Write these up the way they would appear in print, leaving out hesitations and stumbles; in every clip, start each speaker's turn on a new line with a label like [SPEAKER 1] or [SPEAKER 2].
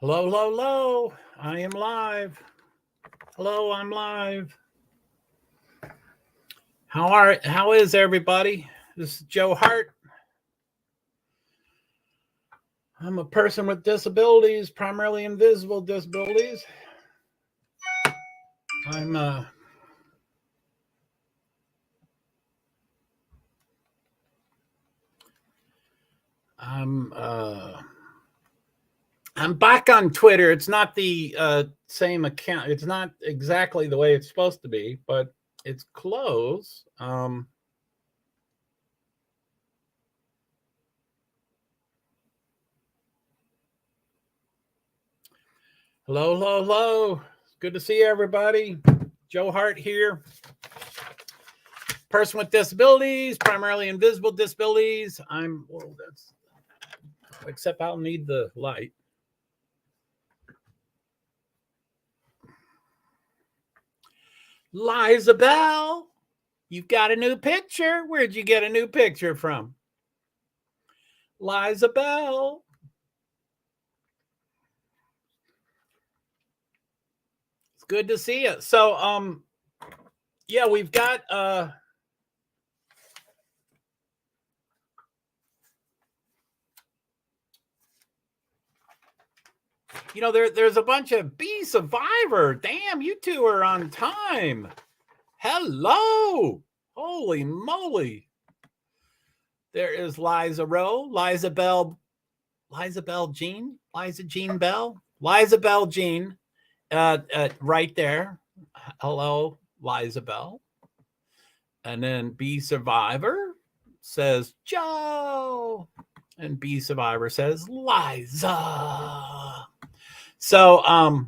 [SPEAKER 1] Hello, hello, hello. I am live. Hello, I'm live. How is everybody? This is JoeHart. I'm a person with disabilities, primarily invisible disabilities. I'm I'm I'm back on Twitter. It's not the same account. It's not exactly the way it's supposed to be, but it's close. Hello, hello, hello. It's good to see everybody. JoeHart here. Person with disabilities, primarily invisible disabilities. Except I'll need the light. Liza Bell, you've got a new picture. Where'd you get a new picture from? Liza Bell. It's good to see you. So, yeah, we've got there's a bunch of B Survivor. Damn, you two are on time. Hello. Holy moly. There is Liza Rowe, Liza Bell Jean, Liza Jean Bell, Liza Bell Jean, right there. Hello, Liza Bell. And then B Survivor says Joe, and B Survivor says Liza. So,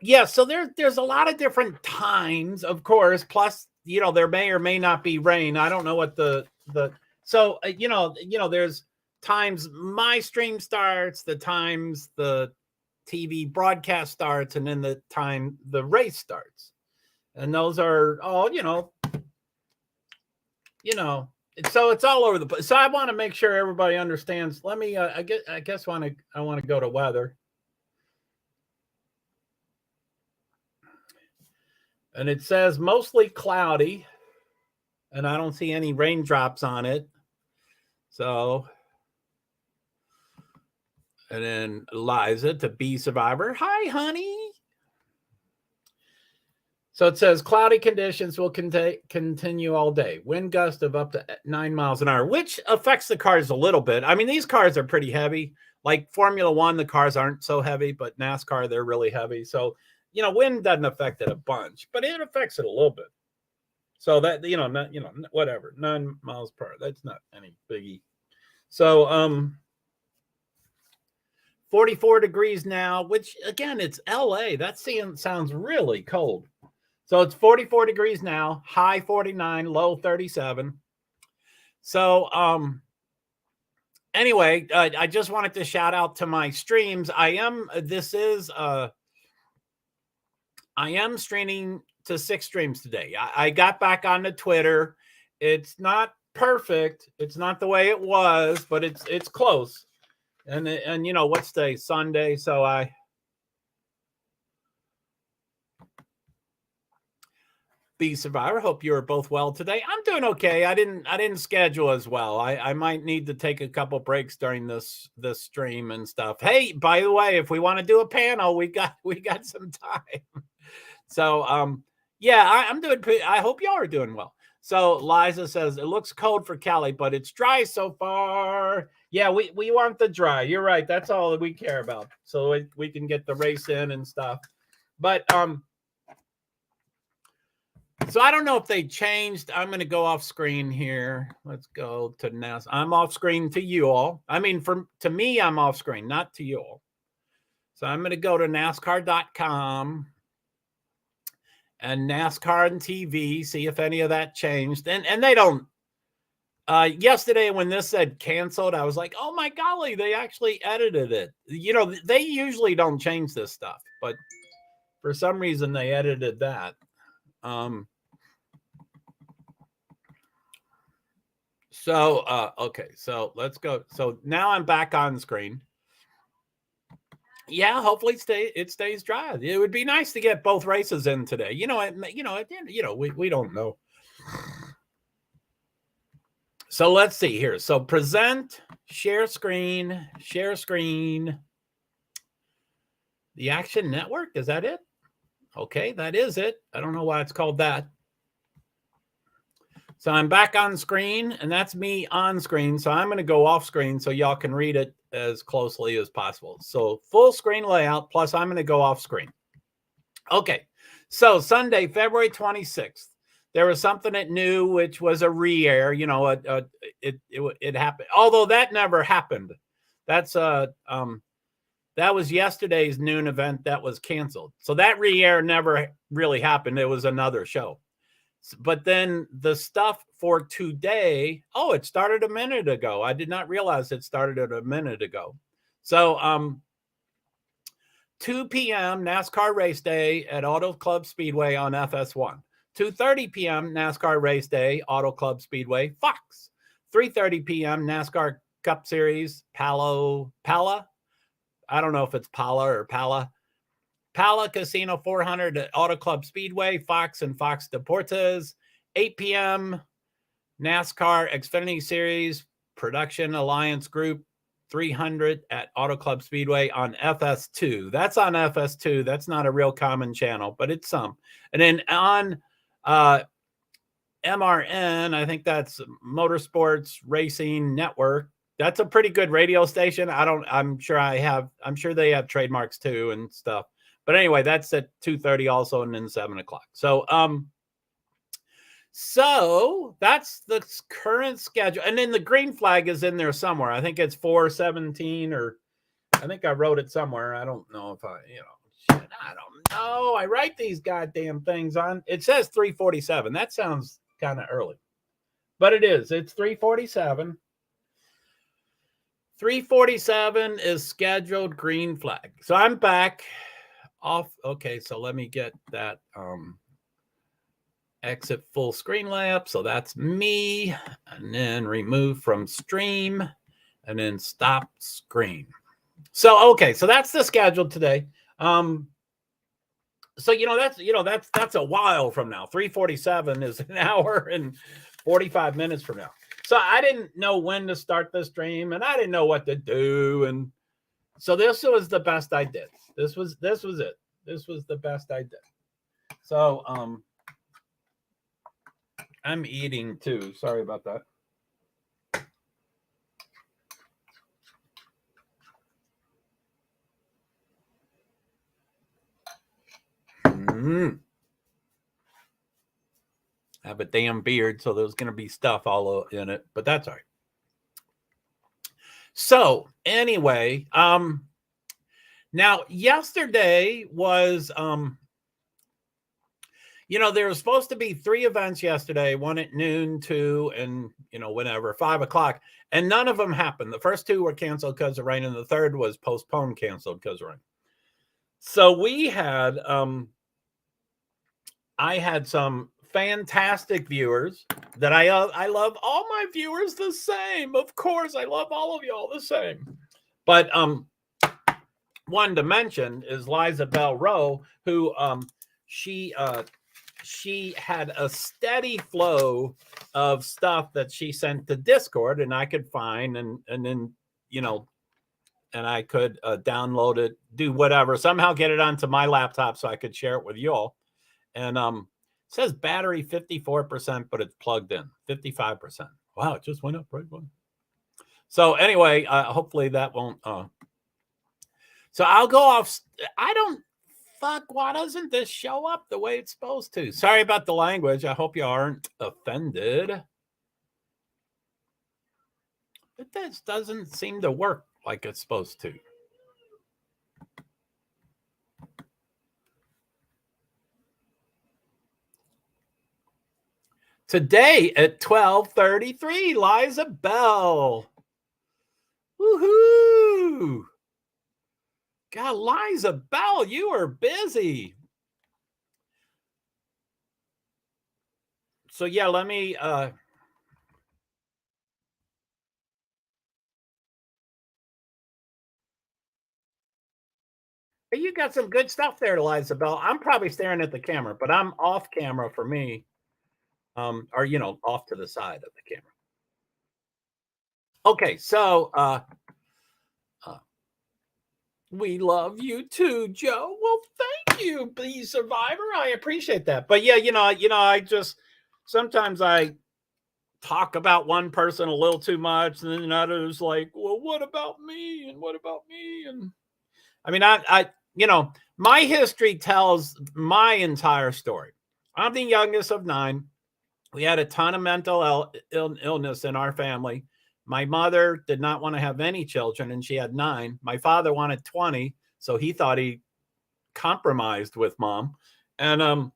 [SPEAKER 1] yeah, so there's a lot of different times, of course. Plus, there may or may not be rain. I don't know what the so there's times my stream starts, the times the TV broadcast starts, and then the time the race starts, and those are all so it's all over the place. So I want to make sure everybody understands. Let me I guess I want to go to weather. And it says mostly cloudy, and I don't see any raindrops on it. So, and then Liza to B Survivor. Hi, honey. So it says cloudy conditions will continue all day. Wind gust of up to 9 miles an hour, which affects the cars a little bit. I mean, these cars are pretty heavy. Like Formula One, the cars aren't so heavy, but NASCAR, they're really heavy. So, wind doesn't affect it a bunch, but it affects it a little bit. So that, whatever, 9 miles per hour. That's not any biggie. So, 44 degrees now, which again, it's LA. That sounds really cold. So it's 44 degrees now, high 49, low 37. So, anyway, I just wanted to shout out to my streams. I am streaming to 6 streams today. I got back onto Twitter. It's not perfect. It's not the way it was, but it's close. And what's today? Sunday. So B Survivor, hope you're both well today. I'm doing okay. I didn't schedule as well. I might need to take a couple breaks during this stream and stuff. Hey, by the way, if we want to do a panel, we got some time. So yeah, I'm doing I hope y'all are doing well. So Liza says it looks cold for Cali, but it's dry so far. Yeah, we want the dry. You're right. That's all that we care about. So we can get the race in and stuff. But so I don't know if they changed. I'm going to go off screen here. Let's go to NAS. I'm off screen to you all. I mean, to me, I'm off screen, not to you all. So I'm going to go to NASCAR.com and NASCAR and TV, see if any of that changed. And they don't. Yesterday when this said canceled, I was like, oh my golly, they actually edited it. They usually don't change this stuff, but for some reason they edited that. So, okay, so let's go. So now I'm back on screen. Yeah, hopefully it stays dry. It would be nice to get both races in today. We don't know. So let's see here. So present, share screen. The Action Network, is that it? Okay, that is it. I don't know why it's called that. So I'm back on screen, and that's me on screen. So I'm going to go off screen so y'all can read it as closely as possible. So full screen layout, plus I'm going to go off screen. Okay, so Sunday, February 26th, there was something that new, which was a re-air. It happened, although that never happened. That's that was yesterday's noon event that was canceled. So that re-air never really happened. It was another show. But then the stuff for today, it started a minute ago. I did not realize it started a minute ago. So 2 p.m. NASCAR race day at Auto Club Speedway on FS1. 2:30 p.m. NASCAR race day, Auto Club Speedway, Fox. 3:30 p.m. NASCAR Cup Series, Pala. I don't know if it's Pala or Pala. Pala Casino 400 at Auto Club Speedway, Fox and Fox Deportes. 8 p.m. NASCAR Xfinity Series, Production Alliance Group 300 at Auto Club Speedway on FS2. That's on FS2. That's not a real common channel, but it's some. And then on MRN, I think that's Motorsports Racing Network. That's a pretty good radio station. I'm sure they have trademarks too and stuff. But anyway, that's at 2:30 also, and then 7:00. So that's the current schedule. And then the green flag is in there somewhere. I think it's 4:17, or I think I wrote it somewhere. I don't know if I don't know. I write these goddamn things on. It says 3:47. That sounds kind of early, but it is. It's 3:47. 3:47 is scheduled green flag. So I'm back off. Okay, so let me get that exit full screen layup. So that's me, and then remove from stream, and then stop screen. So okay, so that's the schedule today. So that's a while from now. 3:47 is an hour and 45 minutes from now. So I didn't know when to start the stream, and I didn't know what to do, and so this was the best I did. This was it. This was the best I did. So I'm eating too. Sorry about that. I have a damn beard, so there's going to be stuff all in it, but that's all right. So anyway, now yesterday was, there was supposed to be 3 events yesterday, one at noon, 2, and, whenever, 5:00, and none of them happened. The first 2 were canceled because of rain, and the third was postponed, canceled because of rain. So we had, I had some fantastic viewers that I love all my viewers the same. Of course, I love all of y'all the same. But one to mention is Liza Bell Rowe, who she had a steady flow of stuff that she sent to Discord, and I could find, and then and I could download it, do whatever, somehow get it onto my laptop so I could share it with y'all. And it says battery 54%, but it's plugged in 55%. Wow, it just went up, right? So anyway, hopefully that won't. So I'll go off. Why doesn't this show up the way it's supposed to? Sorry about the language. I hope you aren't offended. But this doesn't seem to work like it's supposed to. Today at 12:33, Liza Bell. Woohoo! God, Liza Bell, you are busy. So yeah, let me You got some good stuff there, Eliza Bell. I'm probably staring at the camera, but I'm off camera for me, or off to the side of the camera. Okay, so uh, we love you too, Joe. Well, thank you, the survivor. I appreciate that. But yeah, I just sometimes I talk about one person a little too much, and then others like, well, what about me? And what about me? And I mean, my history tells my entire story. I'm the youngest of 9. We had a ton of mental illness in our family. My mother did not want to have any children, and she had 9. My father wanted 20, so he thought he compromised with mom, and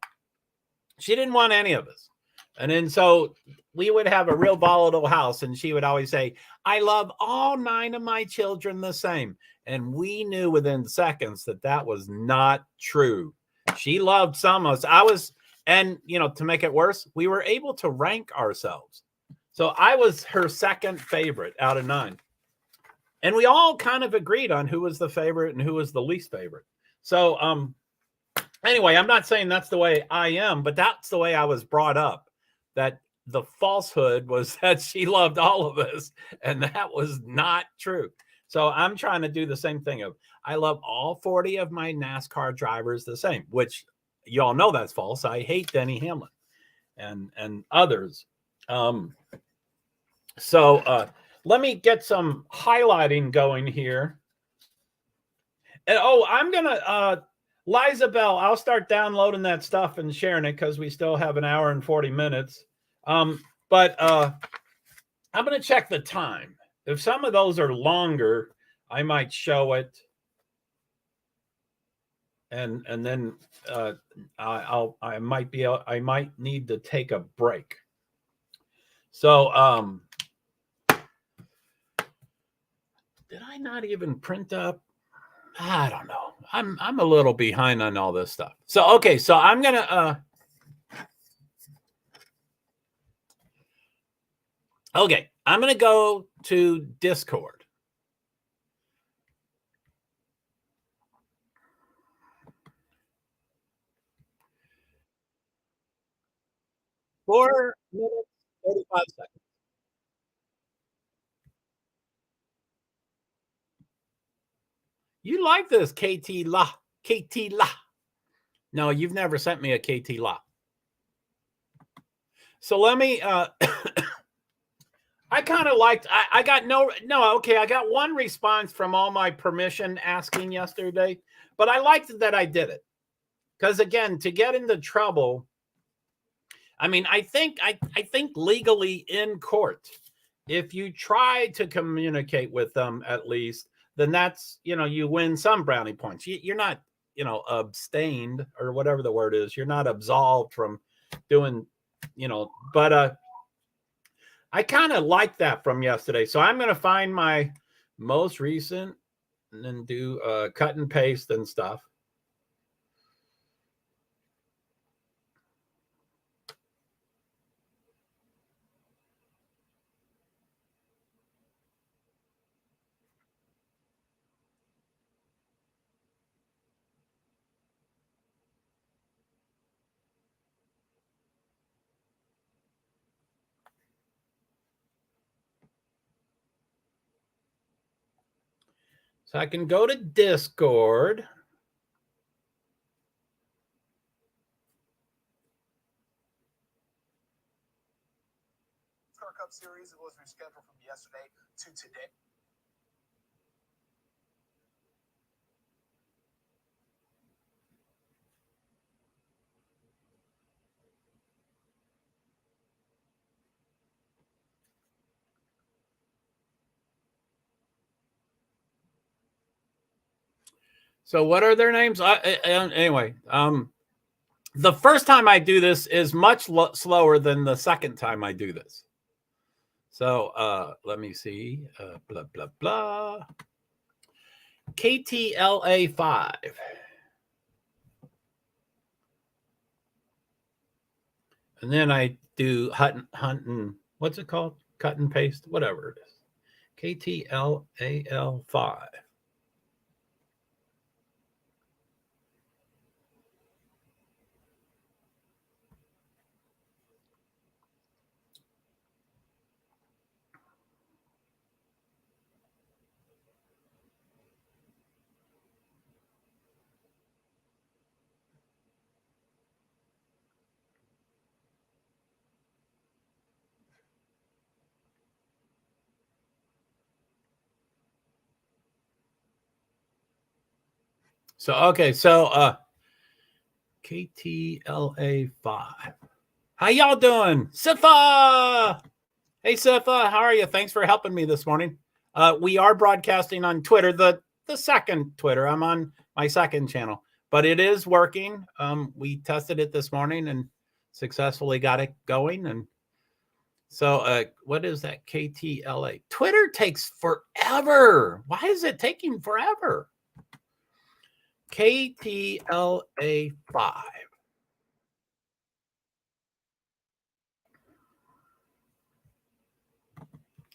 [SPEAKER 1] she didn't want any of us. And then so we would have a real volatile house, and she would always say, I love all 9 of my children the same. And we knew within seconds that that was not true. She loved some of us. And to make it worse, we were able to rank ourselves. So I was her second favorite out of 9. And we all kind of agreed on who was the favorite and who was the least favorite. So anyway, I'm not saying that's the way I am, but that's the way I was brought up, that the falsehood was that she loved all of us, and that was not true. So I'm trying to do the same thing of I love all 40 of my NASCAR drivers the same, which you all know that's false. I hate Denny Hamlin and others. So let me get some highlighting going here. And I'm gonna Liza Bell, I'll start downloading that stuff and sharing it because we still have an hour and 40 minutes. But I'm going to check the time. If some of those are longer, I might show it. And then I might need to take a break. So did I not even print up? I don't know. I'm a little behind on all this stuff. So okay, so I'm gonna okay, I'm gonna go to Discord. Four minutes, 35 seconds. You like this, KT La. KT La. No, you've never sent me a KT La. So let me I kind of liked I got okay, I got one response from all my permission asking yesterday, but I liked that I did it. Because again, to get into trouble, I mean, I think legally in court, if you try to communicate with them at least, then that's, you win some brownie points. You're not, abstained or whatever the word is. You're not absolved from doing, but I kind of like that from yesterday. So I'm going to find my most recent and then do cut and paste and stuff. So I can go to Discord.
[SPEAKER 2] Cup series was rescheduled from yesterday to today.
[SPEAKER 1] So what are their names? Anyway, the first time I do this is much slower than the second time I do this. So let me see. Blah, blah, blah. KTLA5. And then I do hunting. What's it called? Cut and paste, whatever it is. KTLAL5. So, okay. So, KTLA5. How y'all doing? Sifa! Hey, Sifa, how are you? Thanks for helping me this morning. We are broadcasting on Twitter, the second Twitter. I'm on my second channel, but it is working. We tested it this morning and successfully got it going. And so, what is that KTLA? Twitter takes forever. Why is it taking forever? KTLA5.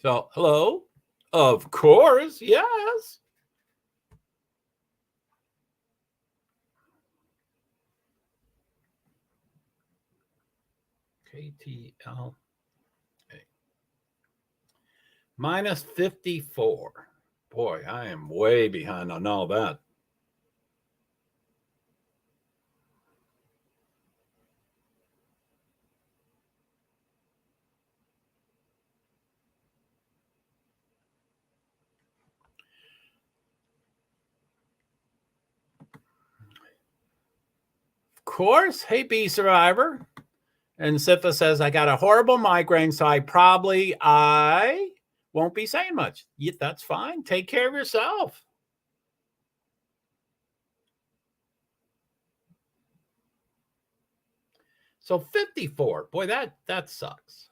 [SPEAKER 1] So, hello? Of course, yes. KTLA. Minus 54. Boy, I am way behind on all that. Of course. Hey, Bee Survivor. And Sifa says, I got a horrible migraine, so I won't be saying much. Yeah, that's fine. Take care of yourself. So 54. Boy, that sucks.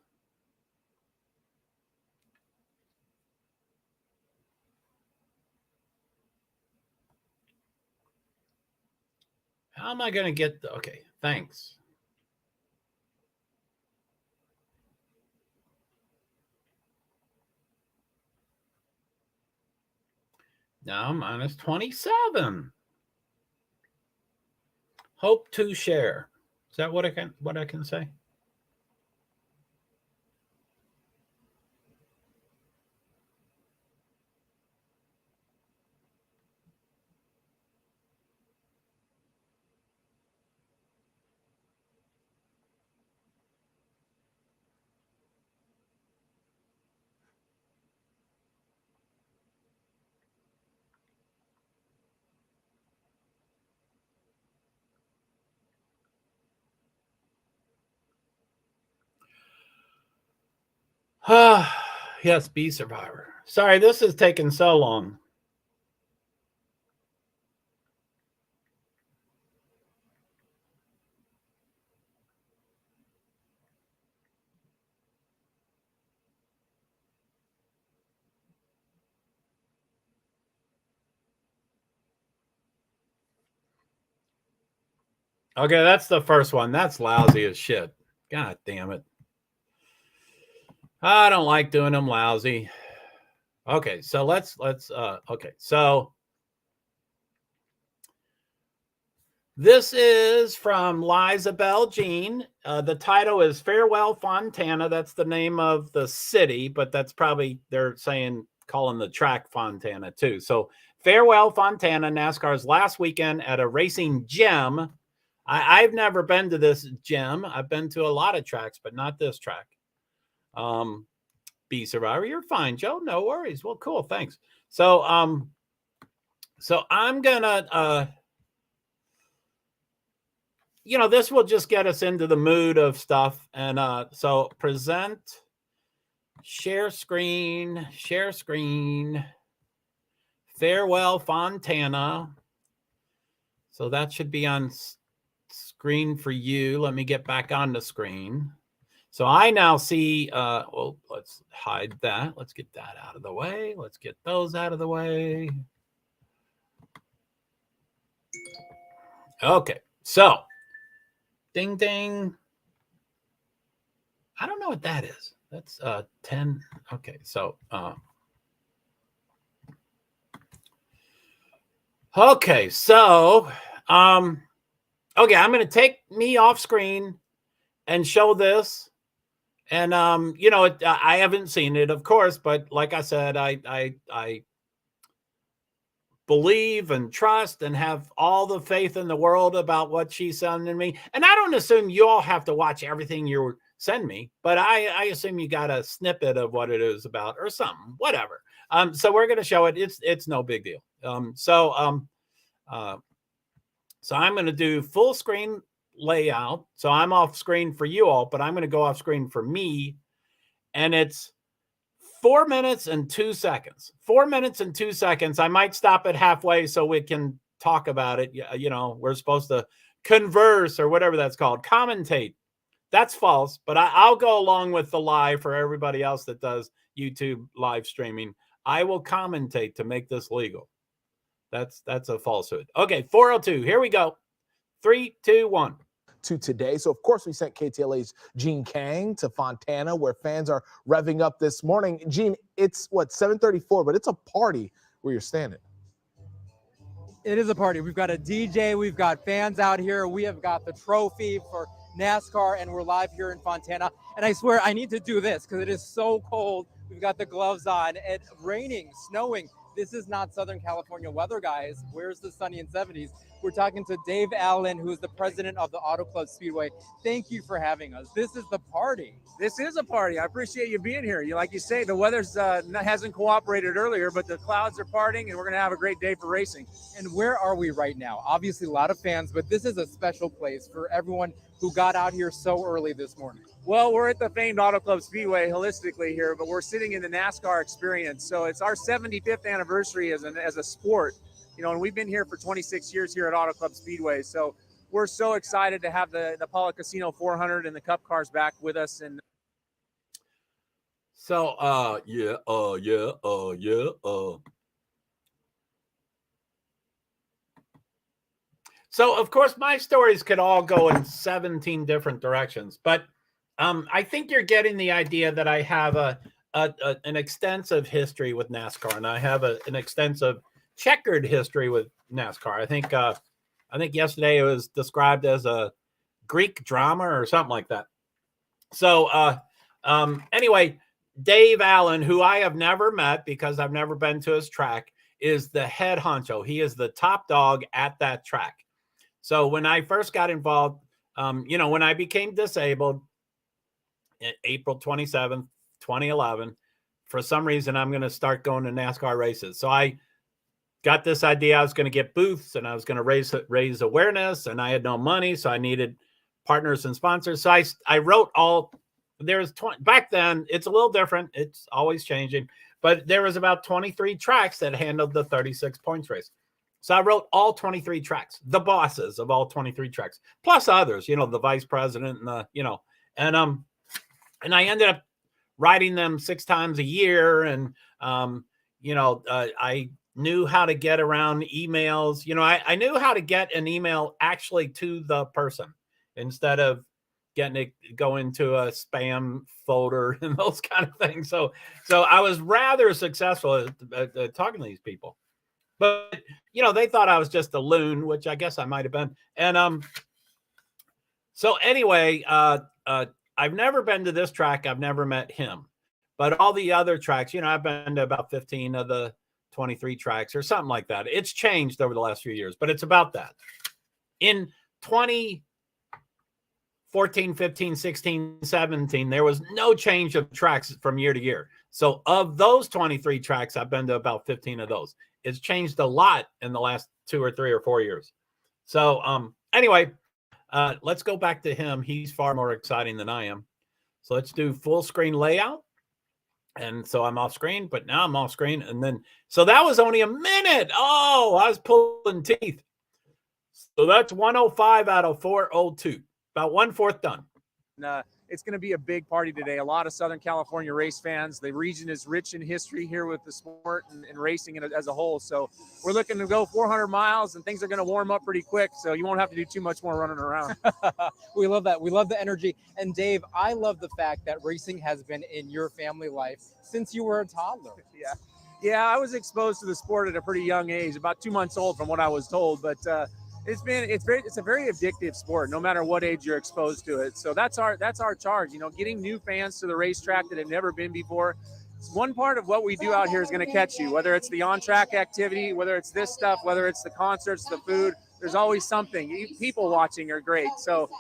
[SPEAKER 1] How am I going to get okay, thanks. Now minus 27. Hope to share. Is that what I can say? Yes, Bee Survivor. Sorry, this is taking so long. Okay, that's the first one. That's lousy as shit. God damn it. I don't like doing them lousy. Okay, so let's okay. So this is from Liza Bell Jean. The title is Farewell Fontana. That's the name of the city, but that's probably they're calling the track Fontana too. So Farewell Fontana, NASCAR's last weekend at a racing gem. I've never been to this gem. I've been to a lot of tracks, but not this track. Bee Survivor, you're fine, Joe. No worries. Well, cool. Thanks. So I'm gonna this will just get us into the mood of stuff. And so present, share screen, Farewell Fontana. So that should be on screen for you. Let me get back on the screen. So I now see, well, let's hide that. Let's get that out of the way. Let's get those out of the way. Okay, so ding, ding. I don't know what that is. That's 10. Okay, so okay, so okay, I'm going to take me off screen and show this. And I haven't seen it, of course, but like I said, I believe and trust and have all the faith in the world about what she's sending me. And I don't assume you all have to watch everything you send me, but I assume you got a snippet of what it is about or something, whatever. So we're going to show it. It's no big deal. So I'm going to do full screen layout. So I'm off screen for you all, but I'm going to go off screen for me. And it's 4 minutes and 2 seconds. 4 minutes and 2 seconds. I might stop it halfway so we can talk about it. You know, we're supposed to converse or whatever that's called. Commentate. That's false, but I'll go along with the lie for everybody else that does YouTube live streaming. I will commentate to make this legal. That's a falsehood. Okay, 402. Here we go. 3, 2, 1.
[SPEAKER 2] To today. So, of course, we sent KTLA's Gene Kang to Fontana, where fans are revving up this morning. Gene, it's, 7:34, but it's a party where you're standing.
[SPEAKER 3] It is a party. We've got a DJ. We've got fans out here. We have got the trophy for NASCAR, and we're live here in Fontana. And I swear I need to do this because it is so cold. We've got the gloves on. It's raining, snowing. This is not Southern California weather, guys. Where's the sunny and 70s? We're talking to Dave Allen, who is the president of the Auto Club Speedway. Thank you for having us. This is the party.
[SPEAKER 4] This is a party. I appreciate you being here. Like you say, the weather's hasn't cooperated earlier, but the clouds are parting, and we're going to have a great day for racing.
[SPEAKER 3] And where are we right now? Obviously, a lot of fans, but this is a special place for everyone who got out here so early this morning.
[SPEAKER 4] Well, we're at the famed Auto Club Speedway holistically here, but we're sitting in the NASCAR experience. So it's our 75th anniversary as a sport, you know, and we've been here for 26 years here at Auto Club Speedway. So we're so excited to have the Apollo Casino 400 and the Cup cars back with us. And
[SPEAKER 1] so, So, of course, my stories could all go in 17 different directions, but I think you're getting the idea that I have an extensive history with NASCAR, and I have an extensive checkered history with NASCAR. I think yesterday it was described as a Greek drama or something like that. So anyway, Dave Allen, who I have never met because I've never been to his track, is the head honcho. He is the top dog at that track. So when I first got involved, you know, when I became disabled, April 27th, 2011, for some reason, I'm going to start going to NASCAR races. So I got this idea. I was going to get booths and I was going to raise awareness, and I had no money. So I needed partners and sponsors. So I wrote back then, it's a little different. It's always changing, but there was about 23 tracks that handled the 36 points race. So I wrote all 23 tracks, the bosses of all 23 tracks, plus others, you know, the vice president and and I ended up writing them 6 times a year. And, I knew how to get around emails. You know, I knew how to get an email actually to the person instead of getting it go into a spam folder and those kind of things. So I was rather successful at talking to these people. But, you know, they thought I was just a loon, which I guess I might have been. And so anyway, I've never been to this track. I've never met him. But all the other tracks, you know, I've been to about 15 of the 23 tracks or something like that. It's changed over the last few years, but it's about that. In 2014, 15, 16, 17, there was no change of tracks from year to year. So of those 23 tracks, I've been to about 15 of those. It's changed a lot in the last 2 or 3 or 4 years. So anyway, let's go back to him. He's far more exciting than I am. So let's do full screen layout. And so I'm off screen, but now I'm off screen. And then, so that was only a minute. Oh, I was pulling teeth. So that's 105 out of 402, about 1/4 done.
[SPEAKER 4] It's going to be a big party today. A lot of Southern California race fans. The region is rich in history here with the sport and racing as a whole. So we're looking to go 400 miles, and things are going to warm up pretty quick. So you won't have to do too much more running around.
[SPEAKER 3] We love that. We love the energy. And Dave, I love the fact that racing has been in your family life since you were a toddler.
[SPEAKER 4] Yeah, I was exposed to the sport at a pretty young age, about 2 months old from what I was told. But it's a very addictive sport, no matter what age you're exposed to it. So that's our charge, you know, getting new fans to the racetrack that have never been before. It's one part of what we do out here is going to catch you, whether it's the on-track activity, whether it's this stuff, whether it's the concerts, the food, there's always something. People watching are great. So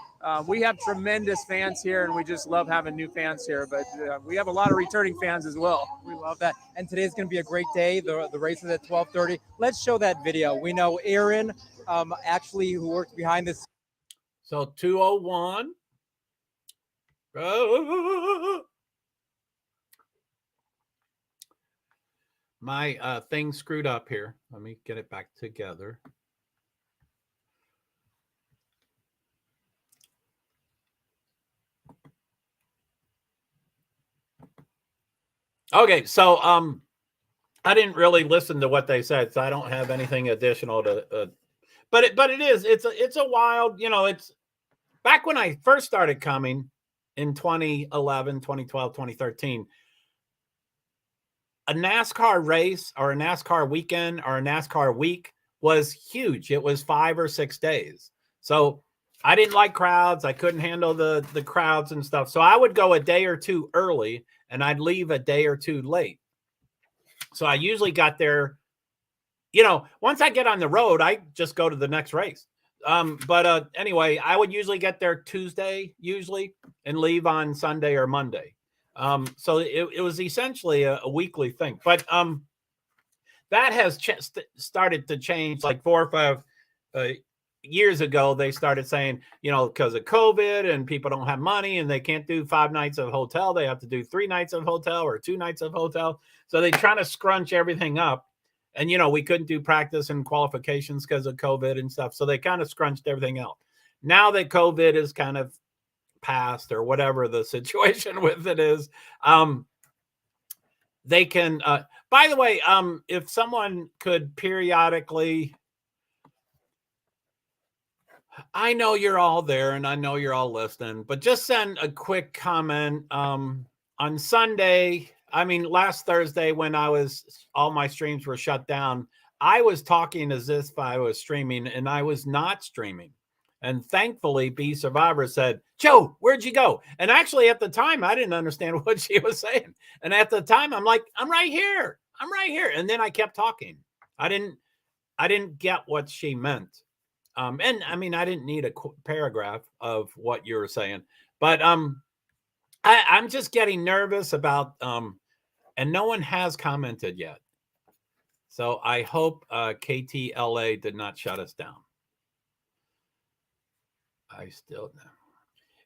[SPEAKER 4] we have tremendous fans here, and we just love having new fans here. But we have a lot of returning fans as well.
[SPEAKER 3] We love that. And today's going to be a great day. The race is at 12:30. Let's show that video. We know Aaron, actually, who worked behind this.
[SPEAKER 1] So 2:01. My thing screwed up here. Let me get it back together. Okay, so I didn't really listen to what they said, so I don't have anything additional to. But it is it's a wild, it's back when I first started coming in 2011, 2012, 2013. A NASCAR race or a NASCAR weekend or a NASCAR week was huge. It was 5 or 6 days. So I didn't like crowds. I couldn't handle the crowds and stuff. So I would go a day or two early and I'd leave a day or two late. So I usually got there, once I get on the road, I just go to the next race. But anyway, I would usually get there Tuesday, and leave on Sunday or Monday. So it was essentially a weekly thing. But that has started to change. Like 4 or 5 years ago, they started saying, because of COVID and people don't have money and they can't do 5 nights of hotel. They have to do 3 nights of hotel or 2 nights of hotel. So they're trying to scrunch everything up. And, we couldn't do practice and qualifications because of COVID and stuff. So they kind of scrunched everything out. Now that COVID is kind of past or whatever the situation with it is, they can, by the way, if someone could periodically, I know you're all there and I know you're all listening, but just send a quick comment. On Sunday, last Thursday when all my streams were shut down, I was talking as if I was streaming and I was not streaming. And thankfully, B Survivor said, "Joe, where'd you go?" And actually at the time, I didn't understand what she was saying. And at the time, I'm like, I'm right here. And then I kept talking. I didn't get what she meant. And I didn't need a paragraph of what you were saying, but I'm just getting nervous about, and no one has commented yet. So I hope KTLA did not shut us down. I still know.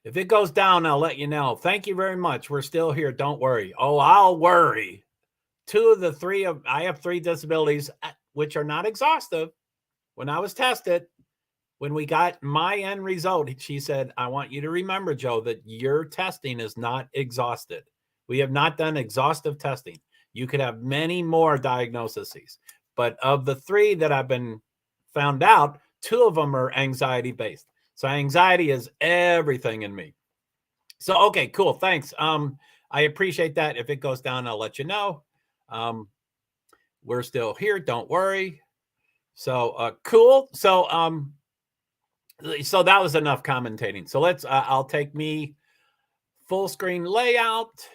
[SPEAKER 1] If it goes down, I'll let you know. Thank you very much. We're still here. Don't worry. Oh, I'll worry. 2 of the 3 I have 3 disabilities, which are not exhaustive. When I was tested, when we got my end result, she said, "I want you to remember, Joe, that your testing is not exhausted. We have not done exhaustive testing. You could have many more diagnoses. But of the 3 that have been found out, 2 of them are anxiety-based. So anxiety is everything in me." So, okay, cool. Thanks. I appreciate that. If it goes down, I'll let you know. We're still here. Don't worry. So, cool. So that was enough commentating. So I'll take me full screen layout.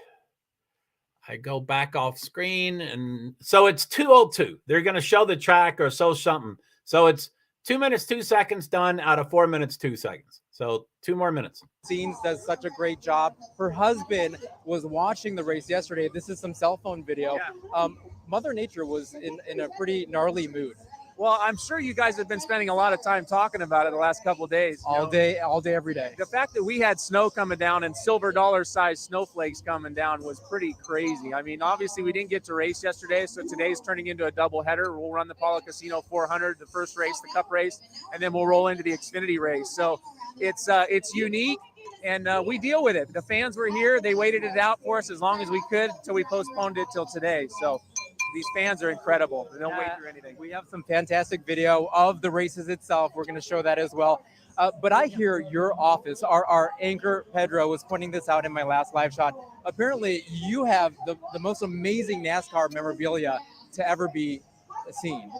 [SPEAKER 1] I go back off screen. And so it's 2:02. They're going to show the track or show something. So it's 2 minutes, 2 seconds done out of 4 minutes, 2 seconds. So 2 more minutes.
[SPEAKER 3] Scenes does such a great job. Her husband was watching the race yesterday. This is some cell phone video. Yeah. Mother Nature was in a pretty gnarly mood.
[SPEAKER 4] Well, I'm sure you guys have been spending a lot of time talking about it the last couple of days.
[SPEAKER 3] All day, every day.
[SPEAKER 4] The fact that we had snow coming down and silver dollar sized snowflakes coming down was pretty crazy. Obviously we didn't get to race yesterday, so today's turning into a double header. We'll run the Palo Casino 400, the first race, the Cup race, and then we'll roll into the Xfinity race. So it's unique, and we deal with it. The fans were here. They waited it out for us as long as we could until we postponed it till today. So these fans are incredible. They don't wait through anything.
[SPEAKER 3] We have some fantastic video of the races itself. We're going to show that as well. But I hear your office, our anchor Pedro was pointing this out in my last live shot. Apparently you have the most amazing NASCAR memorabilia to ever be scene?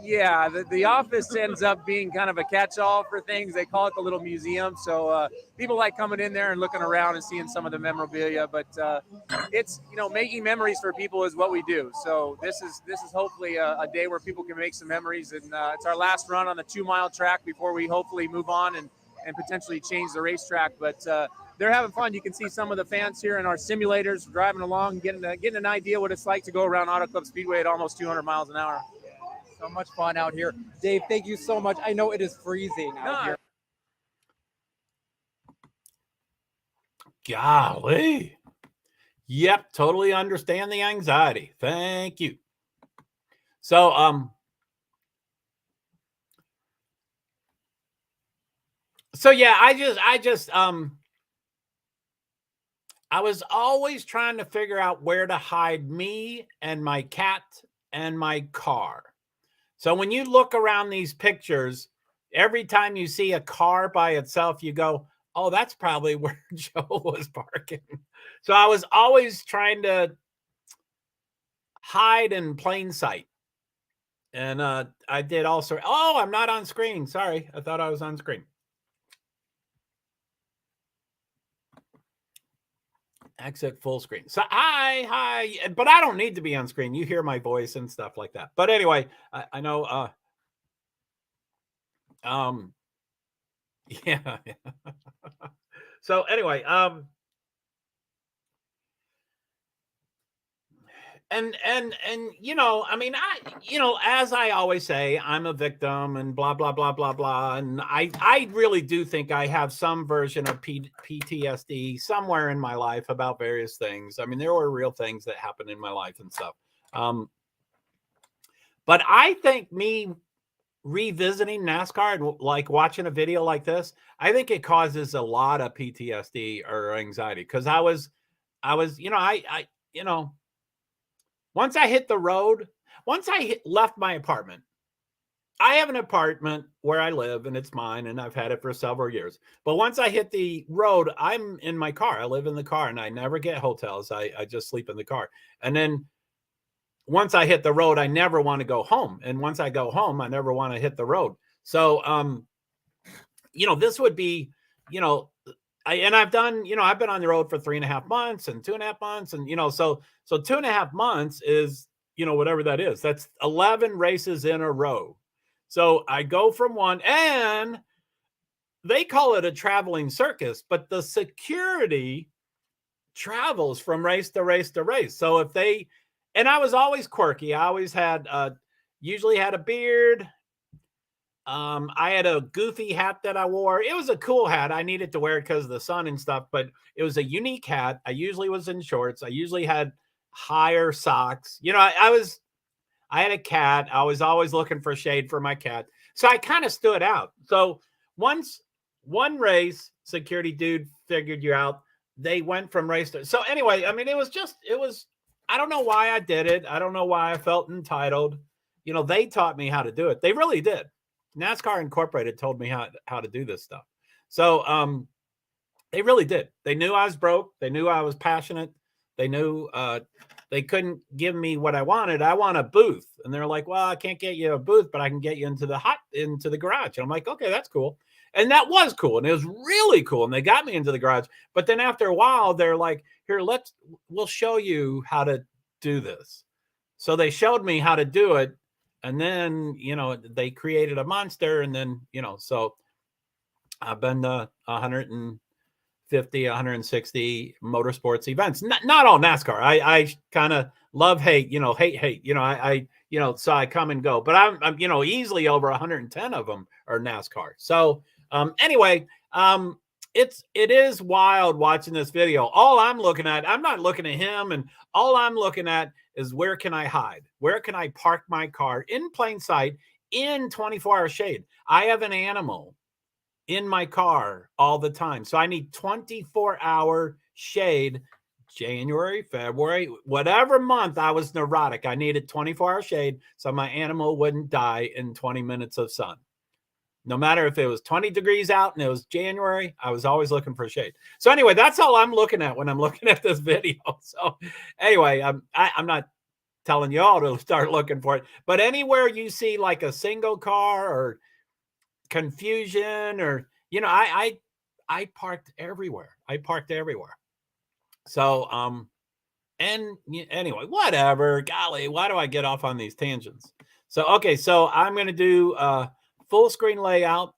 [SPEAKER 4] Yeah, the office ends up being kind of a catch-all for things. They call it the little museum. So people like coming in there and looking around and seeing some of the memorabilia. But it's, you know, making memories for people is what we do. So this is hopefully a day where people can make some memories. And it's our last run on the 2-mile track before we hopefully move on and potentially change the racetrack. But they're having fun. You can see some of the fans here in our simulators driving along, getting an idea what it's like to go around Auto Club Speedway at almost 200 miles an hour.
[SPEAKER 3] So much fun out here. Dave, thank you so much. I know it is freezing out here.
[SPEAKER 1] Golly. Yep, totally understand the anxiety. Thank you. So, yeah, I was always trying to figure out where to hide me and my cat and my car. So when you look around these pictures, every time you see a car by itself, you go, oh, that's probably where Joe was parking. So I was always trying to hide in plain sight. And I did also. Oh, I'm not on screen. Sorry. I thought I was on screen. Exit full screen. So hi, but I don't need to be on screen. You hear my voice and stuff like that. But anyway, I know. Yeah. So anyway, and you know, I mean, as I always say, I'm a victim and blah blah blah blah blah, and I really do think I have some version of PTSD somewhere in my life about various things. I mean, there were real things that happened in my life and stuff. But I think me revisiting NASCAR and like watching a video like this, I think it causes a lot of PTSD or anxiety, because I was, you know, I you know. Once I hit the road, left my apartment, I have an apartment where I live and it's mine and I've had it for several years. But once I hit the road, I'm in my car. I live in the car and I never get hotels. I just sleep in the car. And then once I hit the road, I never want to go home. And once I go home, I never want to hit the road. So, you know, this would be, you know, I've done, you know, I've been on the road for 3.5 months and 2.5 months. And, you know, so 2.5 months is, you know, whatever that is, that's 11 races in a row. So I go from one, and they call it a traveling circus, but the security travels from race to race to race. So if they, and I was always quirky. I always had, usually had a beard. I had a goofy hat that I wore. It was a cool hat. I needed to wear it because of the sun and stuff, but it was a unique hat. I usually was in shorts. I usually had higher socks. You know, I had a cat. I was always looking for shade for my cat. So I kind of stood out. So once one race, security dude figured you out. They went from race to, so anyway, I mean, it was, I don't know why I did it. I don't know why I felt entitled. You know, they taught me how to do it. They really did. NASCAR Incorporated told me how to do this stuff. So they really did. They knew I was broke. They knew I was passionate. They knew they couldn't give me what I wanted. I want a booth. And they're like, well, I can't get you a booth, but I can get you into the garage. And I'm like, okay, that's cool. And that was cool. And it was really cool. And they got me into the garage. But then after a while, they're like, here, we'll show you how to do this. So they showed me how to do it. And then, you know, they created a monster. And then, you know, so I've been to 150, 160 motorsports events. Not all NASCAR. I kind of love hate, you know, hate. You know, I you know, so I come and go. But I'm you know, easily over 110 of them are NASCAR. So anyway, it is wild watching this video. All I'm looking at, I'm not looking at him, and all I'm looking at is where can I hide? Where can I park my car in plain sight in 24-hour shade? I have an animal in my car all the time. So I need 24-hour shade. January, February, whatever month I was neurotic, I needed 24-hour shade so my animal wouldn't die in 20 minutes of sun. No matter if it was 20 degrees out and it was January, I was always looking for shade. So anyway, that's all I'm looking at when I'm looking at this video. So anyway, I'm not telling you all to start looking for it. But anywhere you see like a single car or confusion, or I parked everywhere. So and anyway, whatever. Golly, why do I get off on these tangents? So okay, so I'm going to do full screen layout,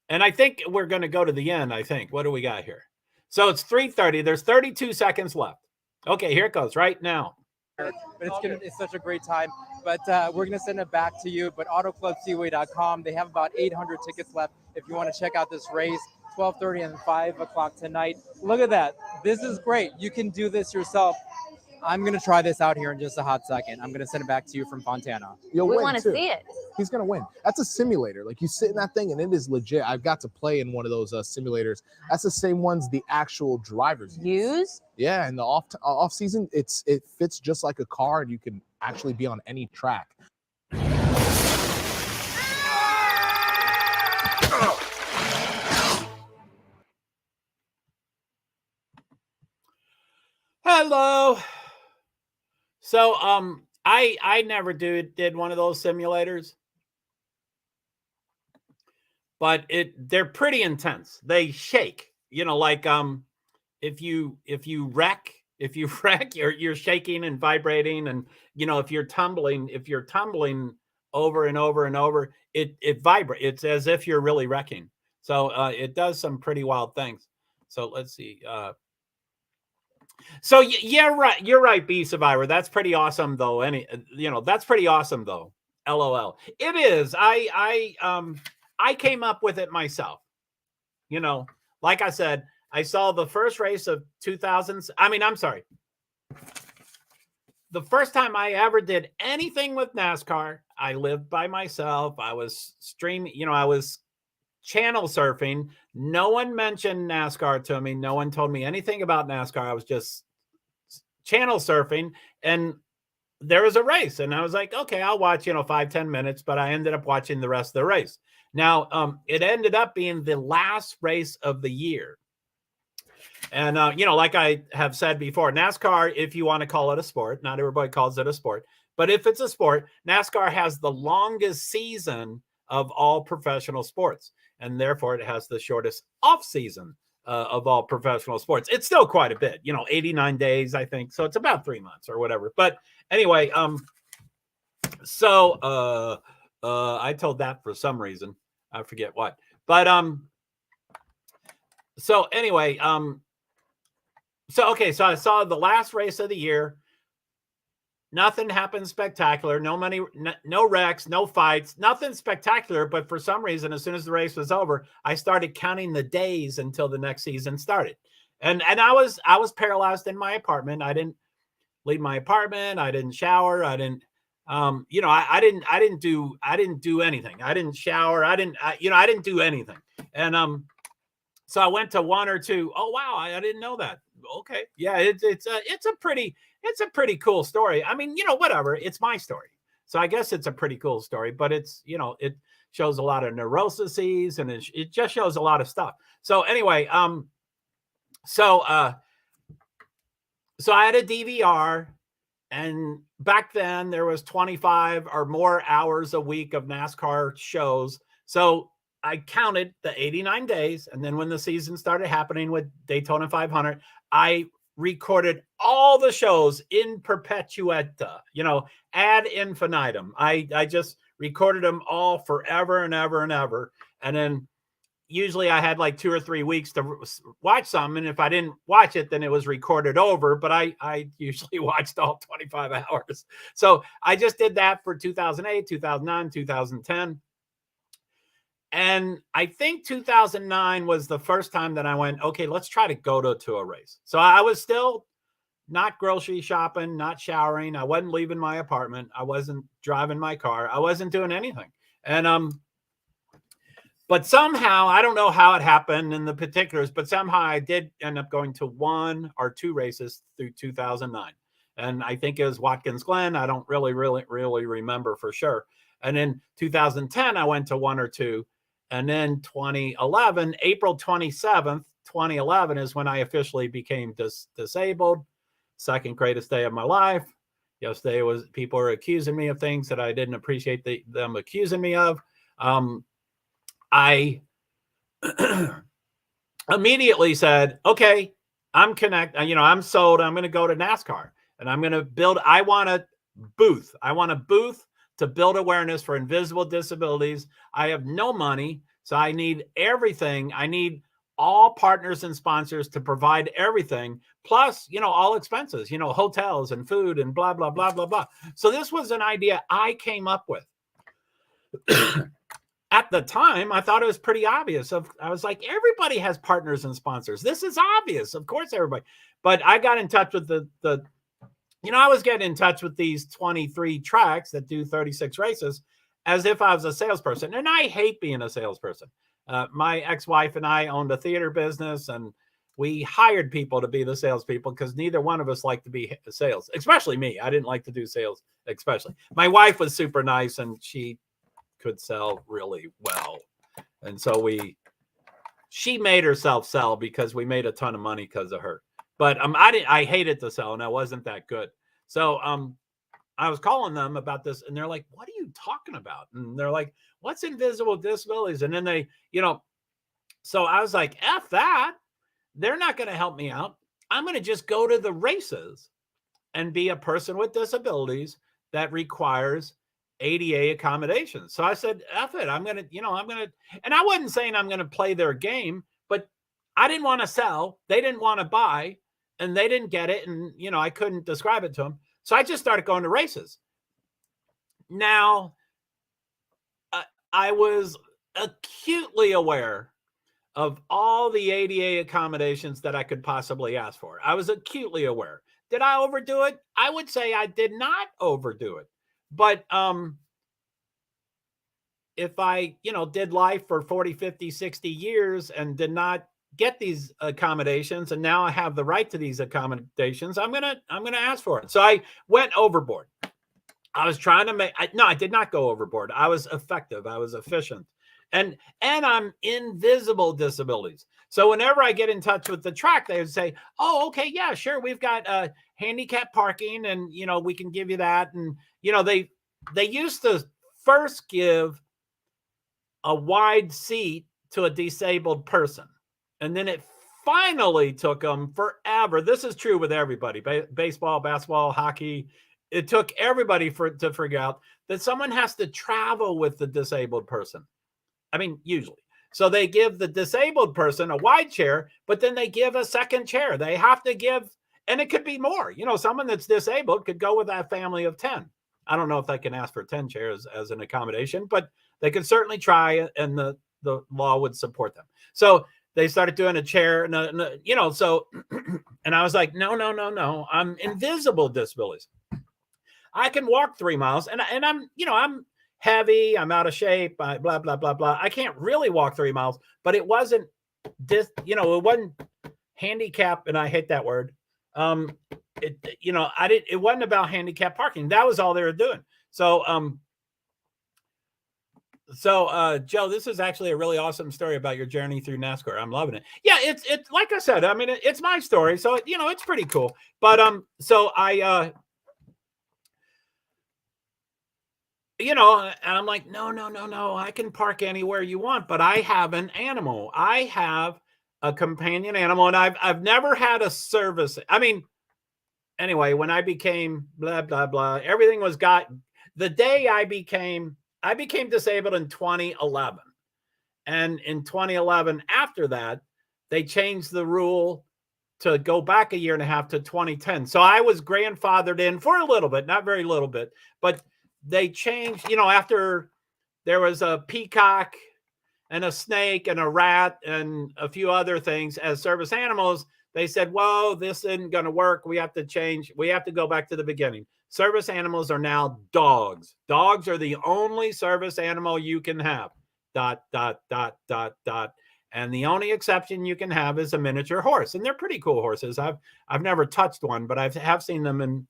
[SPEAKER 1] and I think we're going to go to the end. I think. What do we got here? So it's 3:30. There's 32 seconds left. Okay, here it goes right now.
[SPEAKER 3] But it's such a great time. But we're gonna send it back to you. But AutoClubSpeedway.com, they have about 800 tickets left. If you want to check out this race, 12:30 and 5 o'clock tonight. Look at that. This is great. You can do this yourself. I'm gonna try this out here in just a hot second. I'm gonna send it back to you from Fontana.
[SPEAKER 2] You'll
[SPEAKER 5] We
[SPEAKER 2] win
[SPEAKER 5] want to
[SPEAKER 2] too.
[SPEAKER 5] see it.
[SPEAKER 2] He's gonna win. That's a simulator. Like you sit in that thing, and it is legit. I've got to play in one of those simulators. That's the same ones the actual drivers
[SPEAKER 5] Use?
[SPEAKER 2] Yeah, in the off season, it fits just like a car, and you can actually be on any track.
[SPEAKER 1] Hello. So I never did one of those simulators, but they're pretty intense. They shake, like if you wreck, you're shaking and vibrating, and if you're tumbling over and over and over, it vibrates. It's as if you're really wrecking. So it does some pretty wild things. So let's see. So yeah, right. You're right, B Survivor. That's pretty awesome, though. That's pretty awesome, though. LOL. It is. I came up with it myself. Like I said, I saw the first race of 2000s. I'm sorry. The first time I ever did anything with NASCAR, I lived by myself. I was streaming. I was channel surfing. No one mentioned NASCAR to me. No one told me anything about NASCAR. I was just channel surfing, and there was a race, and I was like, okay, I'll watch 5-10 minutes, but I ended up watching the rest of the race. Now it ended up being the last race of the year, and like I have said before, NASCAR, if you want to call it a sport, not everybody calls it a sport, but if it's a sport, NASCAR has the longest season of all professional sports, and therefore it has the shortest off season of all professional sports. It's still quite a bit, 89 days, I think. So it's about 3 months or whatever. But anyway, so I told that for some reason. I forget what. But so anyway, so I saw the last race of the year. Nothing happened spectacular. No money, no wrecks, no fights, nothing spectacular. But for some reason, as soon as the race was over, I started counting the days until the next season started. And I was paralyzed in my apartment. I didn't leave my apartment. I didn't shower. I didn't, I didn't do anything. I didn't shower. I didn't do anything. And so I went to one or two. Oh wow, I didn't know that. Okay, yeah, it's a pretty cool story. Whatever. It's my story, so I guess it's a pretty cool story. But it's it shows a lot of neuroses, and it just shows a lot of stuff. So anyway, so I had a DVR, and back then there was 25 or more hours a week of NASCAR shows. So I counted the 89 days, and then when the season started happening with Daytona 500, I recorded all the shows in perpetuita, ad infinitum. I just recorded them all forever and ever and ever. And then usually I had like 2 or 3 weeks to watch some. And if I didn't watch it, then it was recorded over. But I usually watched all 25 hours. So I just did that for 2008, 2009, 2010. And I think 2009 was the first time that I went, okay, let's try to go to a race. So I was still not grocery shopping, not showering. I wasn't leaving my apartment. I wasn't driving my car. I wasn't doing anything. And but somehow, I don't know how it happened in the particulars, but somehow I did end up going to 1 or 2 races through 2009. And I think it was Watkins Glen. I don't really remember for sure. And in 2010, I went to 1 or 2. And then 2011, April 27th, 2011 is when I officially became disabled. Second greatest day of my life. Yesterday was people were accusing me of things that I didn't appreciate them accusing me of. I immediately said, okay, I'm I'm sold. I'm going to go to NASCAR and I'm going to build. I want a booth. I want a booth to build awareness for invisible disabilities. I have no money, so I need everything. I need all partners and sponsors to provide everything, plus, all expenses, hotels and food and blah, blah, blah, blah, blah. So this was an idea I came up with. At the time, I thought it was pretty obvious. I was like, everybody has partners and sponsors. This is obvious. Of course, everybody. But I got in touch with I was getting in touch with these 23 tracks that do 36 races as if I was a salesperson. And I hate being a salesperson. My ex-wife and I owned a theater business, and we hired people to be the salespeople because neither one of us liked to be sales, especially me. I didn't like to do sales, especially. My wife was super nice, and she could sell really well. And so she made herself sell because we made a ton of money because of her. But I hated to sell, and I wasn't that good. So I was calling them about this, and they're like, what are you talking about? And they're like, what's invisible disabilities? And then they, so I was like, F that. They're not going to help me out. I'm going to just go to the races and be a person with disabilities that requires ADA accommodations. So I said, F it. I'm going to, and I wasn't saying I'm going to play their game, but I didn't want to sell. They didn't want to buy, and they didn't get it. And, I couldn't describe it to them. So I just started going to races. Now, I was acutely aware of all the ADA accommodations that I could possibly ask for. I was acutely aware. Did I overdo it? I would say I did not overdo it. But if I, did life for 40, 50, 60 years and did not get these accommodations, and now I have the right to these accommodations, I'm going to ask for it. So I went overboard. I was trying to I did not go overboard. I was effective. I was efficient. And I'm invisible disabilities. So whenever I get in touch with the track, they would say, oh, okay, yeah, sure. We've got handicap parking, and, we can give you that. And, they used to first give a wide seat to a disabled person. And then it finally took them forever. This is true with everybody, baseball, basketball, hockey. It took everybody to figure out that someone has to travel with the disabled person. I mean, usually. So they give the disabled person a wide chair, but then they give a second chair. They have to give, and it could be more. Someone that's disabled could go with that family of 10. I don't know if they can ask for 10 chairs as an accommodation, but they could certainly try, and the law would support them. So they started doing a chair, so, and I was like, no, I'm invisible disabilities. I can walk 3 miles, and I'm, I'm heavy, I'm out of shape, blah, blah, blah, blah. I can't really walk 3 miles, but it wasn't it wasn't handicap, and I hate that word. It wasn't about handicap parking. That was all they were doing. So, Joe, this is actually a really awesome story about your journey through NASCAR. I'm loving it. Yeah, it's like I said, I mean, it's my story, so it's pretty cool. But so I and I'm like, no, I can park anywhere you want, but I have an animal. I have a companion animal, and I've never had a service. I mean, anyway, when I became blah, blah, blah, everything was the day I became disabled in 2011. And in 2011, after that, they changed the rule to go back a year and a half to 2010. So I was grandfathered in for a little bit, not very little bit, but they changed, after there was a peacock and a snake and a rat and a few other things as service animals. They said, whoa, this isn't going to work. We have to change. We have to go back to the beginning. Service animals are now dogs. Dogs are the only service animal you can have. ... And the only exception you can have is a miniature horse. And they're pretty cool horses. I've never touched one, but I have seen them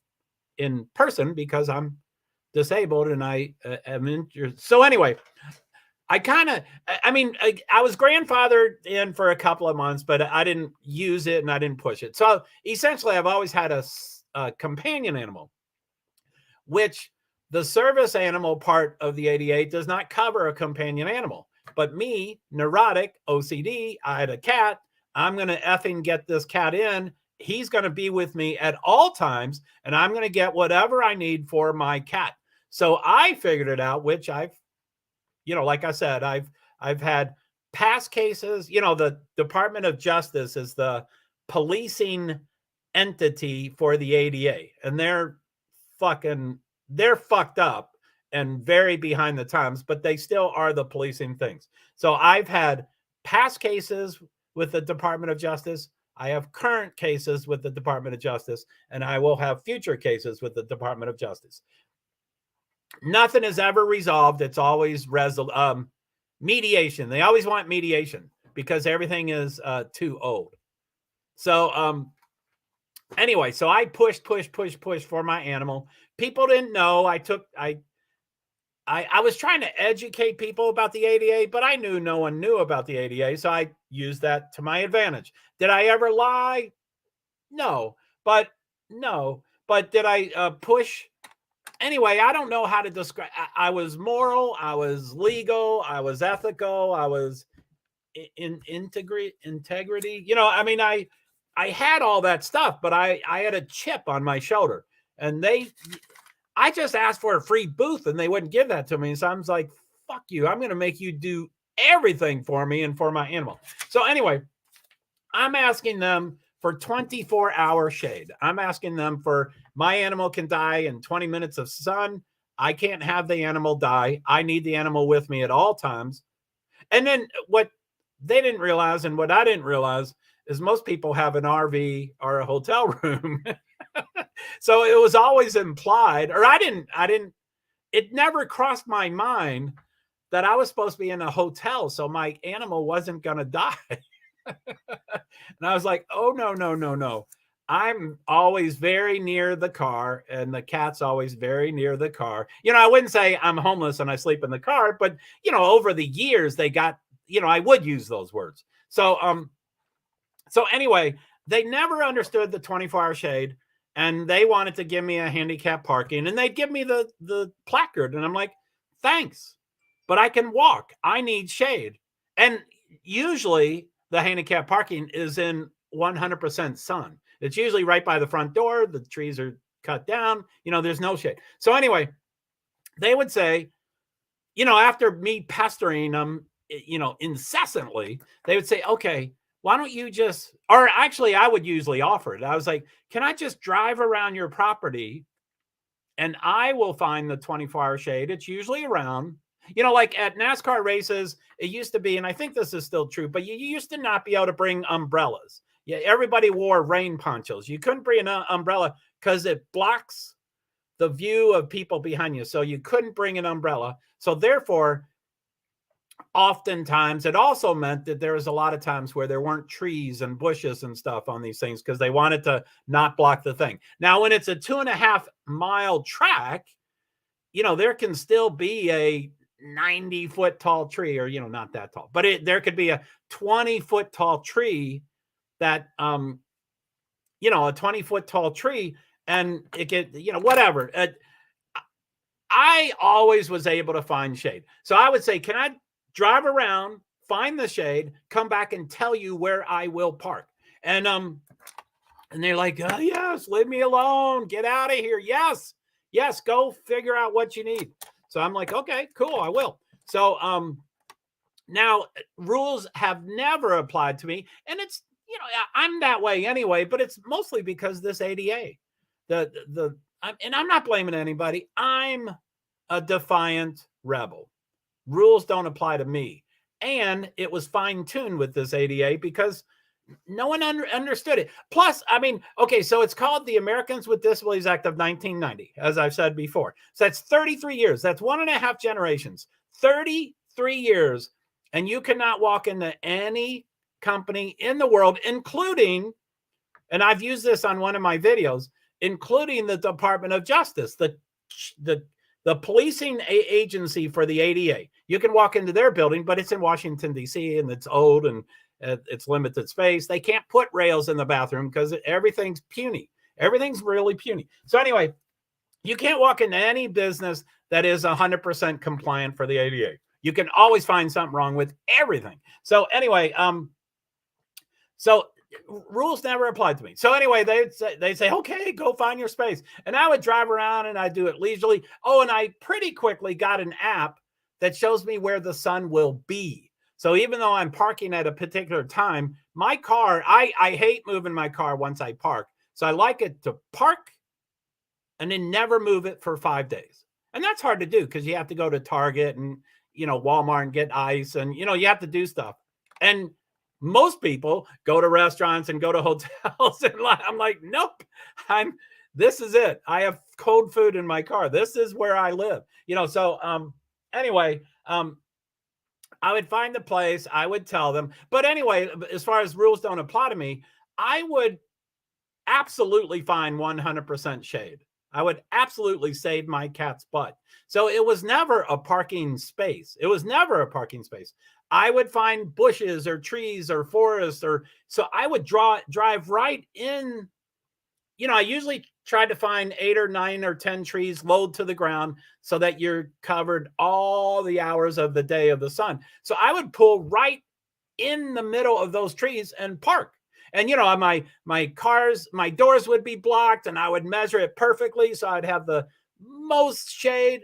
[SPEAKER 1] in person because I'm disabled and I am injured. So anyway, I was grandfathered in for a couple of months, but I didn't use it and I didn't push it. So essentially, I've always had a companion animal. which the service animal part of the ADA does not cover a companion animal. But me, neurotic, OCD, I had a cat. I'm going to effing get this cat in. He's going to be with me at all times, and I'm going to get whatever I need for my cat. So I figured it out, which I've, like I said, I've had past cases. The Department of Justice is the policing entity for the ADA, and they're fucked up and very behind the times, but they still are the policing things. So I've had past cases with the Department of Justice. I have current cases with the Department of Justice, and I will have future cases with the Department of Justice. Nothing is ever resolved. It's always mediation. They always want mediation because everything is too old. So anyway, so I pushed for my animal. People didn't know. I was trying to educate people about the ADA, but I knew no one knew about the ADA, so I used that to my advantage. Did I ever lie? No. But did I push? Anyway, I don't know how to describe. I was moral, I was legal, I was ethical, I was in integrity. I had all that stuff, but I had a chip on my shoulder, and I just asked for a free booth and they wouldn't give that to me. So I was like, fuck you. I'm going to make you do everything for me and for my animal. So anyway, I'm asking them for 24-hour shade. I'm asking them for my animal can die in 20 minutes of sun. I can't have the animal die. I need the animal with me at all times. And then what they didn't realize and what I didn't realize is most people have an RV or a hotel room. So it was always implied, or it never crossed my mind that I was supposed to be in a hotel. So my animal wasn't going to die. And I was like, oh, no. I'm always very near the car, and the cat's always very near the car. I wouldn't say I'm homeless and I sleep in the car, but, over the years they got, I would use those words. So anyway, they never understood the 24-hour shade, and they wanted to give me a handicap parking, and they'd give me the placard. And I'm like, thanks, but I can walk. I need shade. And usually the handicap parking is in 100% sun. It's usually right by the front door. The trees are cut down. There's no shade. So anyway, they would say, after me pestering them, incessantly, they would say, okay, why don't you just, or actually I would usually offer it. I was like, can I just drive around your property and I will find the 24-hour shade? It's usually around, like at NASCAR races, it used to be, and I think this is still true, but you used to not be able to bring umbrellas. Yeah, everybody wore rain ponchos. You couldn't bring an umbrella because it blocks the view of people behind you. So you couldn't bring an umbrella. So therefore, oftentimes it also meant that there was a lot of times where there weren't trees and bushes and stuff on these things because they wanted to not block the thing. Now, when it's a 2.5-mile track, there can still be a 90-foot tall tree, or, not that tall, but there could be a 20-foot tall tree that, a 20-foot tall tree, and it could, whatever. I always was able to find shade. So I would say, can I drive around, find the shade, come back and tell you where I will park? And they're like, oh, yes, leave me alone. Get out of here. Yes, go figure out what you need. So I'm like, okay, cool, I will. So now rules have never applied to me, and it's, I'm that way anyway, but it's mostly because this ADA, and I'm not blaming anybody. I'm a defiant rebel. Rules don't apply to me. And it was fine-tuned with this ADA because no one understood it. Plus, okay, so it's called the Americans with Disabilities Act of 1990, as I've said before. So that's 33 years. That's 1.5 generations. 33 years. And you cannot walk into any company in the world, including, and I've used this on one of my videos, including the Department of Justice, the policing agency for the ADA. You can walk into their building, but it's in Washington, D.C., and it's old and it's limited space. They can't put rails in the bathroom because everything's puny. Everything's really puny. So anyway, You can't walk into any business that is 100% compliant for the ADA. You can always find something wrong with everything. So anyway, so rules never applied to me. So anyway, they say, okay, go find your space. And I would drive around and I do it leisurely. Oh, and I pretty quickly got an app that shows me where the sun will be. So even though I'm parking at a particular time, my car, I hate moving my car once I park. So I like it to park and then never move it for 5 days. And that's hard to do because you have to go to Target and, Walmart and get ice and, you have to do stuff. And most people go to restaurants and go to hotels. And I'm like, nope, this is it. I have cold food in my car. This is where I live. So anyway, I would find the place. I would tell them. But anyway, as far as rules don't apply to me, I would absolutely find 100% shade. I would absolutely save my cat's butt. So it was never a parking space. It was never a parking space. I would find bushes or trees or forests, so I would drive right in. I usually try to find 8 or 9 or 10 trees, load to the ground so that you're covered all the hours of the day of the sun. So I would pull right in the middle of those trees and park. And, my doors would be blocked and I would measure it perfectly. So I'd have the most shade.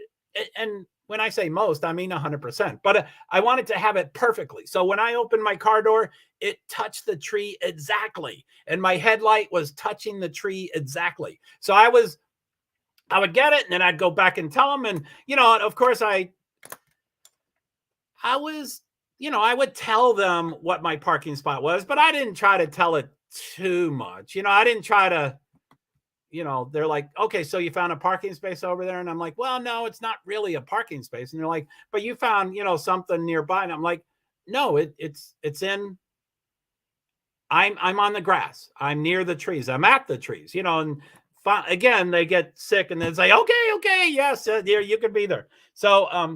[SPEAKER 1] And when I say most, I mean 100%, but I wanted to have it perfectly. So when I opened my car door, it touched the tree exactly. And my headlight was touching the tree exactly. So I would get it and then I'd go back and tell them. And, of course I would tell them what my parking spot was, but I didn't try to tell it too much. I didn't try to, they're like, okay, so you found a parking space over there. And I'm like, well, no, it's not really a parking space. And they're like, but you found, something nearby. And I'm like, no, it's in, I'm on the grass. I'm near the trees. I'm at the trees, and again, they get sick and then say, okay, yes, you could be there. So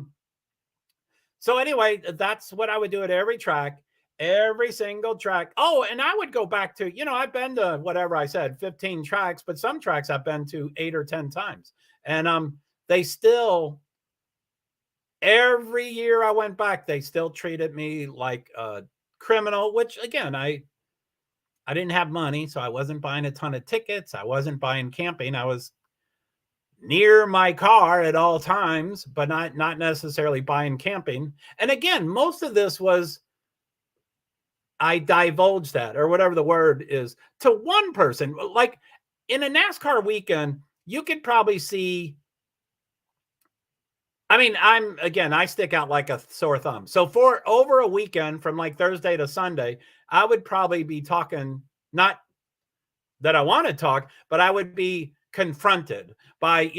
[SPEAKER 1] anyway, that's what I would do at every track, every single track. Oh, and I would go back to, I've been to whatever I said, 15 tracks, but some tracks I've been to 8 or 10 times. And they still, every year I went back, they still treated me like a criminal, which again, I didn't have money, so I wasn't buying a ton of tickets. I wasn't buying camping. I was near my car at all times, but not necessarily buying camping. And again, most of this was, I divulged that, or whatever the word is, to one person. Like in a NASCAR weekend, you could probably see, I stick out like a sore thumb. So for over a weekend from like Thursday to Sunday, I would probably be talking, not that I want to talk, but I would be confronted by,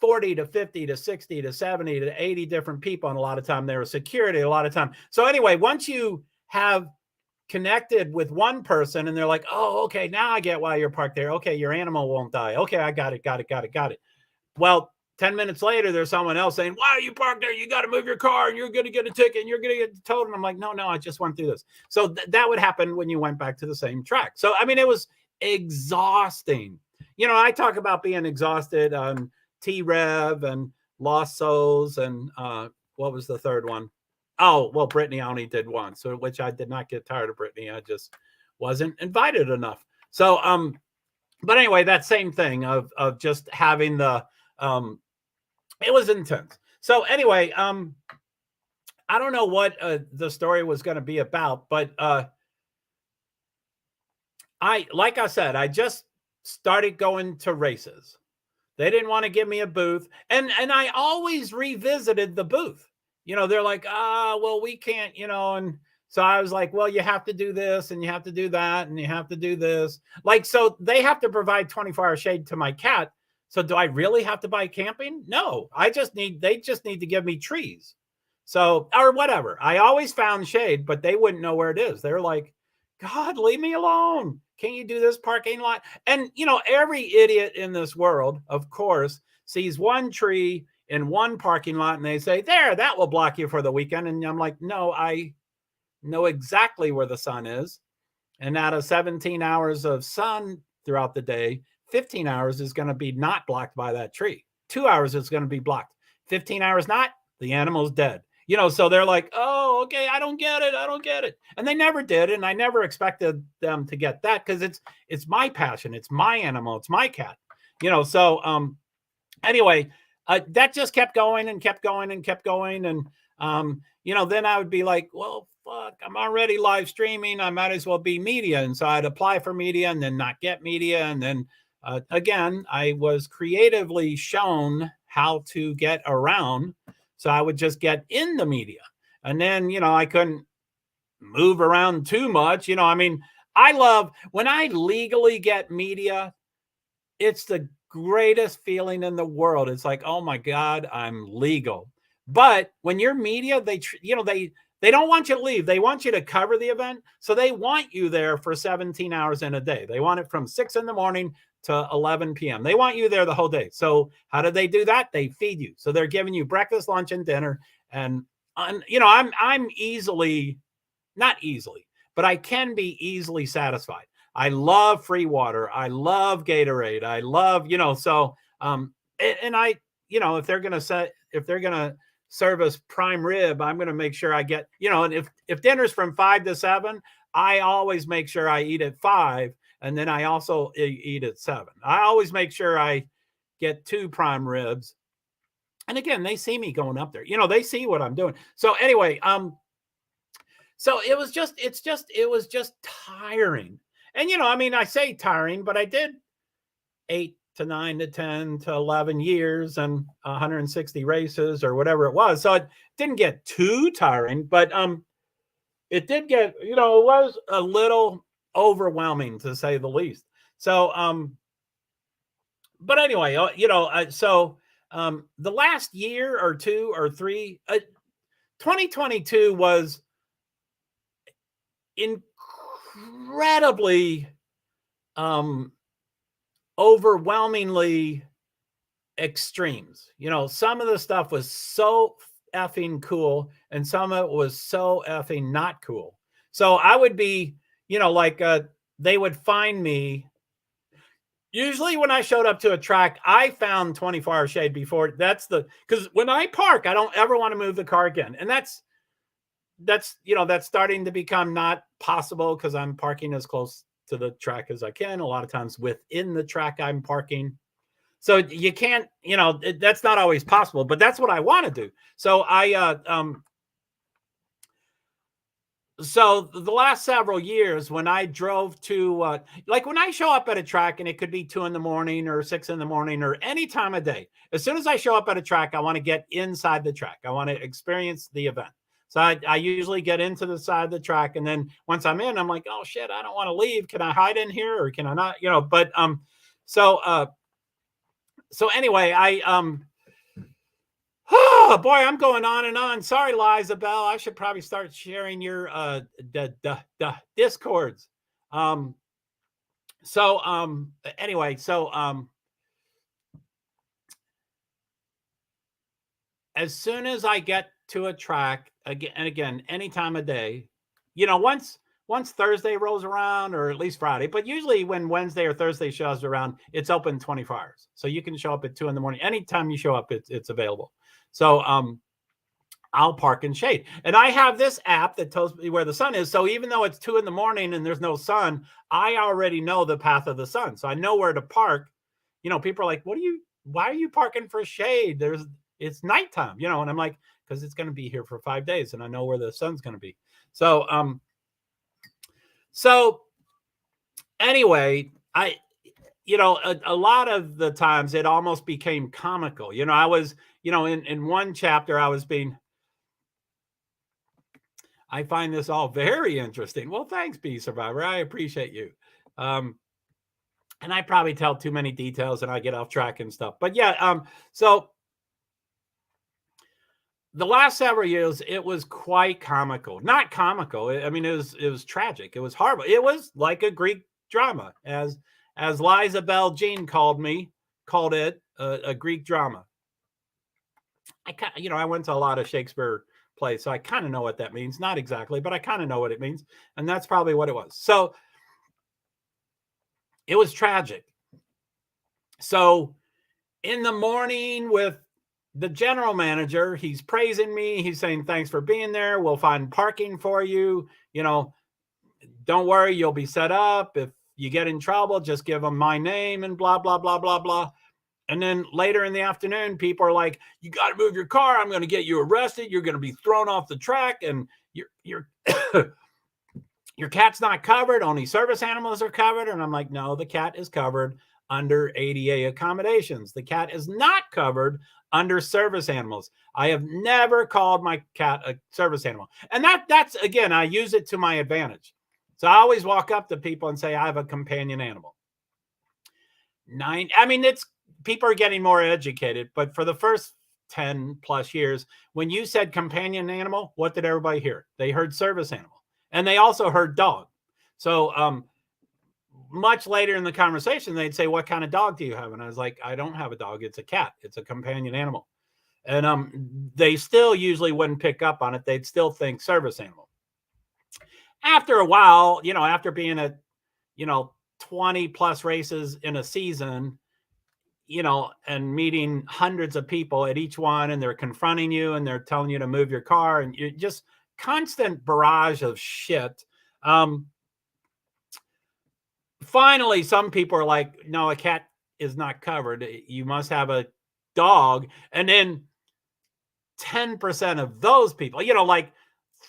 [SPEAKER 1] 40 to 50 to 60 to 70 to 80 different people. And a lot of time there was security, a lot of time. So anyway, once you have connected with one person and they're like, oh, okay, now I get why you're parked there. Okay, your animal won't die. Okay, I got it. Well, 10 minutes later, there's someone else saying, why are you parked there? You got to move your car and you're going to get a ticket and you're going to get towed. And I'm like, no, I just went through this. So that would happen when you went back to the same track. So, it was exhausting. I talk about being exhausted on T-Rev and Lost Souls and what was the third one? Oh, well, Brittany only did one, so which I did not get tired of Brittany. I just wasn't invited enough. So, but anyway, that same thing of just having the, it was intense. So anyway, I don't know what the story was going to be about, but like I said, I just started going to races. They didn't want to give me a booth. And I always revisited the booth. They're like, well, we can't, and so I was like, well, you have to do this and you have to do that and you have to do this. Like, so they have to provide 24-hour shade to my cat. So do I really have to buy camping? No, they just need to give me trees. So, or whatever. I always found shade, but they wouldn't know where it is. They're like, God, leave me alone. Can you do this parking lot? And, every idiot in this world, of course, sees one tree in one parking lot and they say, there, that will block you for the weekend. And I'm like, no, I know exactly where the sun is. And out of 17 hours of sun throughout the day, 15 hours is going to be not blocked by that tree. 2 hours is going to be blocked. 15 hours not, the animal's dead. You know, so they're like, oh, okay, I don't get it. I don't get it. And they never did. And I never expected them to get that because it's my passion. It's my animal. It's my cat. You know, so anyway, that just kept going and kept going and kept going. And, you know, then I would be like, well, fuck, I'm already live streaming. I might as well be media. And so I'd apply for media and then not get media. And then again, I was creatively shown how to get around. So I would just get in the media. And then, you know, I couldn't move around too much. You know, I mean, I love when I legally get media, it's the greatest feeling in the world. It's like, oh my God, I'm legal. But when you're media, they don't want you to leave. They want you to cover the event. So they want you there for 17 hours in a day. They want it from 6 a.m. to 11 p.m. They want you there the whole day. So how do they do that? They feed you. So they're giving you breakfast, lunch, and dinner. And you know, I'm easily, not easily, but I can be easily satisfied. I love free water. I love Gatorade. I love, you know, so and I, you know, if they're gonna serve us prime rib, I'm gonna make sure I get, you know, and if dinner's from 5 to 7, I always make sure I eat at 5. And then I also eat at 7. I always make sure I get 2 prime ribs. And again, they see me going up there. You know, they see what I'm doing. So anyway, so it was just tiring. And, you know, I mean, I say tiring, but I did 8 to 9 to 10 to 11 years and 160 races or whatever it was. So it didn't get too tiring, but it did get, you know, it was a little overwhelming to say the least. So but anyway, you know, so the last year or 2 or 3, 2022 was incredibly overwhelmingly extremes. You know, some of the stuff was so effing cool and some of it was so effing not cool. So I would be, you know, like they would find me. Usually when I showed up to a track, I found 24-hour shade before. Because when I park, I don't ever want to move the car again. And that's, you know, that's starting to become not possible because I'm parking as close to the track as I can. A lot of times within the track, I'm parking. So you can't, you know, that's not always possible, but that's what I want to do. So so the last several years when I drove to, like when I show up at a track and it could be 2 a.m. or 6 a.m. or any time of day, as soon as I show up at a track, I want to get inside the track. I want to experience the event. So I usually get into the side of the track. And then once I'm in, I'm like, oh shit, I don't want to leave. Can I hide in here or can I not, you know, but, so anyway, oh boy, I'm going on and on. Sorry, Liza Bell. I should probably start sharing your discords. Anyway, so as soon as I get to a track again, any time of day, you know, once Thursday rolls around or at least Friday, but usually when Wednesday or Thursday shows around, it's open 24 hours. So you can show up at 2 a.m. Anytime you show up, it's available. So I'll park in shade. And I have this app that tells me where the sun is. So even though it's 2 a.m. and there's no sun, I already know the path of the sun. So I know where to park. You know, people are like, why are you parking for shade? It's nighttime, you know, and I'm like, because it's going to be here for 5 days and I know where the sun's going to be. So, so anyway, you know, a lot of the times it almost became comical. You know, I was, you know, in one chapter, I find this all very interesting. Well, thanks, Bee Survivor. I appreciate you. And I probably tell too many details and I get off track and stuff. But yeah, so the last several years, it was quite comical. Not comical. I mean, it was tragic. It was horrible. It was like a Greek drama, as Liza Bell Jean called it a Greek drama. I went to a lot of Shakespeare plays, so I kind of know what that means. Not exactly, but I kind of know what it means, and that's probably what it was. So it was tragic. So in the morning with the general manager, he's praising me. He's saying, thanks for being there. We'll find parking for you. You know, don't worry, you'll be set up. If you get in trouble, just give them my name and blah, blah, blah, blah, blah. And then later in the afternoon, people are like, you got to move your car. I'm going to get you arrested. You're going to be thrown off the track. And your cat's not covered. Only service animals are covered. And I'm like, no, the cat is covered under ADA accommodations. The cat is not covered under service animals. I have never called my cat a service animal. And that's, again, I use it to my advantage. So I always walk up to people and say, I have a companion animal. People are getting more educated, but for the first 10 plus years, when you said companion animal, what did everybody hear? They heard service animal, and they also heard dog. So much later in the conversation, they'd say, what kind of dog do you have? And I was like, I don't have a dog. It's a cat. It's a companion animal. And they still usually wouldn't pick up on it. They'd still think service animal. After a while, after being at, 20 plus races in a season, and meeting hundreds of people at each one, and they're confronting you and they're telling you to move your car, and you just constant barrage of shit. Finally, some people are like, no, a cat is not covered. You must have a dog. And then 10% of those people, like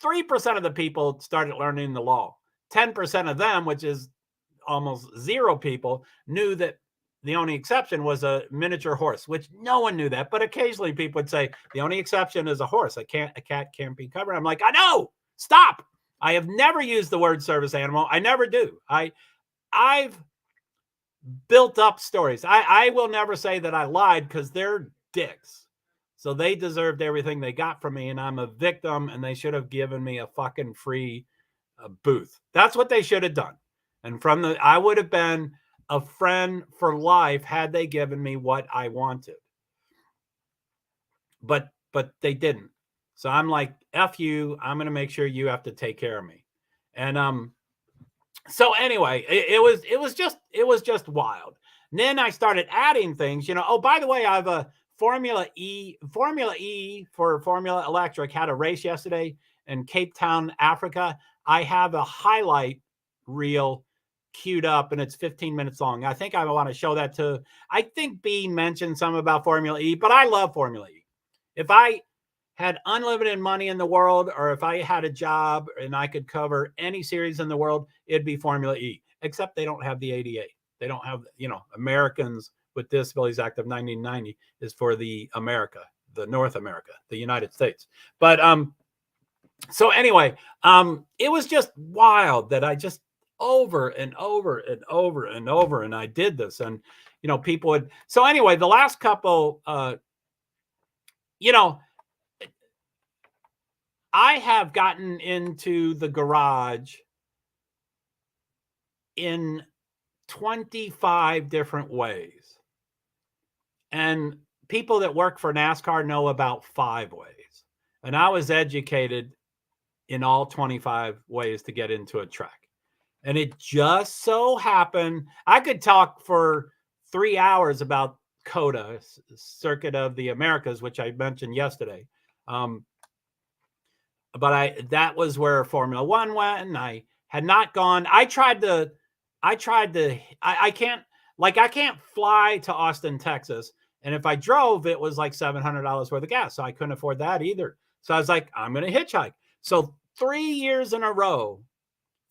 [SPEAKER 1] 3% of the people started learning the law. 10% of them, which is almost zero people, knew that the only exception was a miniature horse, which no one knew that. But occasionally people would say the only exception is a horse. A cat can't be covered. I'm like, I know, stop. I have never used the word service animal. I never do. I've built up stories. I will never say that I lied, because they're dicks. So they deserved everything they got from me, and I'm a victim, and they should have given me a fucking free booth. That's what they should have done. And I would have been a friend for life had they given me what I wanted. But they didn't. So I'm like, F you, I'm going to make sure you have to take care of me. And so anyway, it was just wild. And then I started adding things, oh, by the way, I have a Formula E for Formula Electric had a race yesterday in Cape Town, Africa. I have a highlight reel queued up, and it's 15 minutes long. I think I want to show that to, I think B mentioned some about Formula E, but I love Formula E. If I had unlimited money in the world, or if I had a job and I could cover any series in the world, it'd be Formula E, except they don't have the ADA. They don't have, Americans with Disabilities Act of 1990 is for the North America, the United States. But so anyway, it was just wild that I just over and over and over and over, and I did this, and people would. So anyway, the last couple, I have gotten into the garage in 25 different ways. And people that work for NASCAR know about 5 ways. And I was educated in all 25 ways to get into a track. And it just so happened, I could talk for 3 hours about COTA, Circuit of the Americas, which I mentioned yesterday. But that was where Formula One went, and I had not gone. I can't fly to Austin, Texas. And if I drove, it was like $700 worth of gas. So I couldn't afford that either. So I was like, I'm going to hitchhike. So 3 years in a row,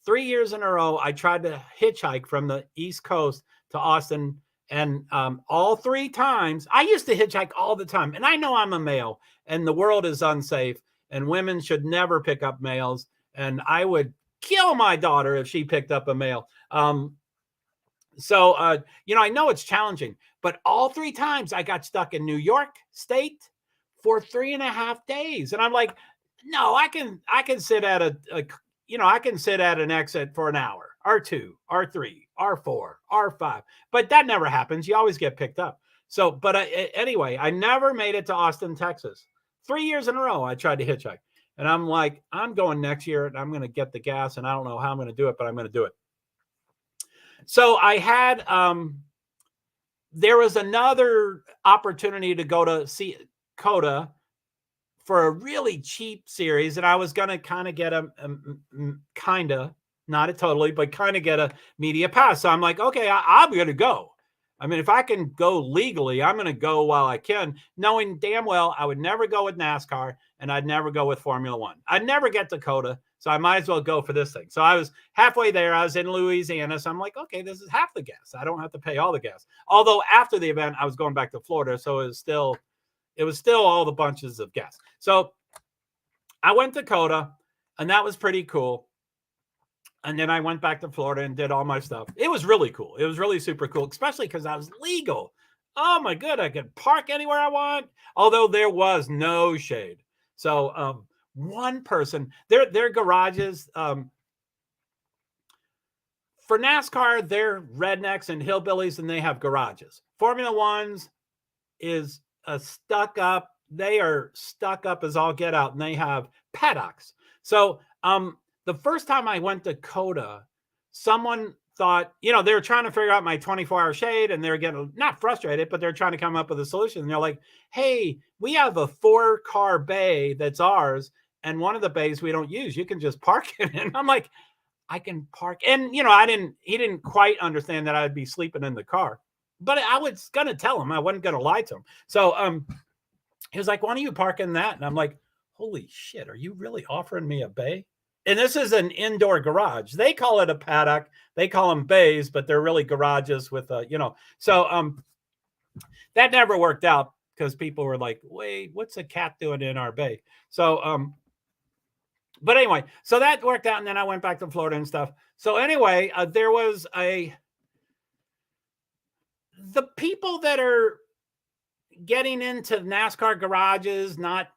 [SPEAKER 1] I tried to hitchhike from the East Coast to Austin. And all 3 times, I used to hitchhike all the time. And I know I'm a male, and the world is unsafe, and women should never pick up males. And I would kill my daughter if she picked up a male. So I know it's challenging, but all 3 times I got stuck in New York State for 3.5 days. And I'm like, no, I can sit at I can sit at an exit for an hour, or 2, or 3, or 4, or 5, but that never happens. You always get picked up. So, but anyway, I never made it to Austin, Texas. 3 years in a row, I tried to hitchhike, and I'm like, I'm going next year, and I'm going to get the gas, and I don't know how I'm going to do it, but I'm going to do it. So I had there was another opportunity to go to see COTA for a really cheap series, and I was going to kind of get not a totally, but kind of get a media pass. So I'm like, okay, I'm going to go. I mean, if I can go legally, I'm going to go while I can, knowing damn well I would never go with NASCAR and I'd never go with Formula One. I'd never get to COTA, so I might as well go for this thing. So I was halfway there. I was in Louisiana, so I'm like, okay, this is half the gas. I don't have to pay all the gas. Although after the event, I was going back to Florida, so it was still all the bunches of gas. So I went to COTA, and that was pretty cool. And then I went back to Florida and did all my stuff. It was really cool. It was really super cool, especially because I was legal. Oh my God, I could park anywhere I want, although there was no shade. So one person, their garages, for NASCAR, they're rednecks and hillbillies, and they have garages. Formula One's is stuck up. They are stuck up as all get out, and they have paddocks. So the first time I went to COTA, someone thought, they were trying to figure out my 24-hour shade, and they're getting not frustrated, but they're trying to come up with a solution. And they're like, hey, we have a 4-car bay that's ours, and one of the bays we don't use. You can just park it. And I'm like, I can park. And, he didn't quite understand that I'd be sleeping in the car, but I was going to tell him. I wasn't going to lie to him. So he was like, why don't you park in that? And I'm like, holy shit, are you really offering me a bay? And this is an indoor garage. They call it a paddock. They call them bays, but they're really garages with So that never worked out because people were like, wait, what's a cat doing in our bay? So but anyway, so that worked out, and then I went back to Florida and stuff. So anyway, there was the people that are getting into NASCAR garages, not,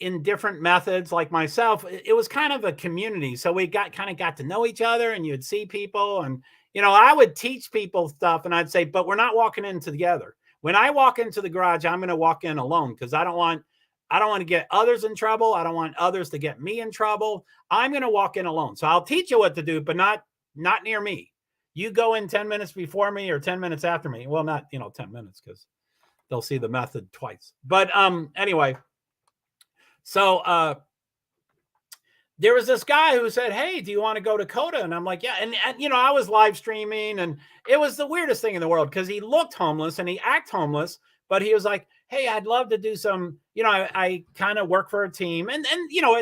[SPEAKER 1] in different methods like myself, it was kind of a community. So we got to know each other, and you'd see people, and, I would teach people stuff, and I'd say, but we're not walking in together. When I walk into the garage, I'm going to walk in alone because I don't want to get others in trouble. I don't want others to get me in trouble. I'm going to walk in alone. So I'll teach you what to do, but not near me. You go in 10 minutes before me or 10 minutes after me. Well, not, 10 minutes because they'll see the method twice. But anyway, so there was this guy who said, hey, do you want to go to COTA? And I'm like, yeah. And I was live streaming, and it was the weirdest thing in the world because he looked homeless and he acted homeless, but he was like, hey, I'd love to do some, I kind of work for a team. And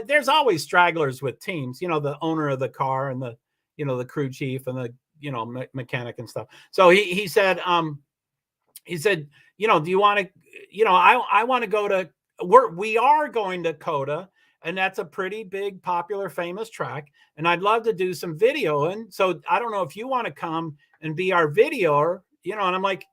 [SPEAKER 1] there's always stragglers with teams, the owner of the car and the, the crew chief and the, mechanic and stuff. So he said, do you want to, I want to go to, we are going to COTA, and that's a pretty big, popular, famous track. And I'd love to do some video. And so I don't know if you want to come and be our videoer, and I'm like,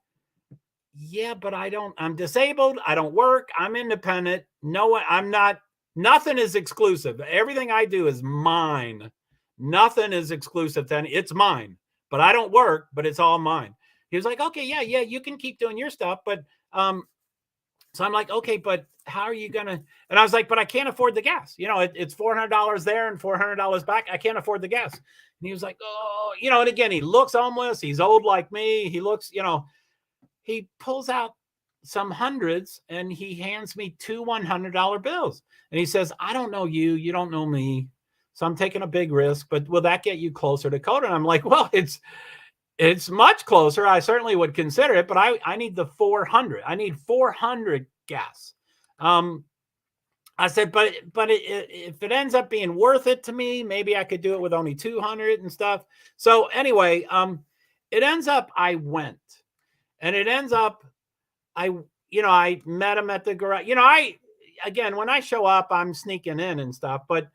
[SPEAKER 1] yeah, but I'm disabled. I don't work. I'm independent. No, I'm not, nothing is exclusive. Everything I do is mine. Nothing is exclusive to it's mine, but I don't work, but it's all mine. He was like, okay, yeah, you can keep doing your stuff. But, so I'm like, okay, but how are you going to, and I was like, but I can't afford the gas. It's $400 there and $400 back. I can't afford the gas. And he was like, oh, and again, he looks homeless. He's old like me. He looks, he pulls out some hundreds and he hands me 2 $100 bills. And he says, I don't know you. You don't know me. So I'm taking a big risk, but will that get you closer to COTA? And I'm like, well, it's much closer. I certainly would consider it, but I need the 400. I need 400 gas. I said, but if it ends up being worth it to me, maybe I could do it with only 200 and stuff. So anyway, it ends up, I went. And it ends up, I met him at the garage. Again, when I show up, I'm sneaking in and stuff. But,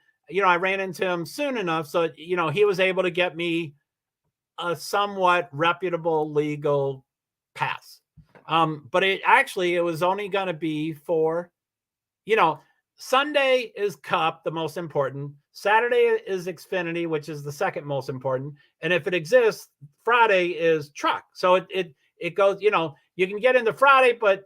[SPEAKER 1] I ran into him soon enough. So, he was able to get me a somewhat reputable legal pass. But it was only going to be for, Sunday is Cup, the most important. Saturday is Xfinity, which is the second most important. And if it exists, Friday is truck. So it goes, you can get into Friday, but,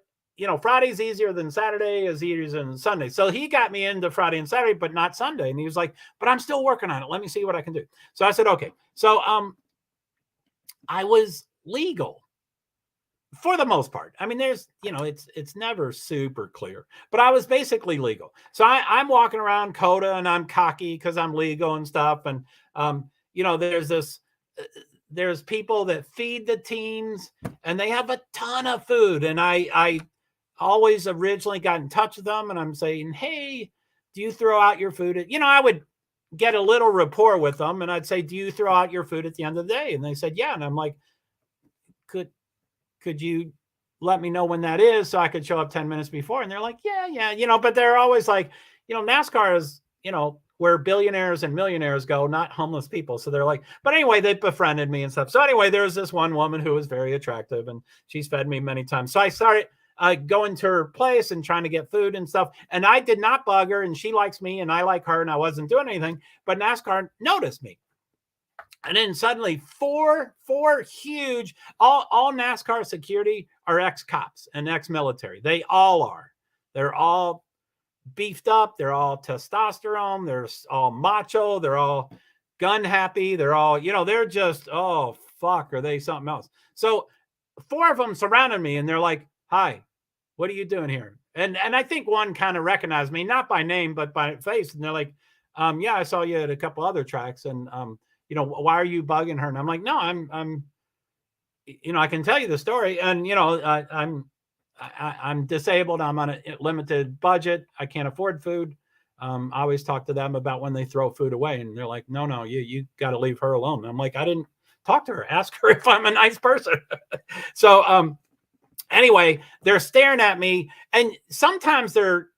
[SPEAKER 1] Friday's easier than Saturday, is easier than Sunday. So he got me into Friday and Saturday, but not Sunday. And he was like, but I'm still working on it. Let me see what I can do. So I said, okay. So I was legal. for the most part. I mean, there's, it's never super clear, but I was basically legal. So I'm walking around COTA and I'm cocky because I'm legal and stuff. And, there's people that feed the teams and they have a ton of food. And I always originally got in touch with them and I'm saying, hey, do you throw out your food? I would get a little rapport with them and I'd say, do you throw out your food at the end of the day? And they said, yeah. And I'm like, could you let me know when that is so I could show up 10 minutes before? And they're like, yeah. But they're always like, NASCAR is, where billionaires and millionaires go, not homeless people. So they're like, but anyway, they befriended me and stuff. So anyway, there's this one woman who was very attractive and she's fed me many times. So I started going to her place and trying to get food and stuff. And I did not bug her and she likes me and I like her and I wasn't doing anything, but NASCAR noticed me. And then suddenly four huge, all NASCAR security are ex-cops and ex-military. They all are. They're all beefed up. They're all testosterone. They're all macho. They're all gun happy. They're all, they're just, oh, fuck, are they something else? So 4 of them surrounded me and they're like, hi, what are you doing here? And I think one kind of recognized me, not by name, but by face. And they're like, yeah, I saw you at a couple other tracks. And, why are you bugging her? And I'm like, no, I'm, I can tell you the story. And, I'm disabled. I'm on a limited budget. I can't afford food. I always talk to them about when they throw food away and they're like, no, you got to leave her alone. I'm like, I didn't talk to her. Ask her if I'm a nice person. So, anyway, they're staring at me and sometimes they're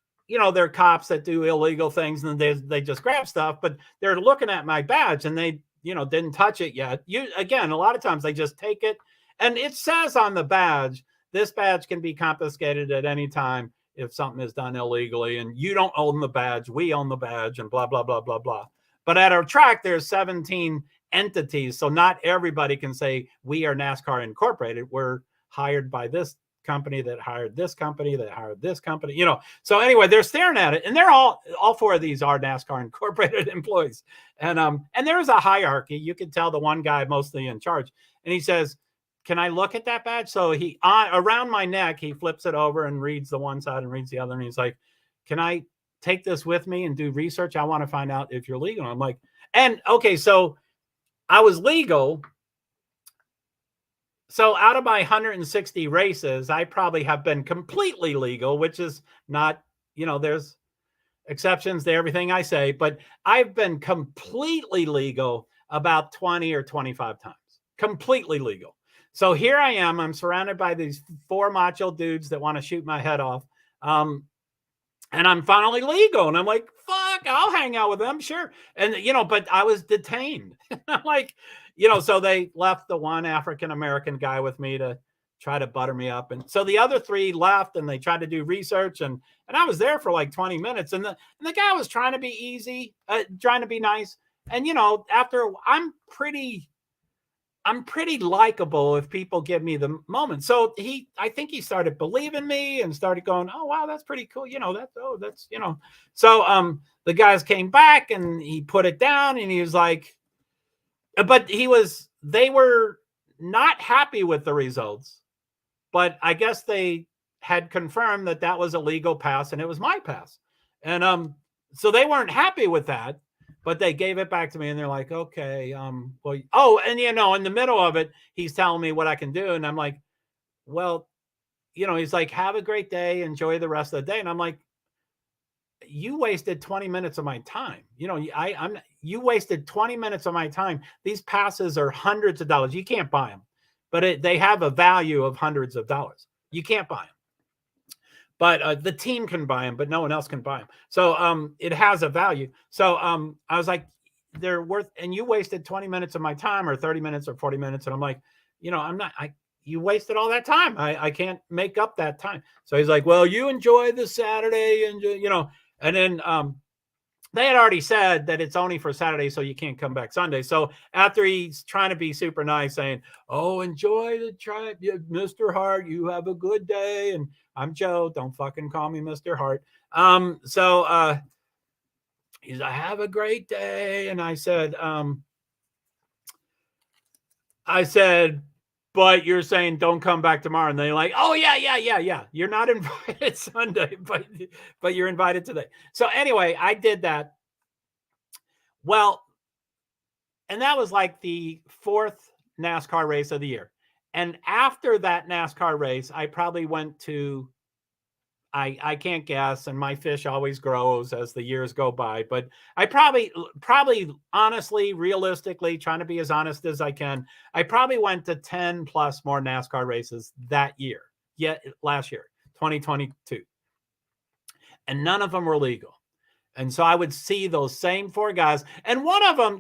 [SPEAKER 1] cops that do illegal things and they just grab stuff, but they're looking at my badge and they, didn't touch it yet. Again, a lot of times they just take it and it says on the badge, this badge can be confiscated at any time if something is done illegally and you don't own the badge, we own the badge and blah, blah, blah, blah, blah. But at our track, there's 17 entities. So not everybody can say we are NASCAR Incorporated. We're hired by this company that hired this company that hired this company, So anyway, they're staring at it and they're all 4 of these are NASCAR Incorporated employees. And there's a hierarchy. You can tell the one guy mostly in charge. And he says, can I look at that badge? So he around my neck, he flips it over and reads the one side and reads the other. And he's like, can I take this with me and do research? I want to find out if you're legal. I'm like, and okay, so I was legal. So out of my 160 races, I probably have been completely legal, which is not, there's exceptions to everything I say, but I've been completely legal about 20 or 25 times, completely legal. So here I am, I'm surrounded by these 4 macho dudes that want to shoot my head off. And I'm finally legal. And I'm like, fuck, I'll hang out with them. Sure. And, but I was detained. I'm like, so they left the one African-American guy with me to try to butter me up. And so the other 3 left and they tried to do research and I was there for like 20 minutes and the guy was trying to be easy, trying to be nice. And, after I'm pretty likable if people give me the moment. So I think he started believing me and started going, oh, wow, that's pretty cool. So the guys came back and he put it down and he was like, but they were not happy with the results, but I guess they had confirmed that was a legal pass and it was my pass. And so they weren't happy with that. But they gave it back to me and they're like, okay, well, oh, and in the middle of it, he's telling me what I can do. And I'm like, well, he's like, have a great day, enjoy the rest of the day. And I'm like, you wasted 20 minutes of my time. You wasted 20 minutes of my time. These passes are hundreds of dollars. You can't buy them, but they have a value of hundreds of dollars. You can't buy them. But the team can buy them, but no one else can buy them. So it has a value. So I was like, they're worth, and you wasted 20 minutes of my time or 30 minutes or 40 minutes. And I'm like, you wasted all that time. I can't make up that time. So he's like, well, you enjoy the Saturday and, and then they had already said that it's only for Saturday, so you can't come back Sunday. So after he's trying to be super nice saying, oh, enjoy the trip, Mr. Hart, you have a good day. And I'm Joe. Don't fucking call me Mr. Hart. So he's like, have a great day. And I said, but you're saying don't come back tomorrow. And they're like, oh, yeah. You're not invited Sunday, but you're invited today. So anyway, I did that. Well, and that was like the 4th NASCAR race of the year. And after that NASCAR race, I probably went to, I can't guess, and my fish always grows as the years go by, but I probably honestly, realistically, trying to be as honest as I can, I probably went to 10 plus more NASCAR races that year, last year, 2022. And none of them were legal. And so I would see those same 4 guys. And one of them,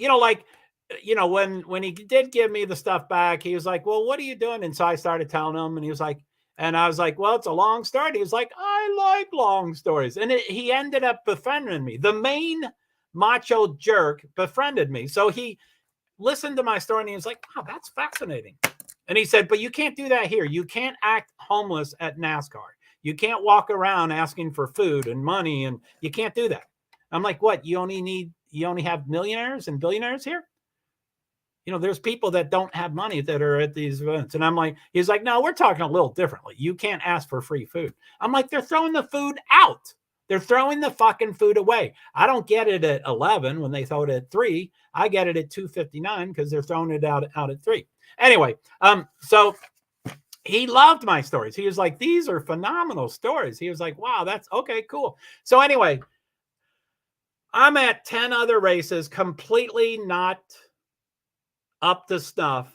[SPEAKER 1] when he did give me the stuff back, he was like, well, what are you doing? And so I started telling him, and he was like, and I was like, well, it's a long story. He was like, I like long stories. And he ended up befriending me. The main macho jerk befriended me. So he listened to my story and he was like, wow, that's fascinating. And he said, but you can't do that here. You can't act homeless at NASCAR. You can't walk around asking for food and money, and you can't do that. I'm like, what? You only have millionaires and billionaires here? There's people that don't have money that are at these events. And I'm like, he's like, no, we're talking a little differently. You can't ask for free food. I'm like, they're throwing the food out. They're throwing the fucking food away. I don't get it at 11 when they throw it at 3. I get it at 2:59 because they're throwing it out at 3. Anyway, so he loved my stories. He was like, these are phenomenal stories. He was like, wow, that's okay, cool. So anyway, I'm at 10 other races, completely not up to snuff,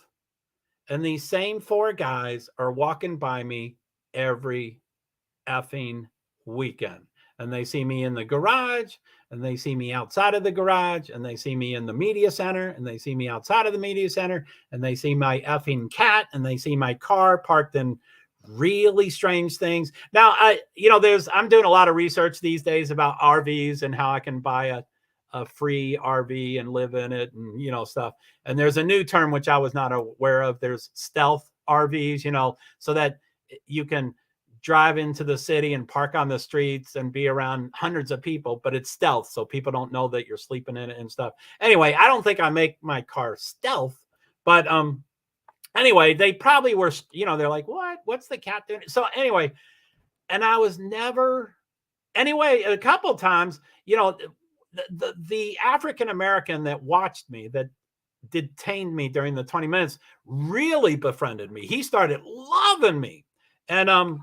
[SPEAKER 1] and these same 4 guys are walking by me every effing weekend, and they see me in the garage, and they see me outside of the garage, and they see me in the media center, and they see me outside of the media center, and they see my effing cat, and they see my car parked in really strange things. Now, I'm doing a lot of research these days about RVs and how I can buy a free RV and live in it and, stuff. And there's a new term, which I was not aware of. There's stealth RVs, so that you can drive into the city and park on the streets and be around hundreds of people, but it's stealth. So people don't know that you're sleeping in it and stuff. Anyway, I don't think I make my car stealth, but, anyway, they probably were, they're like, what's the cat doing? So anyway, and I was never, anyway, a couple of times, the African-American that watched me, that detained me during the 20 minutes, really befriended me. He started loving me. And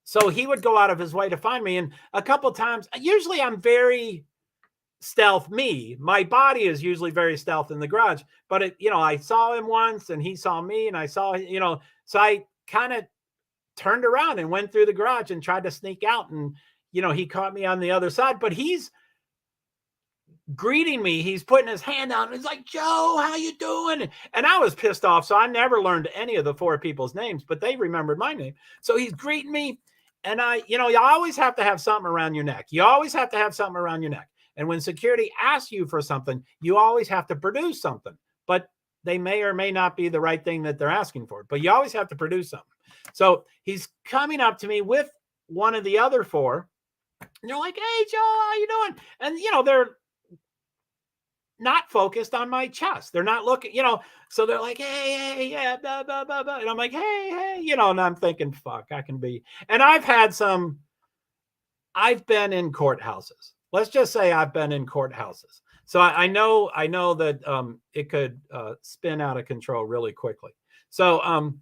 [SPEAKER 1] so he would go out of his way to find me. And a couple of times, usually I'm very stealth me. My body is usually very stealth in the garage. But, I saw him once and he saw me and I saw, so I kind of turned around and went through the garage and tried to sneak out. And, he caught me on the other side, but he's greeting me. He's putting his hand out and he's like, Joe, how you doing? And I was pissed off. So I never learned any of the 4 people's names, but they remembered my name. So he's greeting me. And you always have to have something around your neck. You always have to have something around your neck. And when security asks you for something, you always have to produce something, but they may or may not be the right thing that they're asking for, but you always have to produce something. So he's coming up to me with one of the other 4 and they're like, hey, Joe, how you doing? And, they're not focused on my chest. They're not looking, so they're like, hey, yeah, blah, blah, blah, blah. And I'm like, hey, and I'm thinking, fuck, I can be. And I've been in courthouses. Let's just say I've been in courthouses. So I know that it could spin out of control really quickly. So,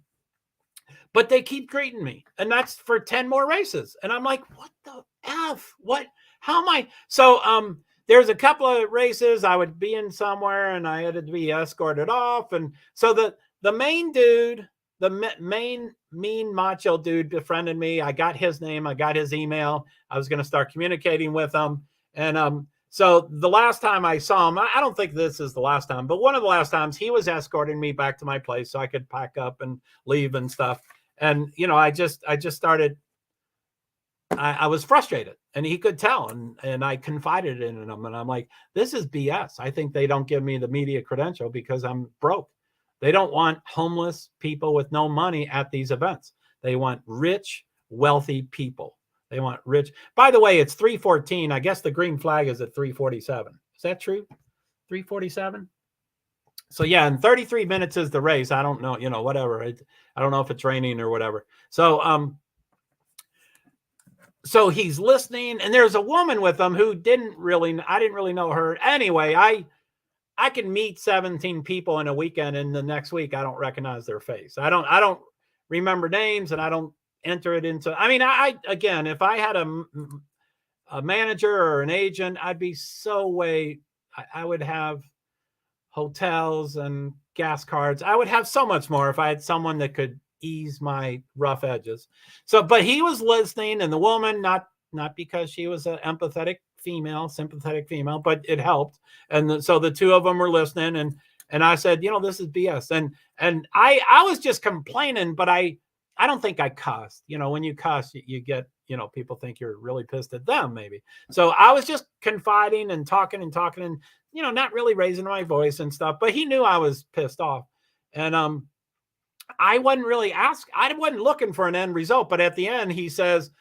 [SPEAKER 1] but they keep greeting me, and that's for 10 more races. And I'm like, what the F? What? How am I? So, there's a couple of races I would be in somewhere and I had to be escorted off. And so the main dude, the main mean macho dude befriended me. I got his name. I got his email. I was going to start communicating with him. And so the last time I saw him, I don't think this is the last time, but one of the last times, he was escorting me back to my place so I could pack up and leave and stuff. And, I just started, I was frustrated, and he could tell, and I confided in him, and I'm like, this is BS. I think they don't give me the media credential because I'm broke. They don't want homeless people with no money at these events. They want rich, wealthy people. They want rich. By the way, it's 3:14. I guess the green flag is at 3:47. Is that true? 3:47? So yeah, and 33 minutes is the race. I don't know, whatever. I don't know if it's raining or whatever. So so he's listening, and there's a woman with him who I didn't really know her. Anyway, I can meet 17 people in a weekend, and the next week I don't recognize their face. I don't remember names, and I don't enter it into. I mean, again, if I had a manager or an agent, I'd be I would have hotels and gas cards. I would have so much more if I had someone that could ease my rough edges. So, but he was listening, and the woman, not because she was an sympathetic female, but it helped. And so the two of them were listening, and I said, this is BS. And I was just complaining, but I don't think I cussed. When you cuss, you get, people think you're really pissed at them, maybe. So I was just confiding and talking and not really raising my voice and stuff, but he knew I was pissed off. And I wasn't really I wasn't looking for an end result, but at the end he says,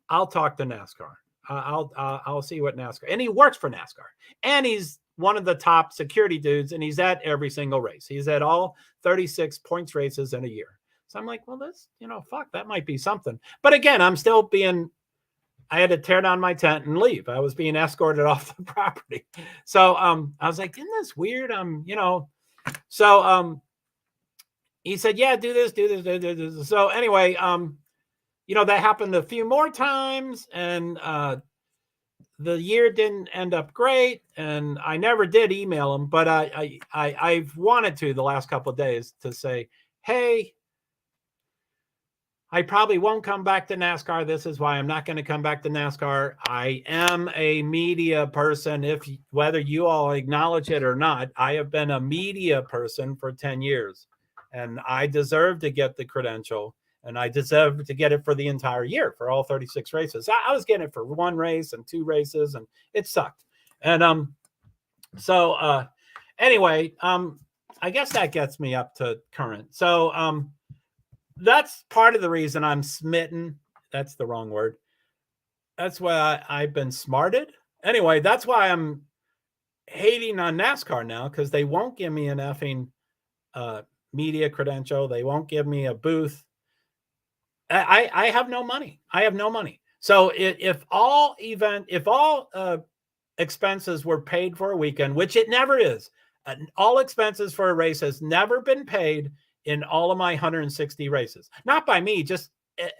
[SPEAKER 1] I'll talk to NASCAR. I'll see what NASCAR, and he works for NASCAR, and he's one of the top security dudes, and he's at every single race. He's at all 36 points races in a year. So I'm like, well, this, fuck, that might be something. But again, I'm still I had to tear down my tent and leave. I was being escorted off the property. So I was like, isn't this weird? So he said, yeah, do this. So anyway, that happened a few more times, and the year didn't end up great, and I never did email him, but I've wanted to the last couple of days to say, hey, I probably won't come back to NASCAR. This is why I'm not going to come back to NASCAR. I am a media person. Whether you all acknowledge it or not, I have been a media person for 10 years, and I deserve to get the credential, and I deserve to get it for the entire year, for all 36 races. I was getting it for one race and two races, and it sucked. And so anyway, I guess that gets me up to current. So that's part of the reason I'm smitten. That's the wrong word. That's why I've been smarted. Anyway, that's why I'm hating on NASCAR now, because they won't give me an effing media credential. They won't give me a booth. I have no money. I have no money. So if all expenses were paid for a weekend, which it never is, all expenses for a race has never been paid in all of my 160 races. Not by me, just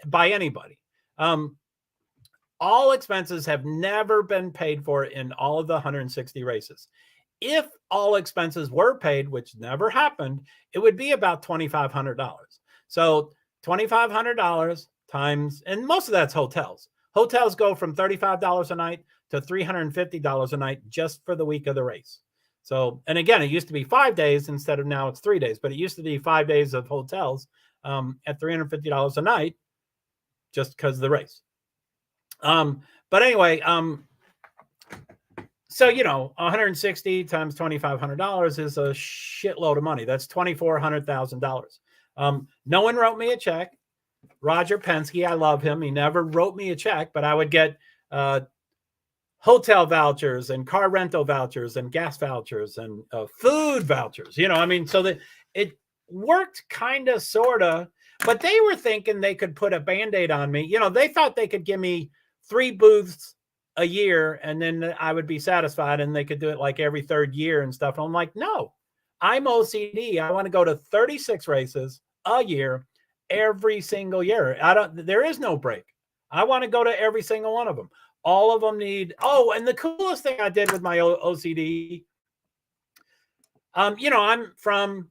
[SPEAKER 1] by anybody. All expenses have never been paid for in all of the 160 races. If all expenses were paid, which never happened, it would be about $2,500. So $2,500 times, and most of that's hotels. Hotels go from $35 a night to $350 a night just for the week of the race. So, and again, it used to be 5 days instead of now it's 3 days, but it used to be 5 days of hotels at $350 a night just because of the race. But anyway, so, 160 times $2,500 is a shitload of money. That's $2,400,000. No one wrote me a check. Roger Penske, I love him. He never wrote me a check, but I would get hotel vouchers and car rental vouchers and gas vouchers and food vouchers. So that it worked kind of, sort of, but they were thinking they could put a Band-Aid on me. They thought they could give me 3 booths a year and then I would be satisfied, and they could do it like every third year and stuff. And I'm like, no, I'm OCD. I want to go to 36 races a year, every single year. There is no break. I want to go to every single one of them. All of them need, and the coolest thing I did with my OCD, I'm from,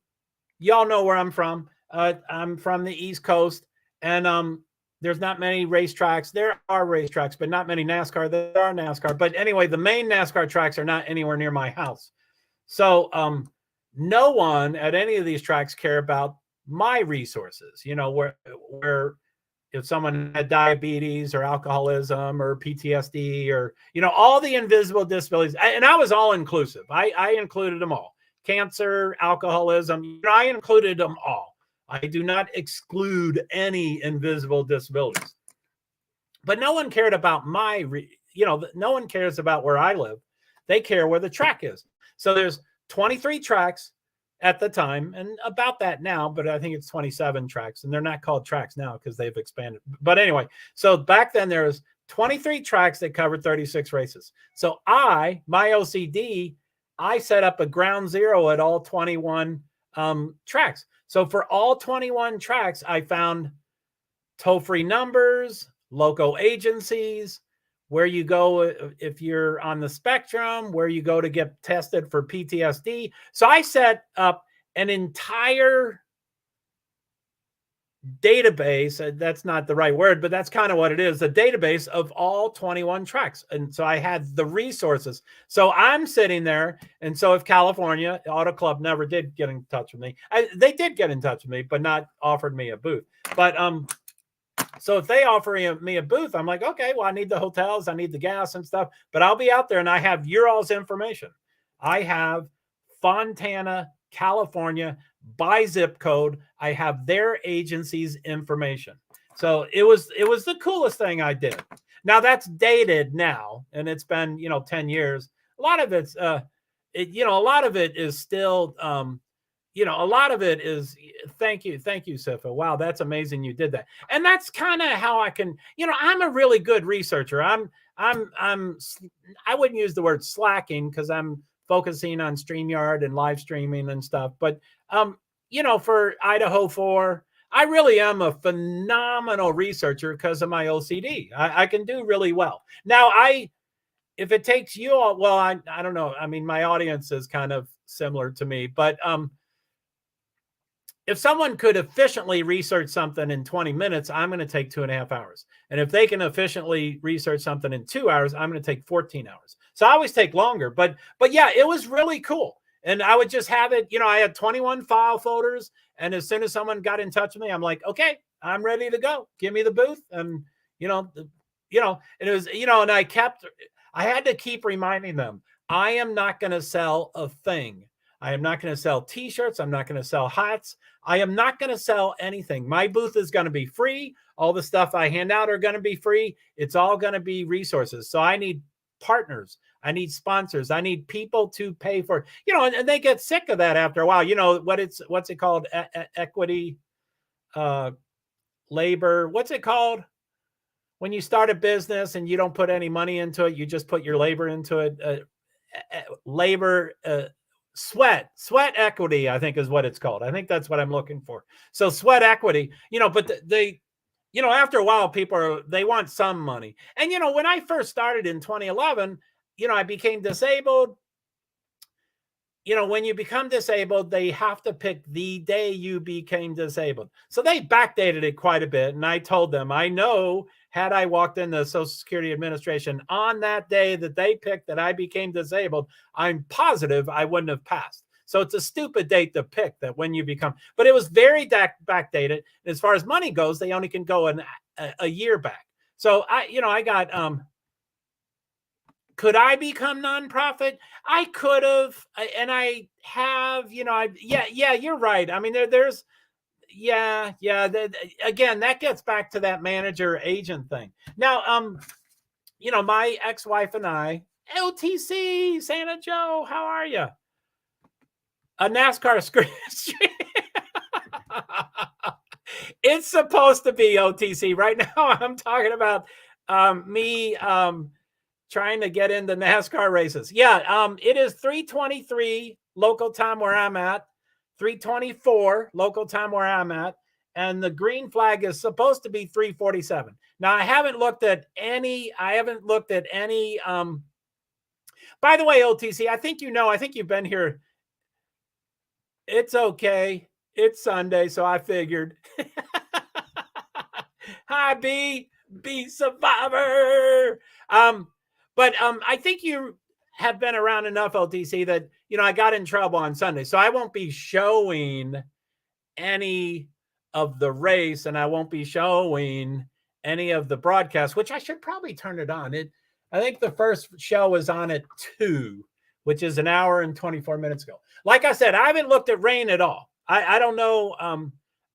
[SPEAKER 1] y'all know where I'm from. I'm from the East Coast, and there's not many racetracks. There are racetracks, but not many NASCAR. There are NASCAR. But anyway, the main NASCAR tracks are not anywhere near my house. So no one at any of these tracks care about my resources, where if someone had diabetes or alcoholism or PTSD or, all the invisible disabilities. And I was all inclusive. I included them all. Cancer, alcoholism, I included them all. I do not exclude any invisible disabilities. But no one cared about no one cares about where I live. They care where the track is. So there's 23 tracks, at the time, and about that now, but I think it's 27 tracks, and they're not called tracks now because they've expanded. But anyway, so back then there was 23 tracks that covered 36 races. So my OCD, I set up a ground zero at all 21 tracks. So for all 21 tracks, I found toll-free numbers, local agencies, where you go if you're on the spectrum, where you go to get tested for PTSD. So I set up an entire database. That's not the right word, but that's kind of what it is, a database of all 21 tracks. And so I had the resources. So I'm sitting there. And so if California Auto Club never did get in touch with me, they did get in touch with me, but not offered me a booth. But so if they offer me a booth, I'm like, okay, well, I need the hotels, I need the gas and stuff, but I'll be out there, and I have your all's information. I have Fontana, California, by zip code. I have their agency's information. So it was the coolest thing I did. Now that's dated now, and it's been 10 years. A lot of it's a lot of it is still a lot of it is thank you, Sifa. Wow, that's amazing you did that. And that's kind of how I can, I'm a really good researcher. I wouldn't use the word slacking because I'm focusing on StreamYard and live streaming and stuff. But for Idaho 4, I really am a phenomenal researcher because of my OCD. I can do really well. Now, if it takes you all, well, I don't know. I mean, my audience is kind of similar to me, but if someone could efficiently research something in 20 minutes, I'm going to take 2.5 hours. And if they can efficiently research something in 2 hours, I'm going to take 14 hours. So I always take longer, but yeah, it was really cool. And I would just have it, I had 21 file folders. And as soon as someone got in touch with me, I'm like, okay, I'm ready to go. Give me the booth. And, and it was, and I had to keep reminding them, I am not going to sell a thing. I am not going to sell t-shirts. I'm not going to sell hats. I am not going to sell anything. My booth is going to be free. All the stuff I hand out are going to be free. It's all going to be resources. So I need partners. I need sponsors. I need people to pay for, and they get sick of that after a while. What's it called? Equity, labor. What's it called? When you start a business and you don't put any money into it, you just put your labor into it. Sweat equity, I think is what it's called. I think that's what I'm looking for. So sweat equity, but they, after a while, they want some money. And, when I first started in 2011, I became disabled. When you become disabled, they have to pick the day you became disabled. So they backdated it quite a bit. And I told them, I know had I walked in the Social Security Administration on that day that they picked that I became disabled, I'm positive I wouldn't have passed. So it's a stupid date to pick that when you become, but it was very backdated. As far as money goes, they only can go a year back. So I got, could I become nonprofit? I could have, and I have, yeah, you're right. I mean, there's, again, that gets back to that manager agent thing. Now, my ex-wife and I, LTC, Santa Joe, how are you? A NASCAR screen. It's supposed to be OTC. Right now, I'm talking about me trying to get into NASCAR races. Yeah, it is 3:23 local time where I'm at. 3:24 local time where I'm at, and the green flag is supposed to be 3:47. Now I haven't looked at any. By the way, OTC, I think you've been here. It's okay. It's Sunday, so I figured. Hi, B Survivor. But I think you have been around enough, OTC, that I got in trouble on Sunday, so I won't be showing any of the race, and I won't be showing any of the broadcast, which I should probably turn it on. I think the first show was on at 2, which is an hour and 24 minutes ago. Like I said, I haven't looked at rain at all. I don't know.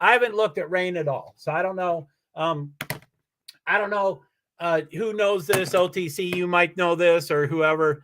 [SPEAKER 1] I haven't looked at rain at all, so I don't know. I don't know. Who knows this, OTC? You might know this, or whoever.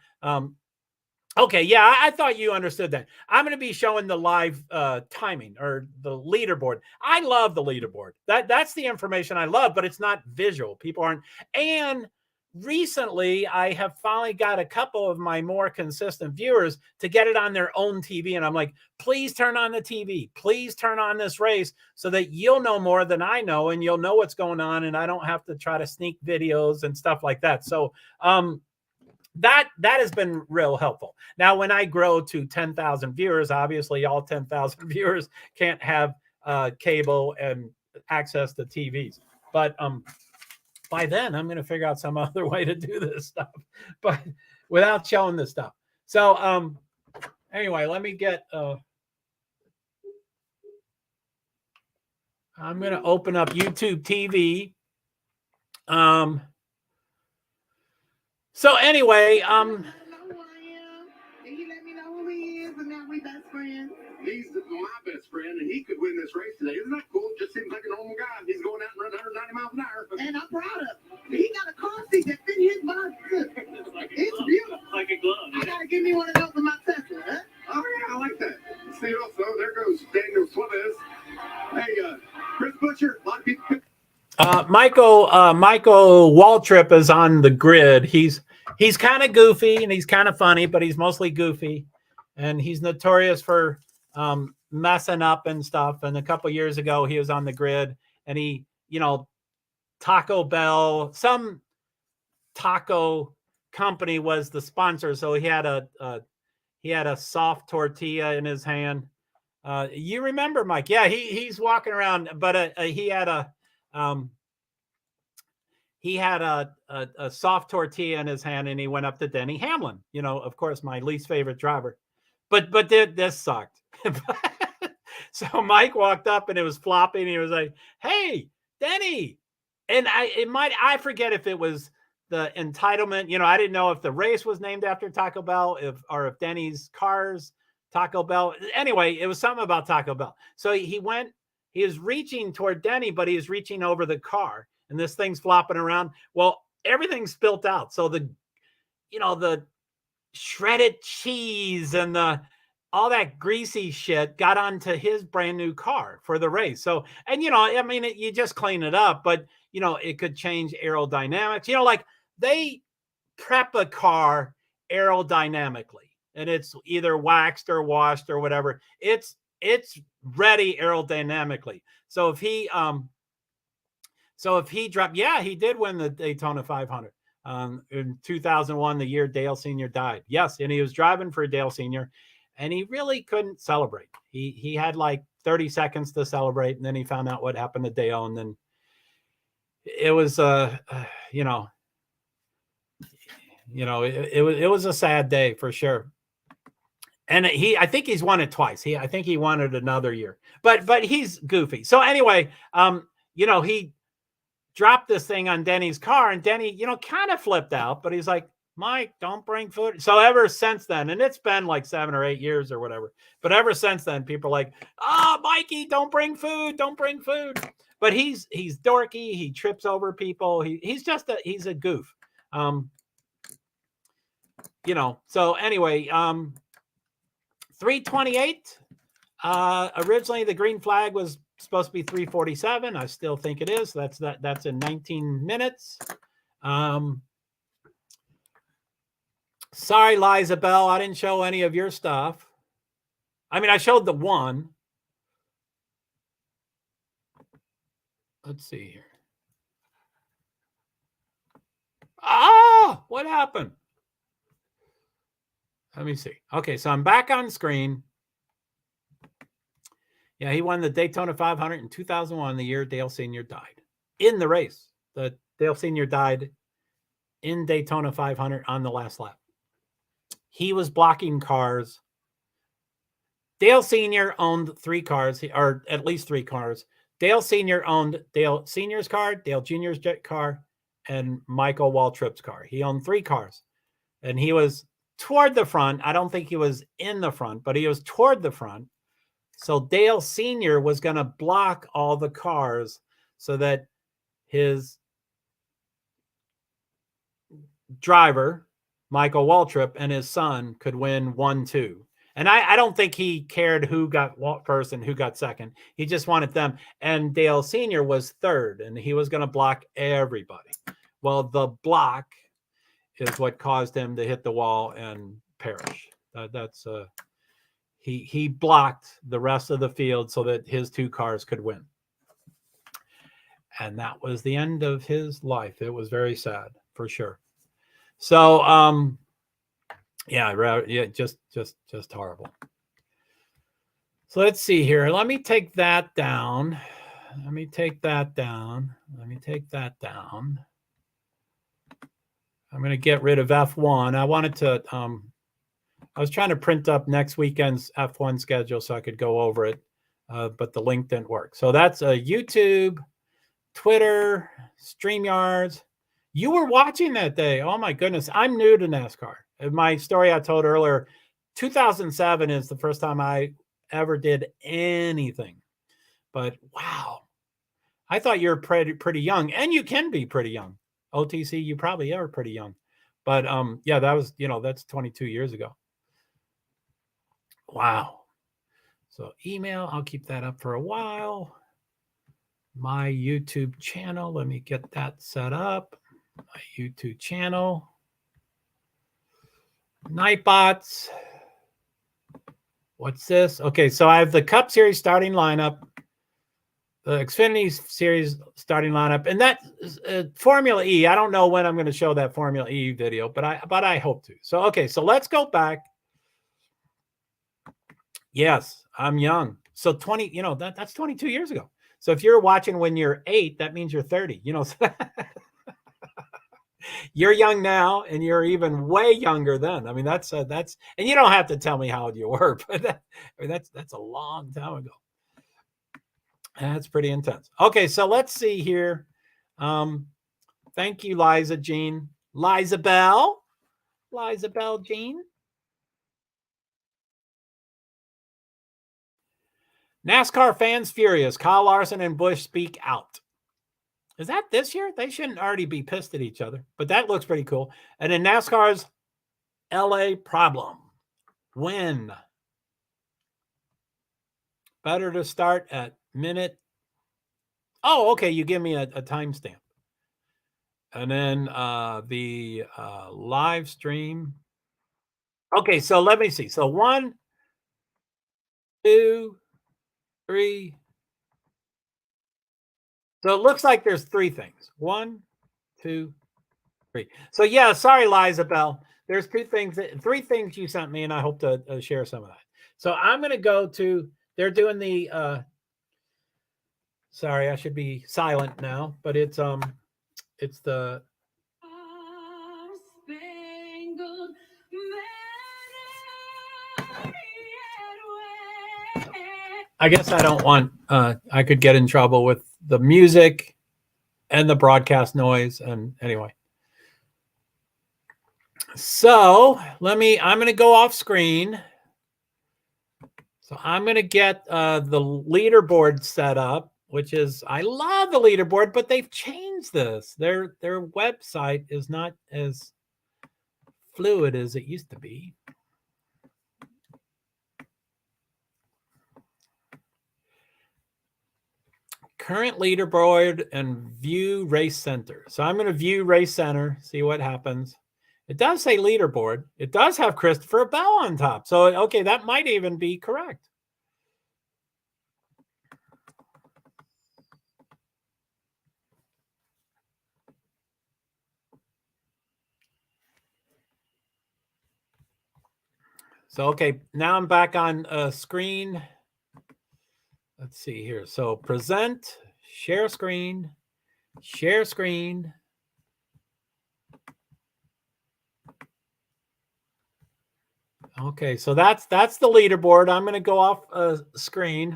[SPEAKER 1] Okay, yeah, I thought you understood that. I'm going to be showing the live timing or the leaderboard. I love the leaderboard. That's the information I love, but it's not visual. People aren't. And recently, I have finally got a couple of my more consistent viewers to get it on their own TV, and I'm like, please turn on the TV. Please turn on this race so that you'll know more than I know, and you'll know what's going on, and I don't have to try to sneak videos and stuff like that. So, that has been real helpful. Now, when I grow to 10,000 viewers, obviously all 10,000 viewers can't have cable and access to TVs. But by then, I'm going to figure out some other way to do this stuff, but without showing this stuff. So anyway, let me get. I'm going to open up YouTube TV. So anyway,
[SPEAKER 5] He let me know who he is, and now we best friends.
[SPEAKER 6] He's my best friend, and he could win this race today. Isn't that cool? Just seems like a normal guy. He's going out and running 190 miles an hour.
[SPEAKER 5] And I'm proud of him. He got a car seat that fit his body good. It's beautiful.
[SPEAKER 6] Like a glove.
[SPEAKER 5] I gotta give me one of those in my Tesla, huh?
[SPEAKER 6] Oh, yeah, I like that. See, also, there goes Daniel Suarez. Hey, Chris Butcher, a lot of people.
[SPEAKER 1] Michael Waltrip is on the grid. He's kind of goofy and he's kind of funny, but he's mostly goofy, and he's notorious for messing up and stuff. And a couple years ago, he was on the grid, and he, Taco Bell, some taco company was the sponsor, so he had a soft tortilla in his hand. You remember, Mike? Yeah, he's walking around, but he had a soft tortilla in his hand, and he went up to Denny Hamlin, of course, my least favorite driver, but this sucked. So Mike walked up and it was flopping. And he was like, "Hey, Denny." And I forget if it was the entitlement, I didn't know if the race was named after Taco Bell, or if Denny's cars, Taco Bell. Anyway, it was something about Taco Bell. So he was reaching toward Denny, but he was reaching over the car, and this thing's flopping around. Well, everything's spilt out. So the shredded cheese and all that greasy shit got onto his brand new car for the race. So, and you just clean it up, but it could change aerodynamics. Like they prep a car aerodynamically, and it's either waxed or washed or whatever. It's ready aerodynamically. So if he dropped, he did win the Daytona 500 in 2001, the year Dale Sr. died. Yes, and he was driving for Dale Sr., and he really couldn't celebrate. He had like 30 seconds to celebrate, and then he found out what happened to Dale, and then it was it was a sad day for sure. And I think he's won it twice. I think he won it another year, but he's goofy. So anyway, he dropped this thing on Denny's car, and Denny, kind of flipped out, but he's like, "Mike, don't bring food." So ever since then, and it's been like 7 or 8 years or whatever, but ever since then, people are like, "Oh, Mikey, don't bring food. Don't bring food." But he's dorky. He trips over people. He's a goof. So anyway, 328. Originally, the green flag was supposed to be 347. I still think it is. That's in 19 minutes. Sorry, Liza Bell, I didn't show any of your stuff. I mean, I showed the one. Let's see here. What happened? Let me see. Okay, so I'm back on screen. Yeah, he won the Daytona 500 in 2001, the year Dale Sr. died in the race. The Dale Sr. died in Daytona 500 on the last lap. He was blocking cars. Dale Sr. owned 3 cars, or at least 3 cars. Dale Sr. owned Dale Sr.'s car, Dale Jr.'s car, and Michael Waltrip's car. He owned 3 cars, and he was toward the front. I don't think he was in the front, but he was toward the front. So Dale Sr. was going to block all the cars so that his driver, Michael Waltrip and his son could win 1-2. And I don't think he cared who got first and who got second. He just wanted them. And Dale Sr. was third, and he was going to block everybody. Well, the block is what caused him to hit the wall and perish. He blocked the rest of the field so that his two cars could win. And that was the end of his life. It was very sad, for sure. So, yeah, just horrible. So let's see here. Let me take that down. I'm going to get rid of F1. I wanted to, I was trying to print up next weekend's F1 schedule so I could go over it, but the link didn't work. So that's YouTube, Twitter, StreamYards. You were watching that day. Oh my goodness. I'm new to NASCAR. My story I told earlier, 2007 is the first time I ever did anything. But wow, I thought you were pretty young, and you can be pretty young. OTC, you probably are pretty young. But yeah, that was, that's 22 years ago. Wow. So email, I'll keep that up for a while. My YouTube channel, let me get that set up. My YouTube channel. Nightbots. What's this? Okay, so I have the Cup Series starting lineup, the Xfinity Series starting lineup, and that Formula E. I don't know when I'm going to show that Formula E video, but I hope to. So okay, so let's go back. Yes, I'm young. So 20, that's 22 years ago. So if you're watching when you're 8, that means you're 30. You're young now, and you're even way younger then. I mean, that's, and you don't have to tell me how old you were, but that's a long time ago. That's pretty intense. Okay, so let's see here. Thank you, Liza Jean. Liza Bell Jean. NASCAR fans furious. Kyle Larson and Busch speak out. Is that this year? They shouldn't already be pissed at each other, but that looks pretty cool. And then NASCAR's LA problem. When? Better to start at minute. Oh, okay. You give me a timestamp. And then the live stream. Okay, so let me see. So 1, 2, 3. So it looks like there's 3 things. 1, 2, 3. So yeah, sorry, Liza Bell. There's 3 things you sent me, and I hope to share some of that. So I'm going to go to, they're doing the, sorry, I should be silent now, but it's the, I guess I don't want, I could get in trouble with the music and the broadcast noise. And anyway, so I'm going to go off screen. So I'm going to get the leaderboard set up, which is, I love the leaderboard, but they've changed this. Their website is not as fluid as it used to be. Current leaderboard and view race center. So I'm going to view race center, see what happens. It does say leaderboard. It does have Christopher Bell on top. So, okay, that might even be correct. So, okay, now I'm back on screen. Let's see here. So present, share screen, share screen. Okay, so that's the leaderboard. I'm going to go off screen.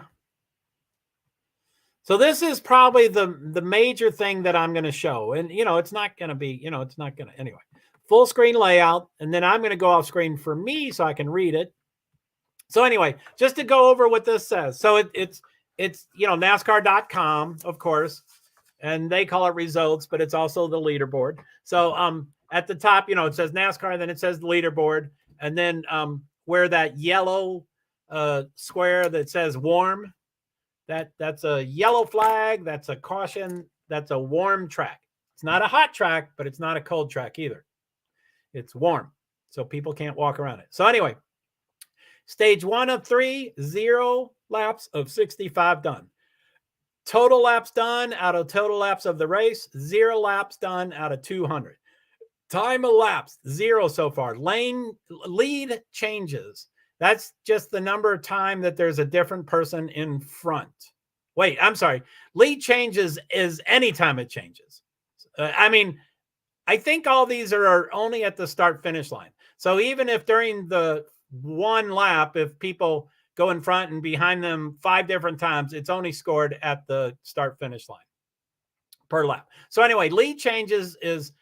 [SPEAKER 1] So this is probably the major thing that I'm going to show. And, it's not going to be, it's not going to, anyway. Full screen layout. And then I'm going to go off screen for me so I can read it. So anyway, just to go over what this says. So it's NASCAR.com, of course. and they call it results, but it's also the leaderboard. So at the top, it says NASCAR, then it says the leaderboard, and then where that yellow square that says warm, that's a yellow flag, that's a caution, that's a warm track. It's not a hot track, but it's not a cold track either. It's warm, so people can't walk around it. So anyway, stage 1 of 3, 0 laps of 65 done. Total laps done out of total laps of the race, 0 laps done out of 200. Time elapsed, 0 so far. Lead changes. That's just the number of time that there's a different person in front. Wait, I'm sorry. Lead changes is anytime it changes. I think all these are only at the start-finish line. So even if during the one lap, if people go in front and behind them 5 different times, it's only scored at the start-finish line per lap. So anyway, lead changes is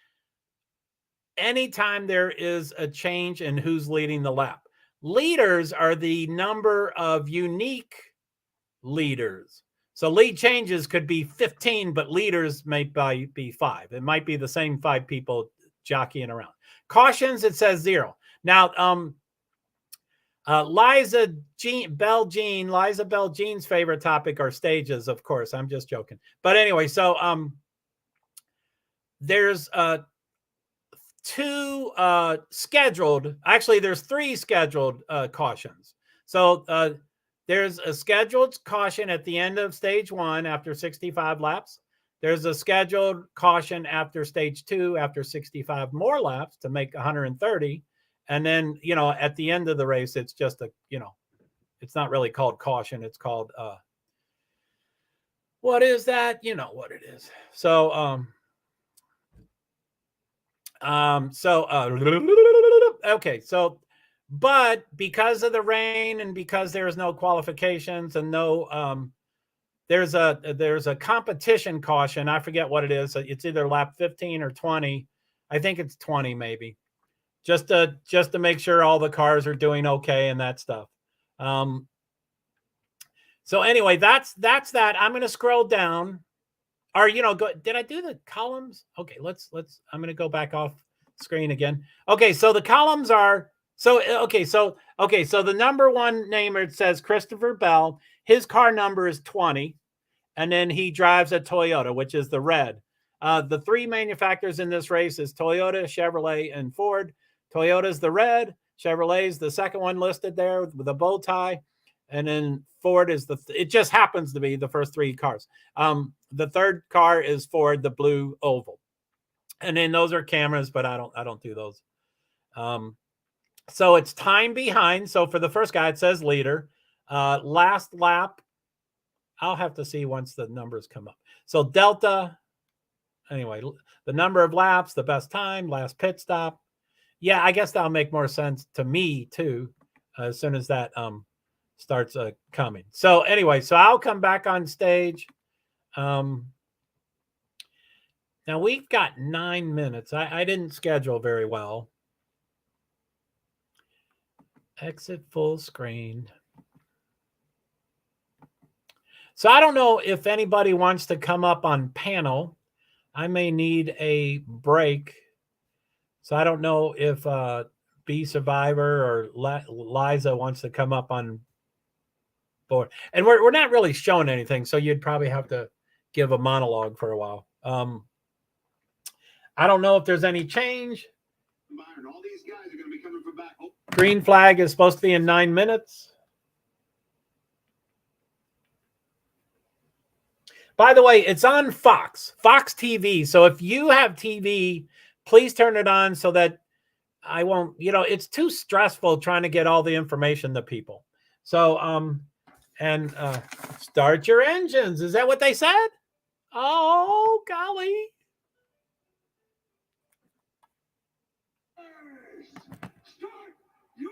[SPEAKER 1] anytime there is a change in who's leading the lap. Leaders are the number of unique leaders. So lead changes could be 15, but leaders may be 5. It might be the same 5 people jockeying around. Cautions, it says 0. Now, Liza Bell Jean's favorite topic are stages, of course. I'm just joking. But anyway, so there's 2 scheduled, actually there's 3 scheduled cautions. So there's a scheduled caution at the end of stage 1 after 65 laps. There's a scheduled caution after stage 2 after 65 more laps to make 130. And then, at the end of the race, it's just it's not really called caution. It's called, what is that? You know what it is. So, okay. So, but because of the rain and because there's no qualifications and no, there's a competition caution. I forget what it is. It's either lap 15 or 20. I think it's 20 maybe. Just to make sure all the cars are doing okay and that stuff. So anyway, that's that. I'm going to scroll down. Or did I do the columns? Okay, let's. I'm going to go back off screen again. Okay, so the columns are so the number 1 namer, it says Christopher Bell. His car number is 20, and then he drives a Toyota, which is the red. The 3 manufacturers in this race is Toyota, Chevrolet, and Ford. Toyota's the red, Chevrolet's the second one listed there with a bow tie, and then Ford is it just happens to be the first 3 cars. The third car is Ford, the blue oval. And then those are cameras, but I don't do those. So it's time behind. So for the first guy, it says leader. Last lap, I'll have to see once the numbers come up. So delta, anyway, the number of laps, the best time, last pit stop. Yeah, I guess that'll make more sense to me too, as soon as that starts coming. So anyway, so I'll come back on stage. Now we've got 9 minutes. I didn't schedule very well. Exit full screen. So I don't know if anybody wants to come up on panel. I may need a break. So I don't know if B Survivor or Liza wants to come up on board. And we're not really showing anything, so you'd probably have to give a monologue for a while. I don't know if there's any change.
[SPEAKER 6] Byron, all these guys are going to be coming from back.
[SPEAKER 1] Green flag is supposed to be in 9 minutes. By the way, it's on Fox TV. So if you have TV, please turn it on so that I won't, it's too stressful trying to get all the information to people. So, start your engines. Is that what they said? Oh, golly.
[SPEAKER 6] Start your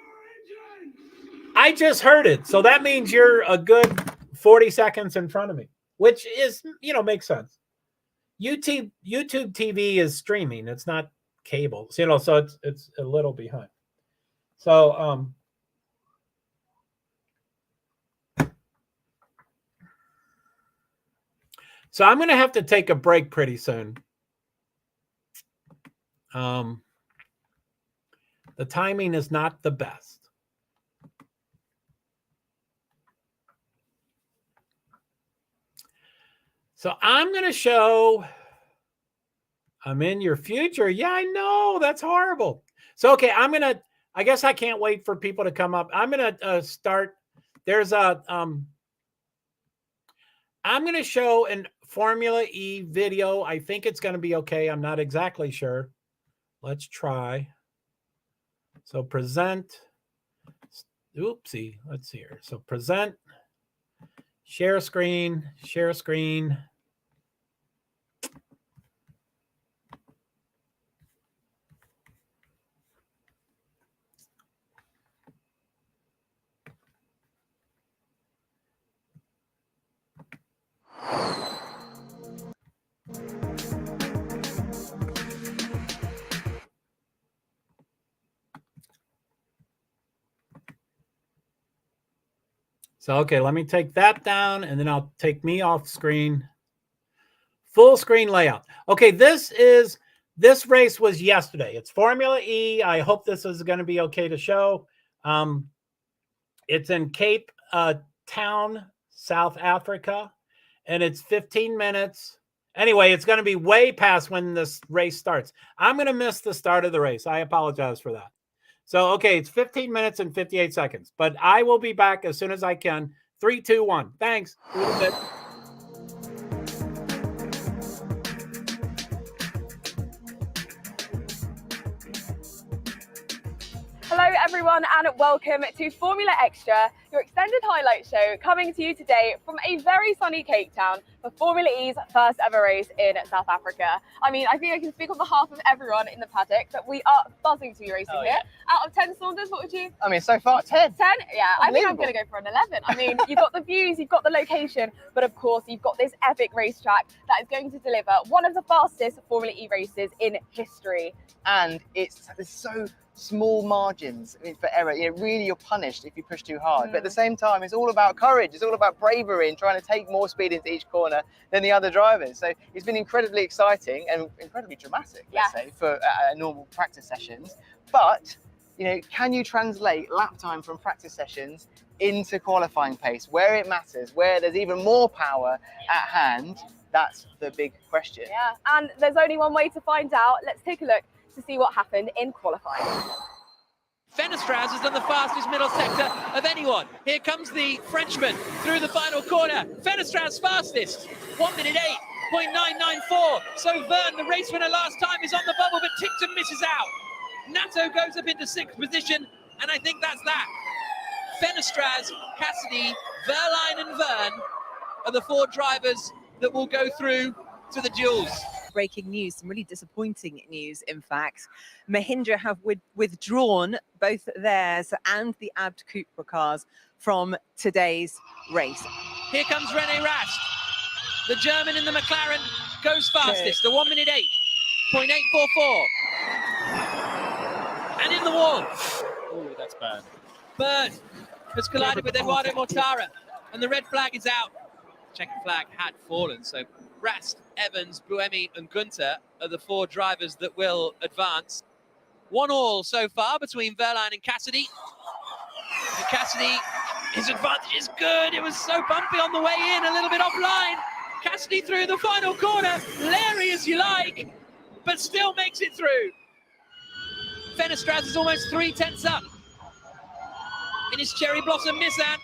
[SPEAKER 6] engine!
[SPEAKER 1] I just heard it. So that means you're a good 40 seconds in front of me, which is, makes sense. YouTube TV is streaming. It's not cable, so it's a little behind. So, So I'm going to have to take a break pretty soon. The timing is not the best. So I'm going to show I'm in your future. Yeah, I know. That's horrible. So, okay, I guess I can't wait for people to come up. I'm going to start. There's I'm going to show an Formula E video. I think it's going to be okay. I'm not exactly sure. Let's try. So present. Oopsie. Let's see here. So present. Share screen. Share screen. So, okay, let me take that down and then I'll take me off screen. Full screen layout. Okay, this race was yesterday. It's Formula E. I hope this is going to be okay to show. It's in Cape Town, South Africa, and it's 15 minutes. Anyway, it's going to be way past when this race starts. I'm going to miss the start of the race. I apologize for that. So, okay, it's 15 minutes and 58 seconds, but I will be back as soon as I can. 3, 2, 1. Thanks.
[SPEAKER 7] Hello everyone and welcome to Formula Extra, your extended highlight show coming to you today from a very sunny Cape Town for Formula E's first ever race in South Africa. I mean, I think I can speak on behalf of everyone in the paddock that we are buzzing to be racing here. Out of 10 Saunders, what would you?
[SPEAKER 8] I mean, so far 10.
[SPEAKER 7] 10? Yeah, I think I'm going to go for an 11. I mean, you've got the views, you've got the location, but of course you've got this epic racetrack that is going to deliver one of the fastest Formula E races in history.
[SPEAKER 8] And it's so small margins for error. You know, really you're punished if you push too hard. But at the same time, it's all about courage. It's all about bravery and trying to take more speed into each corner than the other drivers. So it's been incredibly exciting and incredibly dramatic, let's say, for normal practice sessions. But, you know, can you translate lap time from practice sessions into qualifying pace where it matters, where there's even more power at hand? That's the big question.
[SPEAKER 7] Yeah, and there's only one way to find out. Let's take a look to see what happened in qualifying.
[SPEAKER 9] Fenestraz has done the fastest middle sector of anyone. Here comes the Frenchman through the final corner. Fenestraz fastest, 1 minute 8.994. So Verne, the race winner last time, is on the bubble, but Tickton misses out. Nato goes up into 6th position, and I think that's that. Fenestraz, Cassidy, Verline and Verne are the 4 drivers that will go through to the duels.
[SPEAKER 10] Breaking news, some really disappointing news, in fact. Mahindra have withdrawn both theirs and the Abt Cupra cars from today's race.
[SPEAKER 9] Here comes René Rast. The German in the McLaren goes fastest, the 1 minute 8.844. And in the wall.
[SPEAKER 11] Oh, that's bad.
[SPEAKER 9] Bird has collided with Eduardo Mortara, and the red flag is out. Checkered flag had fallen, so Rast, Evans, Buemi and Gunter are the 4 drivers that will advance. 1-1 so far between Verline and Cassidy. And Cassidy, his advantage is good. It was so bumpy on the way in, a little bit offline. Cassidy through the final corner, Larry as you like, but still makes it through. Fenestraz is almost 3 tenths up in his Cherry Blossom Nissan.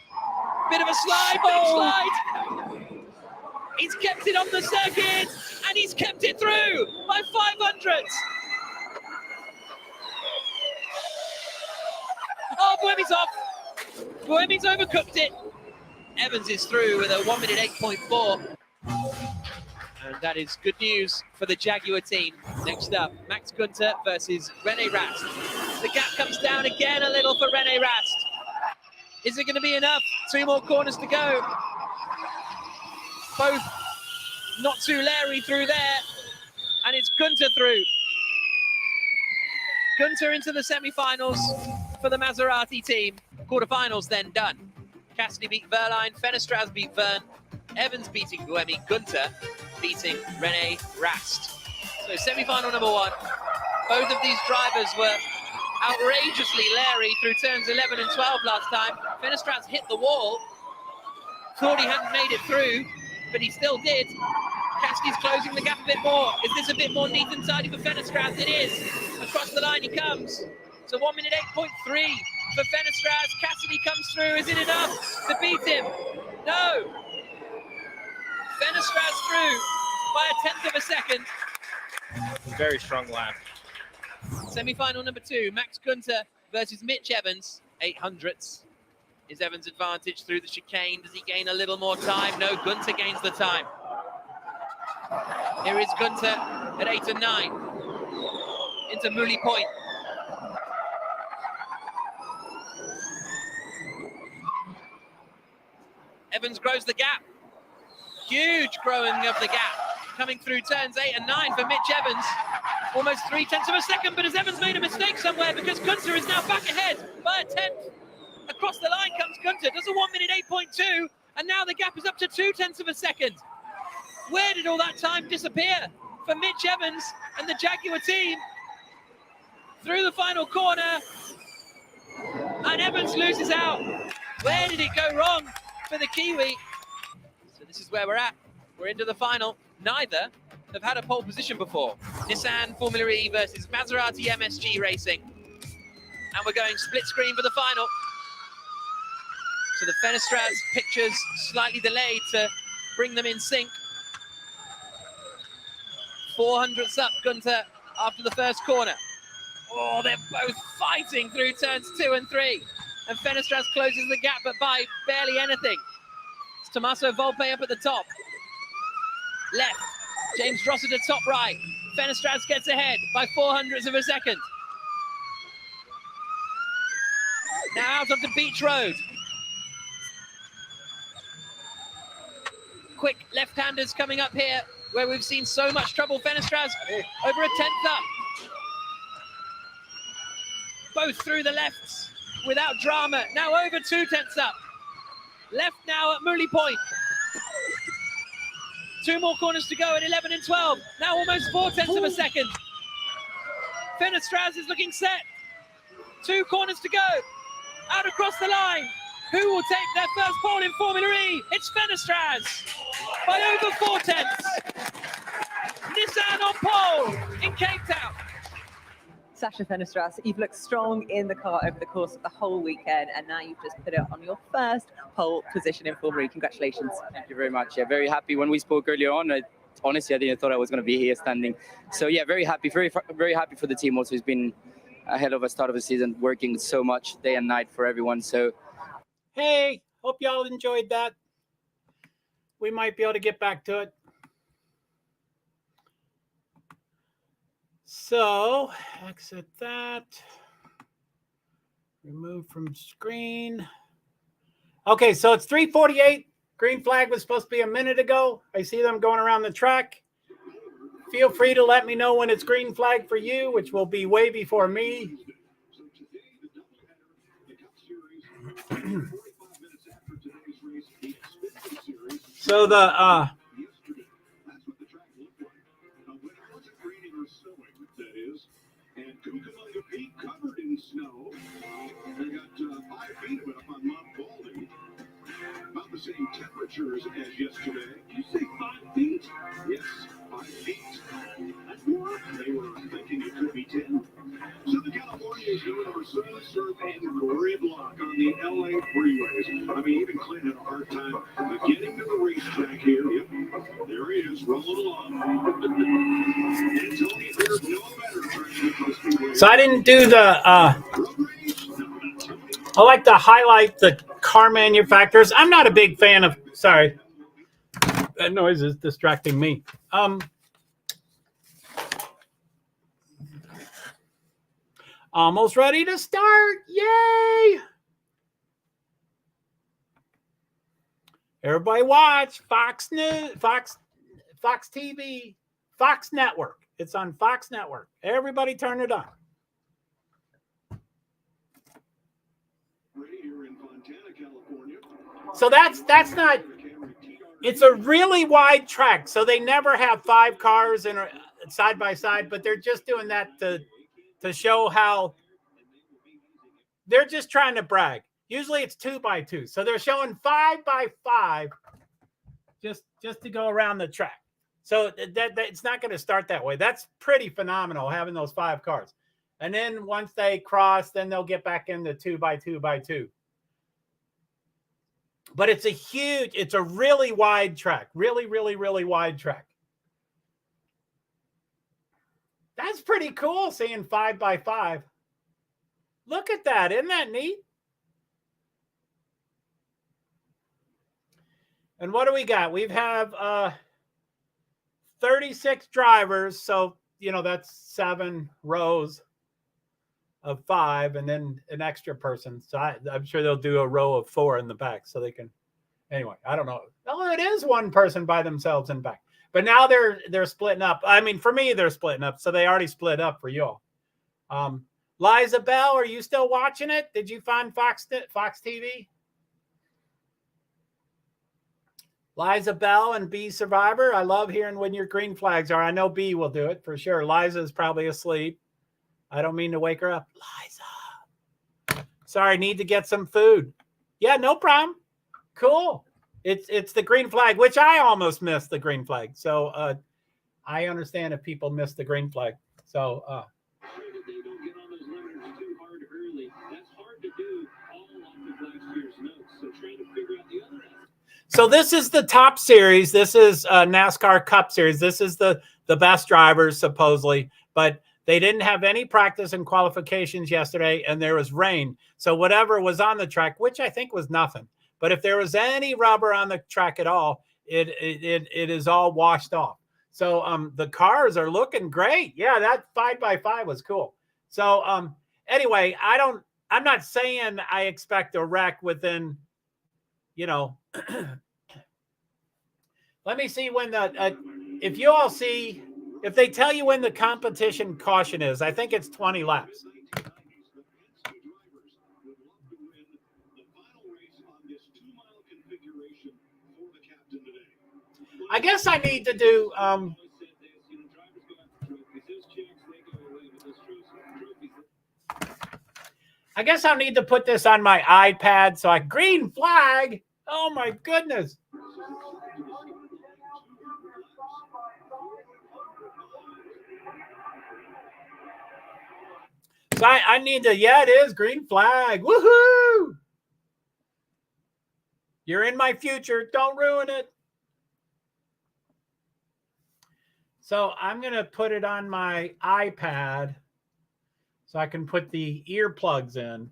[SPEAKER 9] Bit of a slide, big slide. He's kept it on the circuit, and he's kept it through by 500. Oh, Buemi's off. Buemi's overcooked it. Evans is through with a 1 minute 8.4. And that is good news for the Jaguar team. Next up, Max Gunter versus René Rast. The gap comes down again a little for René Rast. Is it going to be enough? 2 more corners to go. Both not too Larry through there. And it's Gunter through. Gunter into the semi-finals for the Maserati team. Quarterfinals then done. Cassidy beat Verline, Fenestraz beat Verne, Evans beating Buemi, Gunter beating Rene Rast. So semi-final number 1. Both of these drivers were outrageously leery through turns 11 and 12 last time. Fenestras hit the wall. Thought he hadn't made it through, but he still did. Cassidy's closing the gap a bit more. Is this a bit more neat and tidy for Fenestras? It is. Across the line he comes. So 1 minute 8.3 for Fenestras. Cassidy comes through. Is it enough to beat him? No. Fenestras through by 1/10 of a second.
[SPEAKER 11] Very strong lap.
[SPEAKER 9] Semi-final number 2, Max Günther versus Mitch Evans, 800ths. Is Evans' advantage through the chicane? Does he gain a little more time? No, Günther gains the time. Here is Günther at 8 and 9 into Mouley Point. Evans grows the gap. Huge growing of the gap. Coming through turns 8 and 9 for Mitch Evans. Almost 0.3 of a second, but has Evans made a mistake somewhere because Günther is now back ahead by 1/10. Across the line comes Günther, does a 1 minute 8.2, and now the gap is up to 0.2 of a second. Where did all that time disappear for Mitch Evans and the Jaguar team? Through the final corner, and Evans loses out. Where did it go wrong for the Kiwi? So this is where we're at. We're into the final. Neither have had a pole position before. Nissan Formula E versus Maserati MSG Racing. And we're going split screen for the final. So the Fenestras pictures slightly delayed to bring them in sync. 400ths up, Günther, after the first corner. Oh, they're both fighting through turns 2 and 3. And Fenestras closes the gap, but by barely anything. It's Tommaso Volpe up at the top. Left, James Rossiter top right. Fenestras gets ahead by 400ths of a second. Now out onto Beach Road. Quick left-handers coming up here, where we've seen so much trouble. Fenestras over 1/10 up. Both through the lefts without drama. Now over 2/10 up. Left now at Mouley Point. 2 more corners to go at 11 and 12. Now almost 4/10 of a second. Fenestras is looking set. 2 corners to go. Out across the line. Who will take their first pole in Formula E? It's Fenestras by over 4/10. Nissan on pole in Cape Town.
[SPEAKER 10] Sasha Fenestras, you've looked strong in the car over the course of the whole weekend, and now you've just put it on your first pole position in Formula E. Congratulations.
[SPEAKER 12] Thank you very much. Yeah, very happy. When we spoke earlier on, honestly, I didn't thought I was going to be here standing. So yeah, very happy, very happy for the team. Also, it's been a hell of a start of the season, working so much day and night for everyone. So,
[SPEAKER 1] hey, hope y'all enjoyed that. We might be able to get back to it. So, exit that. Remove from screen. Okay, so it's 3:48. Green flag was supposed to be a minute ago. I see them going around the track. Feel free to let me know when it's green flag for you, which will be way before me. So the
[SPEAKER 6] covered in snow. They got 5 feet of it up on Mount Baldy. About the same temperatures as yesterday. Did you say 5 feet? Yes, 5 feet. That's more. They were thinking it could be 10. Southern California is doing our sun, surf, and gridlock on the LA freeways. I mean, even Clint had a hard time getting to the racetrack here. Yep, there he is, rolling along. And Tony, there's no better.
[SPEAKER 1] So I didn't do the. I like to highlight the car manufacturers. I'm not a big fan of. Sorry, that noise is distracting me. Almost ready to start. Yay! Everybody watch Fox News, Fox TV, Fox Network. It's on Fox Network. Everybody turn it on. So that's not It's a really wide track, so they never have 5 cars in side by side, but they're just doing that to show how they're just trying to brag. Usually it's 2 by 2, so they're showing 5 by 5 just to go around the track. So that it's not going to start that way. That's pretty phenomenal having those 5 cars, and then once they cross, then they'll get back into 2 by 2 by 2. But it's a really wide track, really, really, really wide track. That's pretty cool seeing 5 by 5. Look at that. Isn't that neat? And what do we got? We have 36 drivers. So, that's 7 rows of 5 and then an extra person. So I'm sure they'll do a row of 4 in the back so they can. Anyway, I don't know. Oh, it is one person by themselves in back. But now they're splitting up. I mean, for me, they're splitting up. So they already split up for y'all. Liza Bell, are you still watching it? Did you find Fox TV? Liza Bell and B Survivor. I love hearing when your green flags are. I know B will do it for sure. Liza's probably asleep. I don't mean to wake her up. Liza. Sorry, need to get some food. Yeah, no problem. Cool. It's the green flag, which I almost missed the green flag. So I understand if people miss the green flag. So
[SPEAKER 6] They don't get on those limiters too hard early. That's hard to do all off of last year's notes. So trying to figure out the other aspect.
[SPEAKER 1] So this is the top series. This is NASCAR Cup Series. This is the best drivers, supposedly. But they didn't have any practice and qualifications yesterday, and there was rain. So whatever was on the track, which I think was nothing. But if there was any rubber on the track at all, it is all washed off. So the cars are looking great. Yeah, that 5 by 5 was cool. So anyway, I'm not saying I expect a wreck within, let me see when if you all see, if they tell you when the competition caution is, I think it's 20 laps. I guess I need to do I guess I'll need to put this on my iPad so green flag. Oh my goodness. So I need to, yeah, it is green flag. Woohoo! You're in my future. Don't ruin it. So I'm going to put it on my iPad so I can put the earplugs in,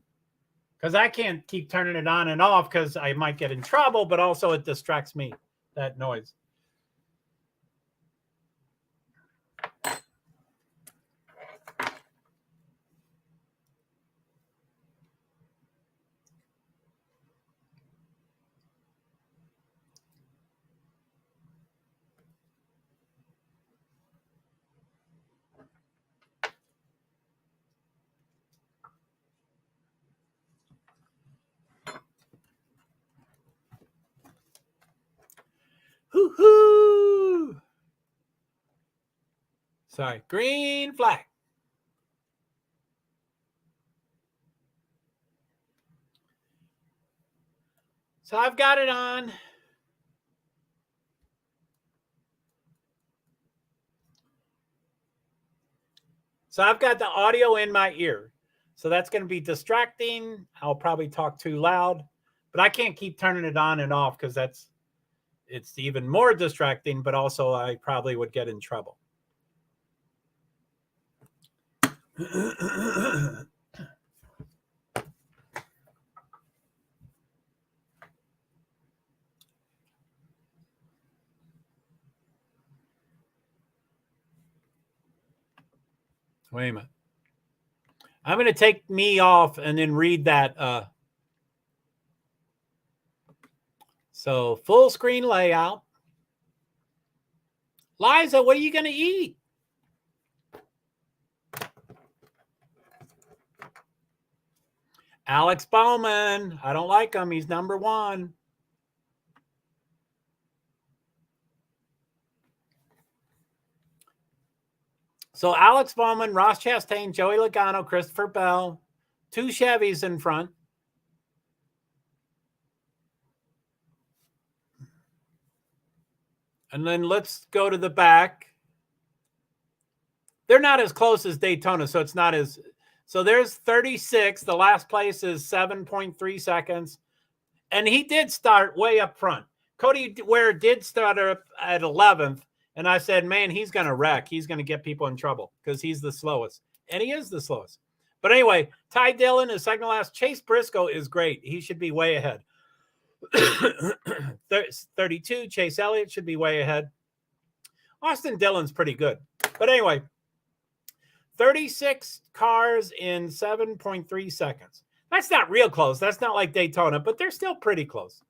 [SPEAKER 1] because I can't keep turning it on and off because I might get in trouble, but also it distracts me, that noise. Hoo-hoo! Sorry, green flag. So I've got it on. So I've got the audio in my ear. So that's going to be distracting. I'll probably talk too loud, but I can't keep turning it on and off because it's even more distracting, but also I probably would get in trouble. Wait a minute. I'm going to take me off and then read that. So full screen layout. Liza, what are you going to eat? Alex Bowman. I don't like him. He's number 1. So Alex Bowman, Ross Chastain, Joey Logano, Christopher Bell, 2 Chevys in front. And then let's go to the back. They're not as close as Daytona, so it's not as... So there's 36. The last place is 7.3 seconds. And he did start way up front. Cody Ware did start up at 11th. And I said, man, he's going to wreck. He's going to get people in trouble because he's the slowest. And he is the slowest. But anyway, Ty Dillon is second to last. Chase Briscoe is great. He should be way ahead. 32. Chase Elliott should be way ahead. Austin Dillon's pretty good. But anyway, 36 cars in 7.3 seconds. That's not real close. That's not like Daytona, but they're still pretty close.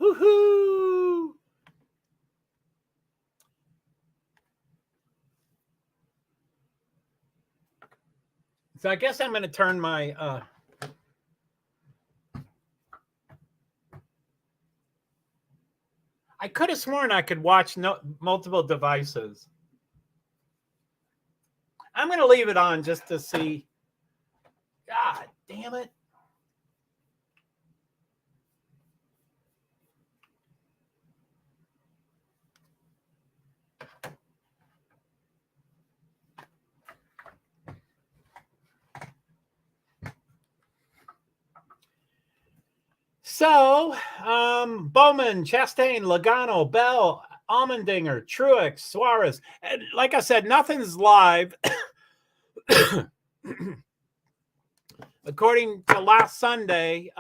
[SPEAKER 1] Woohoo! So I guess I'm going to turn my I could have sworn I could watch multiple devices. I'm going to leave it on just to see. God damn it. So, Bowman, Chastain, Logano, Bell, Allmendinger, Truex, Suarez. And like I said, nothing's live. According to last Sunday,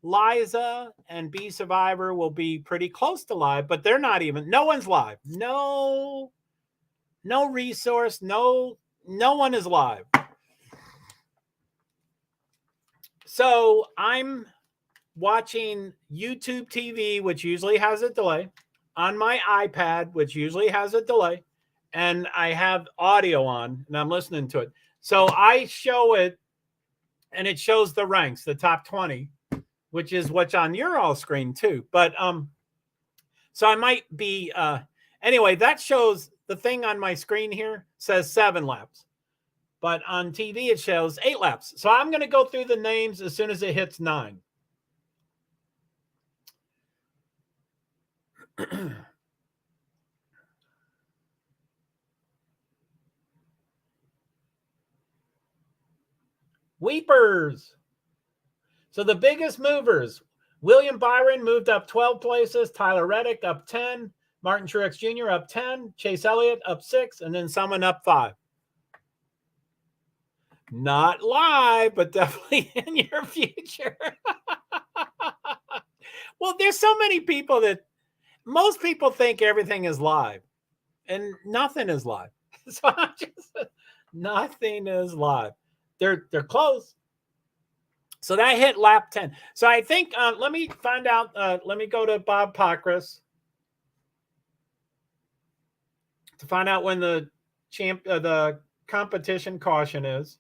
[SPEAKER 1] Liza and B Survivor will be pretty close to live, but they're not even. No one's live. No resource. No one is live. So I'm watching YouTube TV, which usually has a delay, on my iPad, which usually has a delay, and I have audio on, and I'm listening to it. So I show it, and it shows the ranks, the top 20, which is what's on your all screen too. But so I might be anyway, that shows the thing on my screen here says 7 laps. But on TV it shows 8 laps. So I'm going to go through the names as soon as it hits 9. Weepers. So the biggest movers. William Byron moved up 12 places. Tyler Reddick up 10. Martin Truex Jr. up 10. Chase Elliott up 6. And then someone up 5. Not live, but definitely in your future. Well, there's so many people that most people think everything is live, and nothing is live. So I'm just, nothing is live. They're close. So that hit lap 10. So I think let me find out. Let me go to Bob Pockris to find out when the competition caution is.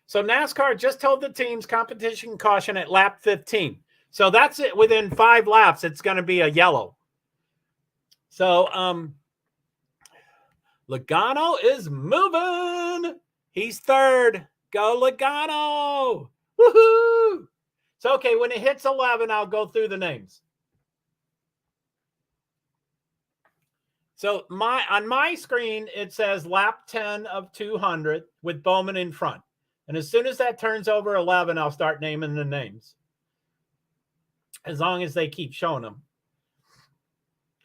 [SPEAKER 1] So NASCAR just told the teams competition caution at lap 15. So that's it. Within 5 laps, it's going to be a yellow. So Logano is moving. He's 3rd. Go Logano. Woohoo. So, okay, when it hits 11, I'll go through the names. So on my screen, it says lap 10 of 200 with Bowman in front. And as soon as that turns over 11, I'll start naming the names. As long as they keep showing them.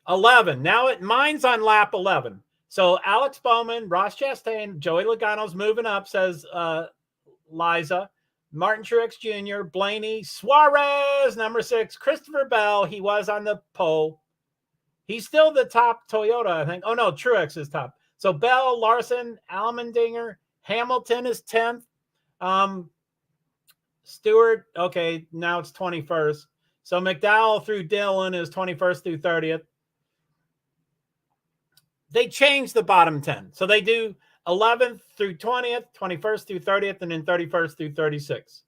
[SPEAKER 1] 11. Now mine's on lap 11. So Alex Bowman, Ross Chastain, Joey Logano's moving up, says Liza. Martin Truex Jr., Blaney, Suarez, number 6, Christopher Bell. He was on the pole. He's still the top Toyota, I think. Oh, no, Truex is top. So Bell, Larson, Allmendinger, Hamilton is 10th. Stewart, okay, now it's 21st. So McDowell through Dillon is 21st through 30th. They changed the bottom 10. So they do 11th through 20th, 21st through 30th, and then 31st through 36th.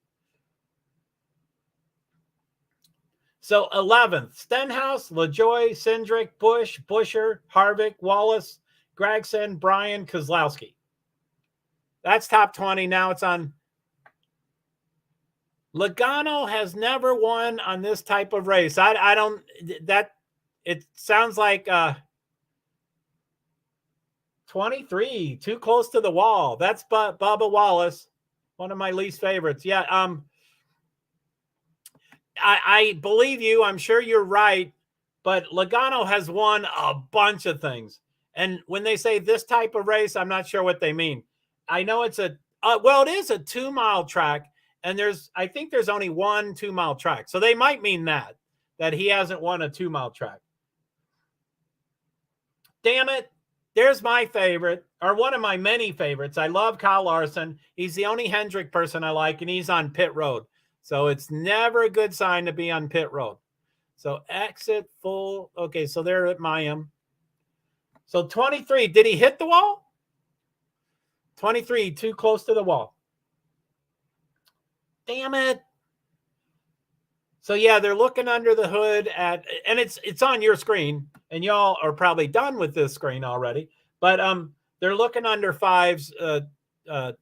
[SPEAKER 1] So 11th, Stenhouse, LaJoy, Cindric, Bush, Busher, Harvick, Wallace, Gregson, Bryan, Kozlowski. That's top 20. Now it's on. Logano has never won on this type of race. I don't, that, it sounds like 23, too close to the wall. That's Bubba Wallace, one of my least favorites. Yeah, I believe you. I'm sure you're right. But Logano has won a bunch of things. And when they say this type of race, I'm not sure what they mean. I know it's well, it is a 2-mile track. And I think there's only one 2-mile track. So they might mean that he hasn't won a 2-mile track. Damn it. There's my favorite, or one of my many favorites. I love Kyle Larson. He's the only Hendrick person I like, and he's on pit road. So it's never a good sign to be on pit road. So exit full. Okay, so they're at Miami. So 23, did he hit the wall? 23, too close to the wall. Damn it. So yeah, they're looking under the hood at, and it's on your screen, and y'all are probably done with this screen already, but they're looking under 5's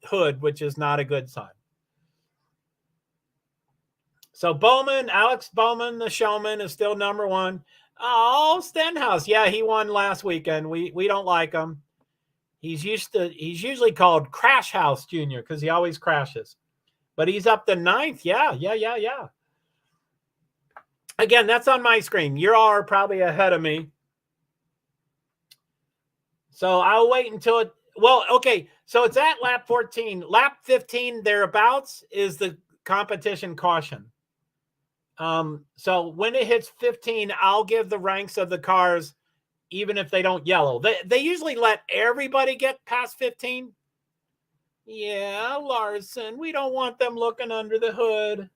[SPEAKER 1] hood, which is not a good sign. So Bowman, Alex Bowman, the showman, is still number 1. Oh, Stenhouse. Yeah, he won last weekend. We don't like him. He's usually called Crash House Jr. because he always crashes. But he's up to 9th. Yeah. Again, that's on my screen. You all are probably ahead of me. So I'll wait until it. Well, okay. So it's at lap 14. Lap 15, thereabouts, is the competition caution. So when it hits 15, I'll give the ranks of the cars, even if they don't yellow. They usually let everybody get past 15. Yeah, Larson, we don't want them looking under the hood.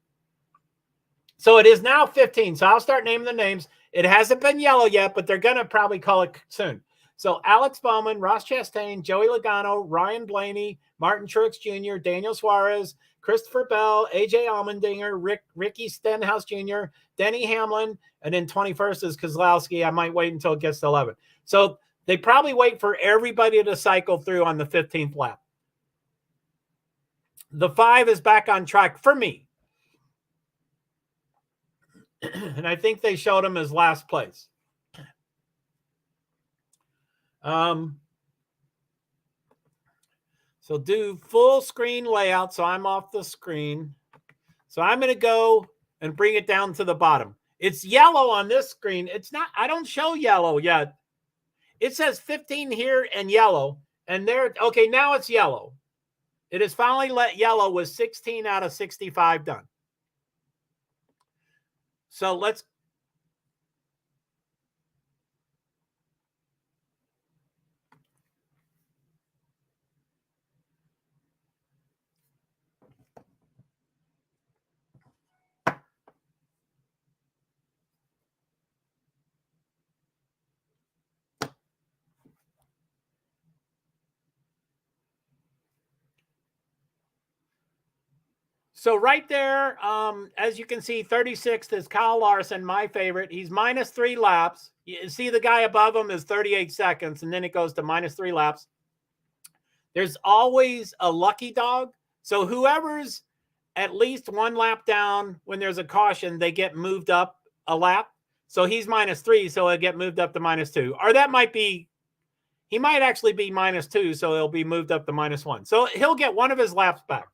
[SPEAKER 1] So it is now 15. So I'll start naming the names. It hasn't been yellow yet, but they're going to probably call it soon. So Alex Bowman, Ross Chastain, Joey Logano, Ryan Blaney, Martin Truex Jr., Daniel Suarez, Christopher Bell, AJ Allmendinger, Ricky Stenhouse Jr., Denny Hamlin, and then 21st is Kozlowski. I might wait until it gets to 11. So they probably wait for everybody to cycle through on the 15th lap. The 5 is back on track for me. And I think they showed him as last place. So do full screen layout. So I'm off the screen. So I'm going to go and bring it down to the bottom. It's yellow on this screen. It's not, I don't show yellow yet. It says 15 here and yellow. And there, okay, now it's yellow. It is finally let yellow with 16 out of 65 done. So let's. So right there, as you can see, 36th is Kyle Larson, my favorite. He's minus 3 laps. You see the guy above him is 38 seconds, and then it goes to minus 3 laps. There's always a lucky dog. So whoever's at least 1 lap down when there's a caution, they get moved up a lap. So he's minus 3, so he'll get moved up to minus 2. Or that might be, he might actually be minus 2, so he'll be moved up to minus 1. So he'll get one of his laps back.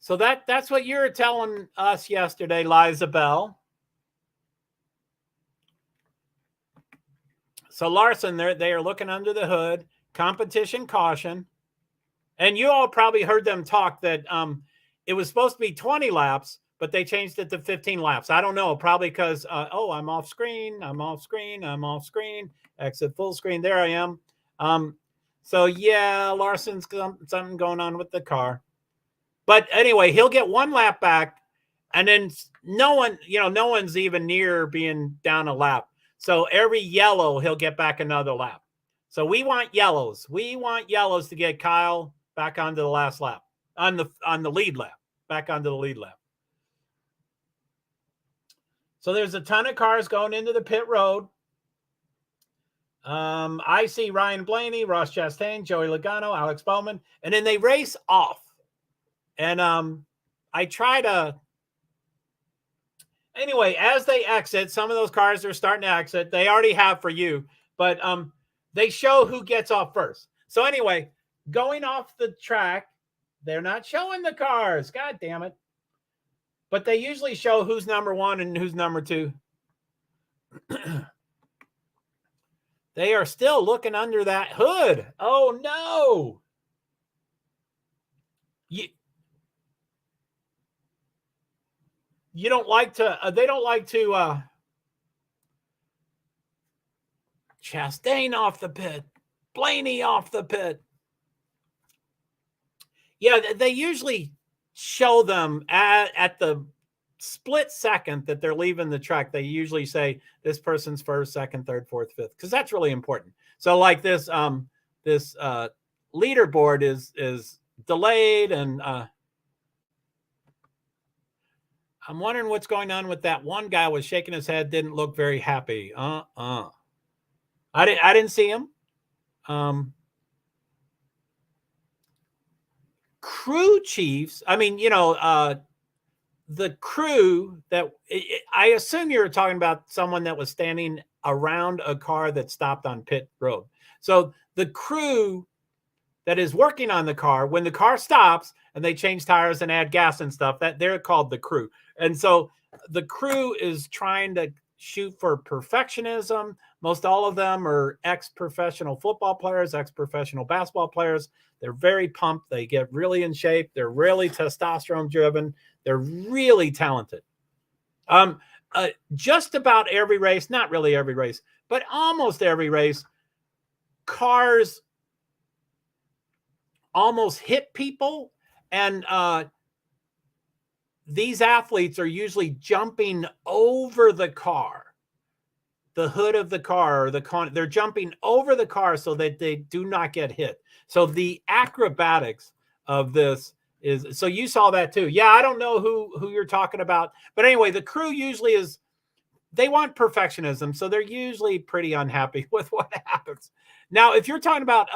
[SPEAKER 1] So that's what you were telling us yesterday, Liza Bell. So Larson, they are looking under the hood, competition caution. And you all probably heard them talk that it was supposed to be 20 laps, but they changed it to 15 laps. I don't know, probably because, I'm off screen, exit full screen. There I am. So yeah, Larson's something going on with the car. But anyway, he'll get one lap back, and then no one's even near being down a lap. So every yellow, he'll get back another lap. So we want yellows. We want yellows to get Kyle back onto the last lap, on the lead lap, back onto the lead lap. So there's a ton of cars going into the pit road. I see Ryan Blaney, Ross Chastain, Joey Logano, Alex Bowman, and then they race off. And I try to... Anyway, as they exit, some of those cars are starting to exit. They already have for you, but they show who gets off first. So anyway, going off the track, they're not showing the cars. God damn it. But they usually show who's number one and who's number two. They are still looking under that hood. Oh, no. You don't like to, they don't like to, Chastain off the pit, Blaney off the pit. Yeah, they usually show them at the split second that they're leaving the track. They usually say this person's first, second, third, fourth, fifth, because that's really important. So like this, this leaderboard is delayed, and I'm wondering what's going on with that one guy. Was shaking his head, didn't look very happy. I didn't see him. Crew chiefs. I mean, the crew that I assume you're talking about someone that was standing around a car that stopped on pit road. So the crew that is working on the car, when the car stops and they change tires and add gas and stuff, that they're called the crew. And so the crew is trying to shoot for perfectionism. Most all of them are ex-professional football players, ex-professional basketball players. They're very pumped. They get really in shape. They're really testosterone driven. They're really talented. Just about every race, not really every race, but almost every race, cars almost hit people, and these athletes are usually jumping over the car, the hood of the car, or they're jumping over the car so that they do not get hit. So the acrobatics of this is, so you saw that too. Yeah, I don't know who you're talking about, but anyway, the crew usually is, they want perfectionism, so they're usually pretty unhappy with what happens. Now, if you're talking about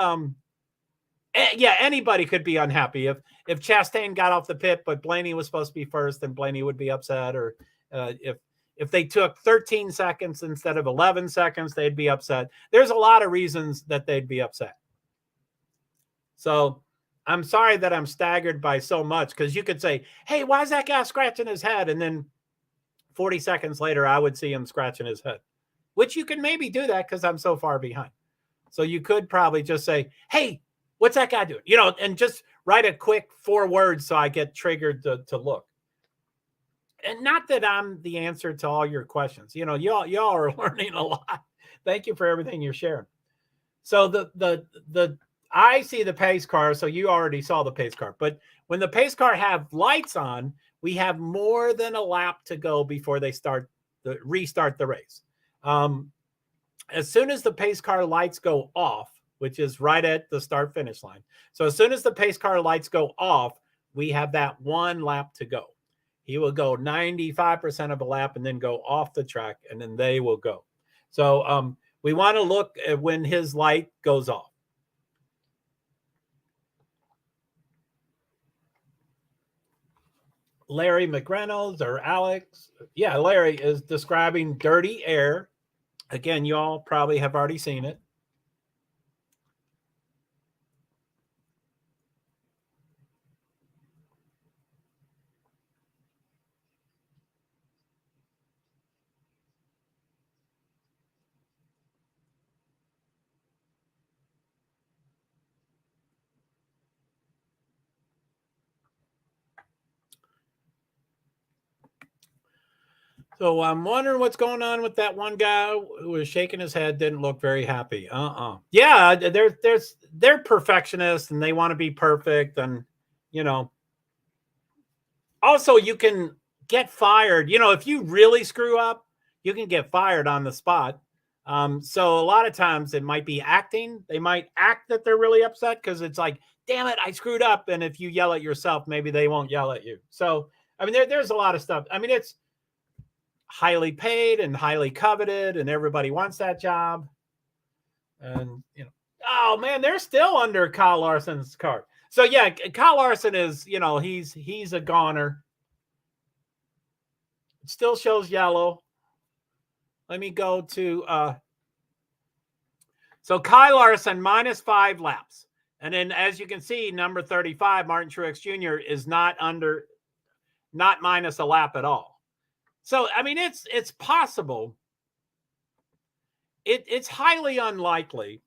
[SPEAKER 1] yeah, anybody could be unhappy. If Chastain got off the pit, but Blaney was supposed to be first, then Blaney would be upset. Or if they took 13 seconds instead of 11 seconds, they'd be upset. There's a lot of reasons that they'd be upset. So I'm sorry that I'm staggered by so much, because you could say, hey, why is that guy scratching his head? And then 40 seconds later, I would see him scratching his head, which you can maybe do that because I'm so far behind. So you could probably just say, hey, what's that guy doing? And just write a quick 4 words so I get triggered to look. And not that I'm the answer to all your questions. Y'all are learning a lot. Thank you for everything you're sharing. So I see the pace car, so you already saw the pace car. But when the pace car have lights on, we have more than a lap to go before they restart the race. As soon as the pace car lights go off, which is right at the start finish line. So as soon as the pace car lights go off, we have that 1 lap to go. He will go 95% of a lap and then go off the track, and then they will go. So we want to look at when his light goes off. Larry McReynolds or Alex. Yeah, Larry is describing dirty air. Again, y'all probably have already seen it. So I'm wondering what's going on with that one guy who was shaking his head, didn't look very happy. Yeah, they're perfectionists and they want to be perfect. And, you know, also you can get fired. You know, if you really screw up, you can get fired on the spot. So a lot of times it might be acting. They might act that they're really upset because it's like, damn it, I screwed up. And if you yell at yourself, maybe they won't yell at you. So, I mean, there's a lot of stuff. I mean, it's highly paid and highly coveted, and everybody wants that job. And, you know, oh man, they're still under Kyle Larson's card. So yeah, Kyle Larson is, you know, he's a goner. It still shows yellow. Let me go to so Kyle Larson -5 laps. And then as you can see, number 35, Martin Truex Jr. is not minus a lap at all. So I mean, it's possible. It's highly unlikely,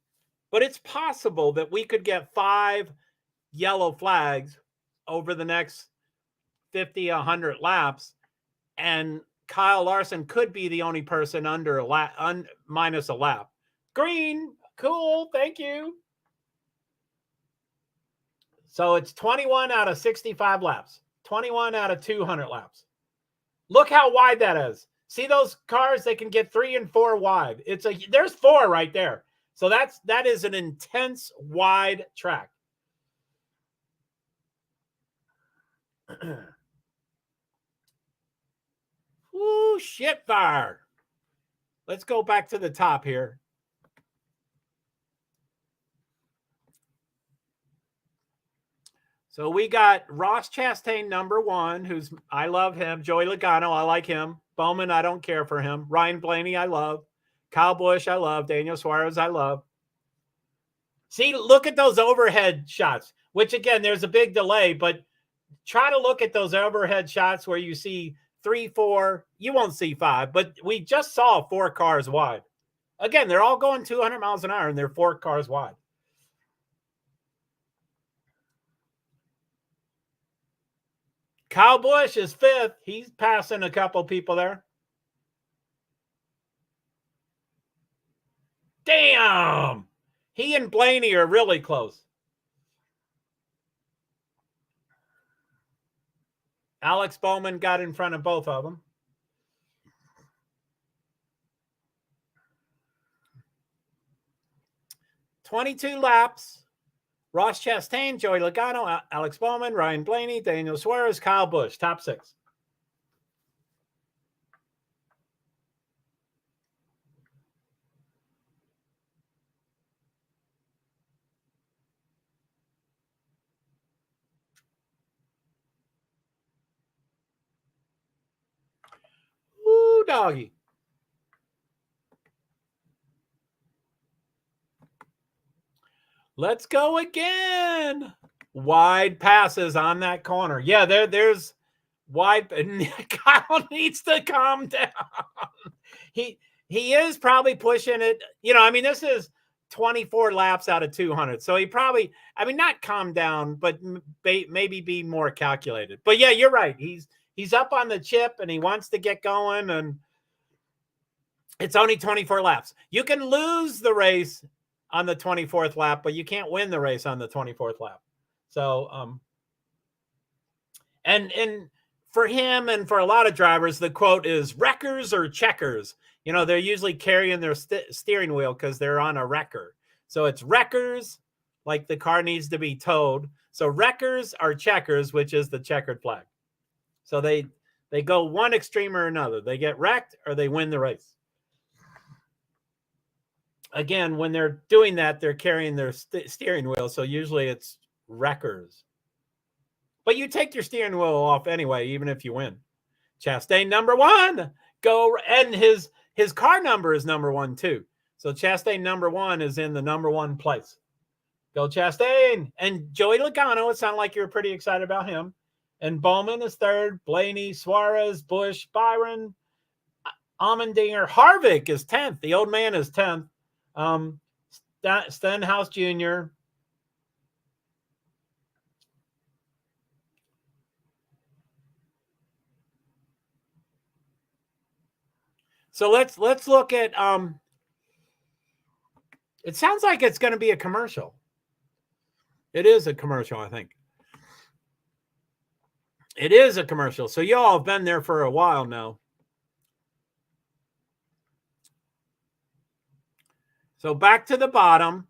[SPEAKER 1] but it's possible that we could get 5 yellow flags over the next 50, 100 laps, and Kyle Larson could be the only person under a lap, minus a lap. Green, cool, thank you. So it's 21 out of 65 laps, 21 out of 200 laps. Look how wide that is. See those cars? They can get 3 and 4 wide. There's 4 right there. So that is an intense wide track. Woo, shit fire. Let's go back to the top here. So we got Ross Chastain, number 1, I love him. Joey Logano, I like him. Bowman, I don't care for him. Ryan Blaney, I love. Kyle Busch, I love. Daniel Suarez, I love. See, look at those overhead shots, which again, there's a big delay, but try to look at those overhead shots where you see 3, 4. You won't see 5, but we just saw 4 cars wide. Again, they're all going 200 miles an hour and they're 4 cars wide. Kyle Busch is 5th. He's passing a couple people there. Damn. He and Blaney are really close. Alex Bowman got in front of both of them. $22 laps. Ross Chastain, Joey Logano, Alex Bowman, Ryan Blaney, Daniel Suarez, Kyle Busch, top 6. Woo, doggy. Let's go again. Wide passes on that corner. Yeah, there's wide. Kyle needs to calm down. He is probably pushing it. You know, I mean, this is 24 laps out of 200. So he probably, I mean, not calm down, but maybe be more calculated. But yeah, you're right. He's up on the chip and he wants to get going, and it's only 24 laps. You can lose the race on the 24th lap, but you can't win the race on the 24th lap. So, and for him and for a lot of drivers, the quote is wreckers or checkers. You know, they're usually carrying their steering wheel because they're on a wrecker. So it's wreckers, like the car needs to be towed. So wreckers are checkers, which is the checkered flag. So they go one extreme or another. They get wrecked or they win the race. Again, when they're doing that, they're carrying their steering wheel. So usually it's wreckers. But you take your steering wheel off anyway, even if you win. Chastain, number 1. Go. And his car number is number 1, too. So Chastain, number 1, is in the number 1 place. Go Chastain. And Joey Logano, it sounded like you were pretty excited about him. And Bowman is 3rd. Blaney, Suarez, Busch, Byron, Allmendinger. Harvick is 10th. The old man is 10th. Stenhouse Jr. So let's look at it sounds like it's going to be a commercial. It is a commercial, I think. It is a commercial. So y'all have been there for a while now. So back to the bottom.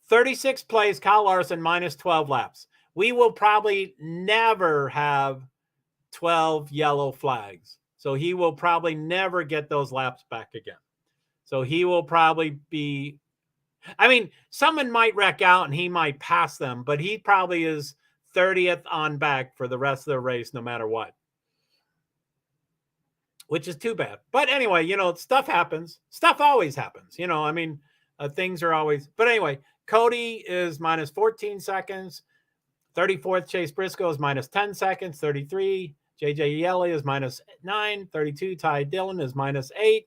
[SPEAKER 1] 36th place, Kyle Larson, minus 12 laps. We will probably never have 12 yellow flags. So he will probably never get those laps back again. So he will probably be, I mean, someone might wreck out and he might pass them, but he probably is 30th on back for the rest of the race, no matter what. Which is too bad. But anyway, you know, stuff happens. Stuff always happens. You know, I mean, things are always, but anyway, Cody is minus 14 seconds. 34th, Chase Briscoe is minus 10 seconds. 33, JJ Yelly is minus 9. 32, Ty Dillon is minus 8.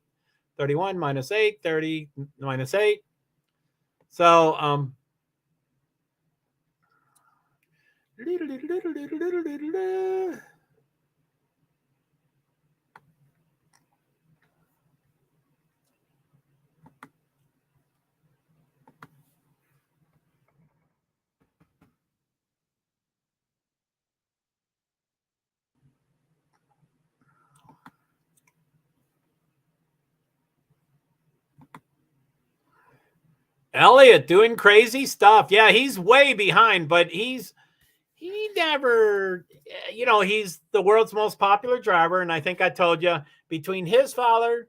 [SPEAKER 1] 31, minus 8. 30, minus 8. So, Elliott doing crazy stuff. Yeah, he's way behind, but he never, you know, he's the world's most popular driver. And I think I told you, between his father,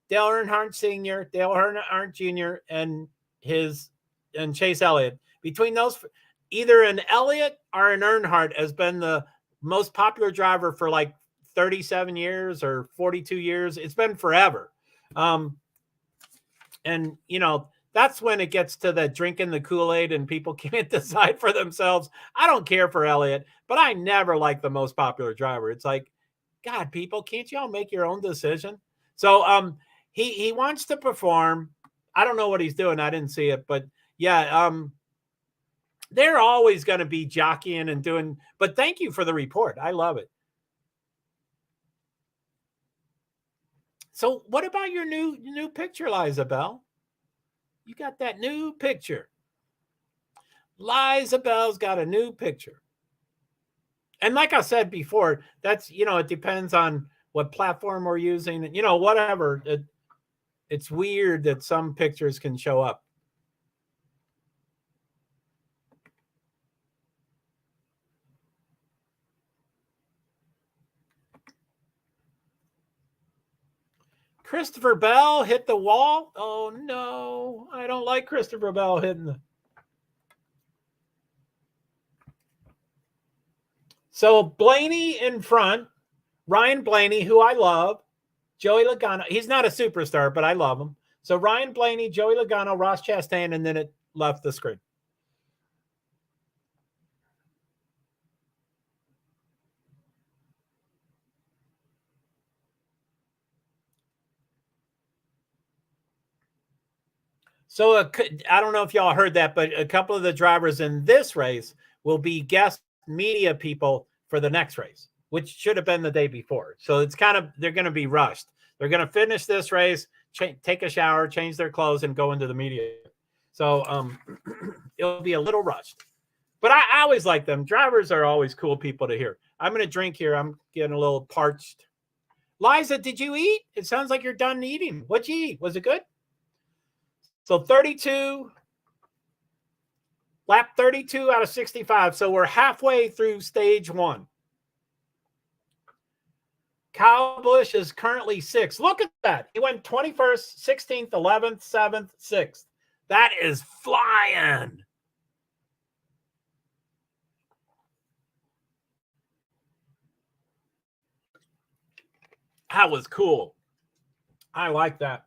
[SPEAKER 1] Dale Earnhardt Sr., Dale Earnhardt Jr., and Chase Elliott, between those, either an Elliott or an Earnhardt has been the most popular driver for like 37 years or 42 years. It's been forever. And, you know, that's when it gets to the drinking the Kool-Aid and people can't decide for themselves. I don't care for Elliott, but I never like the most popular driver. It's like, God, people, can't y'all make your own decision? So he wants to perform. I don't know what he's doing. I didn't see it, but yeah, they're always going to be jockeying and doing, but thank you for the report. I love it. So what about your new picture, Liza Bell? You got that new picture. Liza Bell's got a new picture. And like I said before, that's, you know, it depends on what platform we're using. You know, whatever. It's weird that some pictures can show up. Christopher Bell hit the wall. Oh, no. I don't like Christopher Bell hitting the... So Blaney in front. Ryan Blaney, who I love. Joey Logano. He's not a superstar, but I love him. So Ryan Blaney, Joey Logano, Ross Chastain, and then it left the screen. So I don't know if y'all heard that, but a couple of the drivers in this race will be guest media people for the next race, which should have been the day before. So it's kind of, they're going to be rushed. They're going to finish this race, take a shower, change their clothes, and go into the media. So it'll be a little rushed. But I always like them. Drivers are always cool people to hear. I'm going to drink here. I'm getting a little parched. Liza, did you eat? It sounds like you're done eating. What'd you eat? Was it good? So 32, lap 32 out of 65. So we're halfway through stage one. Kyle Busch is currently 6th. Look at that. He went 21st, 16th, 11th, 7th, 6th. That is flying. That was cool. I like that.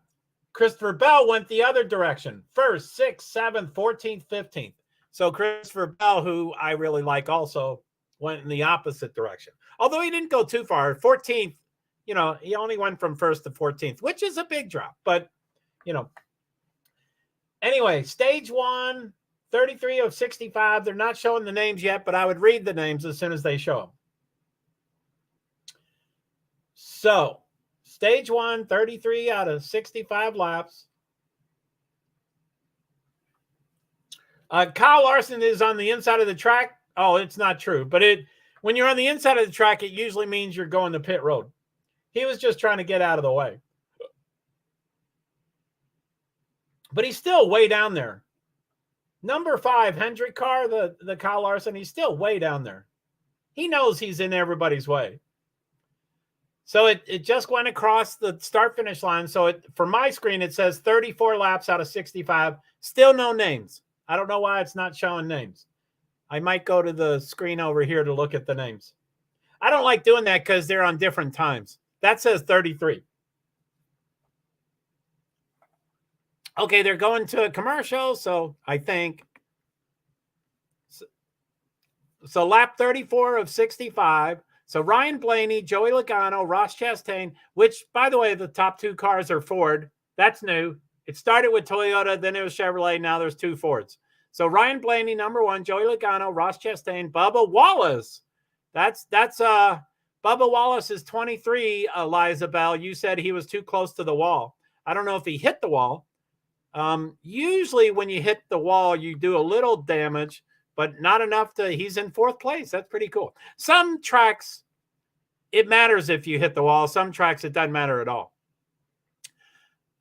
[SPEAKER 1] Christopher Bell went the other direction. 1st, 6th, 7th, 14th, 15th. So Christopher Bell, who I really like also, went in the opposite direction. Although he didn't go too far. 14th, you know, he only went from 1st to 14th, which is a big drop. But, you know. Anyway, stage one, 33 of 65. They're not showing the names yet, but I would read the names as soon as they show them. So, Stage 1, 33 out of 65 laps. Kyle Larson is on the inside of the track. Oh, it's not true. But when you're on the inside of the track, it usually means you're going to pit road. He was just trying to get out of the way. But he's still way down there. Number 5, Hendrick car, the Kyle Larson, he's still way down there. He knows he's in everybody's way. So it just went across the start-finish line. So for my screen, it says 34 laps out of 65. Still no names. I don't know why it's not showing names. I might go to the screen over here to look at the names. I don't like doing that because they're on different times. That says 33. Okay, they're going to a commercial, so I think. So lap 34 of 65. So Ryan Blaney, Joey Logano, Ross Chastain, which, by the way, the top 2 cars are Ford. That's new. It started with Toyota, then it was Chevrolet. Now there's 2 Fords. So Ryan Blaney, number 1, Joey Logano, Ross Chastain, Bubba Wallace. That's Bubba Wallace is 23, Eliza Bell. You said he was too close to the wall. I don't know if he hit the wall. Usually when you hit the wall, you do a little damage, but not enough he's in 4th place. That's pretty cool. Some tracks, it matters if you hit the wall. Some tracks, it doesn't matter at all.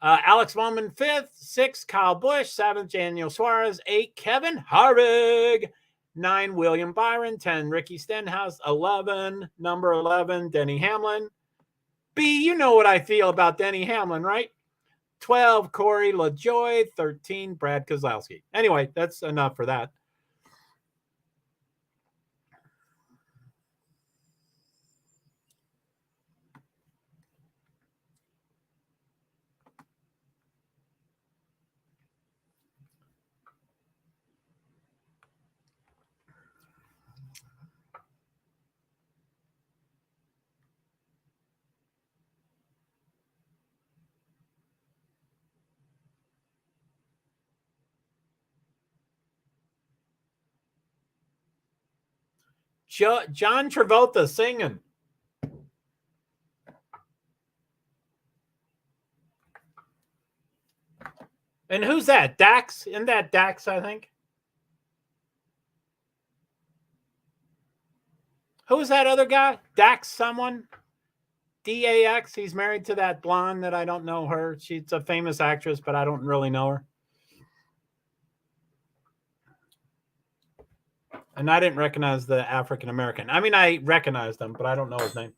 [SPEAKER 1] Alex Bowman, 5th, 6th, Kyle Busch, 7th, Daniel Suarez, 8th, Kevin Harvick, 9, William Byron, 10, Ricky Stenhouse, 11, number 11, Denny Hamlin. B, you know what I feel about Denny Hamlin, right? 12, Corey LaJoie, 13, Brad Keselowski. Anyway, that's enough for that. John Travolta singing. And who's that? Dax? Isn't that Dax, I think? Who's that other guy? Dax someone? D-A-X? He's married to that blonde that I don't know her. She's a famous actress, but I don't really know her. And I didn't recognize the African-American. I mean, I recognized him, but I don't know his name.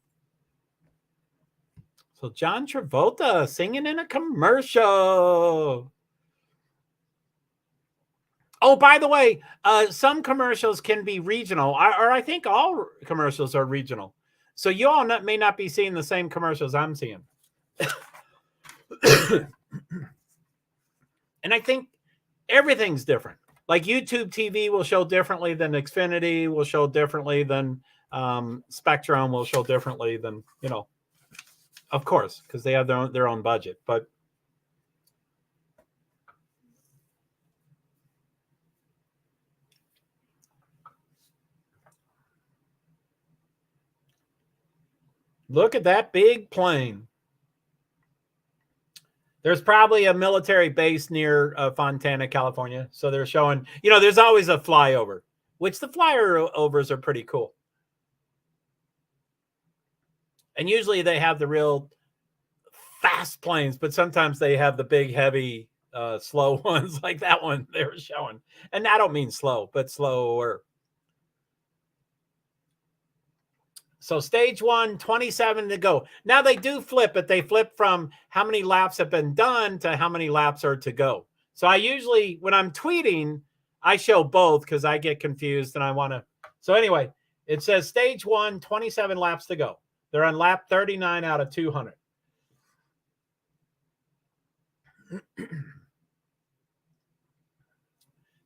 [SPEAKER 1] So John Travolta singing in a commercial. Oh, by the way, some commercials can be regional, or I think all commercials are regional. So you all may not be seeing the same commercials I'm seeing. And I think everything's different. Like YouTube TV will show differently than Xfinity, will show differently than Spectrum, will show differently than, of course, because they have their own budget. But look at that big plane. There's probably a military base near Fontana, California. So they're showing, there's always a flyover, which the flyovers are pretty cool. And usually they have the real fast planes, but sometimes they have the big, heavy, slow ones like that one they were showing. And I don't mean slow, but slower. So stage 1, 27 to go. Now they do flip it. They flip from how many laps have been done to how many laps are to go. So I usually, when I'm tweeting, I show both because I get confused and I want to. So anyway, it says stage 1, 27 laps to go. They're on lap 39 out of 200.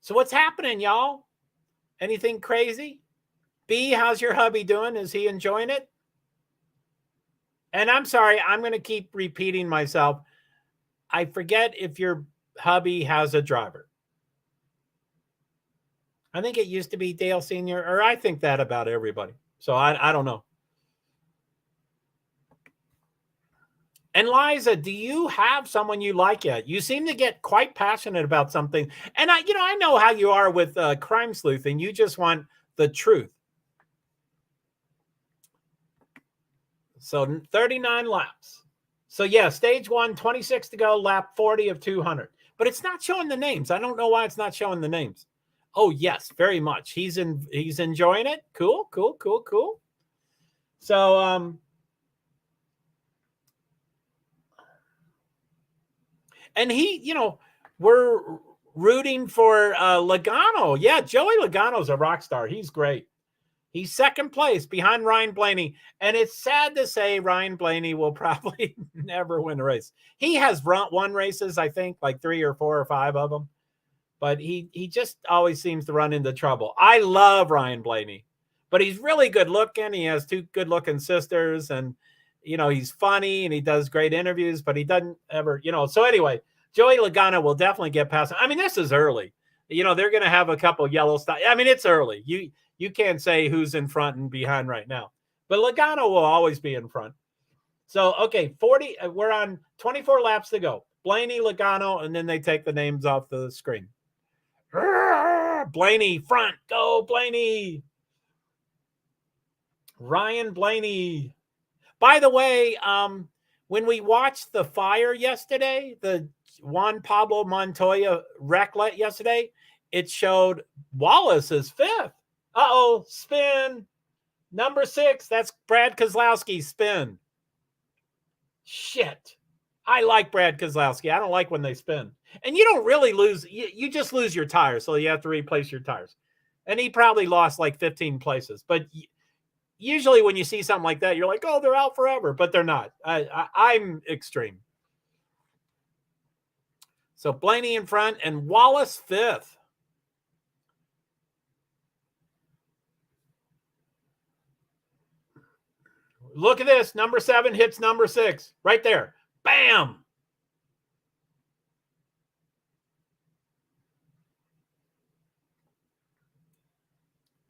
[SPEAKER 1] So what's happening, y'all? Anything crazy? B, how's your hubby doing? Is he enjoying it? And I'm sorry, I'm going to keep repeating myself. I forget if your hubby has a driver. I think it used to be Dale Sr., or I think that about everybody. So I don't know. And Liza, do you have someone you like yet? You seem to get quite passionate about something. And I know how you are with crime sleuthing. You just want the truth. So 39 laps. So yeah, stage 1, 26 to go, lap 40 of 200. But it's not showing the names. I don't know why it's not showing the names. Oh yes, very much. He's enjoying it. Cool. So and we're rooting for Logano. Yeah, Joey Logano's a rock star. He's great. He's second place behind Ryan Blaney. And it's sad to say Ryan Blaney will probably never win a race. He has won races, I think, like 3 or 4 or 5 of them. But he just always seems to run into trouble. I love Ryan Blaney, but he's really good looking. He has 2 good looking sisters, and he's funny and he does great interviews, but he doesn't ever, So anyway, Joey Logano will definitely get past him. I mean, this is early. They're going to have a couple yellow stuff. I mean, it's early. You can't say who's in front and behind right now, but Logano will always be in front. So, okay, 40. We're on 24 laps to go. Blaney, Logano, and then they take the names off the screen. Blaney front, go Blaney. Ryan Blaney. By the way, when we watched the fire yesterday, the Juan Pablo Montoya wreck yesterday, it showed Wallace is 5th. Uh-oh, spin. Number 6, that's Brad Keselowski's spin. Shit. I like Brad Keselowski. I don't like when they spin. And you don't really lose. You just lose your tires, so you have to replace your tires. And he probably lost like 15 places. But usually when you see something like that, you're like, oh, they're out forever. But they're not. I'm extreme. So Blaney in front and Wallace 5th. Look at this. Number 7 hits number 6. Right there. Bam.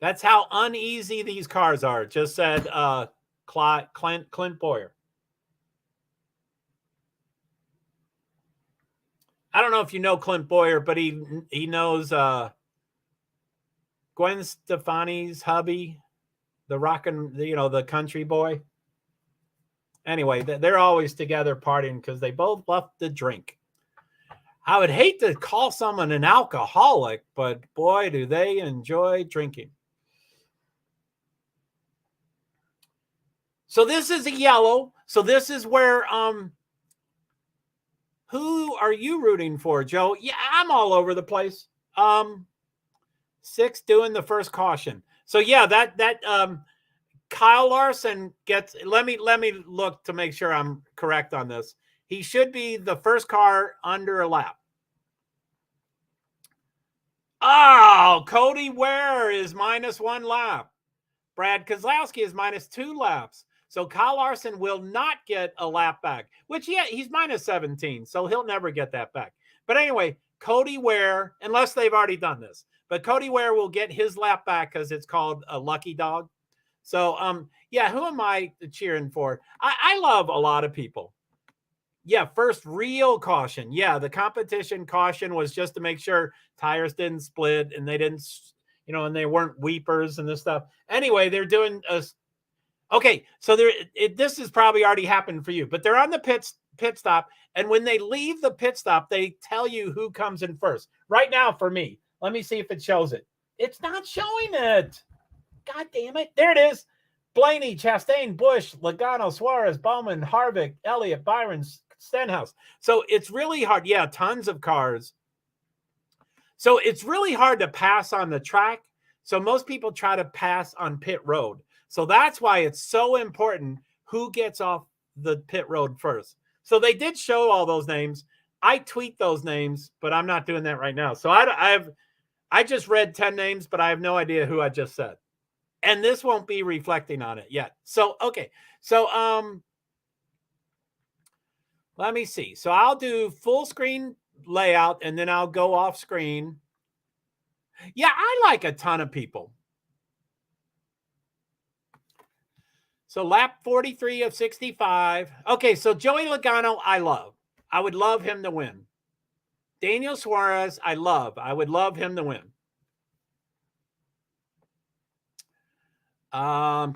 [SPEAKER 1] That's how uneasy these cars are, just said Clint Boyer. I don't know if you know Clint Boyer, but he knows Gwen Stefani's hubby, the country boy. Anyway, they're always together partying because they both love to drink. I would hate to call someone an alcoholic, but boy, do they enjoy drinking. So this is a yellow. So this is where who are you rooting for, Joe? Yeah, I'm all over the place. 6 doing the first caution. So yeah, that Kyle Larson gets. Let me look to make sure I'm correct on this. He should be the first car under a lap. Oh, Cody Ware is -1 lap. Brad Keselowski is -2 laps. So Kyle Larson will not get a lap back, which, yeah, he's -17, so he'll never get that back. But anyway, Cody Ware, unless they've already done this, but Cody Ware will get his lap back because it's called a lucky dog. So, yeah, who am I cheering for? I love a lot of people. Yeah, first real caution. Yeah, the competition caution was just to make sure tires didn't split and they didn't, and they weren't weepers and this stuff. Anyway, they're doing a. Okay, so this has probably already happened for you, but they're on the pit stop, and when they leave the pit stop, they tell you who comes in first. Right now, for me, let me see if it shows it. It's not showing it. God damn it. There it is. Blaney, Chastain, Busch, Logano, Suarez, Bowman, Harvick, Elliott, Byron, Stenhouse. So it's really hard. Yeah, tons of cars. So it's really hard to pass on the track. So most people try to pass on pit road. So that's why it's so important who gets off the pit road first. So they did show all those names. I tweet those names, but I'm not doing that right now. So I just read 10 names, but I have no idea who I just said. And this won't be reflecting on it yet. So, okay. So, let me see. So I'll do full screen layout and then I'll go off screen. Yeah, I like a ton of people. So lap 43 of 65. Okay, so Joey Logano, I love. I would love him to win. Daniel Suarez, I love. I would love him to win.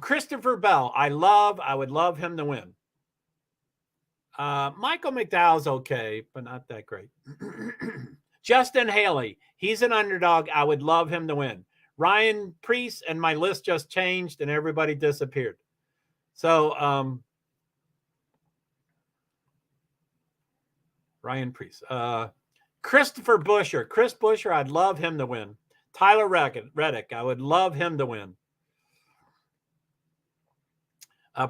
[SPEAKER 1] Christopher Bell, I would love him to win. Michael McDowell's okay, but not that great. Justin Haley, he's an underdog. I would love him to win. Ryan Preece, and my list just changed and everybody disappeared. So, Ryan Preece. Christopher Buescher. Chris Buescher, I'd love him to win. Tyler Reddick, I would love him to win.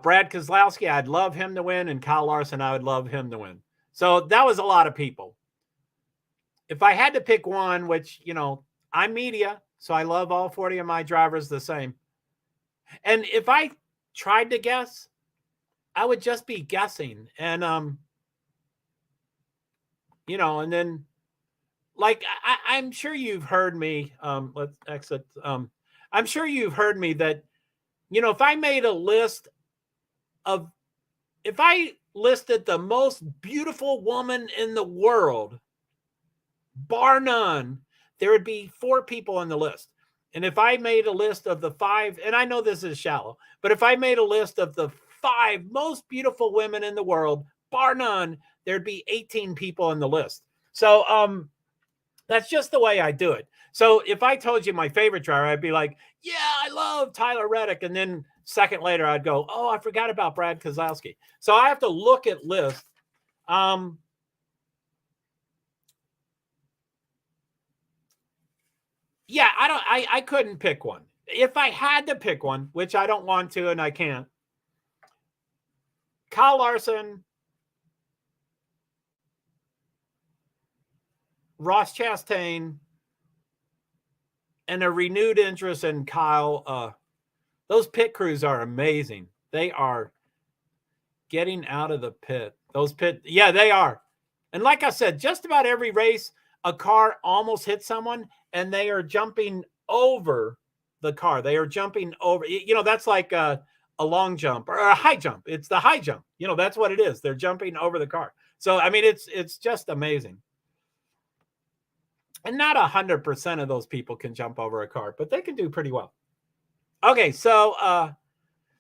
[SPEAKER 1] Brad Keselowski, I'd love him to win. And Kyle Larson, I would love him to win. So that was a lot of people. If I had to pick one, which, you know, I'm media, so I love all 40 of my drivers the same. And if I tried to guess, I would just be guessing. And, you know, and then, like, I'm sure you've heard me, let's exit. I'm sure you've heard me that, you know, if I made a list of, if I listed the most beautiful woman in the world, bar none, there would be 4 people on the list. And if I made a list of the 5, and I know this is shallow, but if I made a list of the 5 most beautiful women in the world, bar none, there'd be 18 people on the list. So that's just the way I do it. So if I told you my favorite driver, I'd be like, yeah, I love Tyler Reddick. And then second later, I'd go, oh, I forgot about Brad Keselowski. So I have to look at lists. Yeah, I couldn't pick one. If I had to pick one, which I don't want to and I can't, Kyle Larson, Ross Chastain, and a renewed interest in Kyle. Those pit crews are amazing. They are getting out of the pit. Those pit, yeah, they are. And like I said, just about every race, a car almost hits someone and they are jumping over the car. They are jumping over. You know, that's like a long jump or a high jump. It's the high jump. You know, that's what it is. They're jumping over the car. So, I mean, it's just amazing. And not 100% of those people can jump over a car, but they can do pretty well. Okay, so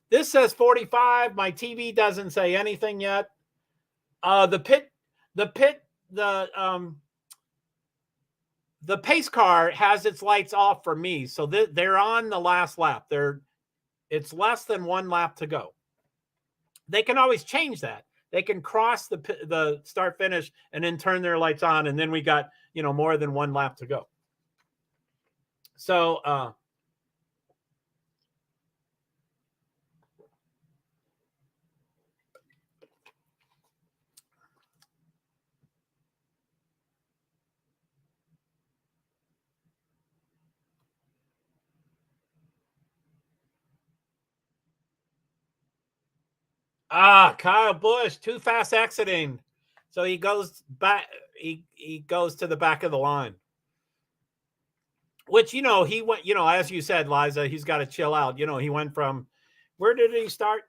[SPEAKER 1] this says 45. My TV doesn't say anything yet. The pace car has its lights off for me, so they're on the last lap. It's less than 1 lap to go. They can always change that. They can cross the start finish and then turn their lights on, and then we got, you know, more than 1 lap to go. So Kyle Busch, too fast exiting. So he goes back, he goes to the back of the line. Which, you know, he went, you know, as you said, Liza, he's got to chill out. You know, he went from, where did he start?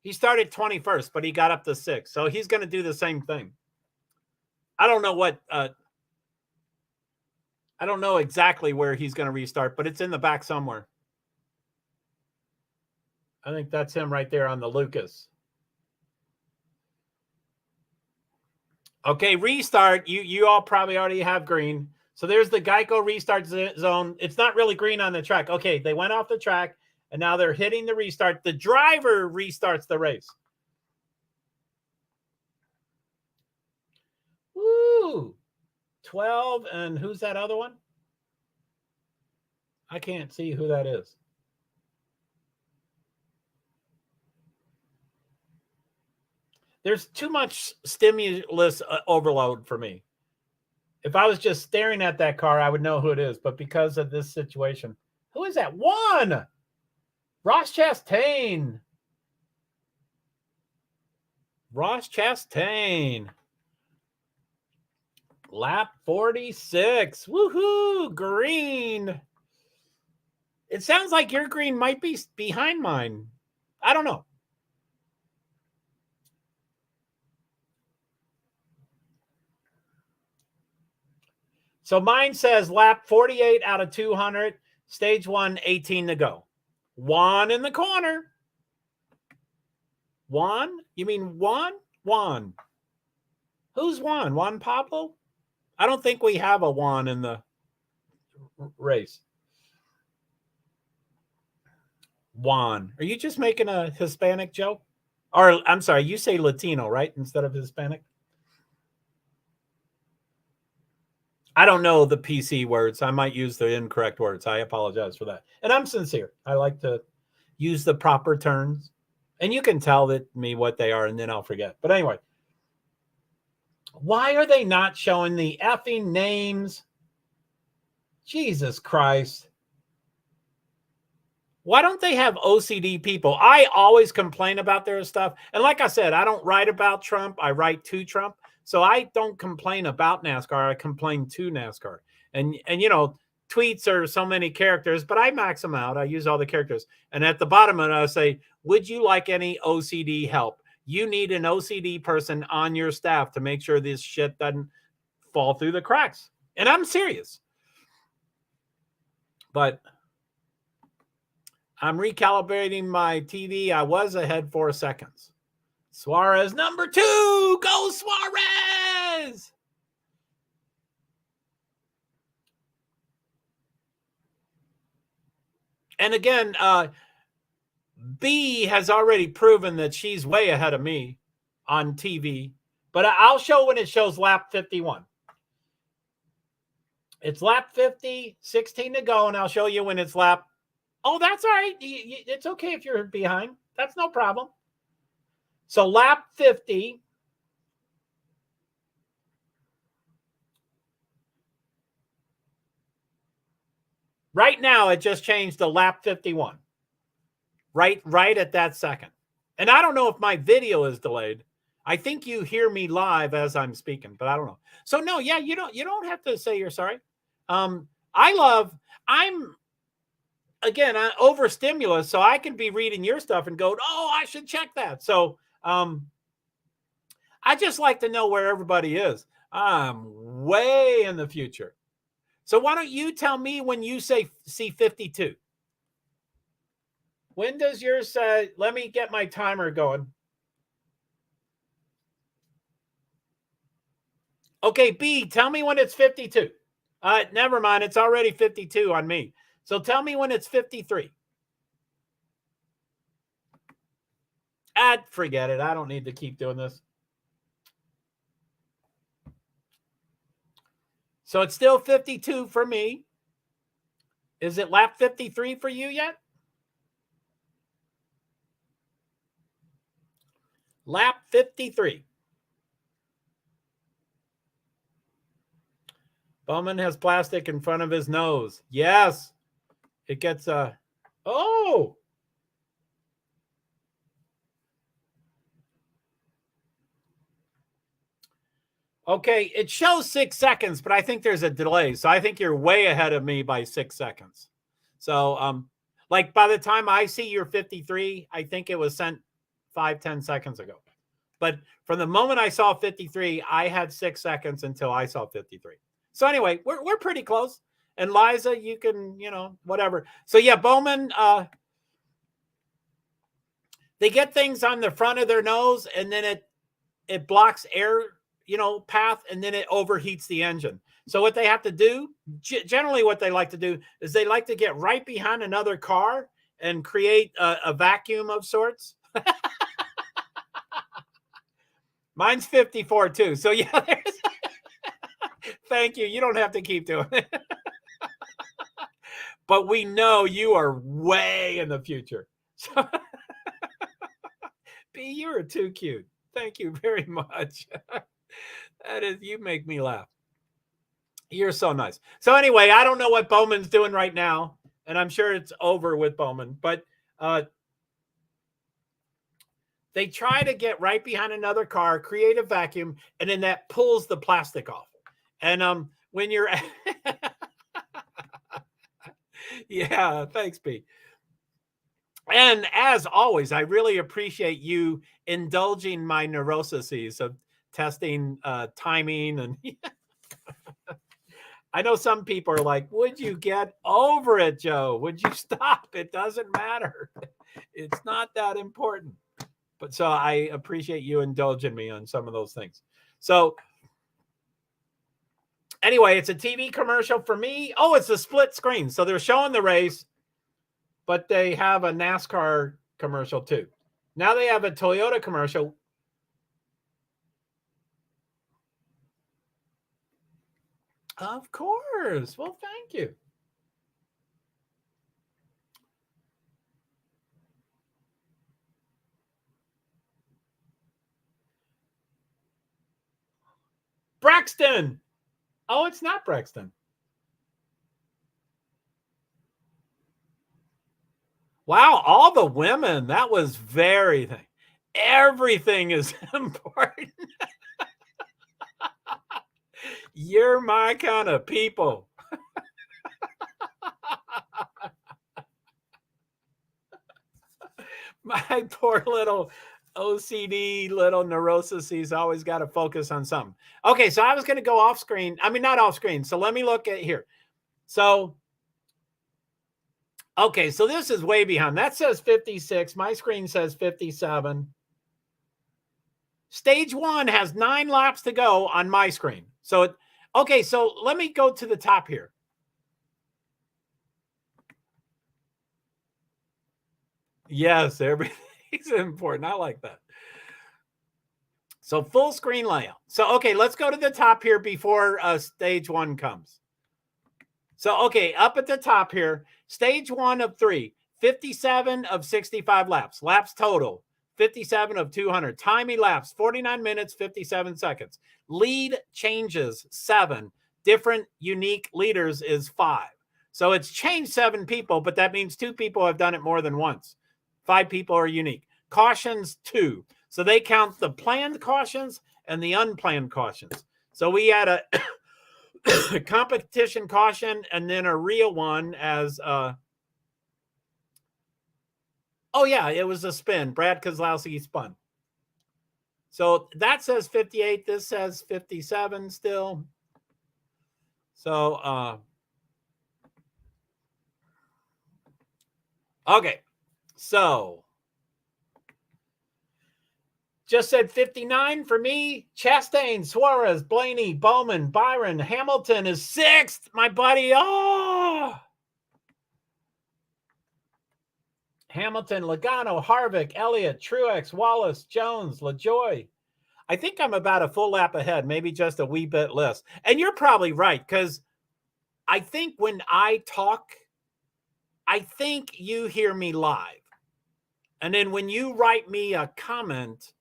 [SPEAKER 1] He started 21st, but he got up to 6th. So he's going to do the same thing. I don't know what, I don't know exactly where he's going to restart, but it's in the back somewhere. I think that's him right there on the Lucas. Okay, restart. You all probably already have green. So there's the Geico restart zone. It's not really green on the track. Okay, they went off the track, and now they're hitting the restart. The driver restarts the race. Woo! 12, and who's that other one? I can't see who that is. There's too much stimulus overload for me. If I was just staring at that car, I would know who it is. But because of this situation, who is that? 1! Ross Chastain. Ross Chastain. Lap 46. Woohoo! Green. It sounds like your green might be behind mine. I don't know. So mine says lap 48 out of 200, stage 1, 18 to go. Juan in the corner. Juan? You mean Juan? Juan. Who's Juan? Juan Pablo? I don't think we have a Juan in the race. Juan. Are you just making a Hispanic joke? Or, I'm sorry, you say Latino, right? Instead of Hispanic? I don't know the PC words. I might use the incorrect words. I apologize for that. And I'm sincere. I like to use the proper terms. And you can tell me what they are, and then I'll forget. But anyway, why are they not showing the effing names? Jesus Christ. Why don't they have OCD people? I always complain about their stuff. And like I said, I don't write about Trump. I write to Trump. So I don't complain about NASCAR. I complain to NASCAR. And you know, tweets are so many characters, but I max them out. I use all the characters. And at the bottom of it, I say, would you like any OCD help? You need an OCD person on your staff to make sure this shit doesn't fall through the cracks. And I'm serious. But I'm recalibrating my TV. I was ahead 4 seconds. Suarez, number 2. Go Suarez! And again, B has already proven that she's way ahead of me on TV. But I'll show when it shows lap 51. It's lap 50, 16 to go, and I'll show you when it's lap. Oh, that's all right. It's okay if you're behind. That's no problem. So lap 50. Right now, it just changed to lap 51. Right at that second. And I don't know if my video is delayed. I think you hear me live as I'm speaking, but I don't know. So no, yeah, you don't have to say you're sorry. I'm again, overstimulus, so I can be reading your stuff and go, oh, I should check that. So I just like to know where everybody is. I'm way in the future. So why don't you tell me when you see 52? When does yours say, let me get my timer going. Okay, B, tell me when it's 52. Never mind, it's already 52 on me. So tell me when it's 53. Forget it. I don't need to keep doing this. So it's still 52 for me. Is it lap 53 for you yet? Lap 53. Bowman has plastic in front of his nose. Yes. It gets oh. Okay, it shows 6 seconds, but I think there's a delay. So I think you're way ahead of me by 6 seconds. So like by the time I see your 53, I think it was sent 5-10 seconds ago. But from the moment I saw 53, I had 6 seconds until I saw 53. So anyway, we're pretty close. And Liza, you can, whatever. So yeah, Bowman, they get things on the front of their nose, and then it blocks air, path, and then it overheats the engine. So what they have to do, generally what they like to do is they like to get right behind another car and create a vacuum of sorts. Mine's 54 too. So yeah, thank you. You don't have to keep doing it. But we know you are way in the future. So, B, you are too cute. Thank you very much. You make me laugh. You're so nice. So anyway, I don't know what Bowman's doing right now, and I'm sure it's over with Bowman, but they try to get right behind another car, create a vacuum, and then that pulls the plastic off. And when you're yeah, thanks, Pete. And as always, I really appreciate you indulging my neuroses of testing timing and I know some people are like, would you get over it, Joe? Would you stop? It doesn't matter. It's not that important. But so I appreciate you indulging me on some of those things. So anyway, it's a TV commercial for me. Oh, it's a split screen. So they're showing the race, but they have a NASCAR commercial too. Now they have a Toyota commercial. Of course. Well, thank you. Braxton. Oh, it's not Braxton. Wow, all the women. That was very everything is important. You're my kind of people. My poor little OCD little neurosis. He's always got to focus on something. Okay, so I was going to go off screen. I mean, not off screen. So let me look at here. So, okay, so this is way behind. That says 56. My screen says 57. Stage 1 has 9 laps to go on my screen. So, okay, so let me go to the top here. Yes, everything's important. I like that. So full screen layout. So, okay, let's go to the top here before stage 1 comes. So, okay, up at the top here, stage 1 of 3, 57 of 65 laps. Laps total, 57 of 200. Time elapsed, 49 minutes, 57 seconds. Lead changes, 7. Different unique leaders is 5. So it's changed 7 people, but that means 2 people have done it more than once. 5 people are unique. Cautions, 2. So they count the planned cautions and the unplanned cautions. So we had a competition caution and then a real one as oh yeah, it was a spin. Brad Keselowski spun. So that says 58. This says 57 still. So okay. So just said 59 for me. Chastain, Suarez, Blaney, Bowman, Byron, Hamilton is 6th. My buddy. Oh. Hamilton, Logano, Harvick, Elliott, Truex, Wallace, Jones, LaJoy. I think I'm about a full lap ahead, maybe just a wee bit less. And you're probably right, because I think when I talk, I think you hear me live. And then when you write me a comment,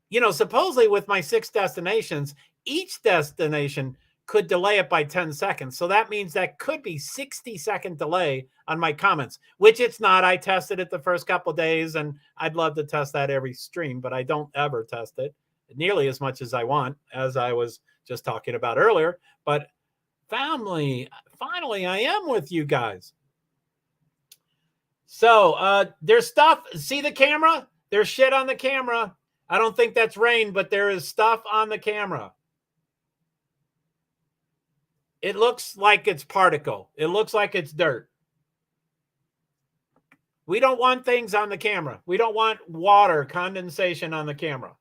[SPEAKER 1] you know, supposedly with my 6 destinations, each destination could delay it by 10 seconds. So that means that could be 60-second delay on my comments, which it's not. I tested it the first couple of days, and I'd love to test that every stream, but I don't ever test it nearly as much as I want, as I was just talking about earlier. But family, finally, I am with you guys. So there's stuff. See the camera? There's shit on the camera. I don't think that's rain, but there is stuff on the camera. It looks like it's particle. It looks like it's dirt. We don't want things on the camera. We don't want water condensation on the camera.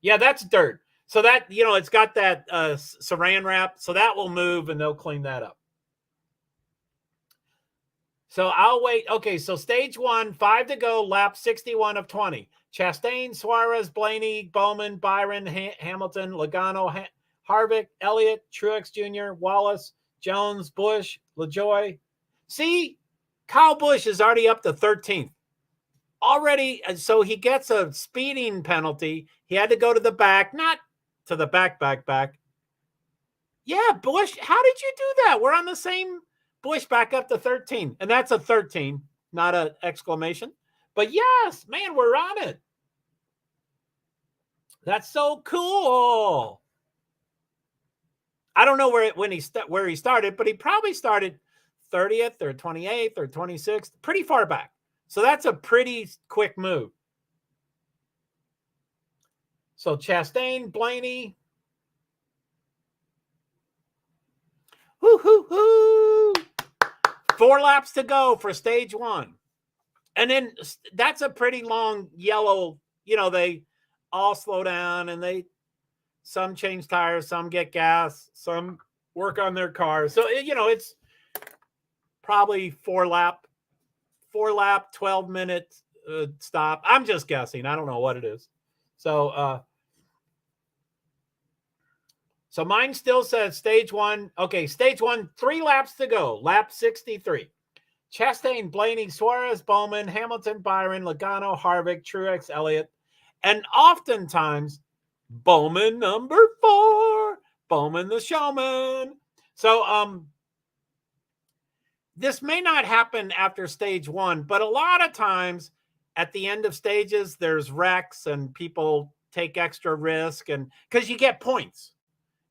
[SPEAKER 1] Yeah, that's dirt. So that, you know, it's got that saran wrap. So that will move and they'll clean that up. So I'll wait. Okay, so stage 1, 5 to go, lap 61 of 20. Chastain, Suarez, Blaney, Bowman, Byron, Hamilton, Logano, Harvick, Elliott, Truex Jr., Wallace, Jones, Busch, LaJoy. See, Kyle Busch is already up to 13th. Already, so he gets a speeding penalty. He had to go to the back, not to the back. Yeah, Busch, how did you do that? We're on the same. Busch back up to 13. And that's a 13, not an exclamation. But yes, man, we're on it. That's so cool. I don't know where he started, but he probably started 30th or 28th or 26th, pretty far back. So that's a pretty quick move. So Chastain, Blaney. Woo, hoo, hoo. 4 laps to go for stage 1. And then that's a pretty long yellow, they all slow down and some change tires, some get gas, some work on their cars. So, it's probably 4 lap, 12-minute stop. I'm just guessing. I don't know what it is. So, so mine still says stage 1. Okay, stage 1, 3 laps to go. Lap 63. Chastain, Blaney, Suarez, Bowman, Hamilton, Byron, Logano, Harvick, Truex, Elliott, and oftentimes Bowman number 4, Bowman the showman. So this may not happen after stage 1, but a lot of times at the end of stages, there's wrecks and people take extra risk, and because you get points.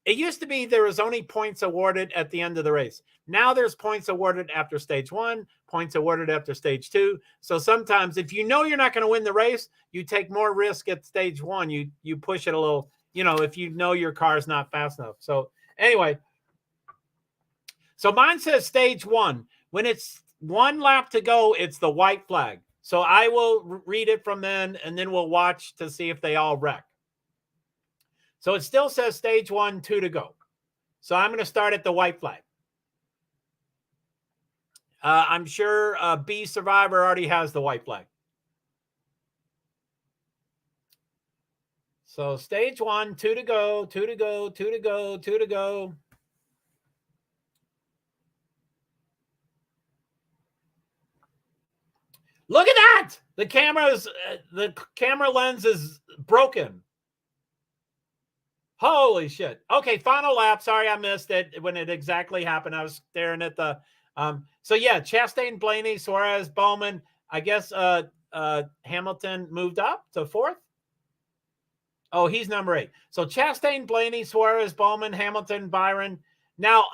[SPEAKER 1] It used to be there was only points awarded at the end of the race. Now there's points awarded after stage 1, points awarded after stage 2. So sometimes if you know you're not going to win the race, you take more risk at stage 1. You push it a little, if you know your car is not fast enough. So anyway, so mine says stage 1. When it's 1 lap to go, it's the white flag. So I will read it from then, and then we'll watch to see if they all wreck. So it still says stage 1, 2 to go. So I'm going to start at the white flag. I'm sure B Survivor already has the white flag. So stage 1, 2 to go, 2 to go, 2 to go, 2 to go. Look at that! The camera lens is broken. Holy shit. Okay, final lap. Sorry, I missed it when it exactly happened. I was staring at the so yeah, Chastain, Blaney, Suarez, Bowman. I guess Hamilton moved up to 4th. Oh, he's number 8. So Chastain, Blaney, Suarez, Bowman, Hamilton, Byron. Now,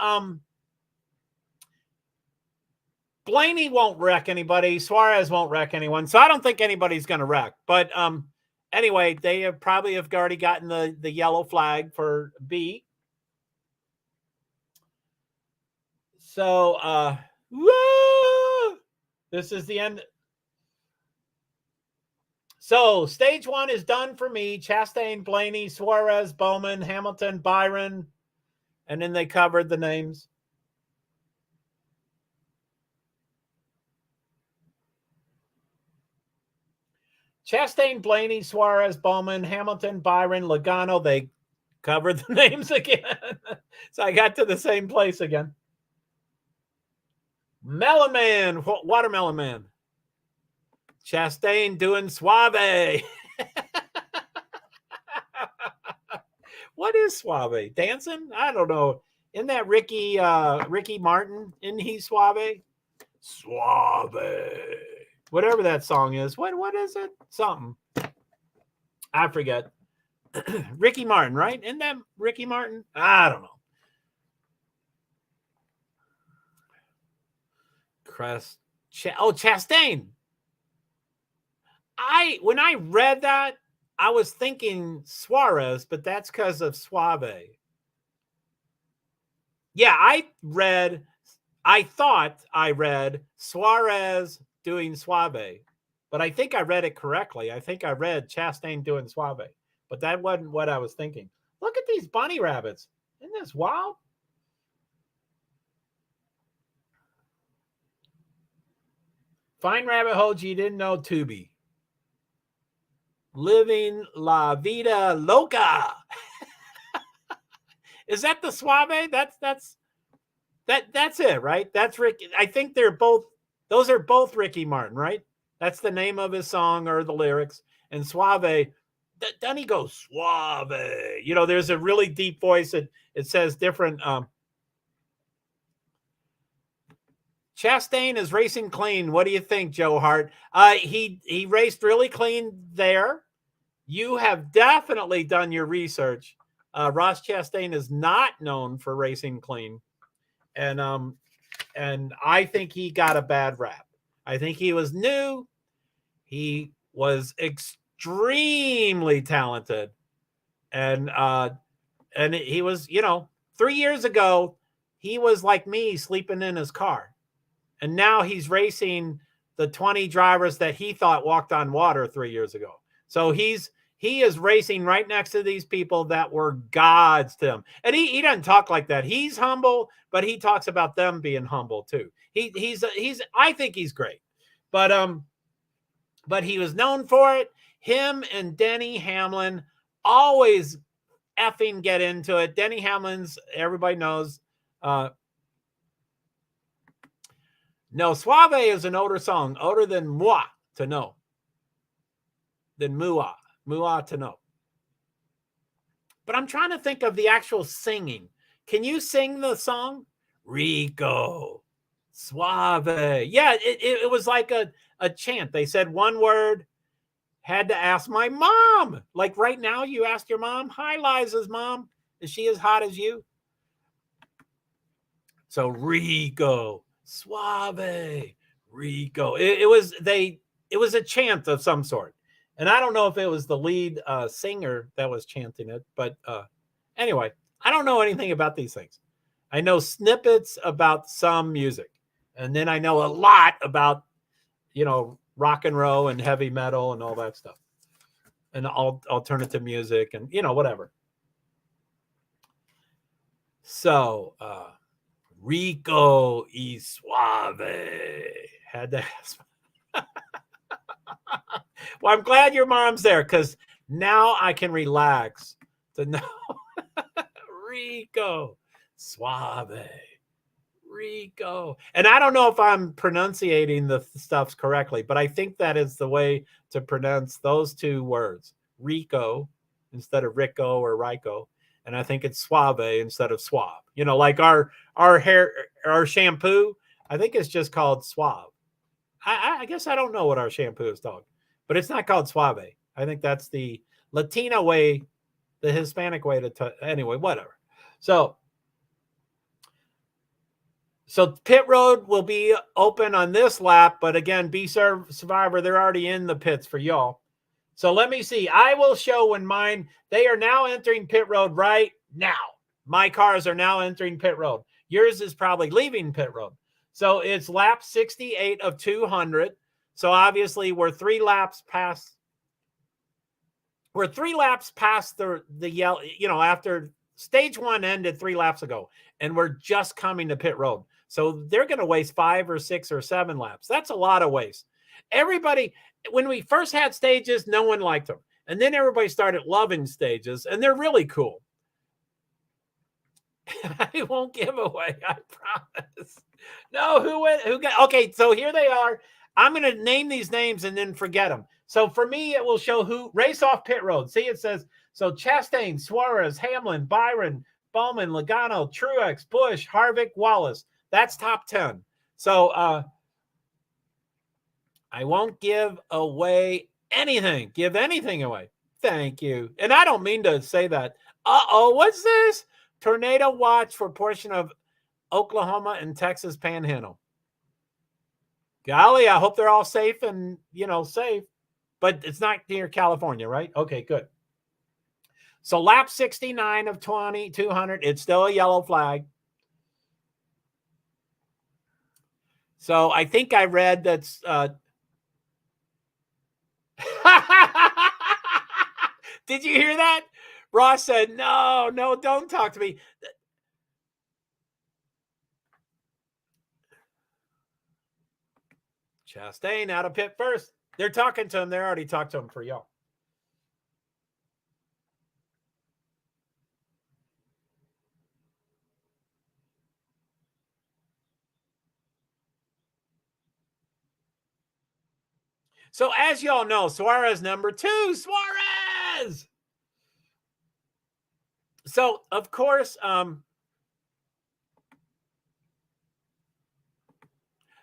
[SPEAKER 1] Blaney won't wreck anybody. Suarez won't wreck anyone. So I don't think anybody's going to wreck. But anyway, they have probably already gotten the yellow flag for B. So, woo! This is the end. So stage 1 is done for me. Chastain, Blaney, Suarez, Bowman, Hamilton, Byron. And then they covered the names. Chastain, Blaney, Suarez, Bowman, Hamilton, Byron, Logano. They covered the names again. So I got to the same place again. Melon Man, Watermelon Man. Chastain doing Suave. What is Suave? Dancing? I don't know. Isn't that Ricky Martin? Isn't he Suave? Suave. Whatever that song is. What is it? Something. I forget. Ricky Martin, right? Isn't that Ricky Martin? I don't know. Chastain. When I read that, I was thinking Suarez, but that's because of Suave. Yeah, I thought I read Suarez doing Suave, but I think I read it correctly. I think I read Chastain doing Suave, but that wasn't what I was thinking. Look at these bunny rabbits. Isn't this wild? Find rabbit holes you didn't know, Tubi. Living La Vida Loca. Is that the Suave? That's it, right? That's Rick. I think those are both Ricky Martin, right? That's the name of his song or the lyrics. And Suave, doesn't he go Suave? There's a really deep voice. It says different. Chastain is racing clean. What do you think, JoeHart? He raced really clean there. You have definitely done your research. Ross Chastain is not known for racing clean. And I think he got a bad rap. I think he was new. He was extremely talented. And he was, 3 years ago, he was like me, sleeping in his car. And now he's racing the 20 drivers that he thought walked on water 3 years ago. So he is racing right next to these people that were gods to him. And he doesn't talk like that. He's humble, but he talks about them being humble too. He's I think he's great. But he was known for it. Him and Denny Hamlin always effing get into it. Denny Hamlin's, everybody knows. No, Suave is an older song, older than Moi to know. Than Mua to know. But I'm trying to think of the actual singing. Can you sing the song? Rico, Suave. Yeah, it was like a chant. They said one word, had to ask my mom. Like right now, you asked your mom, hi, Liza's mom. Is she as hot as you? So Rico, Suave, Rico. It was a chant of some sort. And I don't know if it was the lead singer that was chanting it. But anyway, I don't know anything about these things. I know snippets about some music. And then I know a lot about, rock and roll and heavy metal and all that stuff. And alternative music and, whatever. So, Rico y Suave. Had to ask. Well, I'm glad your mom's there because now I can relax to know. Rico, Suave, Rico. And I don't know if I'm pronunciating the stuffs correctly, but I think that is the way to pronounce those two words. Rico instead of Rico or Rico. And I think it's Suave instead of Suave. Like our hair, our shampoo, I think it's just called Suave. I guess I don't know what our shampoo is called, but it's not called Suave. I think that's the Latino way, the Hispanic way anyway, whatever. So pit road will be open on this lap, but again, Survivor, they're already in the pits for y'all. So let me see. I will show when they are now entering pit road right now. My cars are now entering pit road. Yours is probably leaving pit road. So it's lap 68 of 200. So obviously we're 3 laps past. We're 3 laps past the yellow, after stage 1 ended 3 laps ago, and we're just coming to pit road. So they're going to waste 5 or 6 or 7 laps. That's a lot of waste. Everybody, when we first had stages, no one liked them. And then everybody started loving stages, and they're really cool. I won't give away, I promise. No, who got, okay, so here they are. I'm going to name these names and then forget them. So for me, it will show who race off pit road. See, it says, so Chastain, Suarez, Hamlin, Byron, Bowman, Logano, Truex, Busch, Harvick, Wallace. That's top 10. So I won't give away anything. Give anything away. Thank you. And I don't mean to say that. What's this? Tornado watch for portion of Oklahoma and Texas Panhandle. Golly, I hope they're all safe and, safe. But it's not near California, right? Okay, good. So lap 69 of 200. It's still a yellow flag. So I think I read that's... Did you hear that? Ross said, no, don't talk to me. Chastain out of pit first. They're talking to him. They already talked to him for y'all. So as y'all know, Suarez number 2, Suarez. So of course,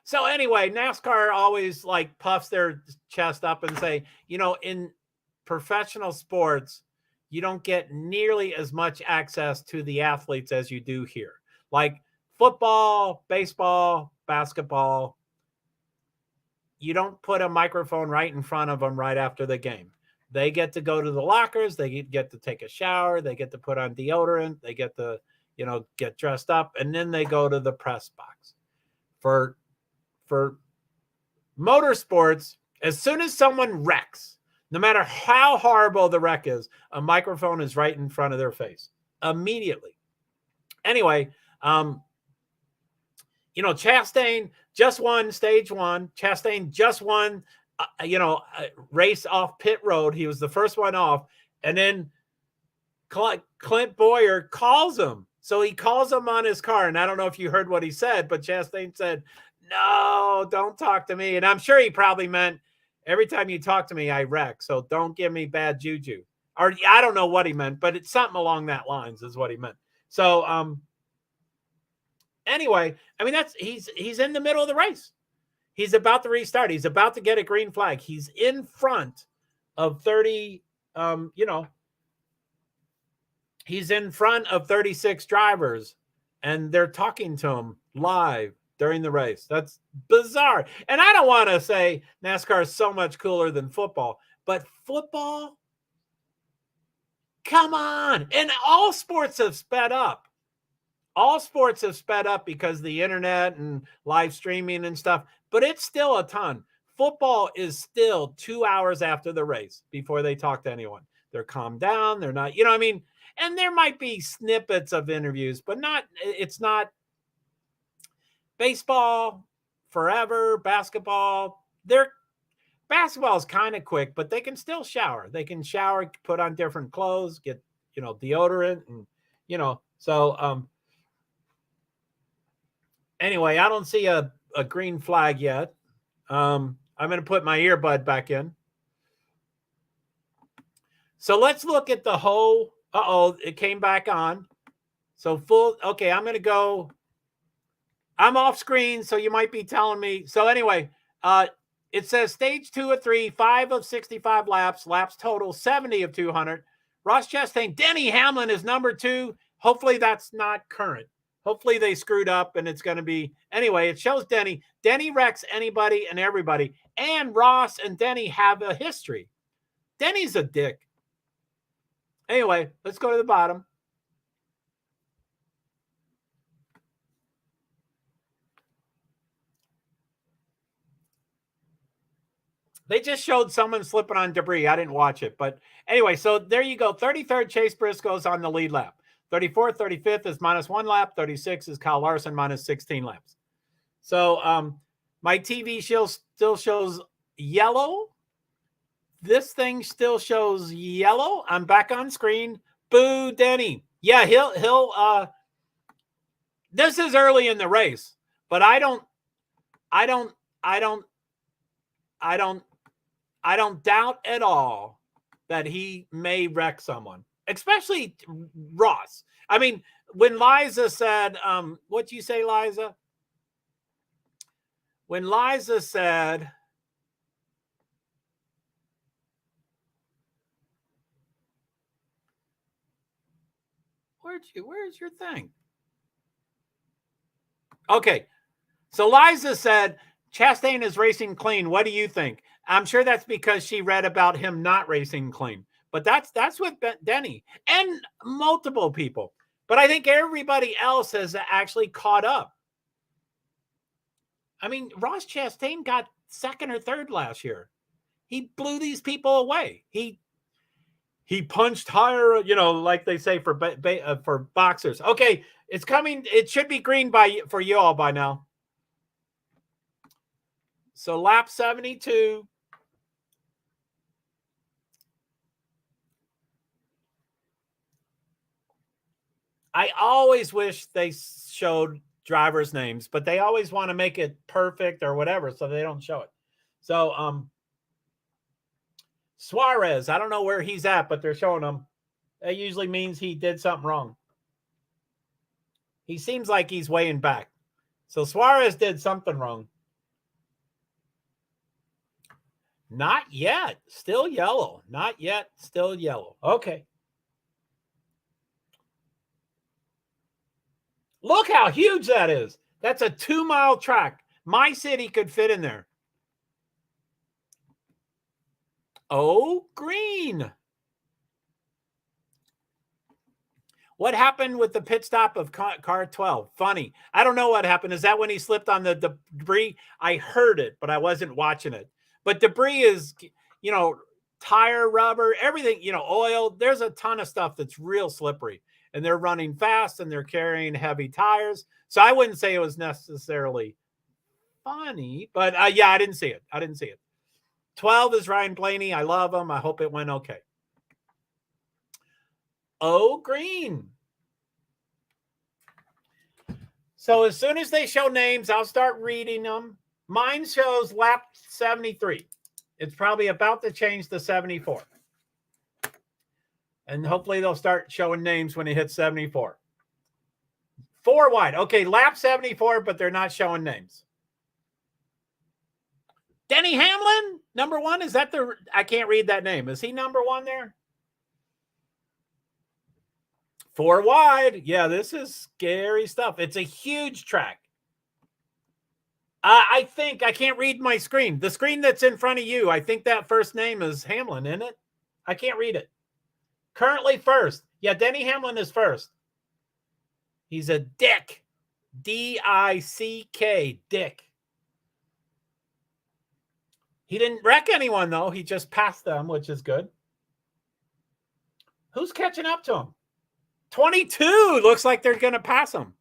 [SPEAKER 1] so anyway, NASCAR always like puffs their chest up and say, in professional sports, you don't get nearly as much access to the athletes as you do here. Like football, baseball, basketball, you don't put a microphone right in front of them right after the game. They get to go to the lockers. They get to take a shower. They get to put on deodorant. They get to, get dressed up, and then they go to the press box. For motorsports, as soon as someone wrecks, no matter how horrible the wreck is, a microphone is right in front of their face immediately. Anyway, Chastain just won stage 1. Chastain just won, a race off pit road. He was the first one off. And then Clint Boyer calls him. So he calls him on his car. And I don't know if you heard what he said, but Chastain said, "No, don't talk to me." And I'm sure he probably meant, "Every time you talk to me, I wreck. So don't give me bad juju." Or I don't know what he meant, but it's something along that lines is what he meant. So, anyway, I mean, he's in the middle of the race. He's about to restart. He's about to get a green flag. He's in front of 30, he's in front of 36 drivers, and they're talking to him live during the race. That's bizarre. And I don't want to say NASCAR is so much cooler than football, but football, come on. And all sports have sped up. All sports have sped up because of the internet and live streaming and stuff, but it's still a ton. Football is still 2 hours after the race before they talk to anyone. They're calmed down. They're not, and there might be snippets of interviews, but it's not baseball forever, basketball. Basketball is kind of quick, but they can still shower. They can shower, put on different clothes, get, deodorant and, so, anyway, I don't see a green flag yet. I'm going to put my earbud back in. So let's look at the whole. It came back on. So okay, I'm going to go. I'm off screen, so you might be telling me. So anyway, it says stage 2 of 3, 5 of 65 laps total 70 of 200. Ross Chastain, Denny Hamlin is number 2. Hopefully that's not current. Hopefully they screwed up and it's going to be. Anyway, it shows Denny. Denny wrecks anybody and everybody. And Ross and Denny have a history. Denny's a dick. Anyway, let's go to the bottom. They just showed someone slipping on debris. I didn't watch it. But anyway, so there you go. 33rd, Chase Briscoe's on the lead lap. 34th, 35th is -1 lap. 36 is Kyle Larson -16 laps. So my TV still shows yellow. This thing still shows yellow. I'm back on screen. Boo, Denny. Yeah, he'll this is early in the race, but I don't doubt at all that he may wreck someone, especially Ross. I mean, when Liza said, what'd you say, Liza? When Liza said, where's your thing? Okay. So Liza said, Chastain is racing clean. What do you think? I'm sure that's because she read about him not racing clean. But that's with Denny and multiple people. But I think everybody else has actually caught up. I mean, Ross Chastain got 2nd or 3rd last year. He blew these people away. He punched higher, like they say for boxers. Okay, it's coming. It should be green for you all by now. So lap 72. I always wish they showed drivers' names, but they always want to make it perfect or whatever, so they don't show it. So Suarez, I don't know where he's at, but they're showing him. That usually means he did something wrong. He seems like he's weighing back. So Suarez did something wrong. Not yet. Still yellow. Not yet. Still yellow. Okay. Look how huge that is. That's a 2-mile track. My city could fit in there. Oh, green. What happened with the pit stop of car 12? Funny. I don't know what happened. Is that when he slipped on the debris? I heard it, but I wasn't watching it. But debris is, you know, tire, rubber, everything, you know, oil. There's a ton of stuff that's real slippery. And they're running fast and they're carrying heavy tires. So I wouldn't say it was necessarily funny, but yeah, I didn't see it. 12 is Ryan Blaney. I love him. I hope it went okay. Oh, green. So as soon as they show names, I'll start reading them. Mine shows lap 73. It's probably about to change to 74. And hopefully they'll start showing names when he hits 74. 4 wide. Okay, lap 74, but they're not showing names. Denny Hamlin, number 1. Is that the... I can't read that name. Is he number 1 there? 4 wide. Yeah, this is scary stuff. It's a huge track. I think I can't read my screen. The screen that's in front of you, I think that first name is Hamlin, isn't it? I can't read it. Currently first. Yeah, Denny Hamlin is first. He's a dick. D-I-C-K, dick. He didn't wreck anyone, though. He just passed them, which is good. Who's catching up to him? 22. Looks like they're going to pass him.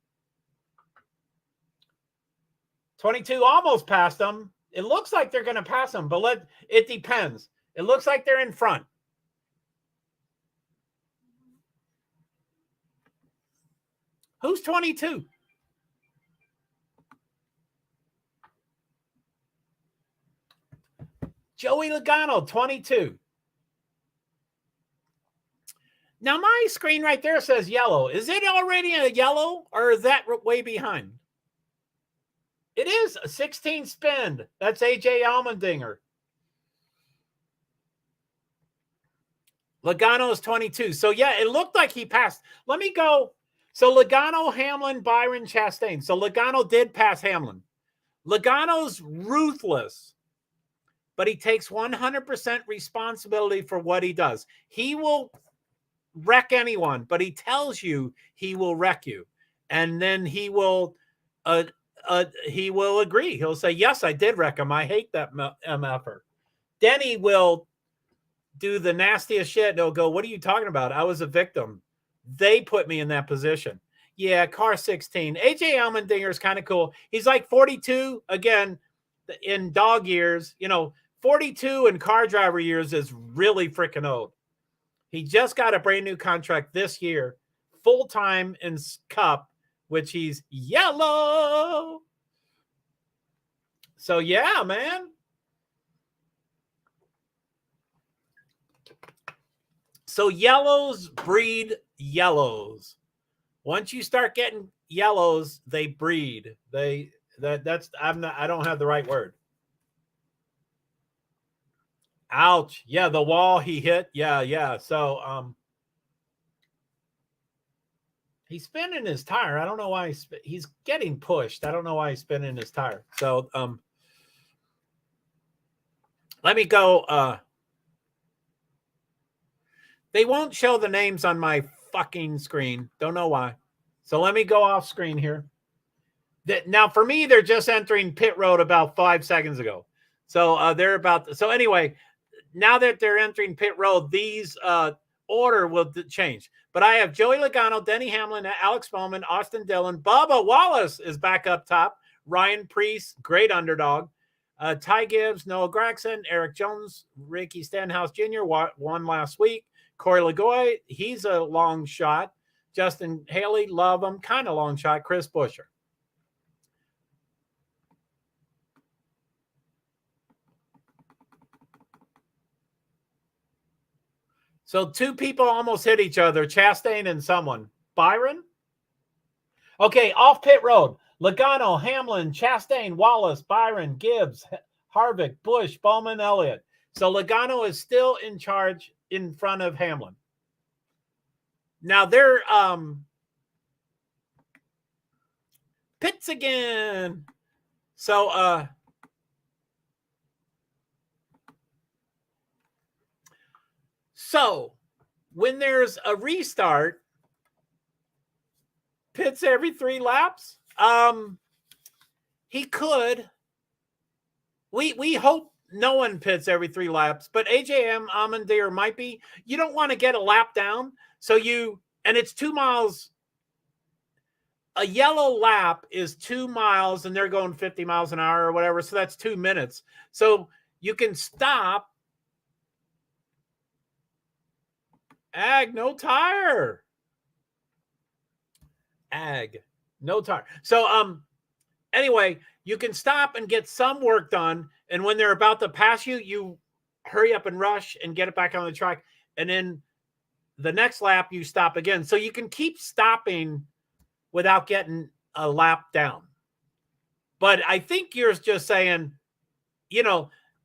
[SPEAKER 1] 22 almost passed him. It looks like they're going to pass him, but it depends. It looks like they're in front. Who's 22? Joey Logano, 22. Now, my screen right there says yellow. Is it already a yellow, or is that way behind? It is a 16 spin. That's AJ Allmendinger. Logano is 22. So, yeah, it looked like he passed. Let me go. So, Logano, Hamlin, Byron, Chastain. So, Logano did pass Hamlin. Logano's ruthless, but he takes 100% responsibility for what he does. He will wreck anyone, but he tells you he will wreck you. And then he will agree. He'll say, yes, I did wreck him. I hate that MFer. Denny will do the nastiest shit. They'll go, what are you talking about? I was a victim. They put me in that position. Yeah, car 16. AJ Allmendinger is kind of cool. He's like 42. Again, in dog years, 42 in car driver years is really freaking old. He just got a brand new contract this year, full-time in Cup, which he's yellow. So, yeah, man. So, yellows breed yellows. Once you start getting yellows, they breed. I don't have the right word. Ouch. Yeah, the wall he hit. Yeah. So, he's spinning his tire. I don't know why he's getting pushed. I don't know why he's spinning his tire. So, let me go. They won't show the names on my fucking screen. Don't know why. So let me go off screen here. Now, for me, they're just entering pit road about 5 seconds ago. So they're about. So anyway, now that they're entering pit road, these order will change. But I have Joey Logano, Denny Hamlin, Alex Bowman, Austin Dillon, Bubba Wallace is back up top. Ryan Preece, great underdog. Ty Gibbs, Noah Gragson, Eric Jones, Ricky Stenhouse Jr. won last week. Corey LaGoy, he's a long shot. Justin Haley, love him, kind of long shot. Chris Buescher. So 2 people almost hit each other, Chastain and someone. Byron? Okay, off pit road. Logano, Hamlin, Chastain, Wallace, Byron, Gibbs, Harvick, Busch, Bowman, Elliott. So Logano is still in charge in front of Hamlin. Now they're pits again. So when there's a restart, pits every 3 laps? He could. We hope no one pits every 3 laps, but AJM Allmendinger might be. You don't want to get a lap down, and it's 2 miles. A yellow lap is 2 miles, and they're going 50 miles an hour or whatever, so that's 2 minutes. So you can stop. Ag, no tire. Ag, no tire. So anyway, you can stop and get some work done, and when they're about to pass you, you hurry up and rush and get it back on the track, and then the next lap you stop again. So you can keep stopping without getting a lap down. But I think you're just saying,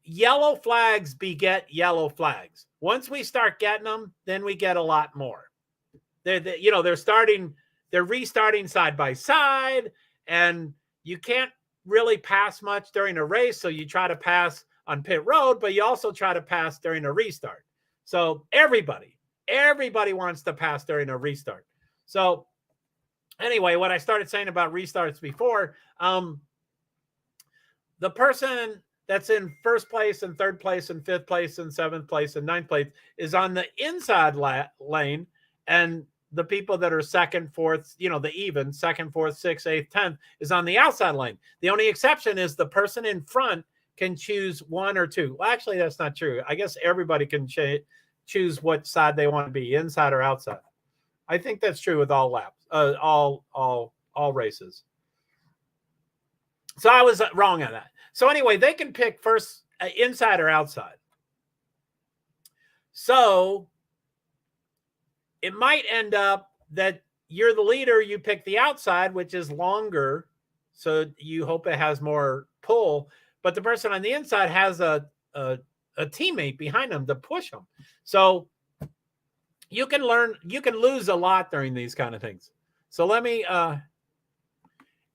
[SPEAKER 1] yellow flags beget yellow flags. Once we start getting them, then we get a lot more. They're restarting side by side, and you can't really pass much during a race. So you try to pass on pit road, but you also try to pass during a restart. So everybody wants to pass during a restart. So anyway, what I started saying about restarts before, the person that's in first place and third place and fifth place and seventh place and ninth place is on the inside lane, and the people that are second, fourth, the even second, fourth, sixth, eighth, 10th is on the outside lane. The only exception is the person in front can choose 1 or 2. Well, actually, that's not true. I guess everybody can choose what side they want to be, inside or outside. I think that's true with all laps, all races. So I was wrong on that. So anyway, they can pick first inside or outside. So it might end up that you're the leader, you pick the outside, which is longer, so you hope it has more pull, but the person on the inside has a teammate behind them to push them. So you can lose a lot during these kind of things. So let me,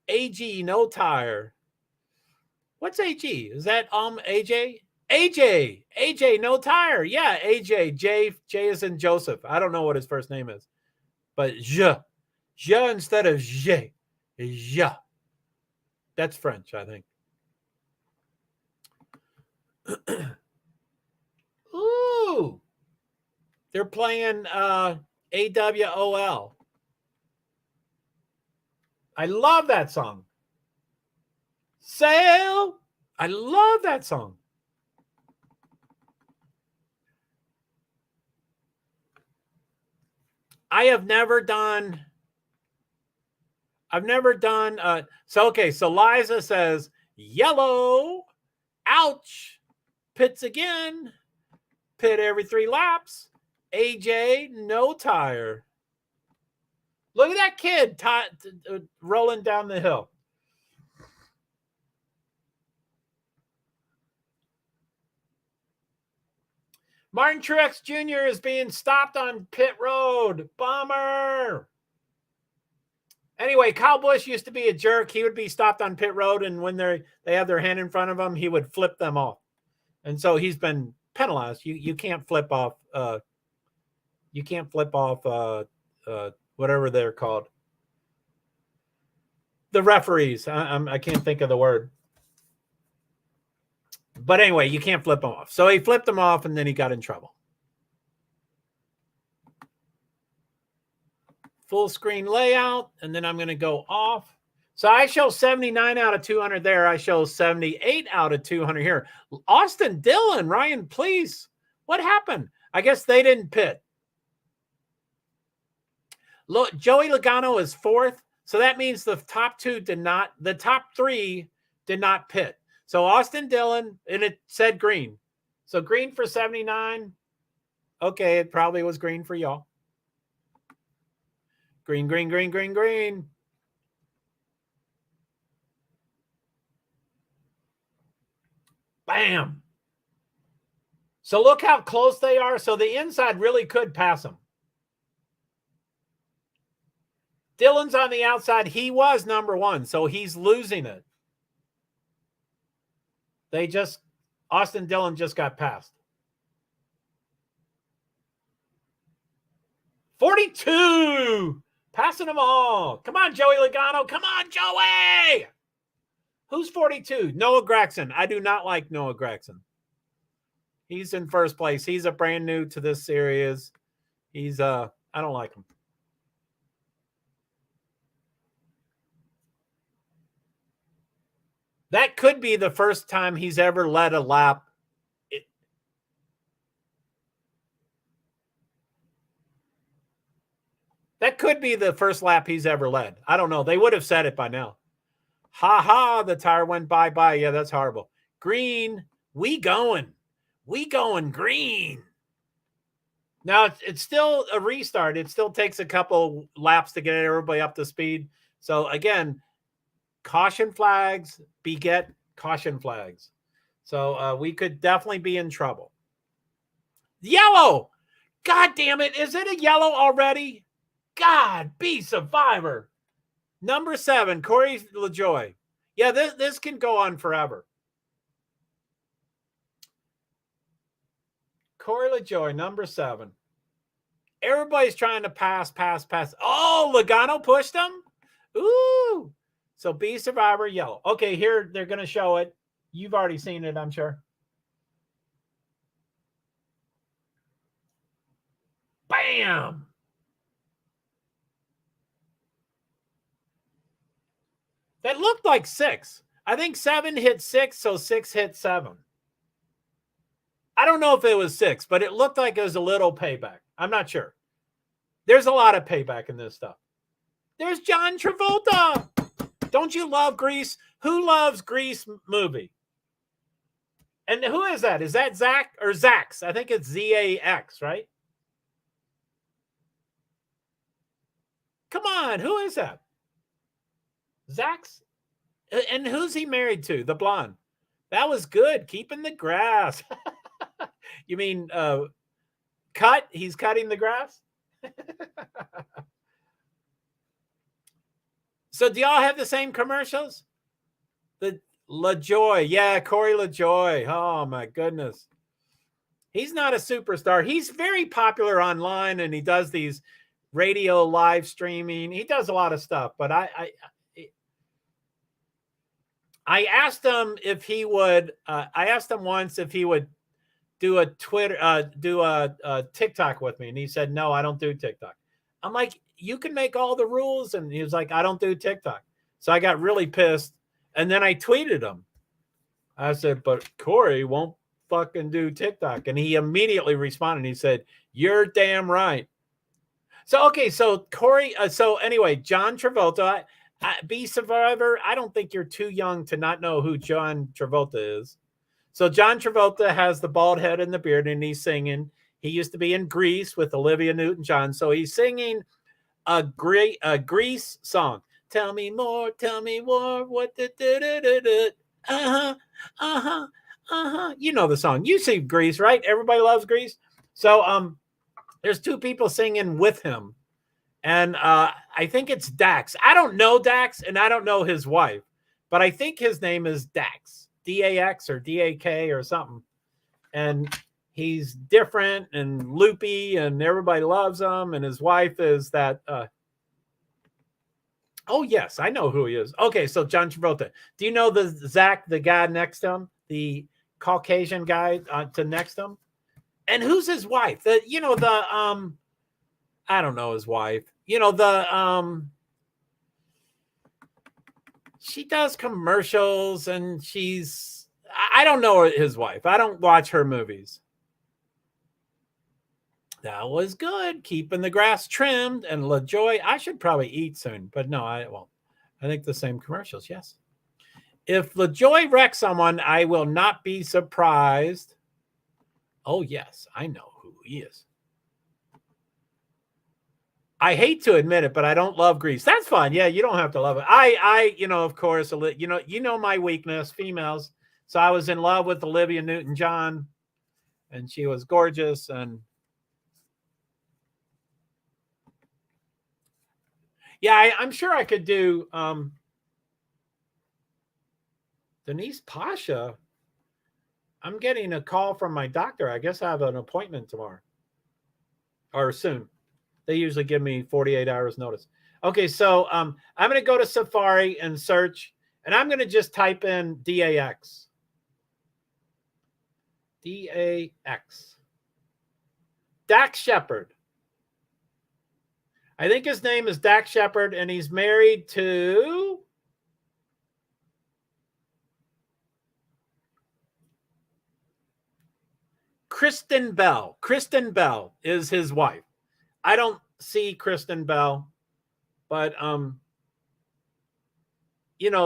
[SPEAKER 1] AG, no tire. What's AG? Is that AJ? AJ, no tire. Yeah, AJ. J is in Joseph. I don't know what his first name is, but Je instead of J is Je. That's French, I think. Ooh, they're playing AWOL. I love that song. Sail. I love that song. I've never done. So Liza says, yellow, ouch, pits again, pit every 3 laps. AJ, no tire. Look at that kid rolling down the hill. Martin Truex Jr. is being stopped on pit road. Bummer. Anyway, Kyle Busch used to be a jerk. He would be stopped on pit road, and when they have their hand in front of him, he would flip them off. And so he's been penalized. You can't flip off. Whatever they're called. The referees. I can't think of the word. But anyway, you can't flip them off. So he flipped them off, and then he got in trouble. Full screen layout, and then I'm going to go off. So I show 79 out of 200 there. I show 78 out of 200 here. Austin Dillon, Ryan, please. What happened? I guess they didn't pit. Look, Joey Logano is 4th. So that means the top 3 did not pit. So Austin Dillon, and it said green. So green for 79. Okay, it probably was green for y'all. Green, green, green, green, green. Bam. So look how close they are. So the inside really could pass them. Dillon's on the outside. He was number 1, so he's losing it. Austin Dillon just got passed. 42 Passing them all. Come on, Joey Logano. Come on, Joey. Who's 42? Noah Gragson. I do not like Noah Gragson. He's in first place. He's a brand new to this series. He's I don't like him. That could be the first time he's ever led a lap. That could be the first lap he's ever led. I don't know. They would have said it by now. Ha ha, the tire went bye-bye. Yeah, that's horrible. Green, we going green. Now, it's still a restart. It still takes a couple laps to get everybody up to speed. So, again, caution flags beget caution flags. So, we could definitely be in trouble. Yellow! God damn it. Is it a yellow already? God, be Survivor. Number 7, Corey LaJoie. Yeah, this can go on forever. Corey LaJoie, number 7. Everybody's trying to pass. Oh, Logano pushed him? Ooh. So be Survivor, yellow. Okay, here they're going to show it. You've already seen it, I'm sure. Bam! That looked like 6. I think 7 hit 6, so 6 hit 7. I don't know if it was 6, but it looked like it was a little payback. I'm not sure. There's a lot of payback in this stuff. There's John Travolta. Don't you love Grease? Who loves Grease movie? And who is that? Is that Zach or Zax? I think it's Z-A-X, right? Come on, who is that? Zax? And who's he married to? The blonde. That was good. Keeping the grass. You mean cut? He's cutting the grass? So do y'all have the same commercials? The LaJoie. Yeah, Corey LaJoie. Oh, my goodness. He's not a superstar. He's very popular online, and he does these radio live streaming. He does a lot of stuff, but I asked him if he would. I asked him once if he would do a TikTok with me, and he said, "No, I don't do TikTok." I'm like, "You can make all the rules," and he was like, "I don't do TikTok." So I got really pissed, and then I tweeted him. I said, "But Corey won't fucking do TikTok," and he immediately responded. He said, "You're damn right." So okay, so Corey. So anyway, John Travolta. Be Survivor, I don't think you're too young to not know who John Travolta is. So John Travolta has the bald head and the beard, and he's singing. He used to be in Grease with Olivia Newton-John. So he's singing a Grease song. Tell me more, what the You know the song. You see Grease, right? Everybody loves Grease. So there's 2 people singing with him. And I think it's Dax. I don't know Dax, and I don't know his wife, but I think his name is Dax, D-A-X or D-A-K or something. And he's different and loopy, and everybody loves him. And his wife is that. Oh, yes, I know who he is. Okay, so John Travolta. Do you know the Zach, the guy next to him, the Caucasian guy to next to him? And who's his wife? I don't know his wife. She does commercials, and I don't know his wife. I don't watch her movies. That was good. Keeping the grass trimmed. And LaJoie, I should probably eat soon, but no, I won't. I think the same commercials, yes. If LaJoie wrecks someone, I will not be surprised. Oh, yes, I know who he is. I hate to admit it, but I don't love Grease. That's fine. Yeah, you don't have to love it. Of course, my weakness, females. So I was in love with Olivia Newton-John, and she was gorgeous. And yeah, I'm sure I could do Denise Pasha. I'm getting a call from my doctor. I guess I have an appointment tomorrow or soon. They usually give me 48 hours notice. Okay, so I'm going to go to Safari and search, and I'm going to just type in DAX. DAX. Dax Shepard. I think his name is Dax Shepard, and he's married to Kristen Bell. Kristen Bell is his wife. I don't see Kristen Bell, but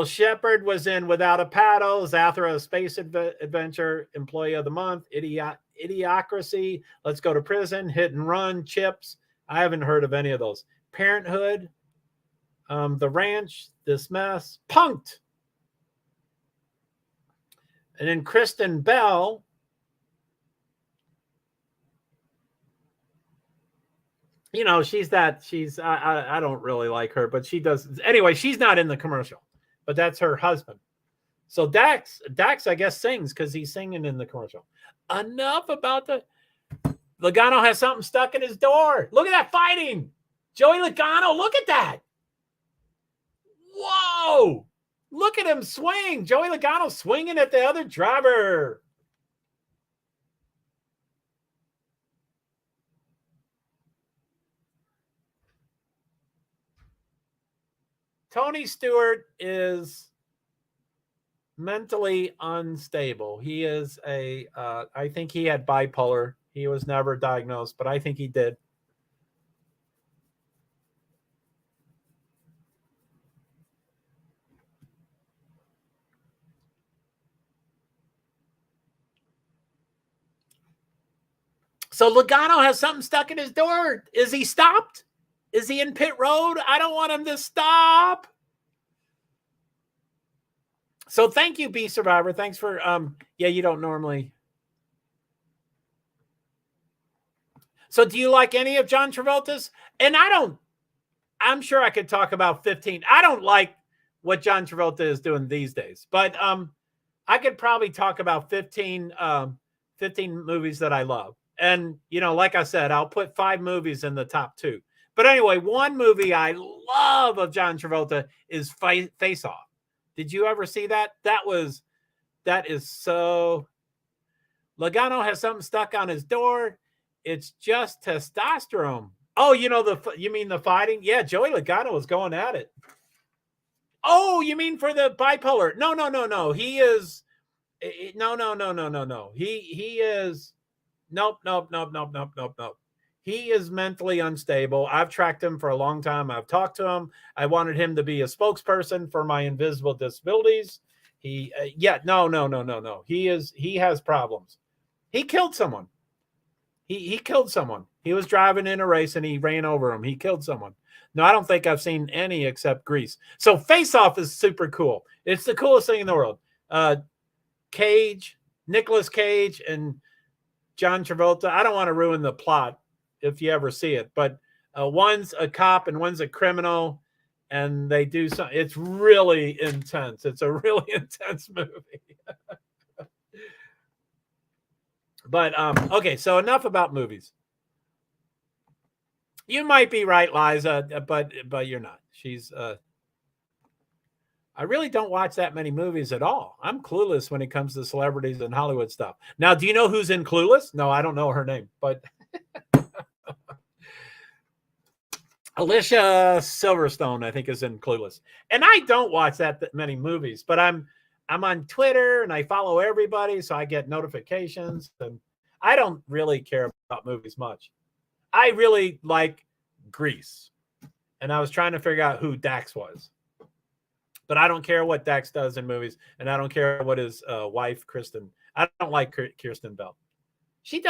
[SPEAKER 1] Shepard was in Without a Paddle, Zathra Space Adventure, Employee of the Month, Idiocracy, Let's Go to Prison, Hit and Run, Chips. I haven't heard of any of those. Parenthood, The Ranch, This Mess, Punked. And then Kristen Bell, I don't really like her, but she does. Anyway, she's not in the commercial, but that's her husband. So Dax, I guess, sings because he's singing in the commercial. Enough about Logano has something stuck in his door. Look at that fighting. Joey Logano, look at that. Whoa. Look at him swing. Joey Logano swinging at the other driver. Tony Stewart is mentally unstable. He is I think he had bipolar. He was never diagnosed, but I think he did. So Logano has something stuck in his door. Is he stopped? Is he in pit road? I don't want him to stop. So thank you, B Survivor. Thanks for you don't normally. So do you like any of John Travolta's? And I'm sure I could talk about 15. I don't like what John Travolta is doing these days, but I could probably talk about 15 movies that I love. And like I said, I'll put 5 movies in the top 2. But anyway, one movie I love of John Travolta is Face Off. Did you ever see that? That is so. Logano has something stuck on his door. It's just testosterone. Oh, you mean the fighting? Yeah, Joey Logano was going at it. Oh, you mean for the bipolar? No. He is. No. He is. Nope. He is mentally unstable. I've tracked him for a long time. I've talked to him. I wanted him to be a spokesperson for my invisible disabilities. No. He has problems. He killed someone. He killed someone. He was driving in a race and he ran over him. He killed someone. No, I don't think I've seen any except Grease. So Face Off is super cool. It's the coolest thing in the world. Nicolas Cage and John Travolta. I don't want to ruin the plot if you ever see it, but one's a cop and one's a criminal, and they do something. It's really intense. It's a really intense movie. But okay, so enough about movies. You might be right, Liza, but you're not. She's I really don't watch that many movies at all. I'm clueless when it comes to celebrities and Hollywood stuff. Now, do you know who's in Clueless? No, I don't know her name, but Alicia Silverstone, I think, is in Clueless. And I don't watch that many movies, but I'm on Twitter and I follow everybody, so I get notifications. And I don't really care about movies much. I really like Grease. And I was trying to figure out who Dax was. But I don't care what Dax does in movies, and I don't care what his wife, Kristen. I don't like Kirsten Bell. She's,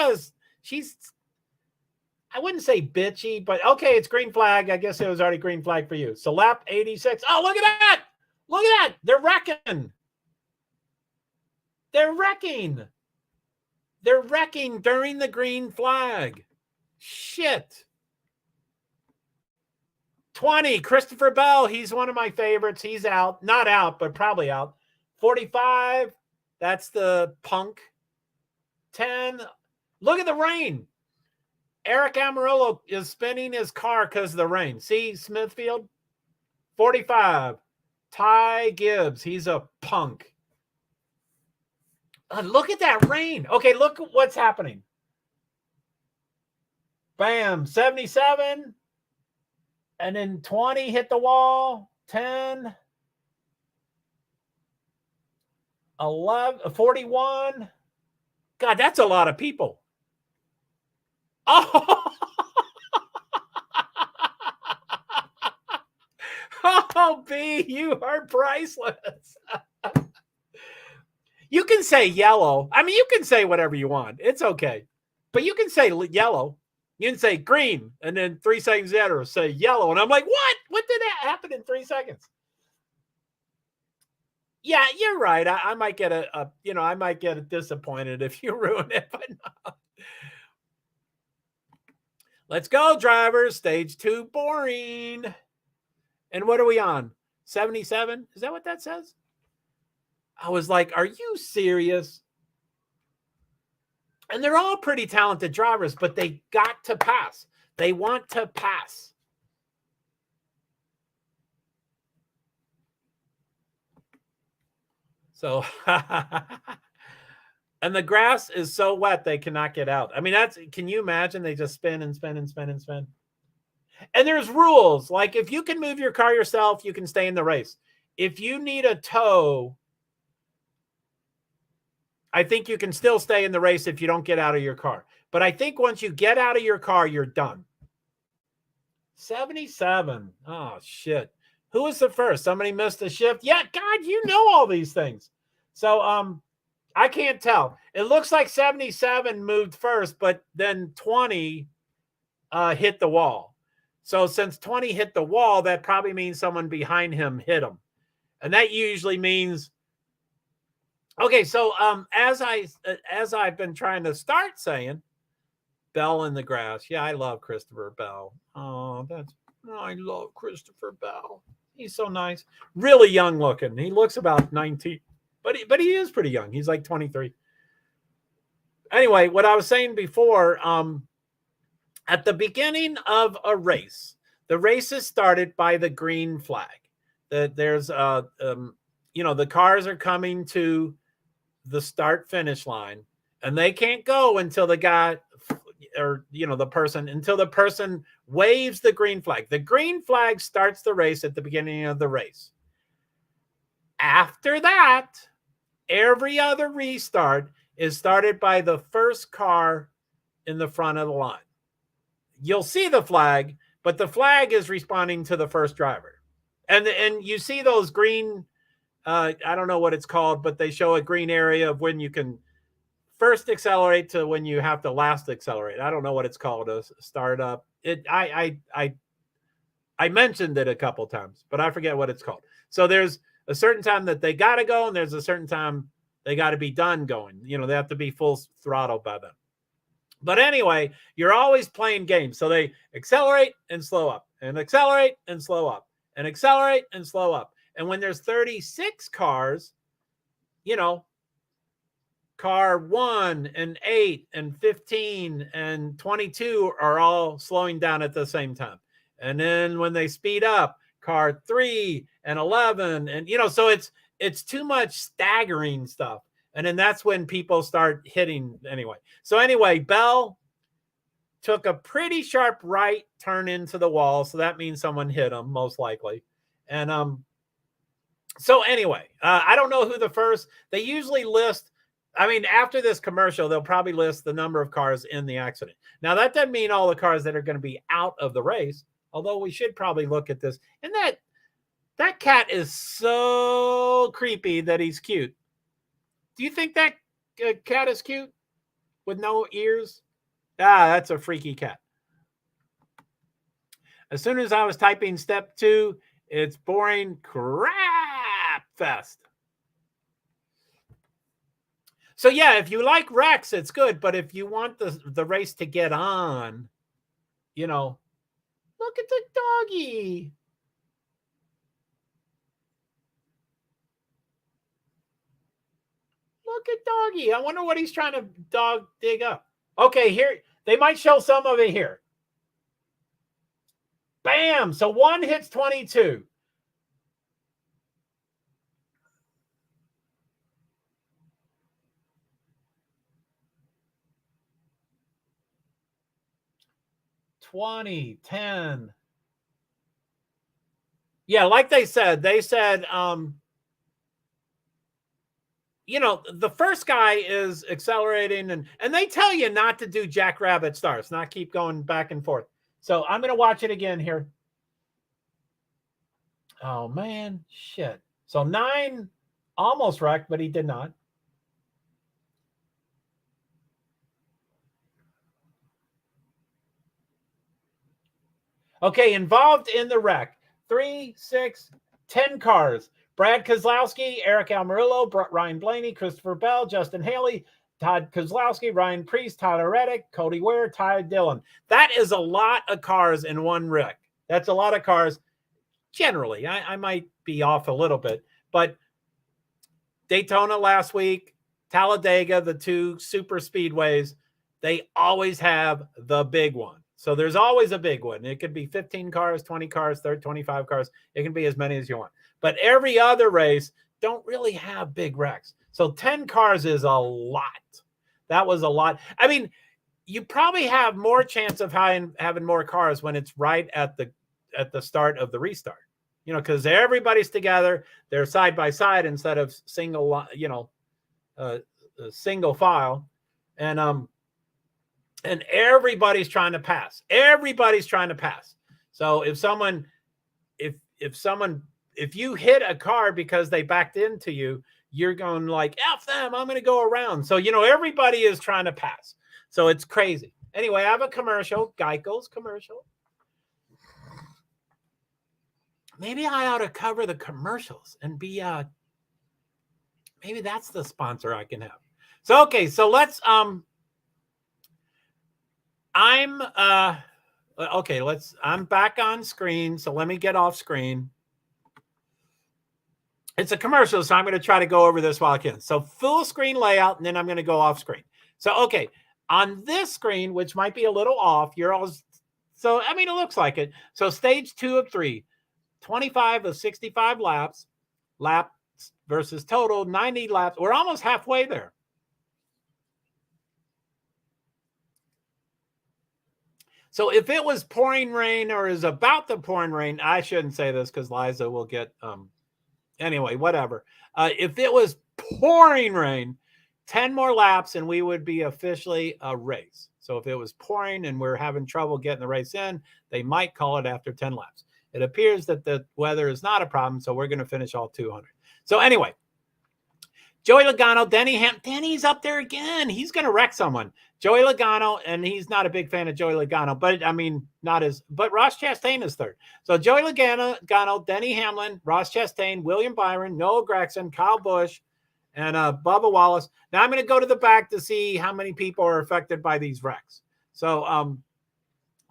[SPEAKER 1] I wouldn't say bitchy, but okay, it's green flag. I guess it was already green flag for you. So lap 86. Oh, look at that. Look at that. They're wrecking. They're wrecking during the green flag. Shit. 20, Christopher Bell. He's one of my favorites. He's out. Not out, but probably out. 45, that's the punk. 10, look at the rain. Eric Amarillo is spinning his car because of the rain. See, Smithfield? 45. Ty Gibbs. He's a punk. Look at that rain. Okay, look at what's happening. Bam, 77. And then 20 hit the wall. 10. 11, 41. God, that's a lot of people. Oh, oh, B, you are priceless. You can say yellow. I mean, you can say whatever you want. It's okay. But you can say yellow. You can say green. And then 3 seconds later, say yellow. And I'm like, what? What did that happen in 3 seconds? Yeah, you're right. I might get I might get disappointed if you ruin it, but no. Let's go, drivers. Stage 2, boring. And what are we on? 77? Is that what that says? I was like, are you serious? And they're all pretty talented drivers, but they got to pass. They want to pass. So, and the grass is so wet, they cannot get out. I mean, can you imagine? They just spin and spin and spin and spin. And there's rules. Like if you can move your car yourself, you can stay in the race. If you need a tow, I think you can still stay in the race if you don't get out of your car. But I think once you get out of your car, you're done. 77. Oh, shit. Who was the first? Somebody missed a shift? Yeah, God, you know all these things. So I can't tell. It looks like 77 moved first, but then 20 hit the wall. So since 20 hit the wall, that probably means someone behind him hit him. And that usually means... Okay, so as I've been trying to start saying, Bell in the grass. Yeah, I love Christopher Bell. Oh, I love Christopher Bell. He's so nice. Really young looking. He looks about 19, but he is pretty young. He's like 23. Anyway, what I was saying before, at the beginning of a race, the race is started by the green flag. There's the cars are coming to the start finish line, and they can't go until the guy until the person waves the green flag. The green flag starts the race at the beginning of the race. After that, every other restart is started by the first car in the front of the line. You'll see the flag, but the flag is responding to the first driver. And you see those green, I don't know what it's called, but they show a green area of when you can first accelerate to when you have to last accelerate. I don't know what it's called, a startup. I mentioned it a couple times, but I forget what it's called. So there's a certain time that they got to go, and there's a certain time they got to be done going. They have to be full throttle by then. But anyway, you're always playing games. So they accelerate and slow up, and accelerate and slow up, and accelerate and slow up. And when there's 36 cars, car 1 and 8 and 15 and 22 are all slowing down at the same time. And then when they speed up, car 3 and 11, and so it's too much staggering stuff. And then that's when people start hitting anyway. So anyway, Bell took a pretty sharp right turn into the wall. So that means someone hit him, most likely. And so anyway, I don't know who the first, they usually list, after this commercial, they'll probably list the number of cars in the accident. Now, that doesn't mean all the cars that are going to be out of the race, although we should probably look at this. And that cat is so creepy that he's cute. Do you think that cat is cute with no ears? That's a freaky cat. As soon as I was typing step 2, it's boring crap fest. So yeah, if you like wrecks, it's good. But if you want the race to get on, look at the doggy. Look at doggy. I wonder what he's trying to dig up. Okay, here, they might show some of it here. Bam! So 1 hits 22. 20, 10. Yeah, like they said, you know, the first guy is accelerating and they tell you not to do jackrabbit starts, not keep going back and forth. So I'm going to watch it again here. Oh, man. Shit. So 9 almost wrecked, but he did not. Okay, involved in the wreck. 3, 6, 10 cars. Brad Kozlowski, Eric Almirillo, Ryan Blaney, Christopher Bell, Justin Haley, Todd Kozlowski, Ryan Priest, Tyler Reddick, Cody Ware, Ty Dillon. That is a lot of cars in one wreck. That's a lot of cars. Generally, I might be off a little bit, but Daytona last week, Talladega, the 2 super speedways, they always have the big one. So there's always a big one. It could be 15 cars, 20 cars, 30, 25 cars. It can be as many as you want. But every other race don't really have big wrecks. So 10 cars is a lot. That was a lot. I mean, you probably have more chance of having more cars when it's right at the start of the restart. You know, because everybody's together. They're side by side instead of single, you know, single file. And everybody's trying to pass. Everybody's trying to pass. So if you hit a car because they backed into you, you're going like, F them, I'm going to go around. So, you know, everybody is trying to pass. So it's crazy. Anyway, I have a commercial, Geico's commercial. Maybe I ought to cover the commercials and be, maybe that's the sponsor I can have. So, okay. So let's, I'm back on screen. So let me get off screen. It's a commercial, so I'm going to try to go over this while I can. So full screen layout, and then I'm going to go off screen. So, okay, on this screen, which might be a little off, so, I mean, it looks like it. So stage 2 of 3, 25 of 65 laps versus total 90 laps. We're almost halfway there. So if it was pouring rain or is about to pouring rain, I shouldn't say this because Liza will get, anyway, whatever. If it was pouring rain, 10 more laps and we would be officially a race. So if it was pouring and we're having trouble getting the race in, they might call it after 10 laps. It appears that the weather is not a problem, so we're going to finish all 200. So anyway, Joey Logano, Denny's up there again. He's going to wreck someone. Joey Logano, and he's not a big fan of Joey Logano, but I mean, but Ross Chastain is third. So Joey Logano, Denny Hamlin, Ross Chastain, William Byron, Noah Gragson, Kyle Busch, and Bubba Wallace. Now I'm going to go to the back to see how many people are affected by these wrecks. So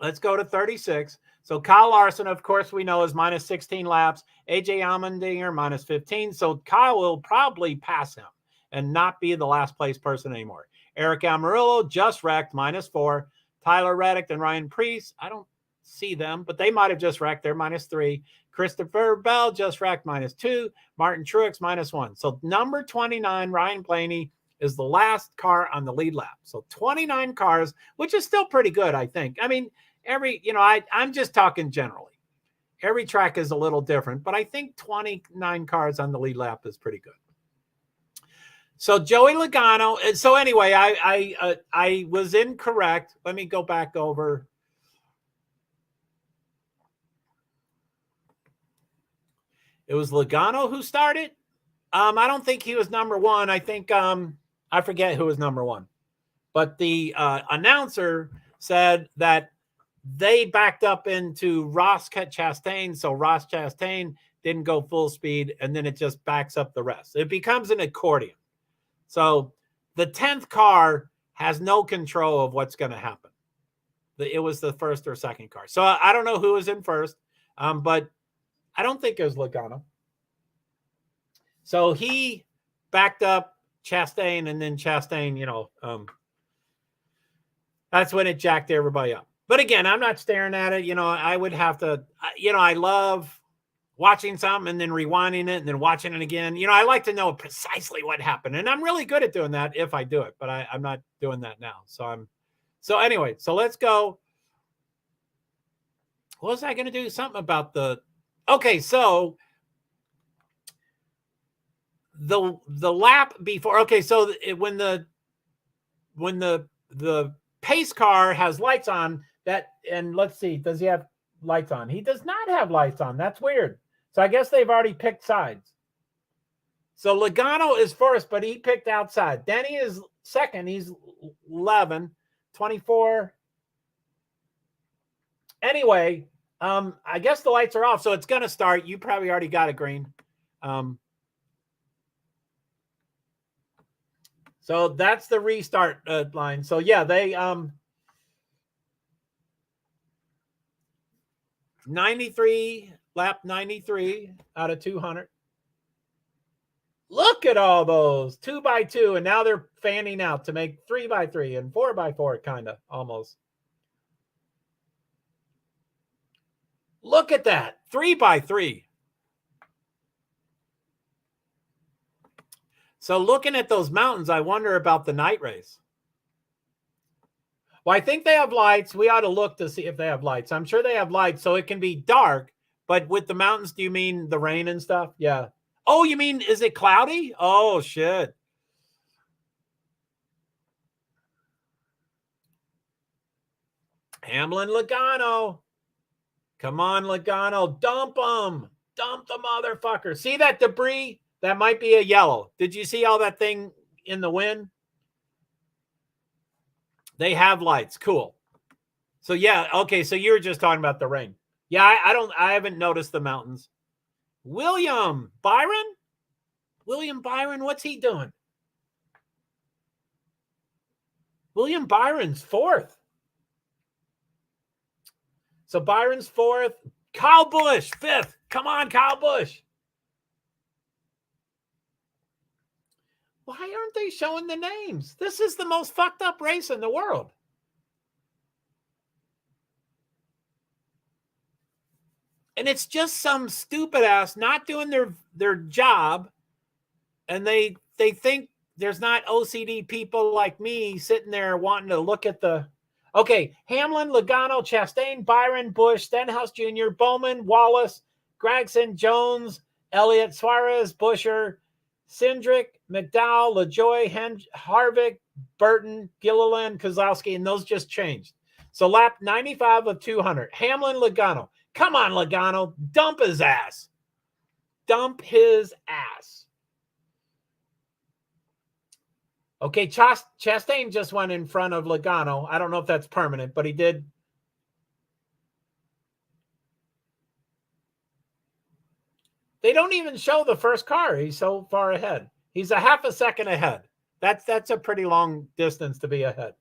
[SPEAKER 1] let's go to 36. So Kyle Larson, of course, we know is minus 16 laps. AJ Allmendinger, minus 15. So Kyle will probably pass him and not be the last place person anymore. Eric Almirillo just wrecked, minus 4. Tyler Reddick and Ryan Priest, I don't see them, but they might have just wrecked. They're minus 3. Christopher Bell just wrecked, minus 2. Martin Truex, minus 1. So number 29, Ryan Blaney, is the last car on the lead lap. So 29 cars, which is still pretty good, I think. I mean, I'm just talking generally. Every track is a little different, but I think 29 cars on the lead lap is pretty good. So Joey Logano. So anyway, I was incorrect. Let me go back over. It was Logano who started. I don't think he was number 1. I think I forget who was number 1, but the announcer said that they backed up into Ross Chastain, so Ross Chastain didn't go full speed, and then it just backs up the rest. It becomes an accordion. So the 10th car has no control of what's going to happen. It was the first or second car. So I don't know who was in first, but I don't think it was Logano. So he backed up Chastain, and then Chastain, that's when it jacked everybody up. But again, I'm not staring at it. I would have to, I love watching something and then rewinding it and then watching it again. I like to know precisely what happened. And I'm really good at doing that if I do it, but I'm not doing that now. So anyway, so let's go. what was I going to do? Something about the, okay, so the lap before, okay, so when the pace car has lights on, that, and let's see, does he have lights on? He does not have lights on. That's weird. So I guess they've already picked sides. So Logano is first, but he picked outside. Denny is second. He's 11, 24. Anyway, I guess the lights are off, so it's going to start. You probably already got it, Green. So that's the restart line. So yeah, they 93, lap 93 out of 200. Look at all those 2x2, and now they're fanning out to make 3x3 and 4x4, kind of almost. Look at that 3x3. So looking at those mountains, I wonder about the night race. Well, I think they have lights. We ought to look to see if they have lights. I'm sure they have lights, so it can be dark. But with the mountains, do you mean the rain and stuff? Yeah. Oh, you mean, is it cloudy? Oh, shit. Hamlin, Logano. Come on, Logano. Dump them. Dump the motherfucker. See that debris? That might be a yellow. Did you see all that thing in the wind? They have lights. Cool. So, yeah. Okay, so you were just talking about the rain. Yeah, I haven't noticed the mountains. William Byron? William Byron, what's he doing? William Byron's fourth. So Byron's fourth. Kyle Busch, fifth. Come on, Kyle Busch. Why aren't they showing the names? This is the most fucked up race in the world. And it's just some stupid ass not doing their job. And they think there's not OCD people like me sitting there wanting to look at the... Okay, Hamlin, Logano, Chastain, Byron, Busch, Stenhouse Jr., Bowman, Wallace, Gregson, Jones, Elliott, Suarez, Buescher, Cindric, McDowell, LaJoie, Harvick, Burton, Gilliland, Kozlowski, and those just changed. So lap 95 of 200. Hamlin, Logano. Come on, Logano. Dump his ass. Dump his ass. Okay, Chastain just went in front of Logano. I don't know if that's permanent, but he did. They don't even show the first car. He's so far ahead. He's a half a second ahead. That's a pretty long distance to be ahead.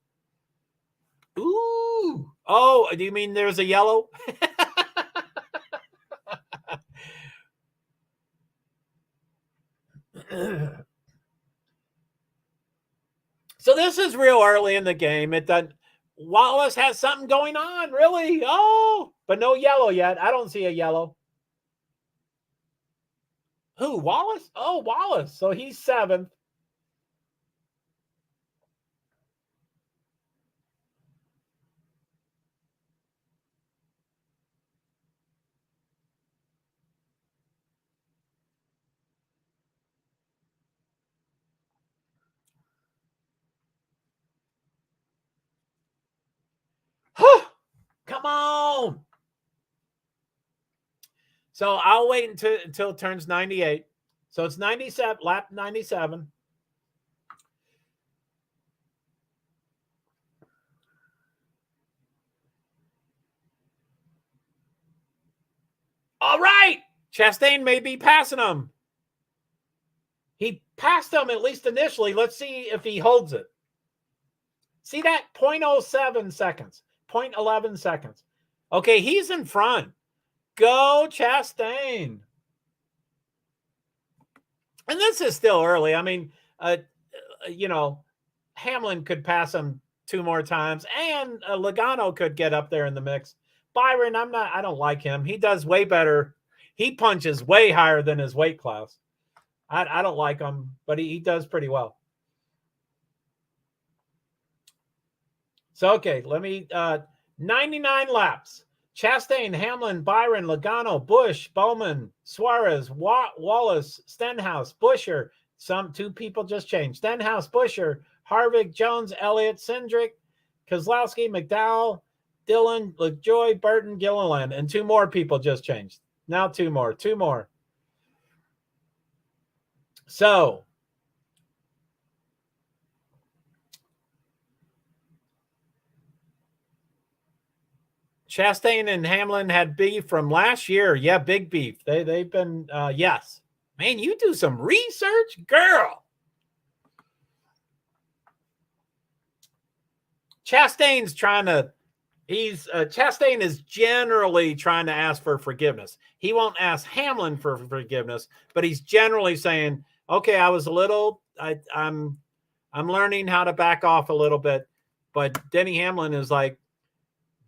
[SPEAKER 1] Ooh. Oh, do you mean there's a yellow? So this is real early in the game. It doesn't. Wallace has something going on, really? Oh, but no yellow yet. I don't see a yellow. Who, Wallace? Oh, Wallace. So he's seventh. Come on. So I'll wait until it turns 98. So it's 97, lap 97. All right. Chastain may be passing him. He passed him at least initially. Let's see if he holds it. See that? 0.07 seconds. 0.11 seconds. Okay, he's in front. Go Chastain. And this is still early. I mean, Hamlin could pass him 2 more times, and Logano could get up there in the mix. Byron, I don't like him. He does way better. He punches way higher than his weight class. I don't like him, but he does pretty well. So, okay, let me, 99 laps. Chastain, Hamlin, Byron, Logano, Busch, Bowman, Suarez, Wallace, Stenhouse, Buescher. Two people just changed. Stenhouse, Buescher, Harvick, Jones, Elliott, Cindric, Keselowski, McDowell, Dillon, LaJoy, Burton, Gilliland. And 2 more people just changed. Now 2 more. 2 more. So Chastain and Hamlin had beef from last year. Yeah, big beef. They've been yes. Man, you do some research, girl. Chastain's trying to Chastain is generally trying to ask for forgiveness. He won't ask Hamlin for forgiveness, but he's generally saying, okay, I was a little I'm learning how to back off a little bit. But Denny Hamlin is like,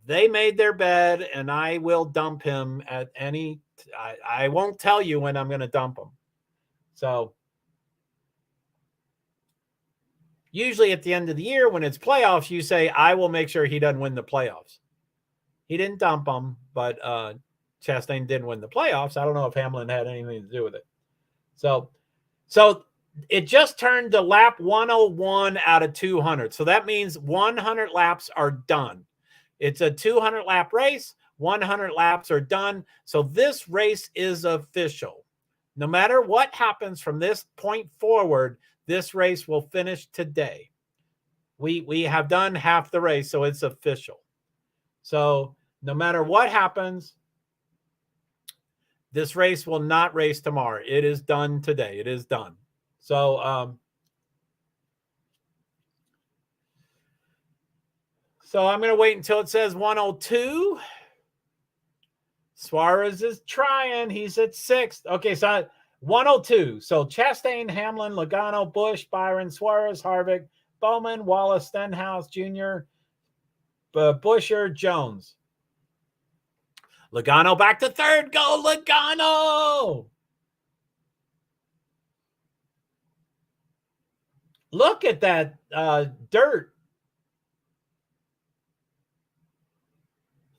[SPEAKER 1] they made their bed and I will dump him at any I won't tell you when I'm going to dump him. So usually at the end of the year when it's playoffs, you say, I will make sure he doesn't win the playoffs. He didn't dump him, but Chastain didn't win the playoffs. I don't know if Hamlin had anything to do with it. So it just turned to lap 101 out of 200. So that means 100 laps are done. It's a 200 lap race. 100 laps are done. So this race is official. No matter what happens from this point forward, this race will finish today. We have done half the race, so it's official. So no matter what happens, this race will not race tomorrow. It is done today. It is done. So I'm going to wait until it says 102. Suarez is trying. He's at 6th. Okay, so 102. So Chastain, Hamlin, Logano, Busch, Byron, Suarez, Harvick, Bowman, Wallace, Stenhouse Jr., Buescher, Jones. Logano back to 3rd. Go, Logano! Look at that dirt.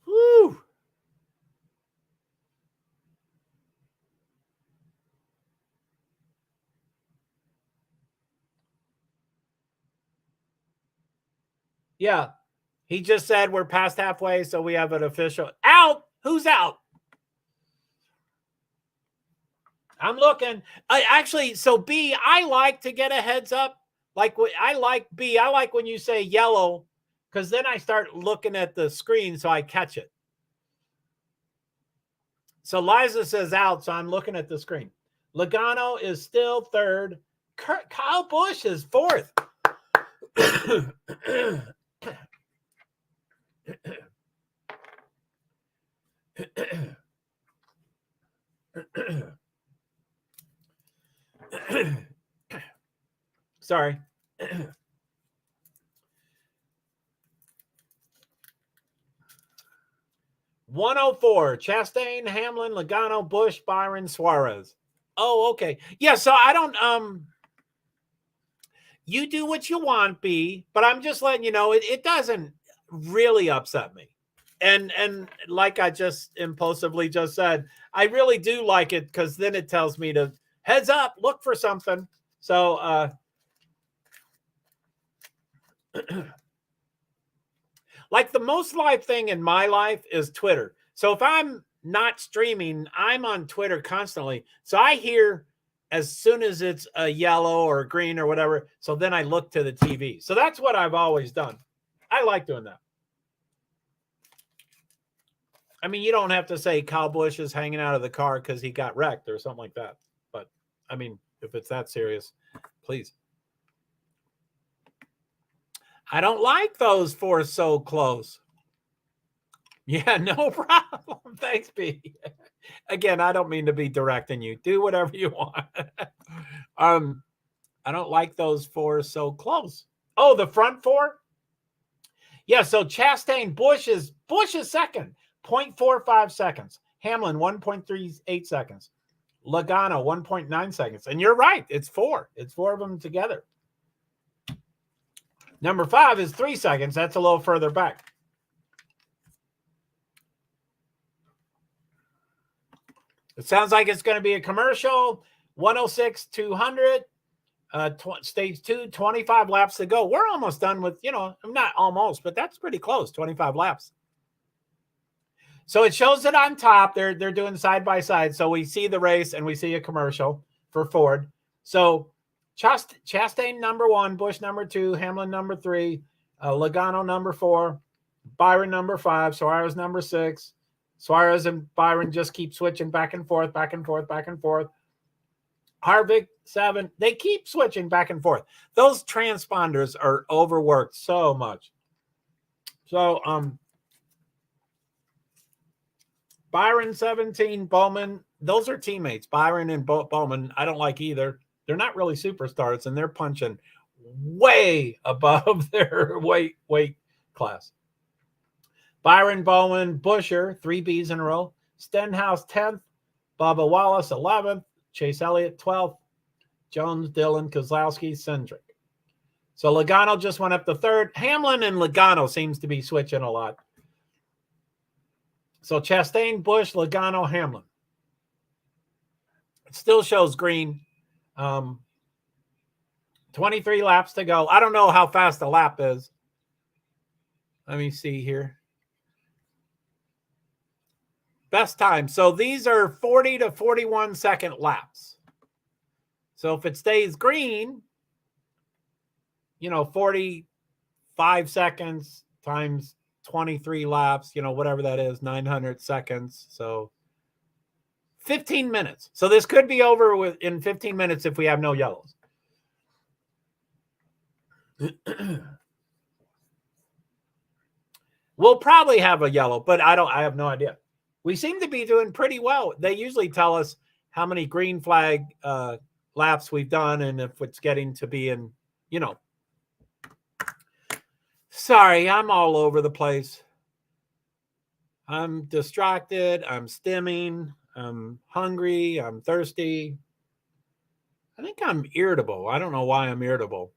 [SPEAKER 1] Woo! Yeah. He just said we're past halfway, so we have an official out. Who's out? I'm looking. So B, I like to get a heads up. Like I like B. I like when you say yellow, because then I start looking at the screen so I catch it. So Liza says out, so I'm looking at the screen. Logano is still 3rd. Kyle Busch is 4th. Sorry. 104. Chastain, Hamlin, Logano, Busch, Byron, Suarez. Oh, okay. Yeah, so I don't you do what you want, B, but I'm just letting you know it doesn't really upset me. And like I just impulsively just said, I really do like it because then it tells me to heads up, look for something. So like the most live thing in my life is Twitter. So if I'm not streaming, I'm on Twitter constantly. So I hear as soon as it's a yellow or green or whatever. So then I look to the TV. So that's what I've always done. I like doing that. I mean, you don't have to say Kyle Busch is hanging out of the car because he got wrecked or something like that. But I mean, if it's that serious, please. I don't like those 4 so close. Yeah, no problem. Thanks, B. Again, I don't mean to be directing you. Do whatever you want. I don't like those 4 so close. Oh, the front 4? Yeah, so Chastain, Busch is 2nd, 0.45 seconds. Hamlin, 1.38 seconds. Logano, 1.9 seconds. And you're right, it's 4. It's 4 of them together. Number 5 is 3 seconds. That's a little further back. It sounds like it's going to be a commercial. 106, 200. Stage 2, 25 laps to go. We're almost done with, not almost, but that's pretty close, 25 laps. So it shows it on top. They're doing side by side. So we see the race and we see a commercial for Ford. So Chastain number 1, Busch number 2, Hamlin number 3, Logano number 4, Byron number 5, Suarez number 6. Suarez and Byron just keep switching back and forth, back and forth, back and forth. Harvick 7. They keep switching back and forth. Those transponders are overworked so much. So Byron 17, Bowman. Those are teammates. Byron and Bowman. I don't like either. They're not really superstars, and they're punching way above their weight class. Byron, Bowman, Buescher, 3 Bs in a row. Stenhouse 10th. Bubba Wallace 11th. Chase Elliott 12th. Jones, Dillon, Kozlowski, Cindric. So Logano just went up to 3rd. Hamlin and Logano seems to be switching a lot. So Chastain, Busch, Logano, Hamlin. It still shows green. 23 laps to go. I don't know how fast a lap is. Let me see here. Best time. So these are 40 to 41 second laps. So if it stays green, 45 seconds times 23 laps, whatever that is, 900 seconds. So 15 minutes. So this could be over in 15 minutes if we have no yellows. We'll probably have a yellow, but I have no idea. We seem to be doing pretty well. They usually tell us how many green flag laps we've done and if it's getting to be in, Sorry, I'm all over the place. I'm distracted. I'm stimming. I'm hungry. I'm thirsty. I think I'm irritable. I don't know why I'm irritable.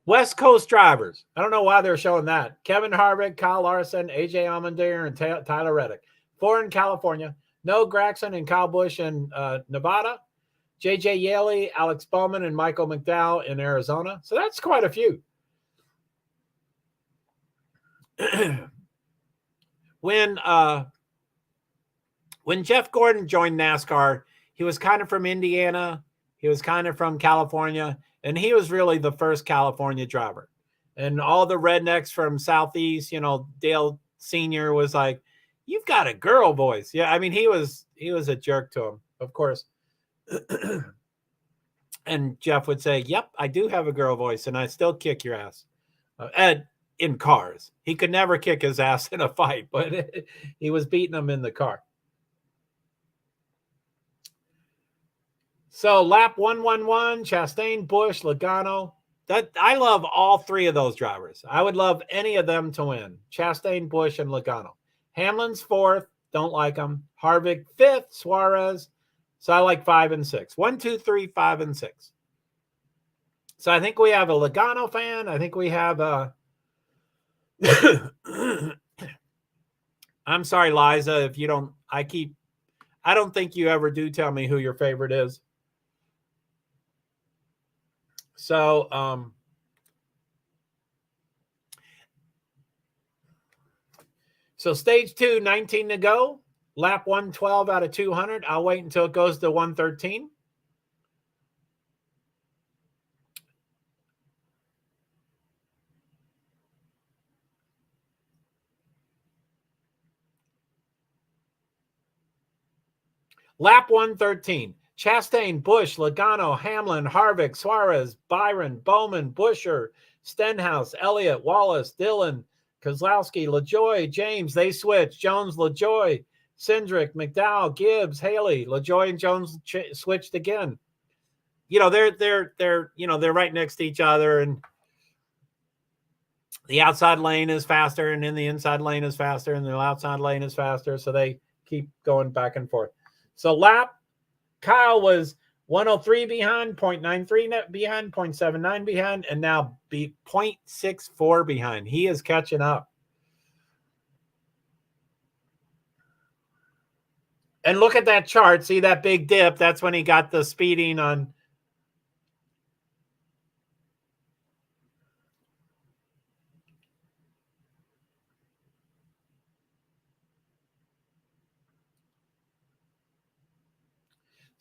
[SPEAKER 1] West Coast drivers. I don't know why they're showing that. Kevin Harvick, Kyle Larson, AJ Allmendinger, and Tyler Reddick. 4 in California. Noah Gragson and Kyle Busch in Nevada. JJ Yeley, Alex Bowman, and Michael McDowell in Arizona. So that's quite a few. When Jeff Gordon joined NASCAR, he was kind of from Indiana. He was kind of from California. And he was really the first California driver. And all the rednecks from Southeast, Dale Sr. was like, you've got a girl voice. Yeah, I mean, he was a jerk to him, of course. And Jeff would say, yep, I do have a girl voice, and I still kick your ass. In cars. He could never kick his ass in a fight, but he was beating him in the car. So lap 111, Chastain, Busch, Logano. I love all 3 of those drivers. I would love any of them to win. Chastain, Busch, and Logano. Hamlin's 4th. Don't like him. Harvick 5th. Suarez. So I like 5 and 6. 1, 2, 3, 5, and 6. So I think we have a Logano fan. I think we have a. I'm sorry, Liza, if you don't. I don't think you ever do tell me who your favorite is. So, so stage 2, 19 to go. Lap 112 out of 200. I'll wait until it goes to 113. Lap 113. Chastain, Busch, Logano, Hamlin, Harvick, Suarez, Byron, Bowman, Buescher, Stenhouse, Elliott, Wallace, Dillon, Kozlowski, LaJoy, James, they switch. Jones, LaJoy, Cindric, McDowell, Gibbs, Haley, LaJoy and Jones switched again. They're right next to each other, and the outside lane is faster, and then the inside lane is faster, and the outside lane is faster. So they keep going back and forth. So lap, Kyle was 103 behind, 0.93 behind, 0.79 behind, and now 0.64 behind. He is catching up. And look at that chart. See that big dip? That's when he got the speeding on.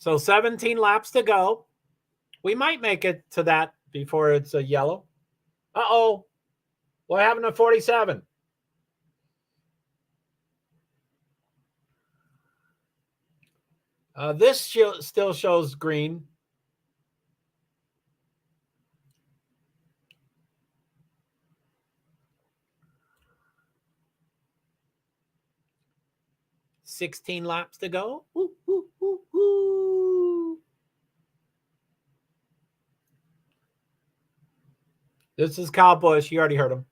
[SPEAKER 1] So 17 laps to go. We might make it to that before it's a yellow. Uh-oh. What happened to 47? This still shows green. $16 laps to go. Woo, woo, woo, woo. This is Kyle Busch. You already heard him.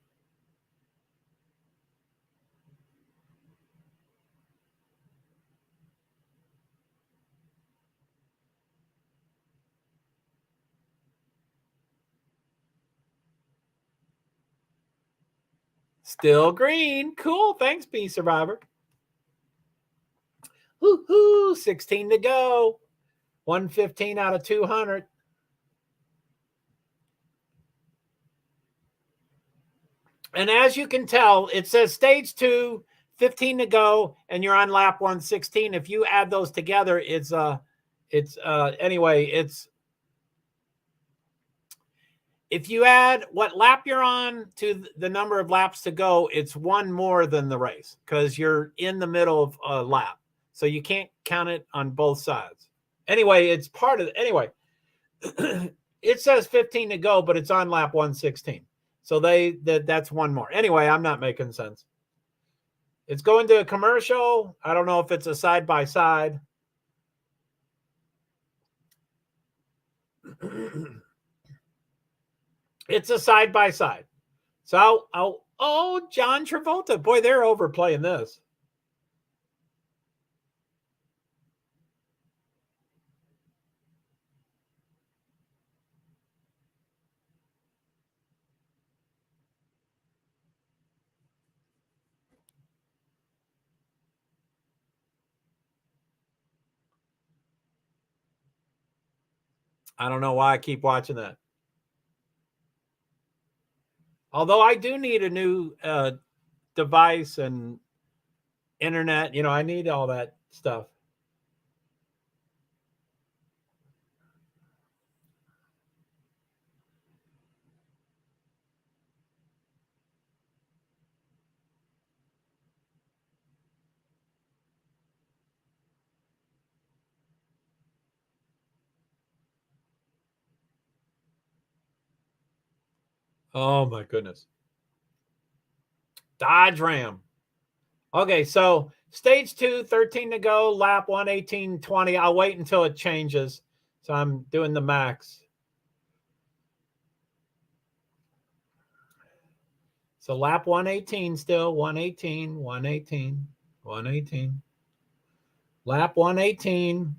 [SPEAKER 1] Still green. Cool. Thanks, B Survivor. Woo-hoo. 16 to go. 115 out of 200. And as you can tell, it says stage 2, 15 to go, and you're on lap 116. If you add those together, it's if you add what lap you're on to the number of laps to go, it's one more than the race because you're in the middle of a lap. So you can't count it on both sides. Anyway, it's part of anyway. It says 15 to go, but it's on lap 116. So that's one more. Anyway, I'm not making sense. It's going to a commercial. I don't know if it's a side-by-side. It's a side-by-side. So oh, John Travolta. Boy, they're overplaying this. I don't know why I keep watching that. Although I do need a new device and internet. I need all that stuff. Oh, my goodness. Dodge Ram. Okay, so stage 2, 13 to go, lap 118.20. I'll wait until it changes. So I'm doing the max. So lap 118 still, 118, 118, 118. Lap 118.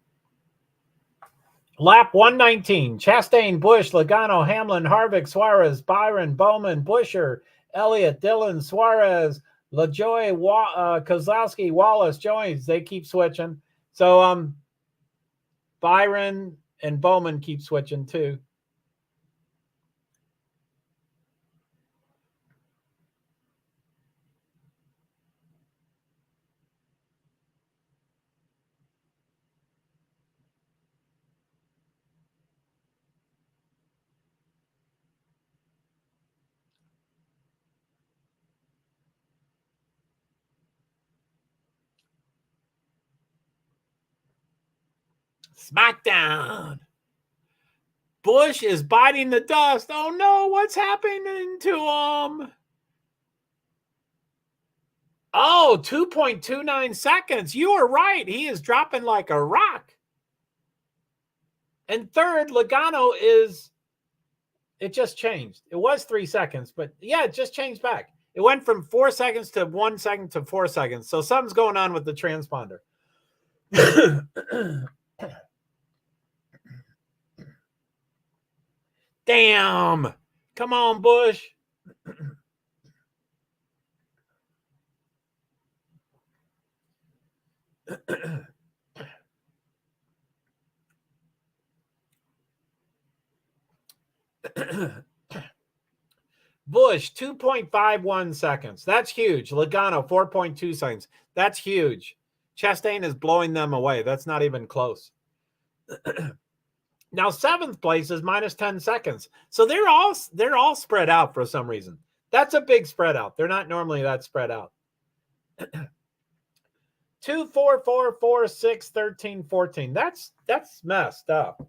[SPEAKER 1] Lap 119, Chastain, Busch, Logano, Hamlin, Harvick, Suarez, Byron, Bowman, Buescher, Elliott, Dillon, Suarez, LaJoy, Kozlowski, Wallace, Jones. They keep switching. So Byron and Bowman keep switching too. SmackDown. Busch is biting the dust. Oh no, what's happening to him? Oh, 2.29 seconds. You were right. He is dropping like a rock. And third, Logano is, it just changed. It was 3 seconds, but yeah, it just changed back. It went from 4 seconds to 1 second to 4 seconds. So something's going on with the transponder. Damn. Come on, Bush. Bush, 2.51 seconds. That's huge. Logano, 4.2 seconds. That's huge. Chastain is blowing them away. That's not even close. Now, 7th place is minus 10 seconds. So they're all spread out for some reason. That's a big spread out. They're not normally that spread out. 2, 4, 4, 4, 6, 13, 14. That's messed up.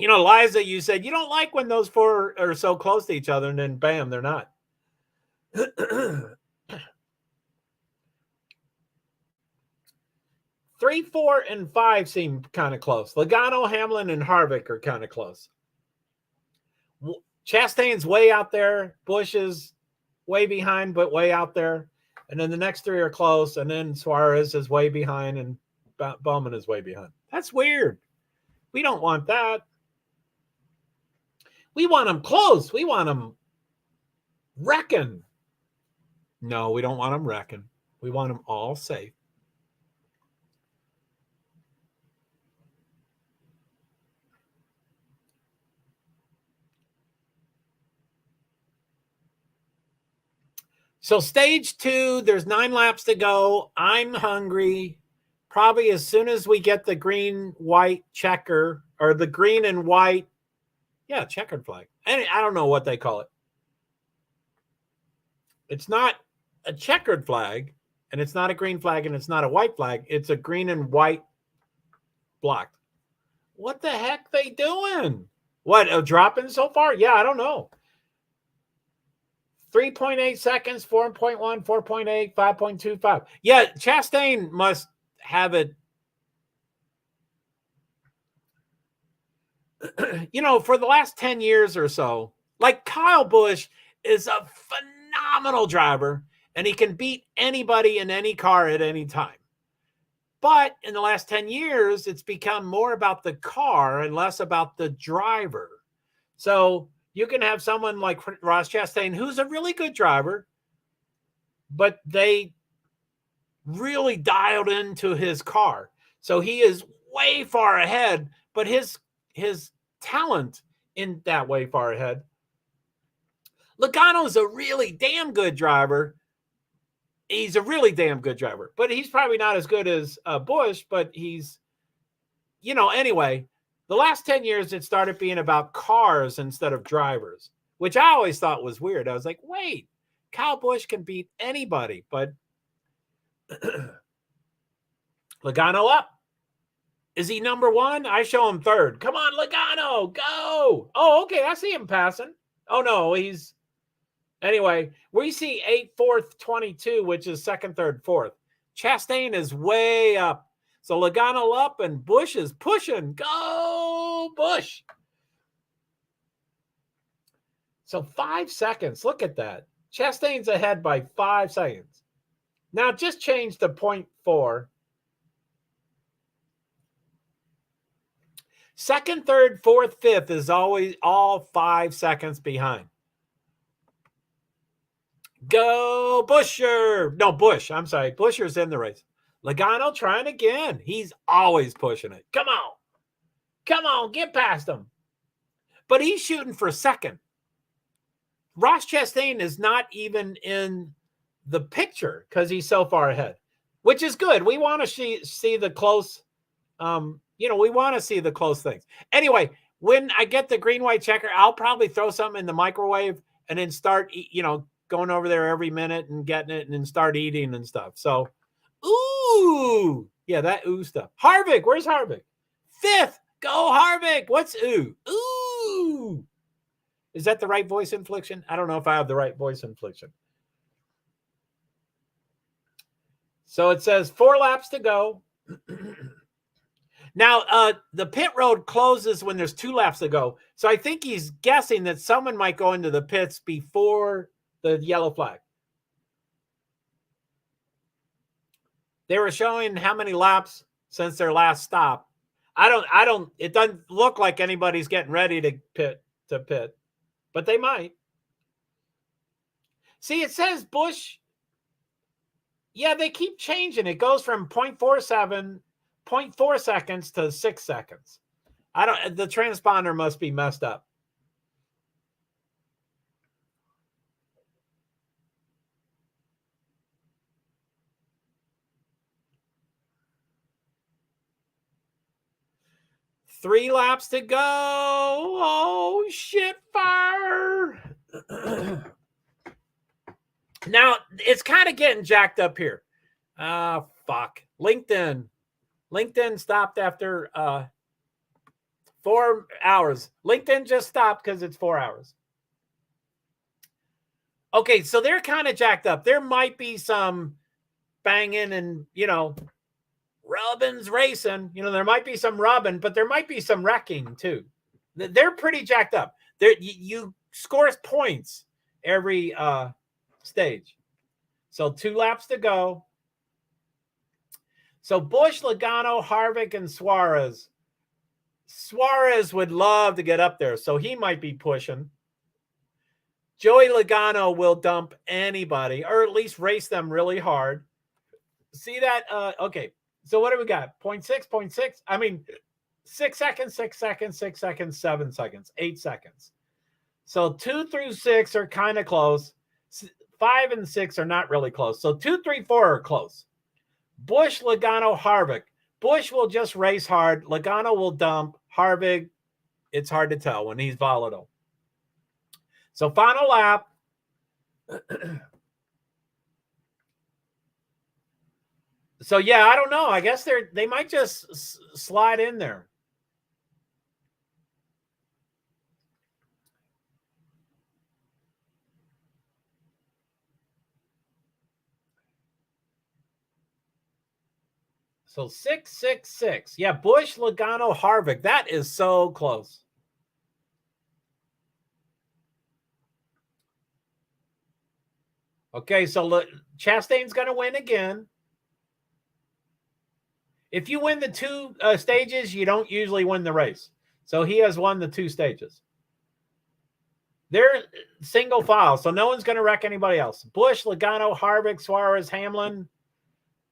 [SPEAKER 1] You know, Liza, you said you don't like when those four are so close to each other, and then bam, they're not. 3, 4, and 5 seem kind of close. Logano, Hamlin, and Harvick are kind of close. Chastain's way out there. Bush is way behind, but way out there. And then the next 3 are close. And then Suarez is way behind, and Bowman is way behind. That's weird. We don't want that. We want them close. We want them wrecking. No, we don't want them wrecking. We want them all safe. So stage 2, there's 9 laps to go. I'm hungry. Probably as soon as we get the green-white checker, or the green and white, yeah, checkered flag. I don't know what they call it. It's not a checkered flag, and it's not a green flag, and it's not a white flag. It's a green and white blocked. What the heck they doing? What, a drop-in so far? Yeah, I don't know. 3.8 seconds, 4.1, 4.8, 5.25. Yeah, Chastain must have it. You know, for the last 10 years or so, like Kyle Busch is a phenomenal driver, and he can beat anybody in any car at any time. But in the last 10 years, it's become more about the car and less about the driver. So you can have someone like Ross Chastain, who's a really good driver, but they really dialed into his car. So he is way far ahead, but his talent in that way far ahead. Logano's a really damn good driver. He's a really damn good driver, but he's probably not as good as Busch, but he's, you know, anyway, the last 10 years, it started being about cars instead of drivers, which I always thought was weird. I was like, wait, Kyle Busch can beat anybody, but Logano up. Is he number 1? I show him 3rd. Come on, Logano, go. Oh, okay, I see him passing. Oh, no, he's... Anyway, we see 8th, 4th, 22, which is 2nd, 3rd, 4th. Chastain is way up. So Logano up, and Busch is pushing. Go, Busch. So 5 seconds. Look at that. Chastain's ahead by 5 seconds. Now just change to 0.4. 2nd, 3rd, 4th, 5th is always all 5 seconds behind. Go, Busher. No, Busch. I'm sorry. Busher's in the race. Logano trying again. He's always pushing it. Come on. Come on. Get past him. But he's shooting for 2nd. Ross Chastain is not even in the picture because he's so far ahead, which is good. We want to see the close, we want to see the close things. Anyway, when I get the green-white checker, I'll probably throw something in the microwave and then start, going over there every minute and getting it and then start eating and stuff. So, ooh, yeah, that ooh stuff. Harvick, where's Harvick? 5th, go Harvick. What's ooh? Ooh. Is that the right voice inflection? I don't know if I have the right voice inflection. So it says 4 laps to go. Now, the pit road closes when there's 2 laps to go. So I think he's guessing that someone might go into the pits before the yellow flag. They were showing how many laps since their last stop. It doesn't look like anybody's getting ready to pit, but they might. See, it says Busch. Yeah, they keep changing. It goes from 0.4 seconds to 6 seconds. The transponder must be messed up. Three laps to go. Oh, shit, fire. Now, it's kind of getting jacked up here. Fuck. LinkedIn stopped after 4 hours. LinkedIn just stopped because it's 4 hours. Okay, so they're kind of jacked up. There might be some banging and, Robin's racing. There might be some rubbing, but there might be some wrecking too. They're pretty jacked up. You score points every stage. So 2 laps to go. So Busch, Logano, Harvick, and Suarez. Suarez would love to get up there, so he might be pushing. Joey Logano will dump anybody, or at least race them really hard. See that? Okay. So what do we got? 0.6. I mean, 6 seconds, 6 seconds, 6 seconds, 7 seconds, 8 seconds. So 2 through 6 are kind of close. 5 and 6 are not really close. So 2, 3, 4 are close. Busch, Logano, Harvick. Busch will just race hard. Logano will dump. Harvick, it's hard to tell when he's volatile. So final lap. So, yeah, I don't know. I guess they might just slide in there. So 6, 6, 6. Yeah, Busch, Logano, Harvick. That is so close. Okay, so Chastain's going to win again. If you win the 2 stages, you don't usually win the race. So he has won the 2 stages. They're single file, so no one's going to wreck anybody else. Busch, Logano, Harvick, Suarez, Hamlin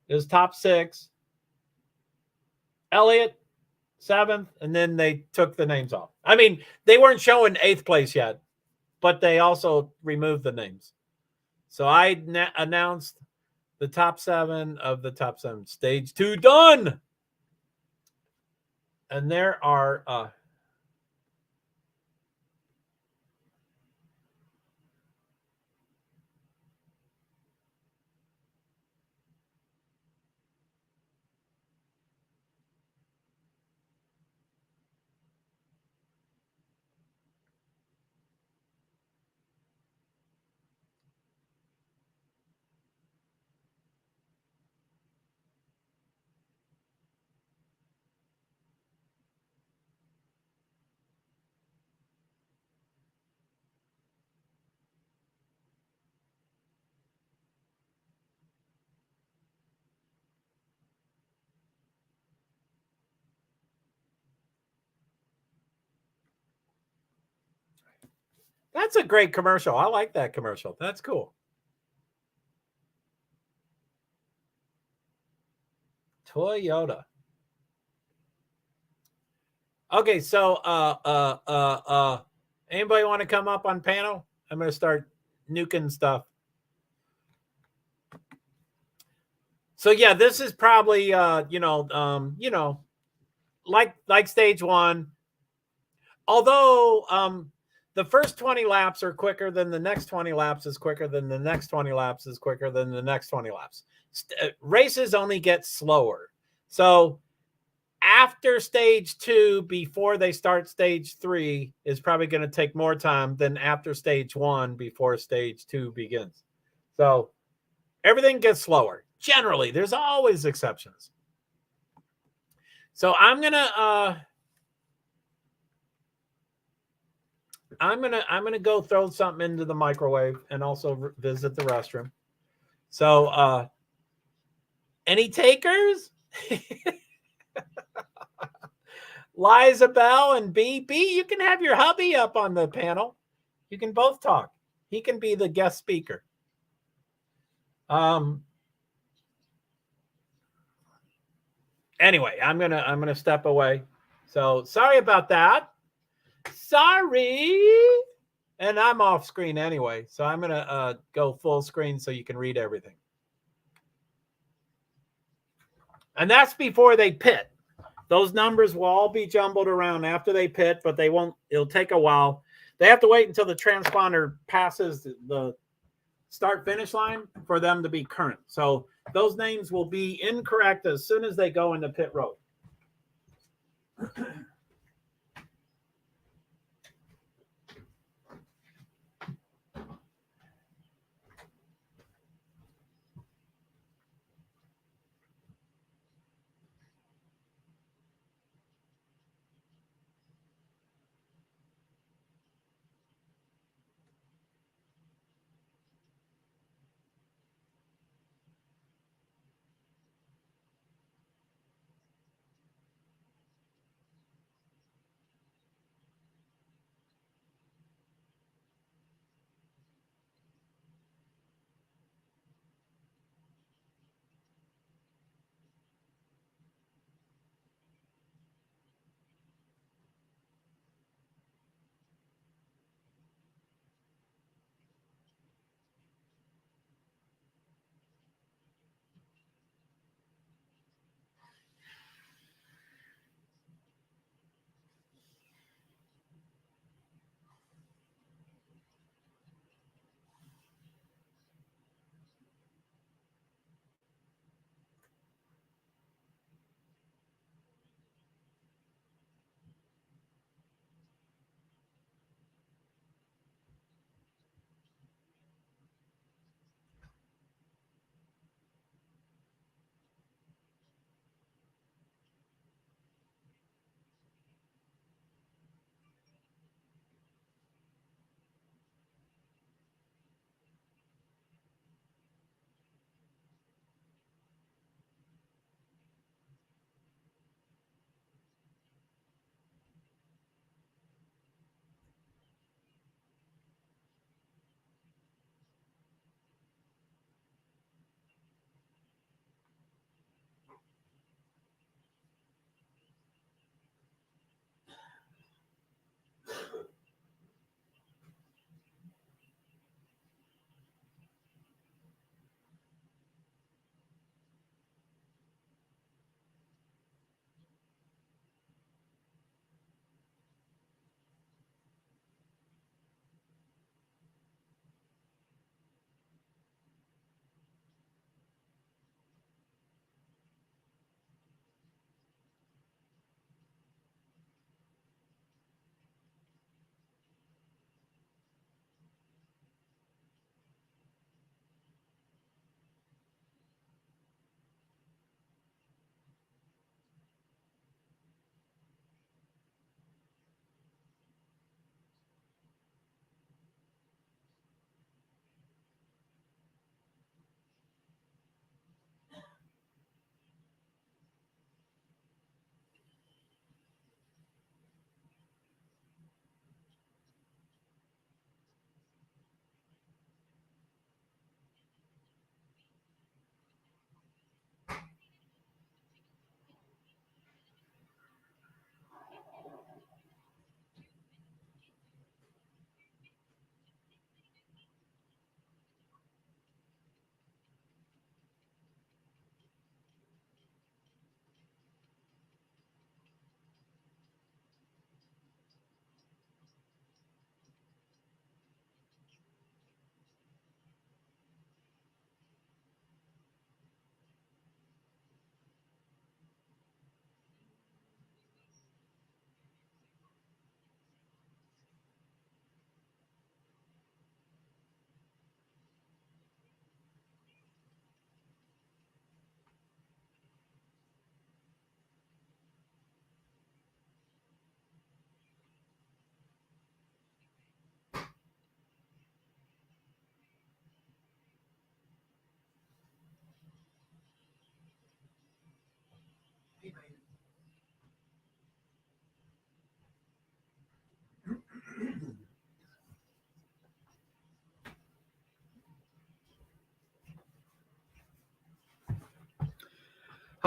[SPEAKER 1] is top 6. Elliott, 7th, and then they took the names off. I mean, they weren't showing 8th place yet, but they also removed the names. So I announced the top 7 of the top 7. Stage 2 done. And there are that's a great commercial. I like that commercial. That's cool. Toyota. Okay, so anybody want to come up on panel? I'm going to start nuking stuff. So yeah, this is probably like stage 1. Although the first 20 laps are quicker than the next 20 laps is quicker than the next 20 laps is quicker than the next 20 laps. Races only get slower. So after stage 2, before they start stage 3, is probably going to take more time than after stage 1 before stage 2 begins. So everything gets slower. Generally, there's always exceptions. So I'm gonna go throw something into the microwave and also visit the restroom. So any takers? Liza Bell and B, you can have your hubby up on the panel. You can both talk. He can be the guest speaker. Anyway, I'm gonna step away. So sorry about that. Sorry. And I'm off screen anyway. So I'm gonna go full screen so you can read everything. And that's before they pit. Those numbers will all be jumbled around after they pit, but they won't. It'll take a while. They have to wait until the transponder passes the start-finish line for them to be current. So those names will be incorrect as soon as they go into pit road.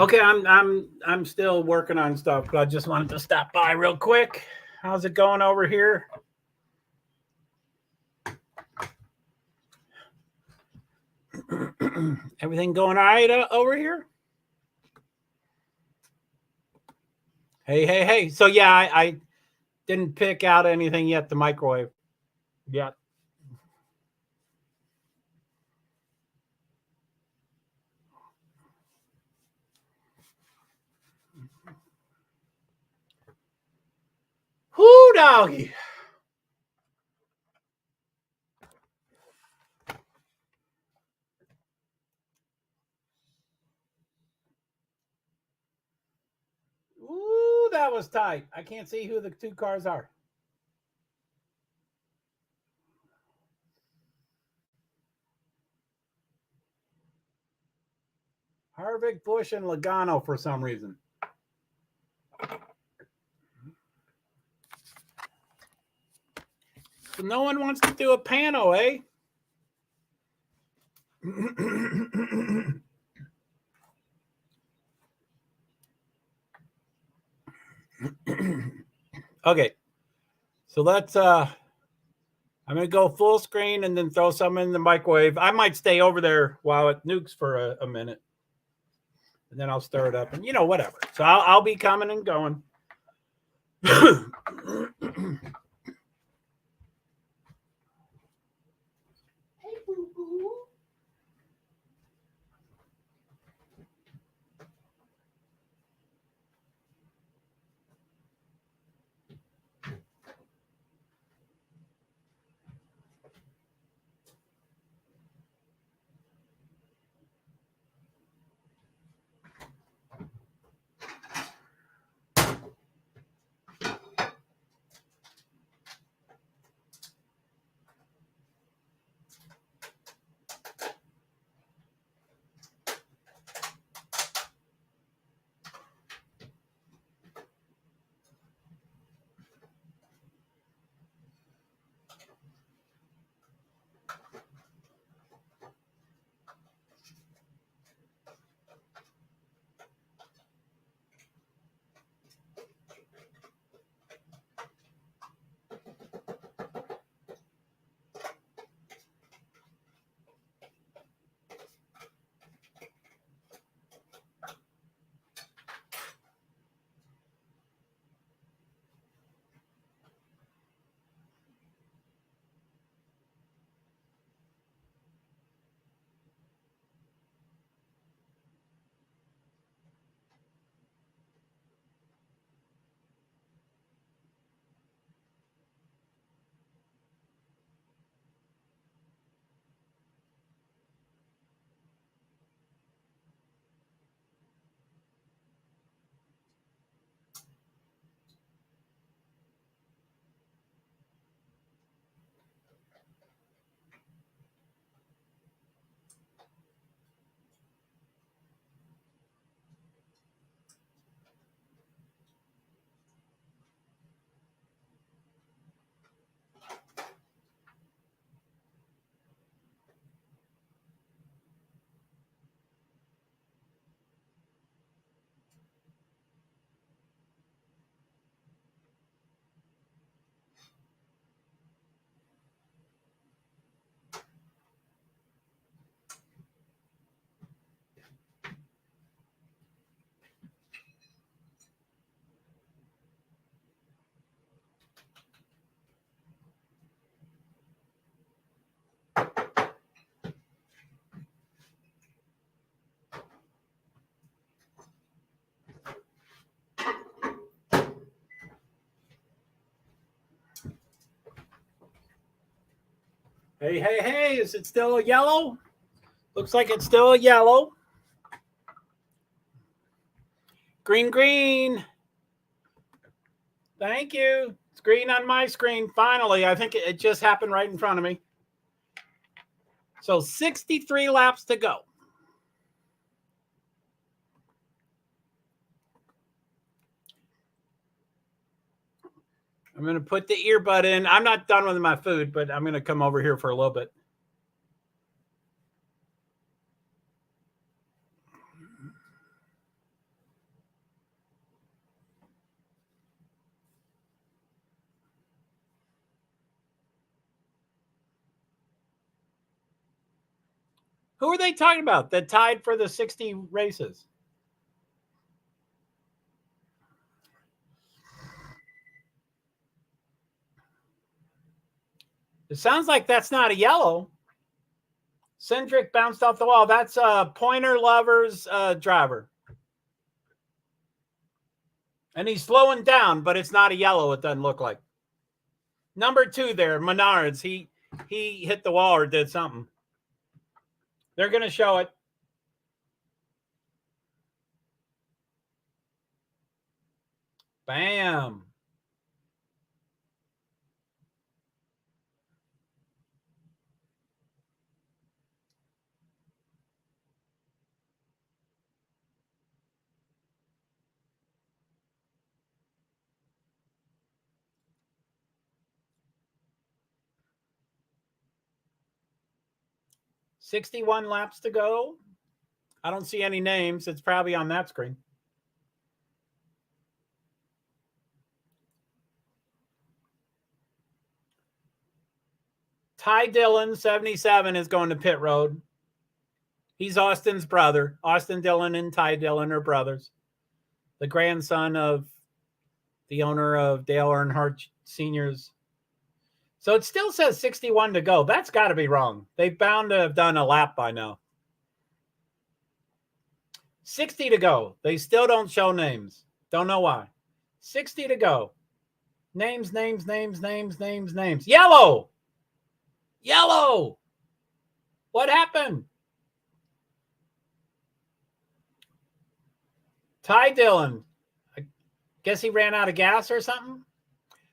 [SPEAKER 1] Okay, I'm still working on stuff, but I just wanted to stop by real quick. How's it going over here? Everything going all right over here? Hey. So yeah, I didn't pick out anything yet, the microwave. Yeah. Whoo, doggy. Ooh, that was tight. I can't see who the two cars are. Harvick, Busch, and Logano for some reason. So no one wants to do a pano, eh? Okay. So let's I'm gonna go full screen and then throw some in the microwave. I might stay over there while it nukes for a minute. And then I'll stir it up and whatever. So I'll be coming and going. Hey, is it still a yellow? Looks like it's still a yellow. Green. Thank you. It's green on my screen. Finally, I think it just happened right in front of me. So 63 laps to go. I'm going to put the earbud in. I'm not done with my food, but I'm going to come over here for a little bit. Who are they talking about that tied for the 60 races? It sounds like that's not a yellow. Cindric bounced off the wall. That's a Pointer Lovers driver. And he's slowing down, but it's not a yellow, it doesn't look like. Number 2 there, Menards. He hit the wall or did something. They're going to show it. Bam. $61 laps to go. I don't see any names. It's probably on that screen. Ty Dillon, 77, is going to pit road. He's Austin's brother. Austin Dillon and Ty Dillon are brothers. The grandson of the owner of Dale Earnhardt Sr.'s. So it still says 61 to go. That's got to be wrong. They're bound to have done a lap by now. 60 to go. They still don't show names. Don't know why. 60 to go. Names. Yellow. Yellow. What happened? Ty Dillon. I guess he ran out of gas or something.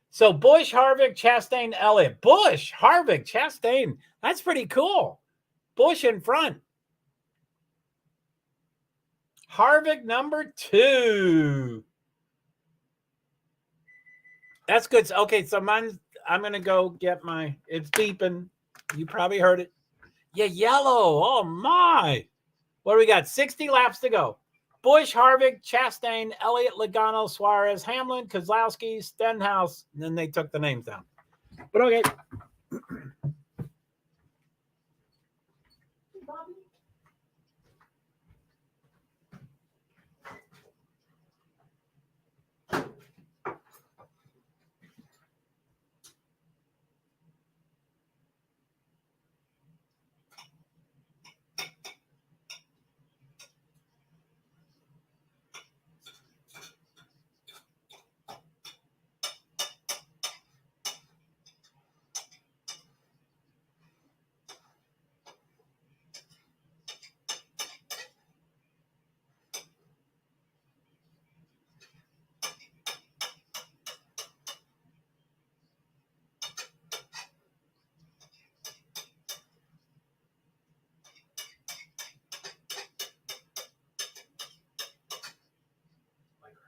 [SPEAKER 1] So Busch, Harvick, Chastain, Elliott. Busch, Harvick, Chastain. That's pretty cool. Busch in front. Harvick number 2. That's good. Okay, so I'm going to go get my, it's beeping. You probably heard it. Yeah, yellow. Oh, my. What do we got? 60 laps to go. Busch, Harvick, Chastain, Elliott, Logano, Suarez, Hamlin, Keselowski, Stenhouse. And then they took the names down. But okay.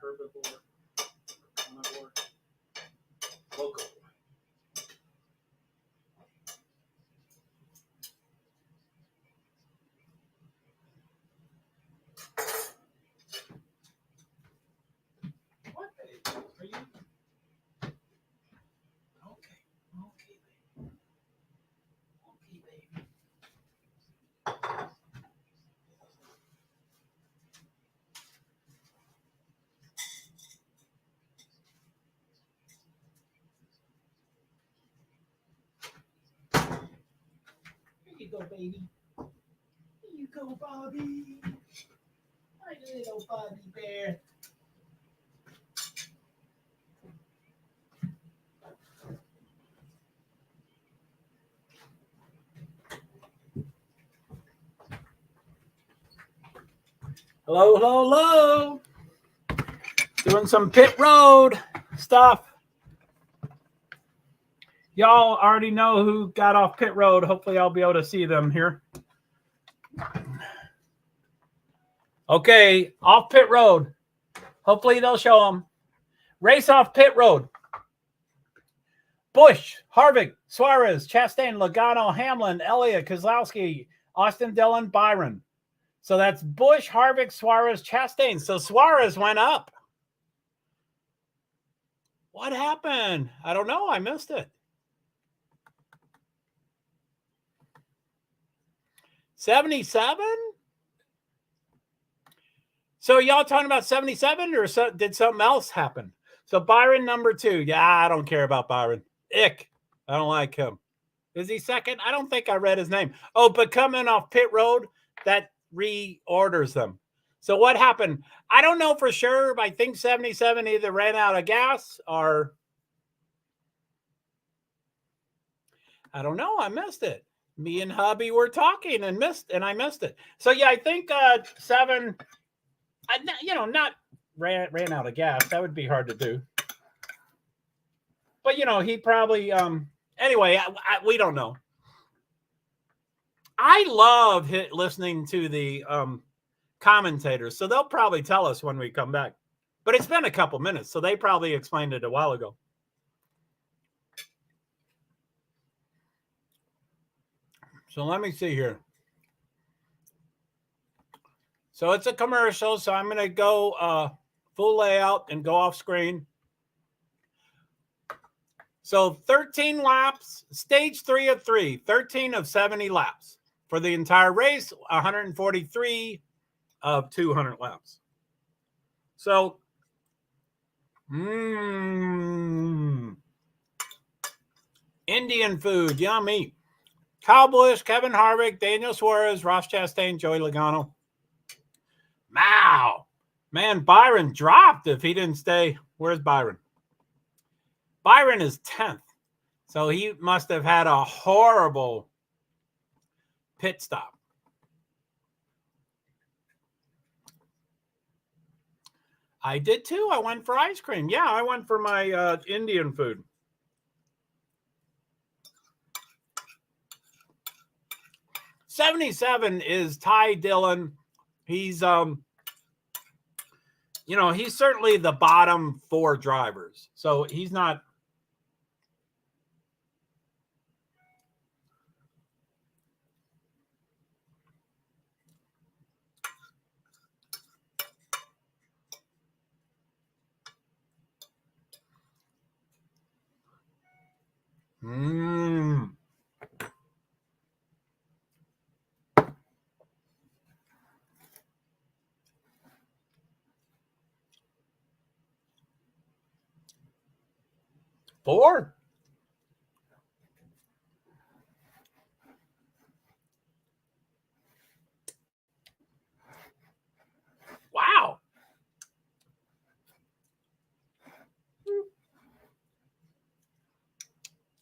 [SPEAKER 1] Herbivore, carnivore, local. What baby? Are you? Okay, baby. Okay, baby. Here you go, baby. Here you go, Bobby. My little Bobby bear. Hello. Doing some pit road stuff. Y'all already know who got off pit road. Hopefully I'll be able to see them here. Okay, off pit road. Hopefully they'll show them. Race off pit road. Busch, Harvick, Suarez, Chastain, Logano, Hamlin, Elliott, Keselowski, Austin Dillon, Byron. So that's Busch, Harvick, Suarez, Chastain. So Suarez went up. What happened? I don't know. I missed it. 77? So y'all talking about 77 or did something else happen? So Byron number 2. Yeah, I don't care about Byron. Ick. I don't like him. Is he second? I don't think I read his name. Oh, but coming off pit road, that reorders them. So what happened? I don't know for sure, but I think 77 either ran out of gas or I don't know. I missed it. Me and hubby were talking and I missed it. So yeah, I think 7, not ran out of gas. That would be hard to do. But he probably anyway, we don't know. I love listening to the commentators, so they'll probably tell us when we come back. But it's been a couple minutes, so they probably explained it a while ago. So let me see here. So it's a commercial, so I'm going to go full layout and go off screen. So 13 laps, stage 3 of 3, 13 of 70 laps for the entire race, 143 of 200 laps. So, Indian food, yummy. Kyle Busch, Kevin Harvick, Daniel Suarez, Ross Chastain, Joey Logano. Wow. Man, Byron dropped if he didn't stay. Where's Byron? Byron is 10th. So he must have had a horrible pit stop. I did too. I went for ice cream. Yeah, I went for my Indian food. '77 is Ty Dillon. He's he's certainly the bottom 4 drivers. So he's not. Four. Wow.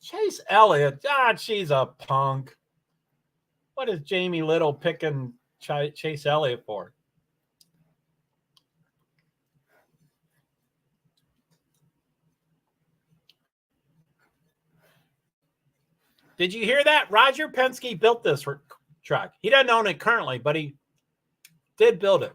[SPEAKER 1] Chase Elliott. God, she's a punk. What is Jamie Little picking Chase Elliott for? Did you hear that? Roger Penske built this track. He doesn't own it currently, but he did build it.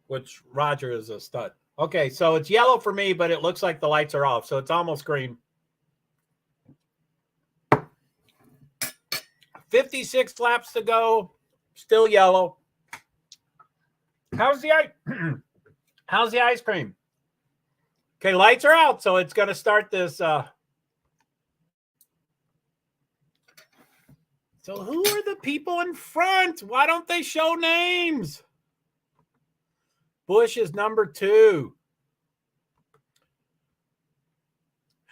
[SPEAKER 1] Which Roger is a stud. Okay, so it's yellow for me, but it looks like the lights are off, so it's almost green. 56 laps to go. Still yellow. How's the ice cream? Okay, lights are out, so it's going to start this. So who are the people in front? Why don't they show names? Busch is number 2.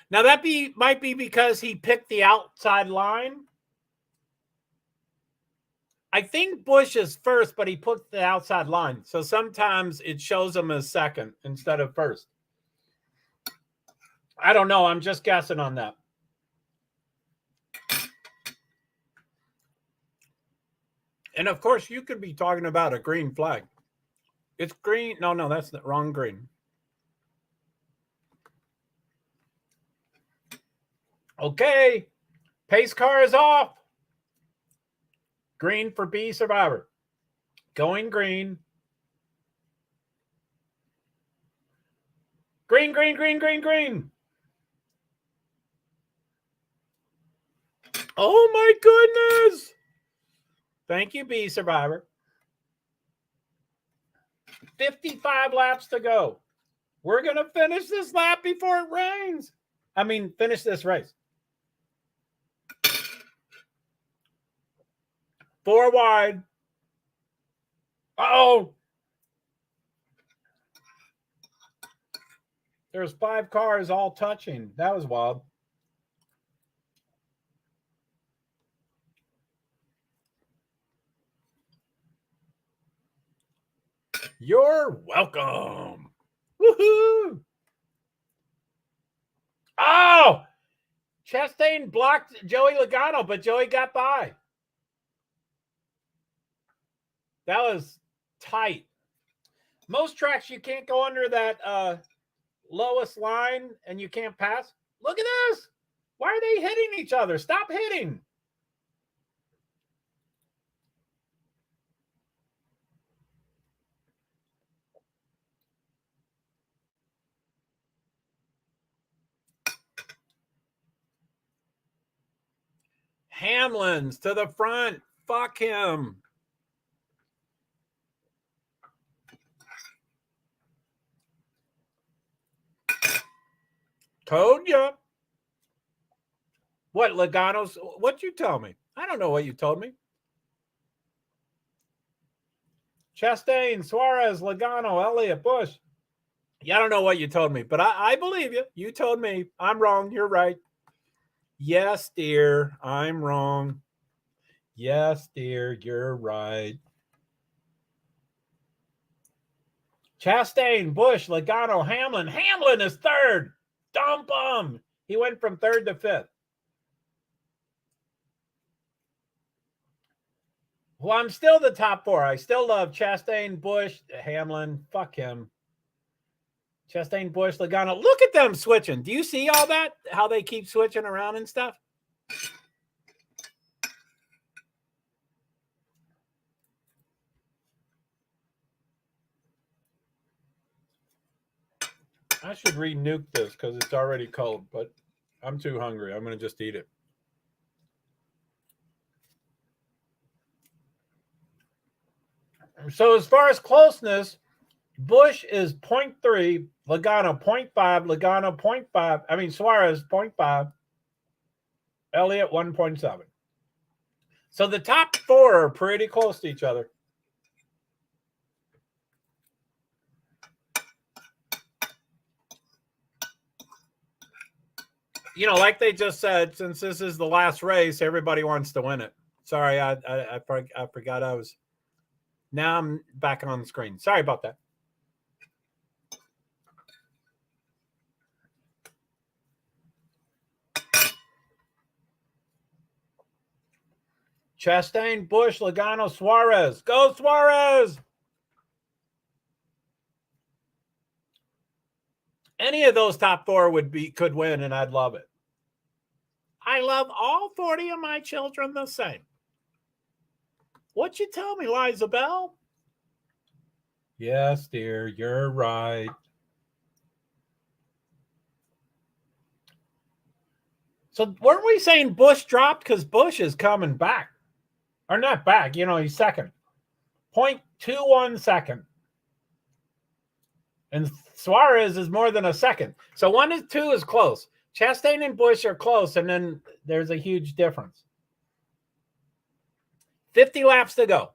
[SPEAKER 1] Now that might be because he picked the outside line. I think Busch is first, but he put the outside line. So sometimes it shows him as second instead of first. I don't know. I'm just guessing on that. And of course, you could be talking about a green flag. It's green. No, that's the wrong green. Okay. Pace car is off. Green for B Survivor. Going green. Green, green, green, green, green. Oh my goodness. Thank you, B Survivor. 55 laps to go. We're going to finish this lap before it rains. Finish this race. 4 wide. Uh-oh. There's 5 cars all touching. That was wild. You're welcome. Woohoo! Oh! Chastain blocked Joey Logano, but Joey got by. That was tight. Most tracks you can't go under that lowest line and you can't pass. Look at this. Why are they hitting each other? Stop hitting. Hamlin's to the front. Fuck him. Told ya. What, Logano's? What'd you tell me? I don't know what you told me. Chastain, Suarez, Logano, Elliott, Busch. Yeah, I don't know what you told me, but I believe you. You told me. I'm wrong. You're right. Yes, dear. I'm wrong. Yes, dear. You're right. Chastain, Busch, Logano, Hamlin. Hamlin is third. Dump him. He went from third to fifth. Well, I'm still the top 4. I still love Chastain, Busch, Hamlin. Fuck him. Chastain, Busch, Logano. Look at them switching. Do you see all that? How they keep switching around and stuff? I should re-nuke this because it's already cold, but I'm too hungry. I'm going to just eat it. So as far as closeness, Busch is 0.3, Logano 0.5, Logano 0.5. I mean, Suarez 0.5, Elliott 1.7. So the top 4 are pretty close to each other. You know, like they just said, since this is the last race, everybody wants to win it. Sorry, I forgot I was. Now I'm back on the screen. Sorry about that. Chastain, Busch, Logano, Suarez. Go Suarez! Any of those top 4 could win, and I'd love it. I love all 40 of my children the same. What you tell me, Liza Bell? Yes, dear, you're right. So weren't we saying Busch dropped because Busch is coming back? Or not back, you know, he's second. 0.21 second. And Suarez is more than a second. So 1 and 2 is close. Chastain and Busch are close, and then there's a huge difference. 50 laps to go.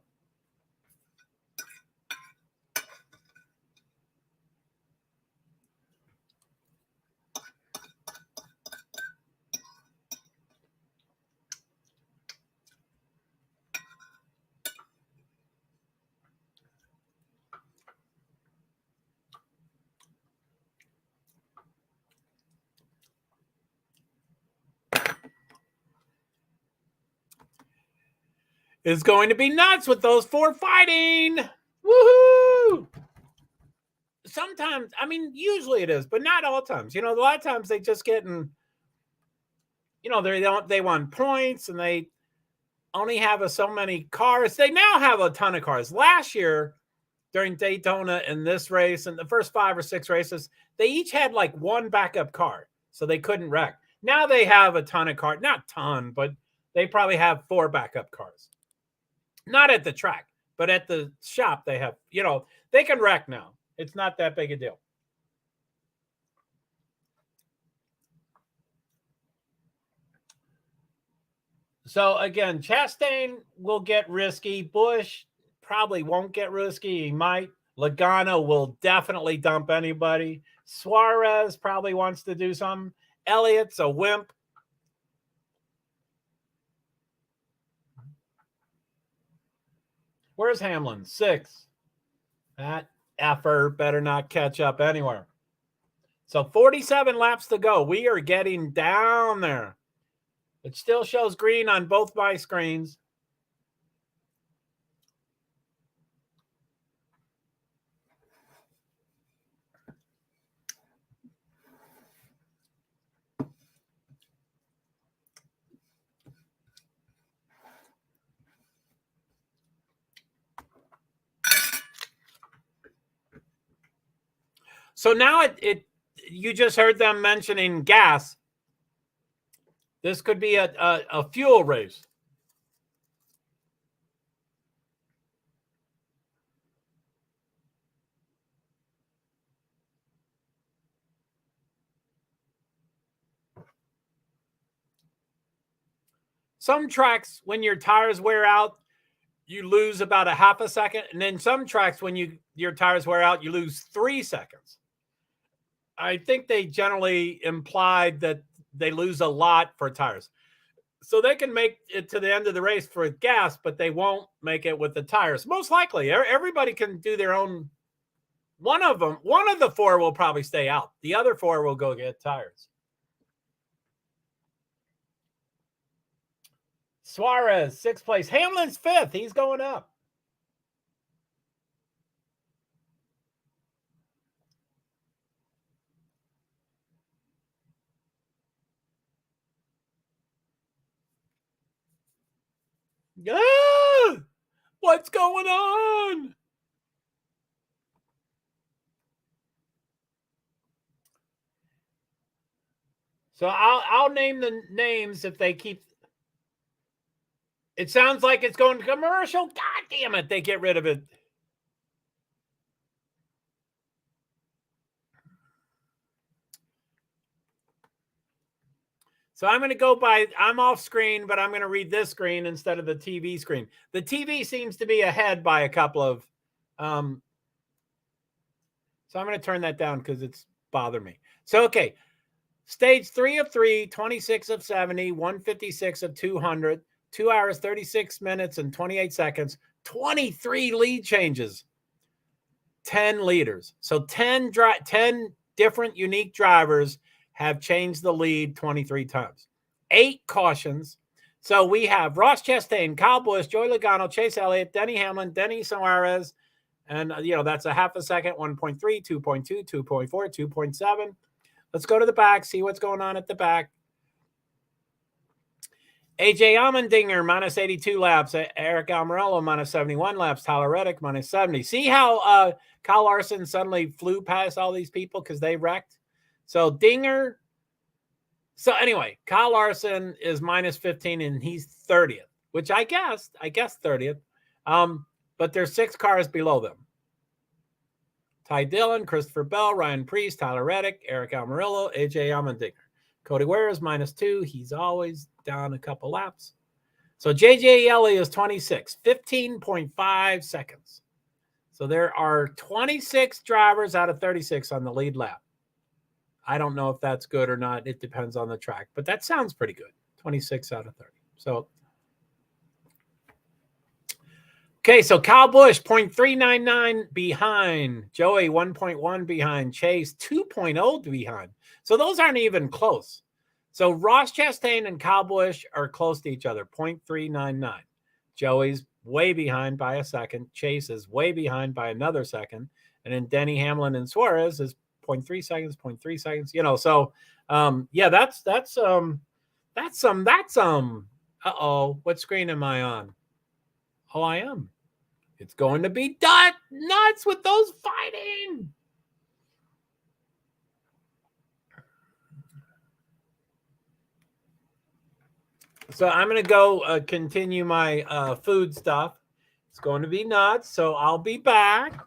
[SPEAKER 1] It's going to be nuts with those 4 fighting. Woohoo! Sometimes, I mean, usually it is, but not all times. You know, a lot of times they just get in, you know, they want points and they only have so many cars. They now have a ton of cars. Last year during Daytona and this race and the first 5 or 6 races, they each had like 1 backup car, so they couldn't wreck. Now they have a ton of cars, not ton, but they probably have 4 backup cars. Not at the track, but at the shop they have, you know, they can wreck now. It's not that big a deal. So again, Chastain will get risky. Bush probably won't get risky. He might. Logano will definitely dump anybody. Suarez probably wants to do something. Elliott's a wimp. Where's Hamlin? 6. That effer better not catch up anywhere. So 47 laps to go. We are getting down there. It still shows green on both my screens. So now you just heard them mentioning gas. This could be a fuel race. Some tracks, when your tires wear out, you lose about a half a second. And then some tracks, when your tires wear out, you lose 3 seconds. I think they generally implied that they lose a lot for tires. So they can make it to the end of the race for gas, but they won't make it with the tires. Most likely, everybody can do their own. One of the 4 will probably stay out. The other 4 will go get tires. Suarez, 6th place. Hamlin's 5th. He's going up. Ah! What's going on? So I'll name the names if they keep. It sounds like it's going to commercial. God damn it. They get rid of it. So I'm going to go by, I'm off screen, but I'm going to read this screen instead of the TV screen. The TV seems to be ahead by a couple of, so I'm going to turn that down because it's bothered me. So, okay. Stage 3 of 3, 26 of 70, 156 of 200, 2 hours, 36 minutes and 28 seconds, 23 lead changes, 10 leaders. So 10 different unique drivers have changed the lead 23 times. 8 cautions. So we have Ross Chastain, Kyle Busch, Joey Logano, Chase Elliott, Denny Hamlin, Denny Suarez, and that's a half a second, 1.3, 2.2, 2.4, 2.7. Let's go to the back, see what's going on at the back. AJ Allmendinger, minus 82 laps. Eric Almirola, minus 71 laps. Tyler Reddick, minus 70. See how Kyle Larson suddenly flew past all these people because they wrecked? So Dinger. So anyway, Kyle Larson is minus 15 and he's 30th, which I guess 30th. But there's 6 cars below them. Ty Dillon, Christopher Bell, Ryan Preece, Tyler Reddick, Eric Almirola, AJ Allmendinger. Cody Ware is minus 2. He's always down a couple laps. So JJ Elliott is 26, 15.5 seconds. So there are 26 drivers out of 36 on the lead lap. I don't know if that's good or not. It depends on the track, but that sounds pretty good. 26 out of 30. So, okay, so Kyle Busch, 0.399 behind. Joey, 1.1 behind. Chase, 2.0 behind. So those aren't even close. So Ross Chastain and Kyle Busch are close to each other, 0.399. Joey's way behind by a second. Chase is way behind by another second. And then Denny Hamlin and Suarez is 0.3 seconds, 0.3 seconds. So yeah, that's some. Uh-oh, what screen am I on? Oh, I am. It's going to be nuts with those fighting. So I'm going to go continue my food stuff. It's going to be nuts, so I'll be back.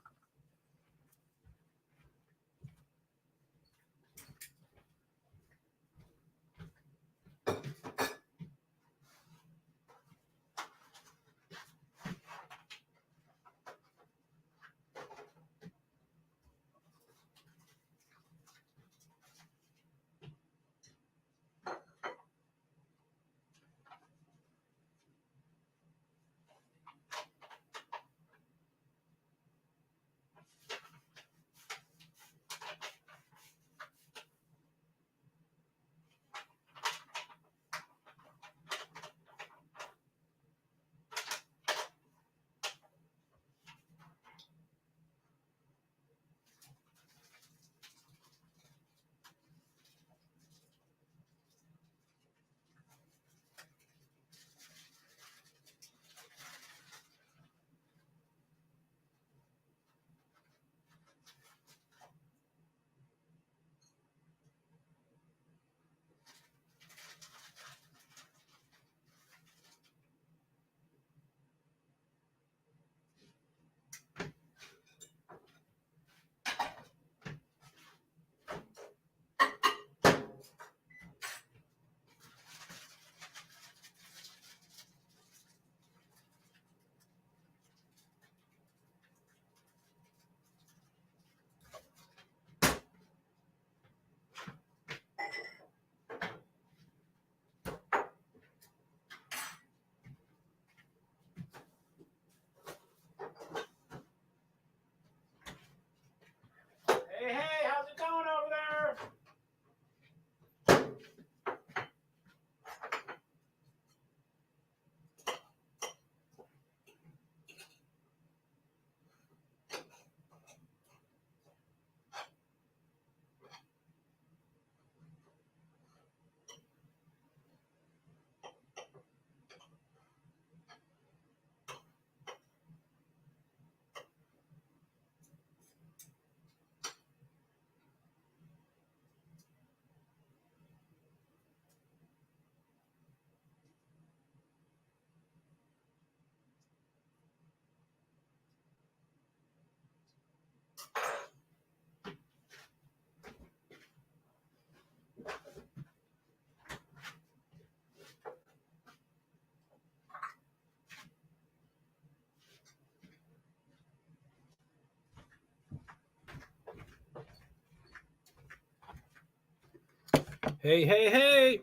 [SPEAKER 1] Hey, hey, hey.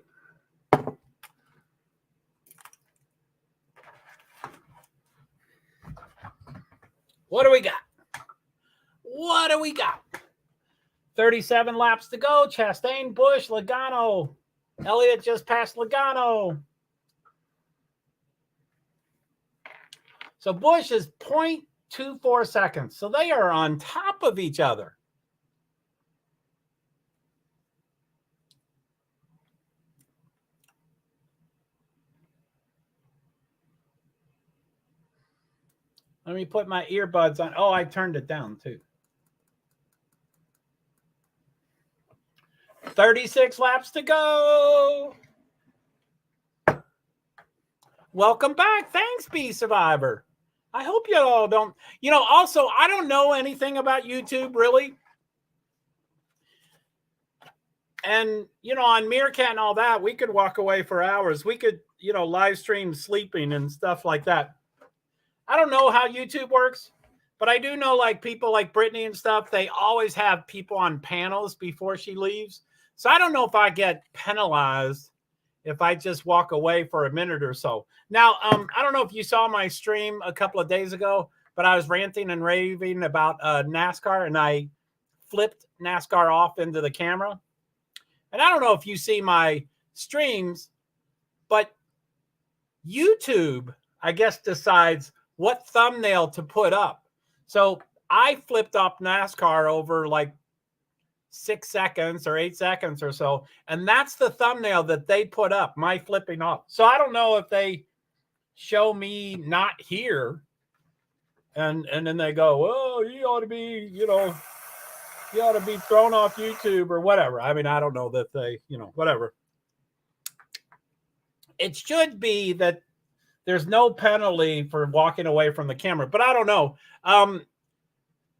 [SPEAKER 1] What do we got? What do we got? 37 laps to go. Chastain, Busch, Logano. Elliott just passed Logano. So Busch is 0.24 seconds. So they are on top of each other. Let me put my earbuds on. Oh, I turned it down too. 36 laps to go. Welcome back. Thanks, B Survivor. I hope you all don't, also, I don't know anything about YouTube really. And, on Meerkat and all that, we could walk away for hours. We could, live stream sleeping and stuff like that. I don't know how YouTube works, but I do know like people like Brittany and stuff, they always have people on panels before she leaves. So I don't know if I get penalized if I just walk away for a minute or so. Now, I don't know if you saw my stream a couple of days ago, but I was ranting and raving about NASCAR, and I flipped NASCAR off into the camera. And I don't know if you see my streams, but YouTube, I guess, decides what thumbnail to put up. So I flipped off NASCAR over like 6 seconds or 8 seconds or so. And that's the thumbnail that they put up, my flipping off. So I don't know if they show me not here and then they go, well, you ought to be, you ought to be thrown off YouTube or whatever. I mean, I don't know that they, whatever. It should be that there's no penalty for walking away from the camera, but I don't know.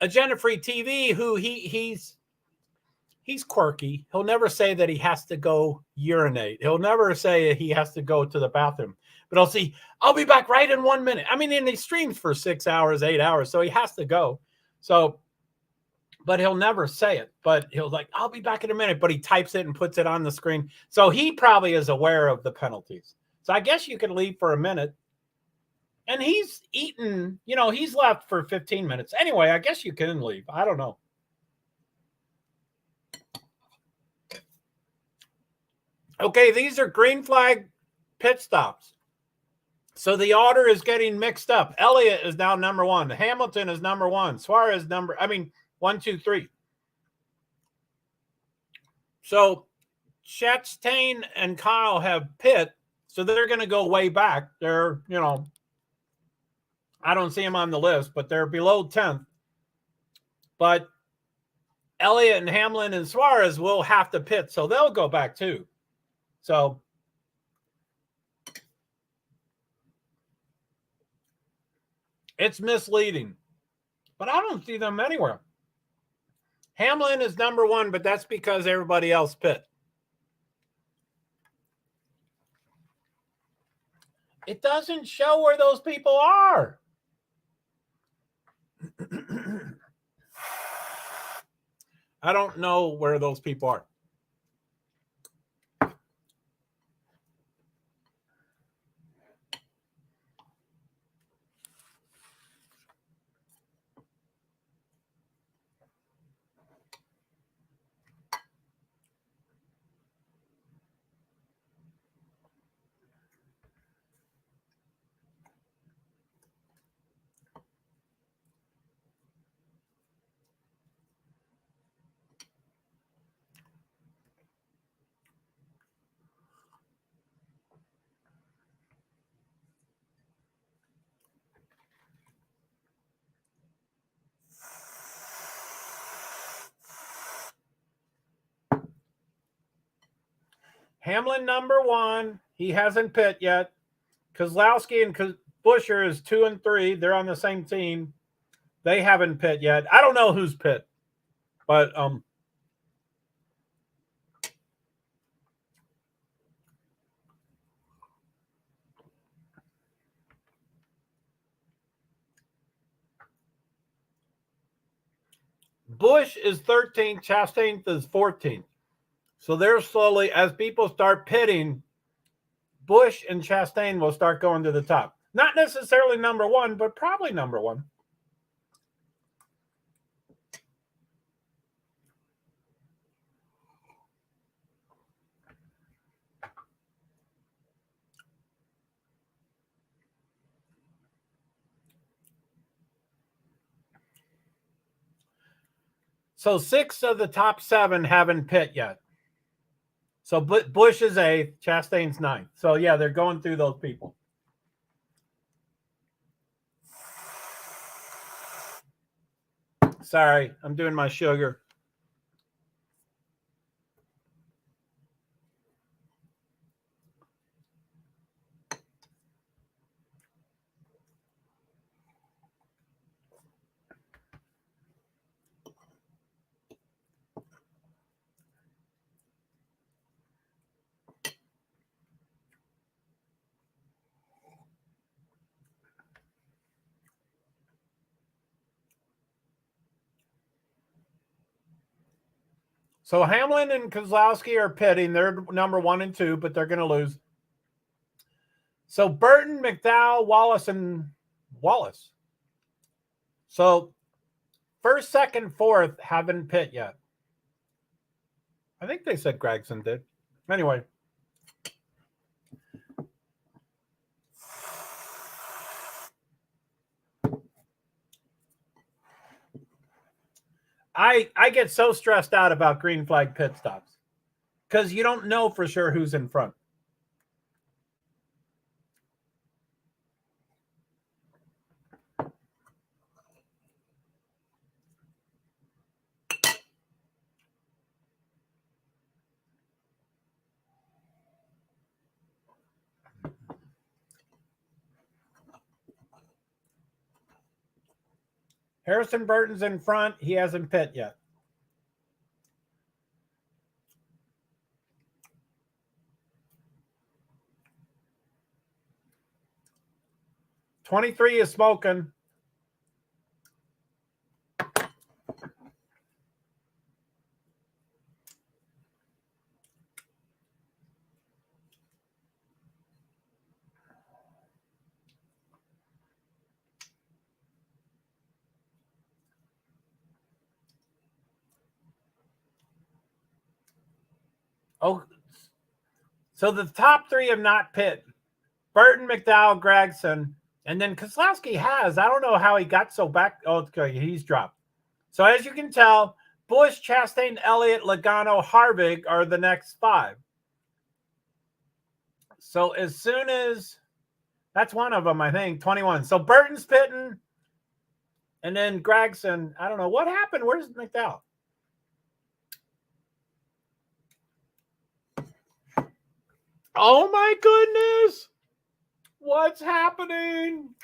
[SPEAKER 1] Agenda Free TV, who he's quirky. He'll never say that he has to go urinate. He'll never say he has to go to the bathroom. But I'll be back right in 1 minute. I mean, and he streams for 6 hours, 8 hours, so he has to go. So, but he'll never say it. But he'll like, I'll be back in a minute. But he types it and puts it on the screen. So he probably is aware of the penalties. So I guess you could leave for a minute. And he's eaten, he's left for 15 minutes. Anyway, I guess you can leave. I don't know. Okay, these are green flag pit stops. So the order is getting mixed up. Elliott is now number 1. Hamilton is number 1. Suarez 1, 2, 3. So Chastain and Kyle have pit. So they're going to go way back. They're, I don't see them on the list, but they're below 10th. But Elliott and Hamlin and Suarez will have to pit, so they'll go back too. So it's misleading, but I don't see them anywhere. Hamlin is number 1, but that's because everybody else pit. It doesn't show where those people are. I don't know where those people are. Hamlin number 1. He hasn't pit yet. Kozlowski and Buescher is 2 and 3. They're on the same team. They haven't pit yet. I don't know who's pit, but Busch is 13th, Chastain is 14th. So they're slowly, as people start pitting, Busch and Chastain will start going to the top. Not necessarily number one, but probably number one. So 6 of the top 7 haven't pit yet. So Busch is 8th, Chastain's 9th. So yeah, they're going through those people. Sorry, I'm doing my sugar. So Hamlin and Keselowski are pitting. They're number 1 and 2, but they're going to lose. So Burton, McDowell, Wallace, and Wallace. So 1st, 2nd, 4th haven't pit yet. I think they said Gragson did. Anyway. I get so stressed out about green flag pit stops because you don't know for sure who's in front. Harrison Burton's in front. He hasn't pit yet. '23 is smoking. Oh, so the top 3 have not pit. Burton, McDowell, Gragson, and then Keselowski has. I don't know how he got so back. Oh, okay, he's dropped. So as you can tell, Busch, Chastain, Elliott, Logano, Harvick are the next 5. So as soon as that's one of them, I think 21. So Burton's pitting, and then Gragson. I don't know what happened. Where's McDowell? Oh my goodness. What's happening?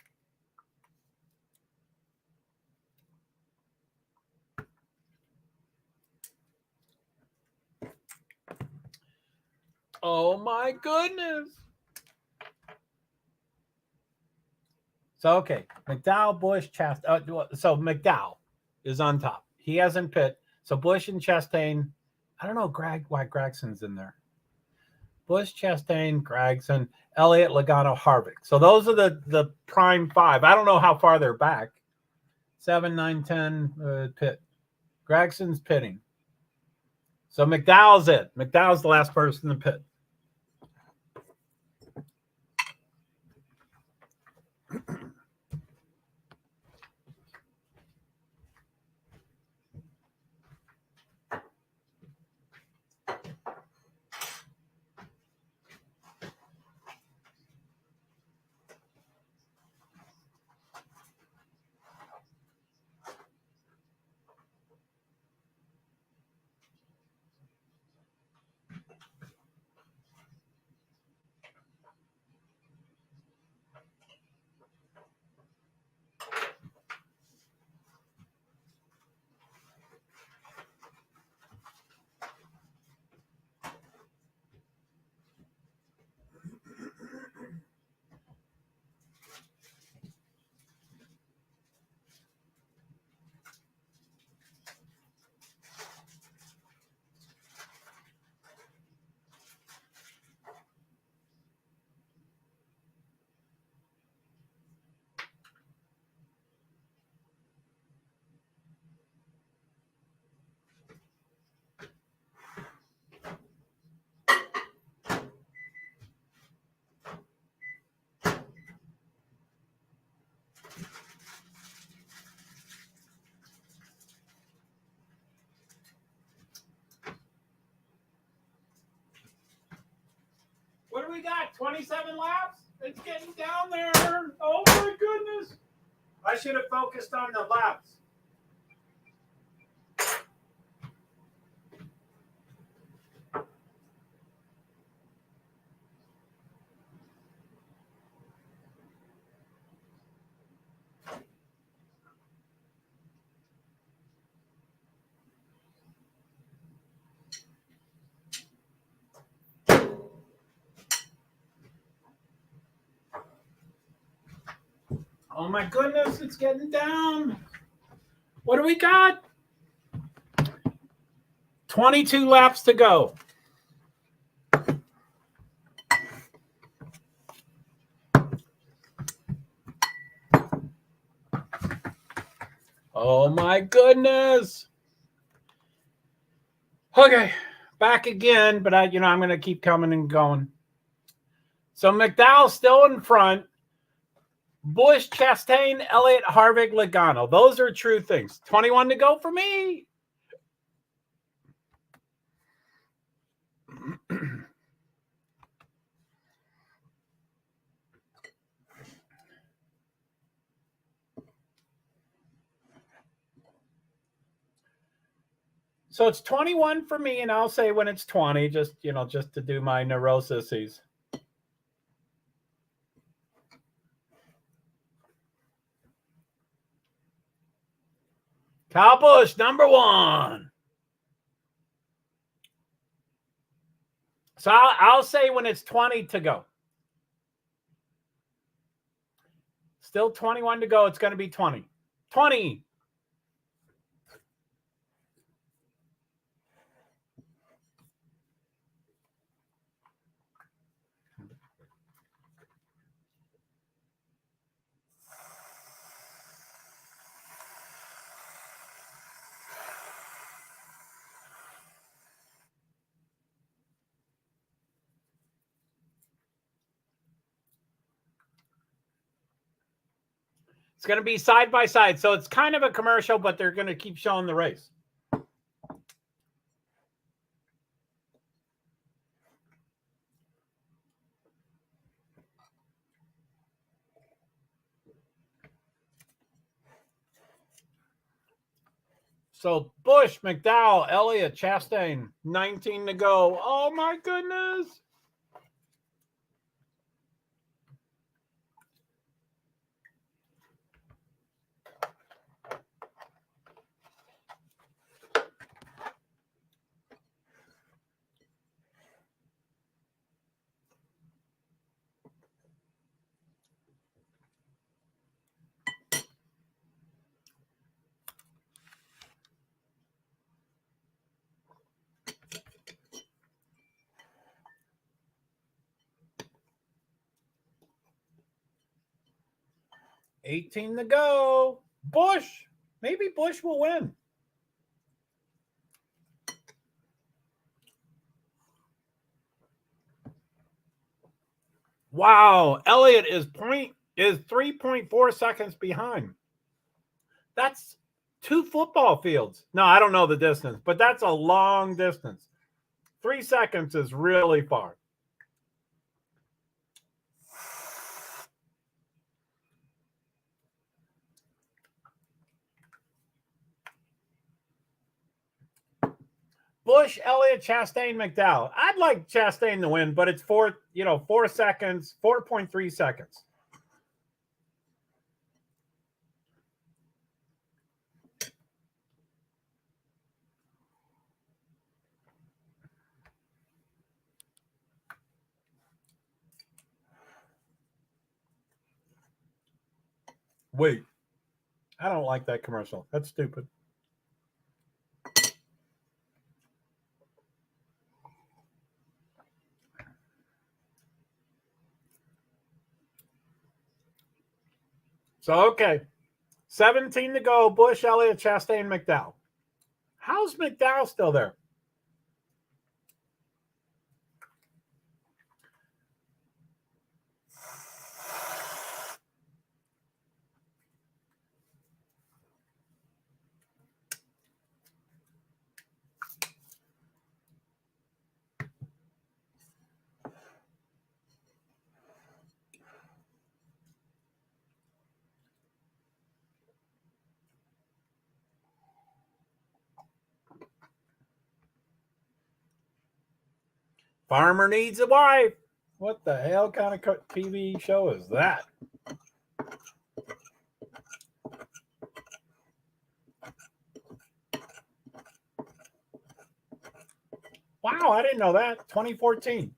[SPEAKER 1] Oh my goodness. So, okay. McDowell, Busch, Chastain. So McDowell is on top. He hasn't pit. So Busch and Chastain. I don't know why Gragson's in there. Busch, Chastain, Gragson, Elliott, Logano, Harvick. So those are the prime 5. I don't know how far they're back. 7, 9, 10 pit. Gragson's pitting. So McDowell's it. McDowell's the last person to pit. do we got? 27 laps? It's getting down there. Oh my goodness. I should have focused on the laps. Oh my goodness, it's getting down. What do we got? 22 laps to go. Oh my goodness. Okay, back again, but I'm going to keep coming and going. So McDowell's still in front. Bush, Chastain, Elliott, Harvick, Logano. Those are true things. 21 to go for me. So it's 21 for me, and I'll say when it's 20, just to do my neuroses. Kyle Busch, number 1. So I'll say when it's 20 to go. Still 21 to go. It's going to be 20. 20. It's going to be side by side. So it's kind of a commercial, but they're going to keep showing the race. So Busch, McDowell, Elliott, Chastain, 19 to go. Oh my goodness. $18 to go. Busch. Maybe Busch will win. Wow. Elliott is 3.4 seconds behind. That's 2 football fields. No, I don't know the distance, but that's a long distance. 3 seconds is really far. Busch, Elliott, Chastain, McDowell. I'd like Chastain to win, but it's 4 seconds, 4.3 seconds. Wait, I don't like that commercial. That's stupid. So, okay. 17 to go. Busch, Elliott, Chastain, McDowell. How's McDowell still there? Farmer needs a wife. What the hell kind of TV show is that? Wow, I didn't know that. 2014.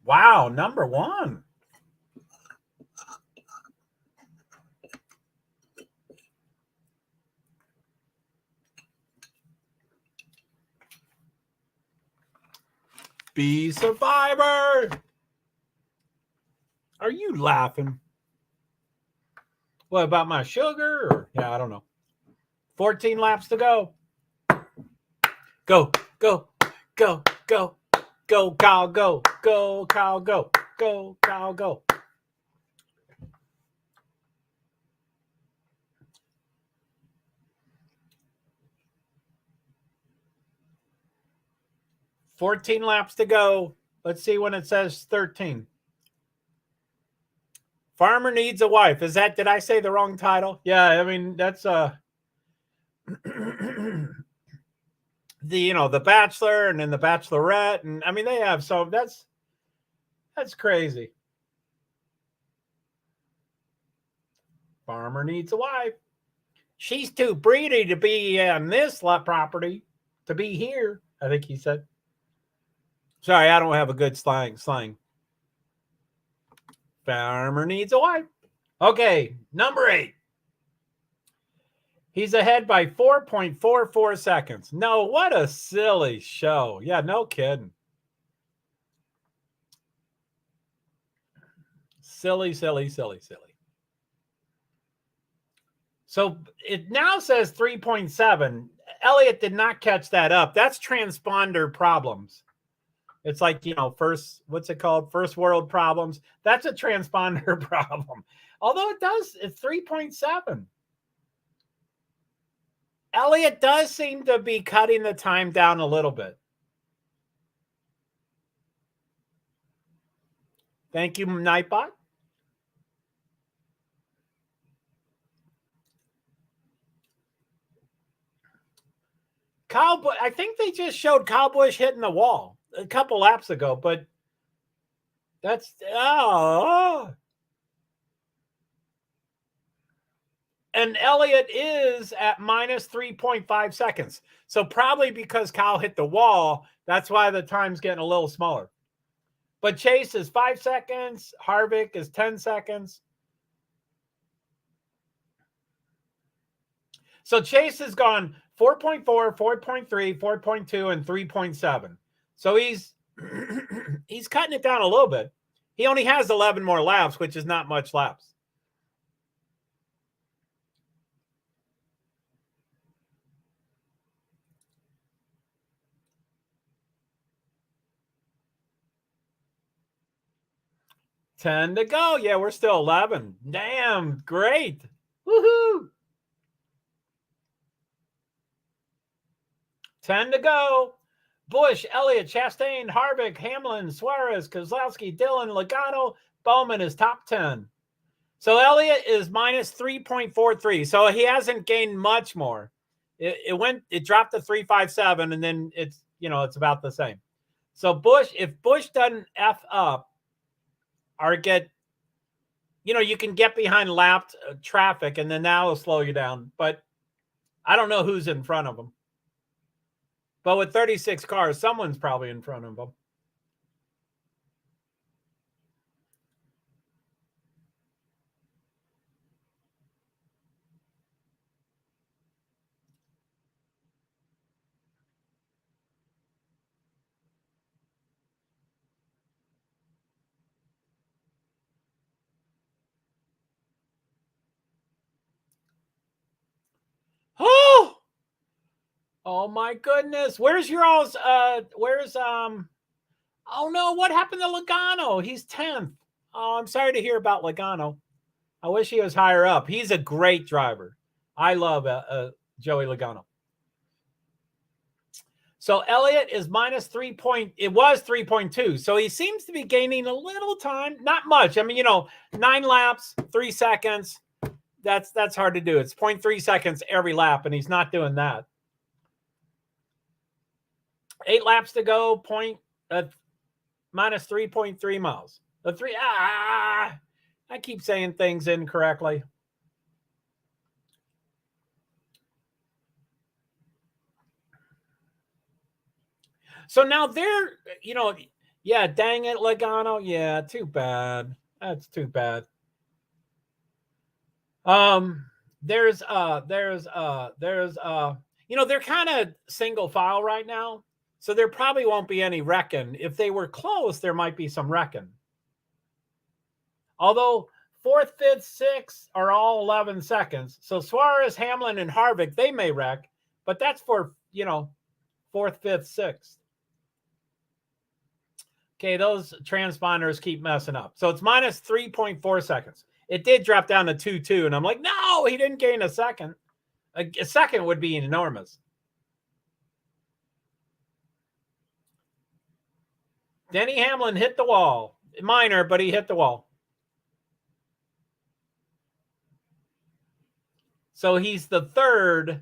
[SPEAKER 1] Wow, number one. Be Survivor. Are you laughing? What about my sugar? Or, yeah, I don't know. 14 laps to go. Go, go, go, go, go, Kyle, go, go, Kyle, go, go, Kyle, go. $14 laps to go. Let's see when it says 13. Farmer needs a wife. Is that, did I say the wrong title? Yeah, I mean, that's the Bachelor and then the Bachelorette, and I mean they have, so that's crazy. Farmer needs a wife. She's too pretty to be on this property, to be here, I think he said. Sorry, I don't have a good slang. Farmer needs a wife. Okay, number 8. He's ahead by 4.44 seconds. No, what a silly show. Yeah, no kidding. Silly. So it now says 3.7. Elliott did not catch that up. That's transponder problems. It's like, first, what's it called? First world problems. That's a transponder problem. Although it's 3.7. Elliott does seem to be cutting the time down a little bit. Thank you, Nightbot. Kyle, I think they just showed Kyle Busch hitting the wall a couple laps ago, but that's and Elliott is at minus 3.5 seconds. So probably because Kyle hit the wall, that's why the time's getting a little smaller. But Chase is 5 seconds. Harvick is 10 seconds. So Chase has gone 4.4, 4.3, 4.2, and 3.7. So he's cutting it down a little bit. He only has 11 more laps, which is not much laps. $10 to go. Yeah, we're still 11. Damn, great. Woohoo. 10 to go. Busch, Elliott, Chastain, Harvick, Hamlin, Suarez, Keselowski, Dillon, Logano, Bowman is top 10. So Elliott is minus 3.43. So he hasn't gained much more. It dropped to 3.57, and then it's about the same. So Busch, if Busch doesn't F up or get, you can get behind lapped traffic, and then that'll slow you down. But I don't know who's in front of him. But with 36 cars, someone's probably in front of him. Oh my goodness. Where's your all's oh no, what happened to Logano? He's 10th. Oh, I'm sorry to hear about Logano. I wish he was higher up. He's a great driver. I love Joey Logano. So Elliott is minus 3 point. It was 3.2. So he seems to be gaining a little time. Not much. I mean, 9 laps, 3 seconds. That's hard to do. It's 0.3 seconds every lap, and he's not doing that. 8 laps to go, minus 3.3 miles. I keep saying things incorrectly. So now they're, yeah, dang it, Logano. Yeah, too bad. That's too bad. They're kind of single file right now. So there probably won't be any wrecking. If they were close, there might be some wrecking. Although 4th, 5th, 6th are all 11 seconds. So Suarez, Hamlin, and Harvick, they may wreck, but that's for, 4th, 5th, 6th. Okay, those transponders keep messing up. So it's minus 3.4 seconds. It did drop down to 2.2, and I'm like, no, he didn't gain a second. A second would be enormous. Denny Hamlin hit the wall. Minor, but he hit the wall. So he's the 3rd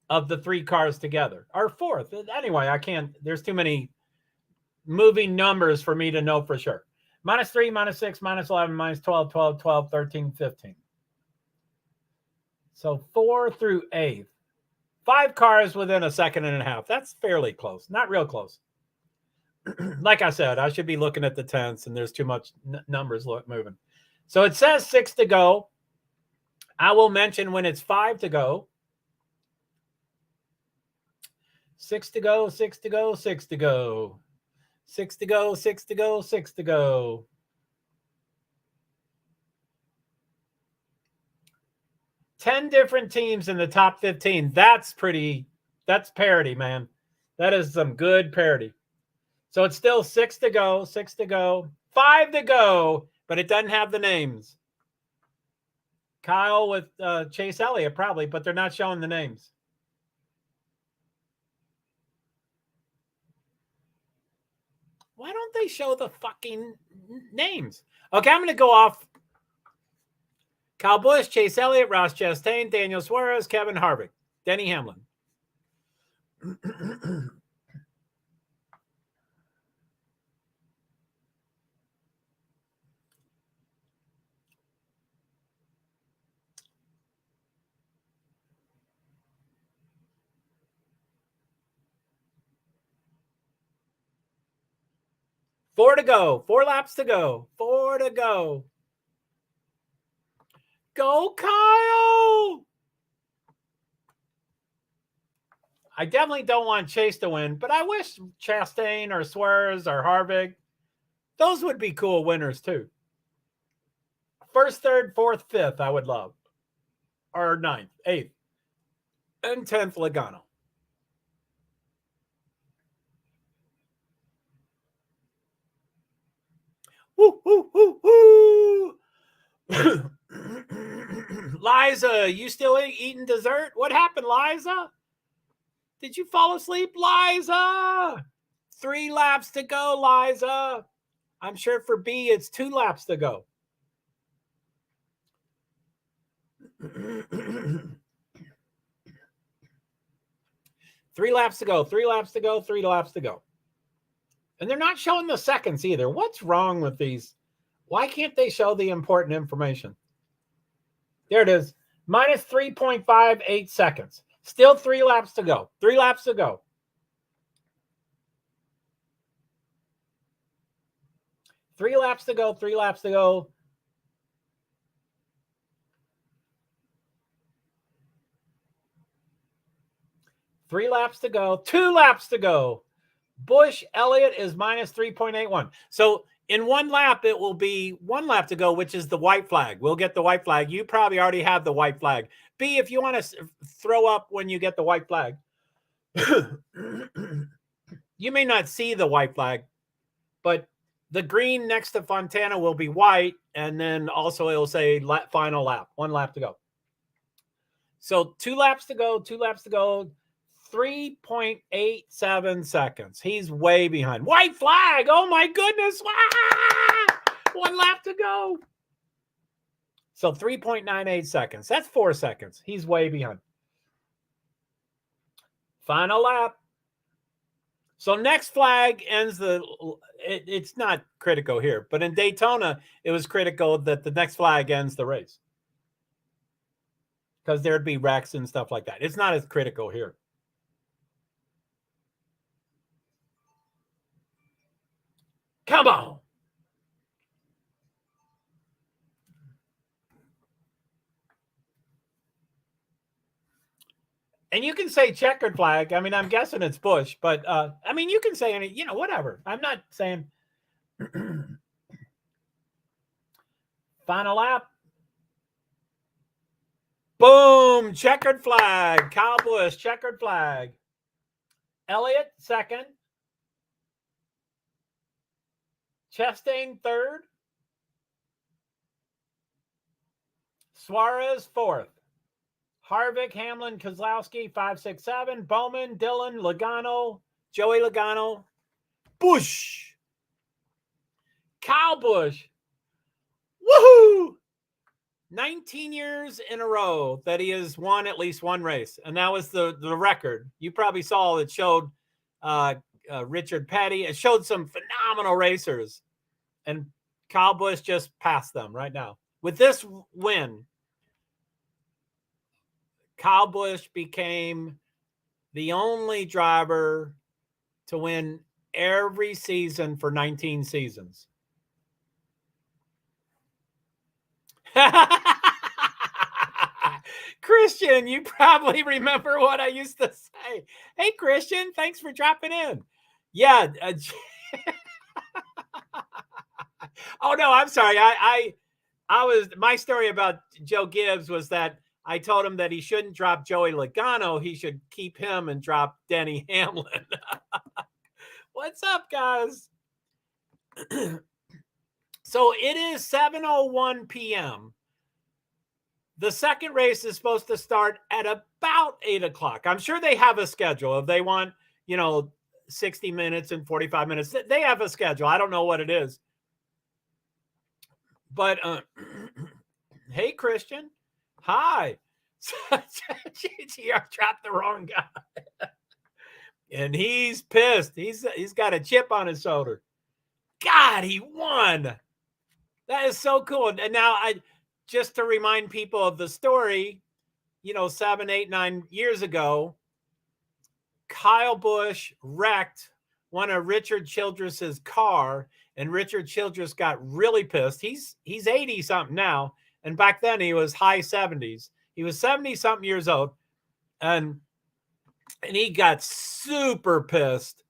[SPEAKER 1] of the 3 cars together. Or 4th. Anyway, I can't. There's too many moving numbers for me to know for sure. Minus 3, minus 6, minus 11, minus 12, 12, 12, 13, 15. So 4 through 8. 5 cars within a second and a half. That's fairly close. Not real close. Like I said, I should be looking at the tenths, and there's too much numbers moving. So it says 6 to go. I will mention when it's 5 to go. 6 to go, 6 to go, 6 to go. 6 to go, 6 to go, 6 to go. Ten different teams in the top 15. That's parity, man. That is some good parity. So it's still 6 to go, 6 to go, 5 to go, but it doesn't have the names. Kyle with Chase Elliott probably, but they're not showing the names. Why don't they show the fucking names? Okay, I'm going to go off. Kyle Busch, Chase Elliott, Ross Chastain, Daniel Suarez, Kevin Harvick, Denny Hamlin. 4 to go. 4 laps to go. 4 to go. Go, Kyle! I definitely don't want Chase to win, but I wish Chastain or Suarez or Harvick. Those would be cool winners too. 1st, 3rd, 4th, 5th, I would love. Or 9th, 8th, and 10th, Logano. Woo, woo, woo, woo. Liza, you still eating dessert? What happened, Liza? Did you fall asleep, Liza? 3 laps to go, Liza. I'm sure for B, it's 2 laps to go. Three laps to go, 3 laps to go, 3 laps to go. And they're not showing the seconds either. What's wrong with these? Why can't they show the important information? There it is. Minus 3.58 seconds. Still 3 laps to go. 3 laps to go. Three laps to go. 3 laps to go. Three laps to go. 2 laps to go. Busch Elliott is minus 3.81. So in 1 lap, it will be 1 lap to go, which is the white flag. We'll get the white flag. You probably already have the white flag. B, if you want to throw up when you get the white flag, you may not see the white flag, but the green next to Fontana will be white, and then also it will say final lap, 1 lap to go. So 2 laps to go, 2 laps to go, 3.87 seconds. He's way behind. White flag. Oh my goodness. Ah! 1 lap to go. So 3.98 seconds. That's 4 seconds. He's way behind. Final lap. So next flag ends it's not critical here, but in Daytona, it was critical that the next flag ends the race. Because there'd be wrecks and stuff like that. It's not as critical here. Come on. And you can say checkered flag. I mean, I'm guessing it's Bush, but I mean, you can say any, whatever. I'm not saying. Final lap. Boom, checkered flag. Kyle Busch, checkered flag. Elliott, second. Chastain, third. Suarez, fourth. Harvick, Hamlin, Keselowski, 5, 6, 7. Bowman, Dillon, Logano, Joey Logano, Busch. Kyle Busch. Woohoo! 19 years in a row that he has won at least one race. And that was the record. You probably saw it showed Richard Petty. It showed some phenomenal racers. And Kyle Busch just passed them right now. With this win, Kyle Busch became the only driver to win every season for 19 seasons. Christian, you probably remember what I used to say. Hey, Christian, thanks for dropping in. Yeah. Oh, no, I'm sorry. I was, my story about Joe Gibbs was that I told him that he shouldn't drop Joey Logano. He should keep him and drop Denny Hamlin. What's up, guys? So it is 7:01 p.m. The second race is supposed to start at about 8 o'clock. I'm sure they have a schedule. If they want, 60 minutes and 45 minutes, they have a schedule. I don't know what it is. But hey, Christian. Hi. GTR dropped the wrong guy. And he's pissed. He's got a chip on his shoulder. God, he won. That is so cool. And now just to remind people of the story, 7, 8, 9 years ago, Kyle Busch wrecked one of Richard Childress's car, and Richard Childress got really pissed. He's 80 something now, and back then he was high 70s. He was 70 something years old, and he got super pissed.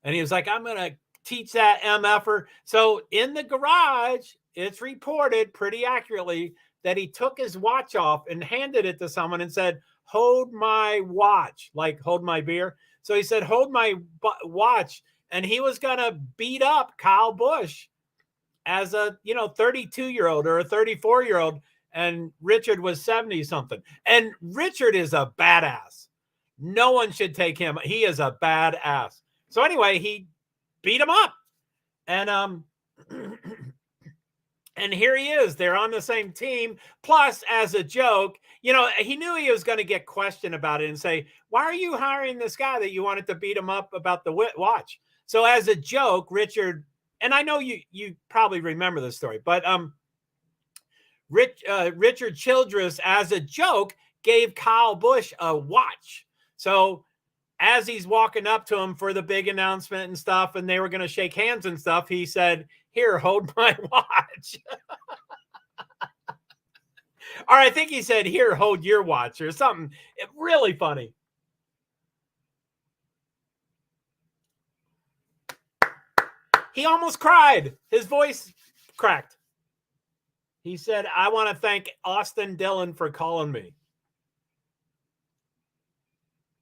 [SPEAKER 1] And he was like, I'm gonna teach that MFer. So in the garage, it's reported pretty accurately that he took his watch off and handed it to someone and said, hold my watch, like hold my beer. So he said, hold my watch. And he was going to beat up Kyle Busch as a, 32-year-old or a 34-year-old. And Richard was 70 something. And Richard is a badass. No one should take him. He is a badass. So anyway, he beat him up. And, and here he is. They're on the same team. Plus, as a joke, he knew he was going to get questioned about it and say, why are you hiring this guy that you wanted to beat him up about the watch? So as a joke, Richard, and I know you probably remember this story, but Richard Childress, as a joke, gave Kyle Busch a watch. So as he's walking up to him for the big announcement and stuff, and they were going to shake hands and stuff, he said, here, hold my watch. Or I think he said, here, hold your watch or something. Really funny. He almost cried. His voice cracked. He said, I want to thank Austin Dillon for calling me.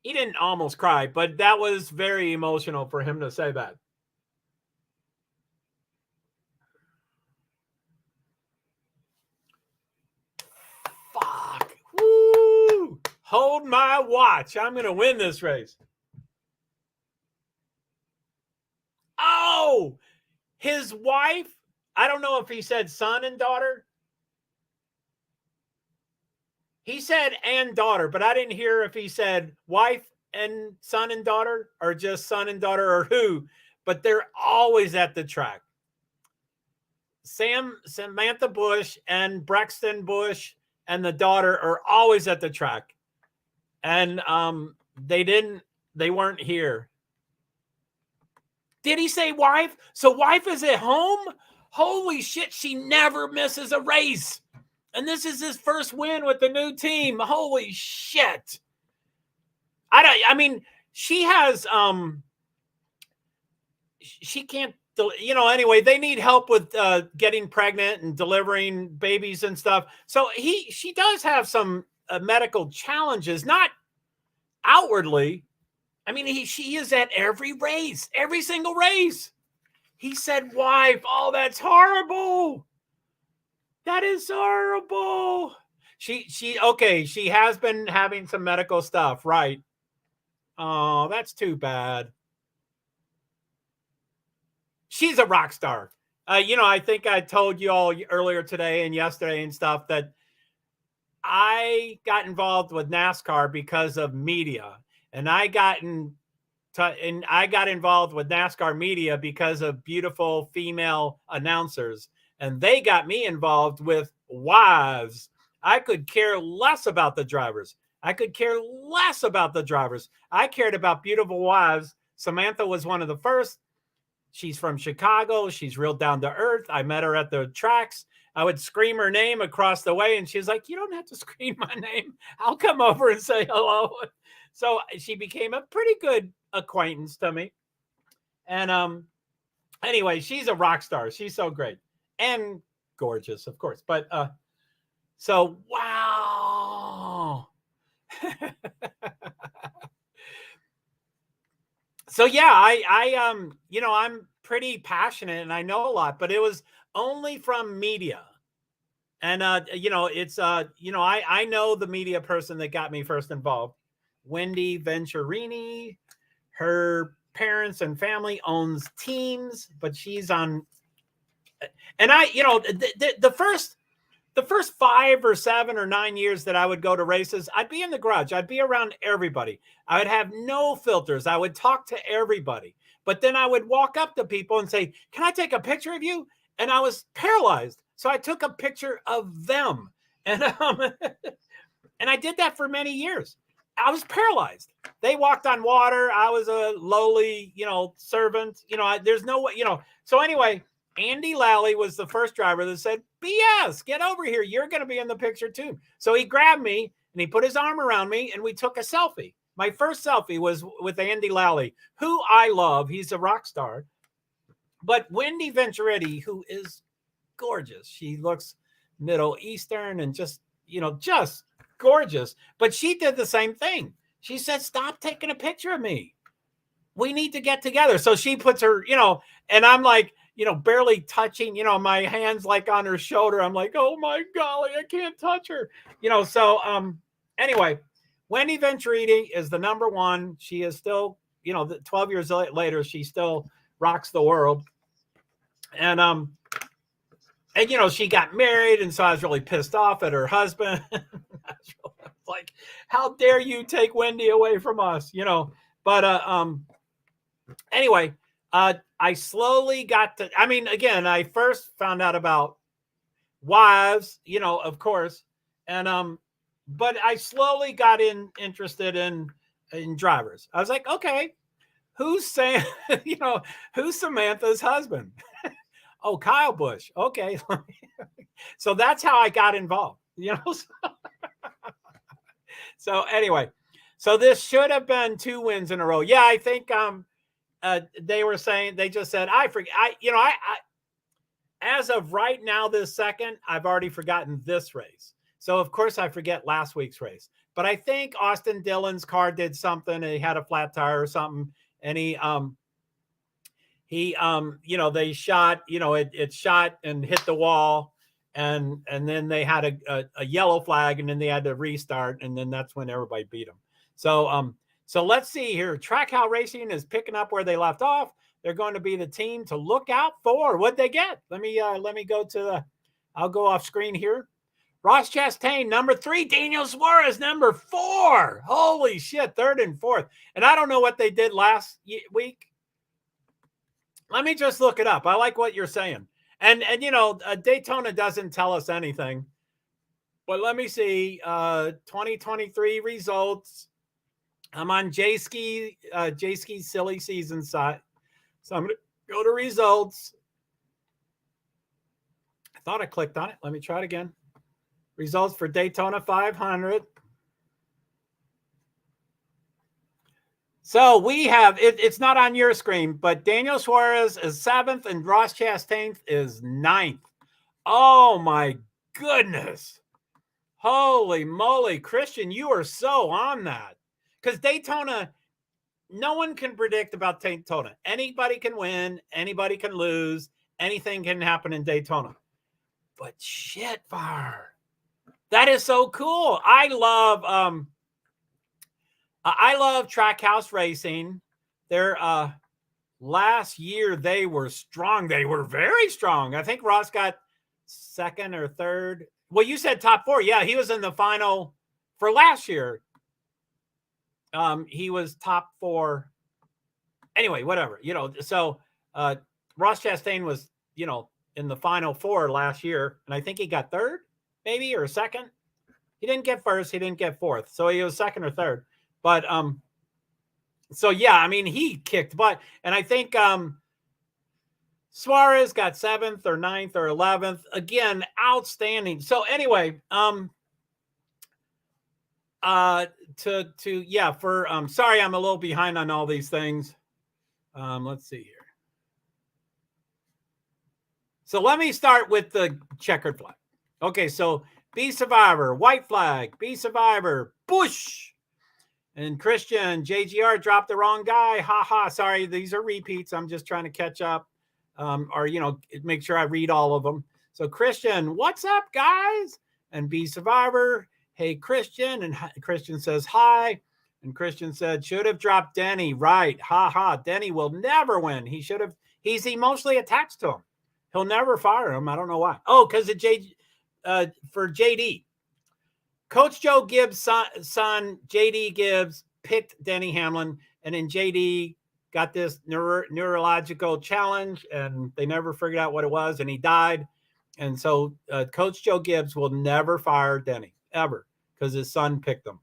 [SPEAKER 1] He didn't almost cry, but that was very emotional for him to say that. Fuck. Woo! Hold my watch. I'm going to win this race. Oh, his wife. I don't know if he said son and daughter. He said and daughter, but I didn't hear if he said wife and son and daughter or just son and daughter or who, but they're always at the track. Samantha Bush and Brexton Bush and the daughter are always at the track. And they weren't here. Did he say wife? So wife is at home? Holy shit, she never misses a race. And this is his first win with the new team. Holy shit. I mean, she has, she can't, anyway, they need help with getting pregnant and delivering babies and stuff. So she does have some medical challenges, not outwardly. I mean, she is at every race, every single race. He said wife. Oh, that's horrible. That is horrible. She has been having some medical stuff, right? Oh, that's too bad. She's a rock star. I think I told you all earlier today and yesterday and stuff that I got involved with NASCAR because of media. And I got involved with NASCAR media because of beautiful female announcers. And they got me involved with wives. I could care less about the drivers. I cared about beautiful wives. Samantha was one of the first. She's from Chicago. She's real down to earth. I met her at the tracks. I would scream her name across the way, and she's like, "You don't have to scream my name. I'll come over and say hello." So she became a pretty good acquaintance to me. And anyway, she's a rock star. She's so great and gorgeous, of course. But so wow. So yeah, I'm pretty passionate and I know a lot, but it was only from media. And I know the media person that got me first involved, Wendy Venturini. Her parents and family owns teams, but she's on. And the first 5 or 7 or 9 years that I would go to races, I'd be in the garage. I'd be around everybody. I would have no filters. I would talk to everybody. But then I would walk up to people and say, "Can I take a picture of you?" And I was paralyzed. So I took a picture of them. And and I did that for many years. I was paralyzed. They walked on water. I was a lowly, servant. There's no way, So anyway, Andy Lally was the first driver that said, "BS, get over here. You're going to be in the picture too." So he grabbed me and he put his arm around me and we took a selfie. My first selfie was with Andy Lally, who I love. He's a rock star. But Wendy Venturetti, who is gorgeous. She looks Middle Eastern and just gorgeous. But she did the same thing. She said, "Stop taking a picture of me. We need to get together." So she puts her, and I'm like, barely touching, my hands like on her shoulder. I'm like, "Oh my golly, I can't touch her." So anyway, Wendy Venturini is the number one. She is still, 12 years later, she still rocks the world. And she got married, and so I was really pissed off at her husband. Like, how dare you take Wendy away from us, But anyway, I slowly got to, again, I first found out about wives, of course. And but I slowly got interested in drivers. I was like, okay, who's Samantha's husband? Oh, Kyle Busch. Okay. So that's how I got involved, So anyway, so this should have been 2 wins in a row. Yeah, I think they were saying, they just said, I forget. I as of right now, this second, I've already forgotten this race. So of course I forget last week's race. But I think Austin Dillon's car did something, and he had a flat tire or something, and they shot, it shot and hit the wall. and then they had a yellow flag, and then they had to restart, and then that's when everybody beat them. So so let's see here. Trackhouse Racing is picking up where they left off. They're going to be the team to look out for. What'd they get? Let me go to the. I'll go off screen here. Ross Chastain, number 3. Daniel Suarez, number 4. Holy shit, 3rd and 4th. And I don't know what they did last week. Let me just look it up. I like what you're saying. And Daytona doesn't tell us anything. But let me see. 2023 results. I'm on J-Ski's silly season site. So I'm going to go to results. I thought I clicked on it. Let me try it again. Results for Daytona 500. So we have, it's not on your screen, but Daniel Suarez is 7th and Ross Chastain is 9th. Oh my goodness. Holy moly, Christian, you are so on that. Because Daytona, no one can predict about Daytona. Anybody can win, anybody can lose, anything can happen in Daytona. But shit fire. That is so cool. I love Trackhouse Racing. Their last year they were strong. They were very strong. I think Ross got 2nd or 3rd. Well, you said top 4. Yeah, he was in the final for last year. He was top 4. Anyway, whatever. So Ross Chastain was, in the final 4 last year, and I think he got 3rd. Maybe, or 2nd. He didn't get 1st. He didn't get 4th. So he was 2nd or 3rd. But so yeah, I mean, he kicked butt. And I think Suarez got 7th or 9th or 11th. Again, outstanding. So anyway, sorry, I'm a little behind on all these things. Let's see here. So let me start with the checkered flag. Okay, so B Survivor, white flag, B Survivor, Bush. And Christian, JGR dropped the wrong guy. Ha ha. Sorry, these are repeats. I'm just trying to catch up or, make sure I read all of them. So Christian, what's up, guys? And B Survivor, hey, Christian. And Christian says hi. And Christian said, should have dropped Denny. Right. Ha ha. Denny will never win. He's emotionally attached to him. He'll never fire him. I don't know why. Oh, because for JD. Coach Joe Gibbs' son, JD Gibbs, picked Denny Hamlin, and then JD got this neurological challenge, and they never figured out what it was, and he died. And so Coach Joe Gibbs will never fire Denny, ever, because his son picked him,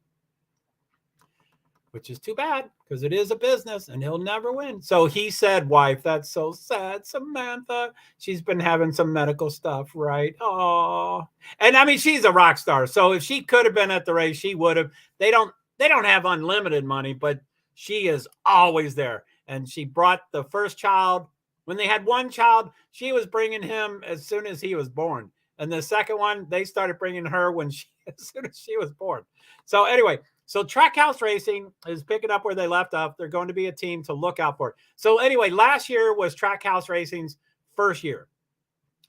[SPEAKER 1] which is too bad, because it is a business, and he'll never win. So he said, wife, that's so sad, Samantha. She's been having some medical stuff, right? Oh, and I mean, she's a rock star. So if she could have been at the race, she would have. They don't have unlimited money, but she is always there. And she brought the first child. When they had one child, she was bringing him as soon as he was born. And the second one, they started bringing her as soon as she was born. So anyway, so Trackhouse Racing is picking up where they left off. They're going to be a team to look out for. So anyway, last year was Trackhouse Racing's first year.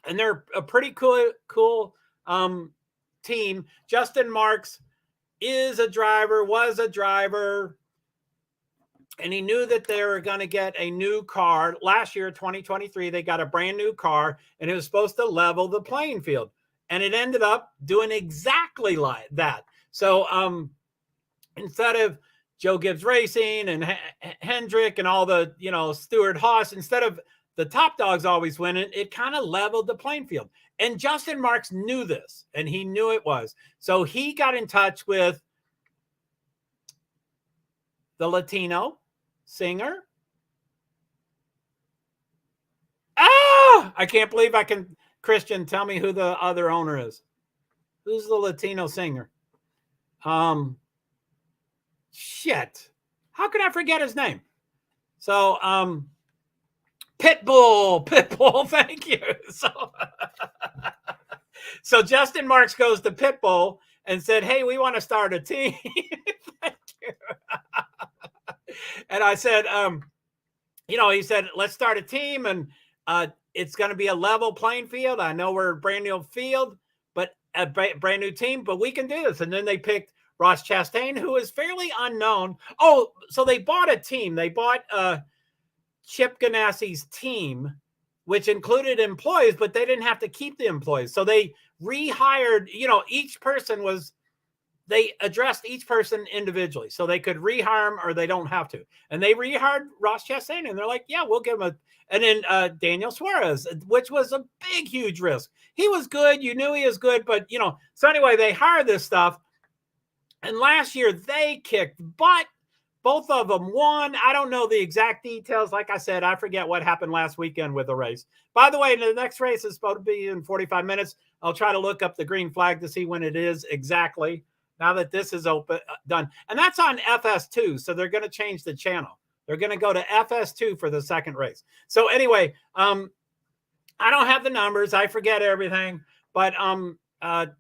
[SPEAKER 1] And they're a pretty cool team. Justin Marks was a driver. And he knew that they were going to get a new car. Last year, 2023, they got a brand new car, and it was supposed to level the playing field. And it ended up doing exactly like that. So instead of Joe Gibbs Racing and Hendrick and all the, Stuart Haas, instead of the top dogs always winning, it kind of leveled the playing field. And Justin Marks knew this, and he knew it was. So he got in touch with the Latino singer. I can't believe Christian, tell me who the other owner is. Who's the Latino singer? Shit. How can I forget his name? So, Pitbull, thank you. So Justin Marks goes to Pitbull and said, hey, we want to start a team. Thank you. And I said, he said, let's start a team. And it's going to be a level playing field. I know we're a brand new field, but a brand new team, but we can do this. And then they picked Ross Chastain, who is fairly unknown. Oh, so they bought a team. They bought Chip Ganassi's team, which included employees, but they didn't have to keep the employees. So they rehired, each person they addressed each person individually. So they could rehire him or they don't have to. And they rehired Ross Chastain and they're like, yeah, we'll give him and then Daniel Suarez, which was a big, huge risk. He was good. You knew he was good, but so anyway, they hired this stuff. And last year they kicked butt. Both of them won. I don't know the exact details. Like I said, I forget what happened last weekend with the race. By the way, the next race is supposed to be in 45 minutes. I'll try to look up the green flag to see when it is exactly now that this is done. And that's on FS2. So they're going to change the channel. They're going to go to FS2 for the second race. So anyway, I don't have the numbers. I forget everything. But, Ross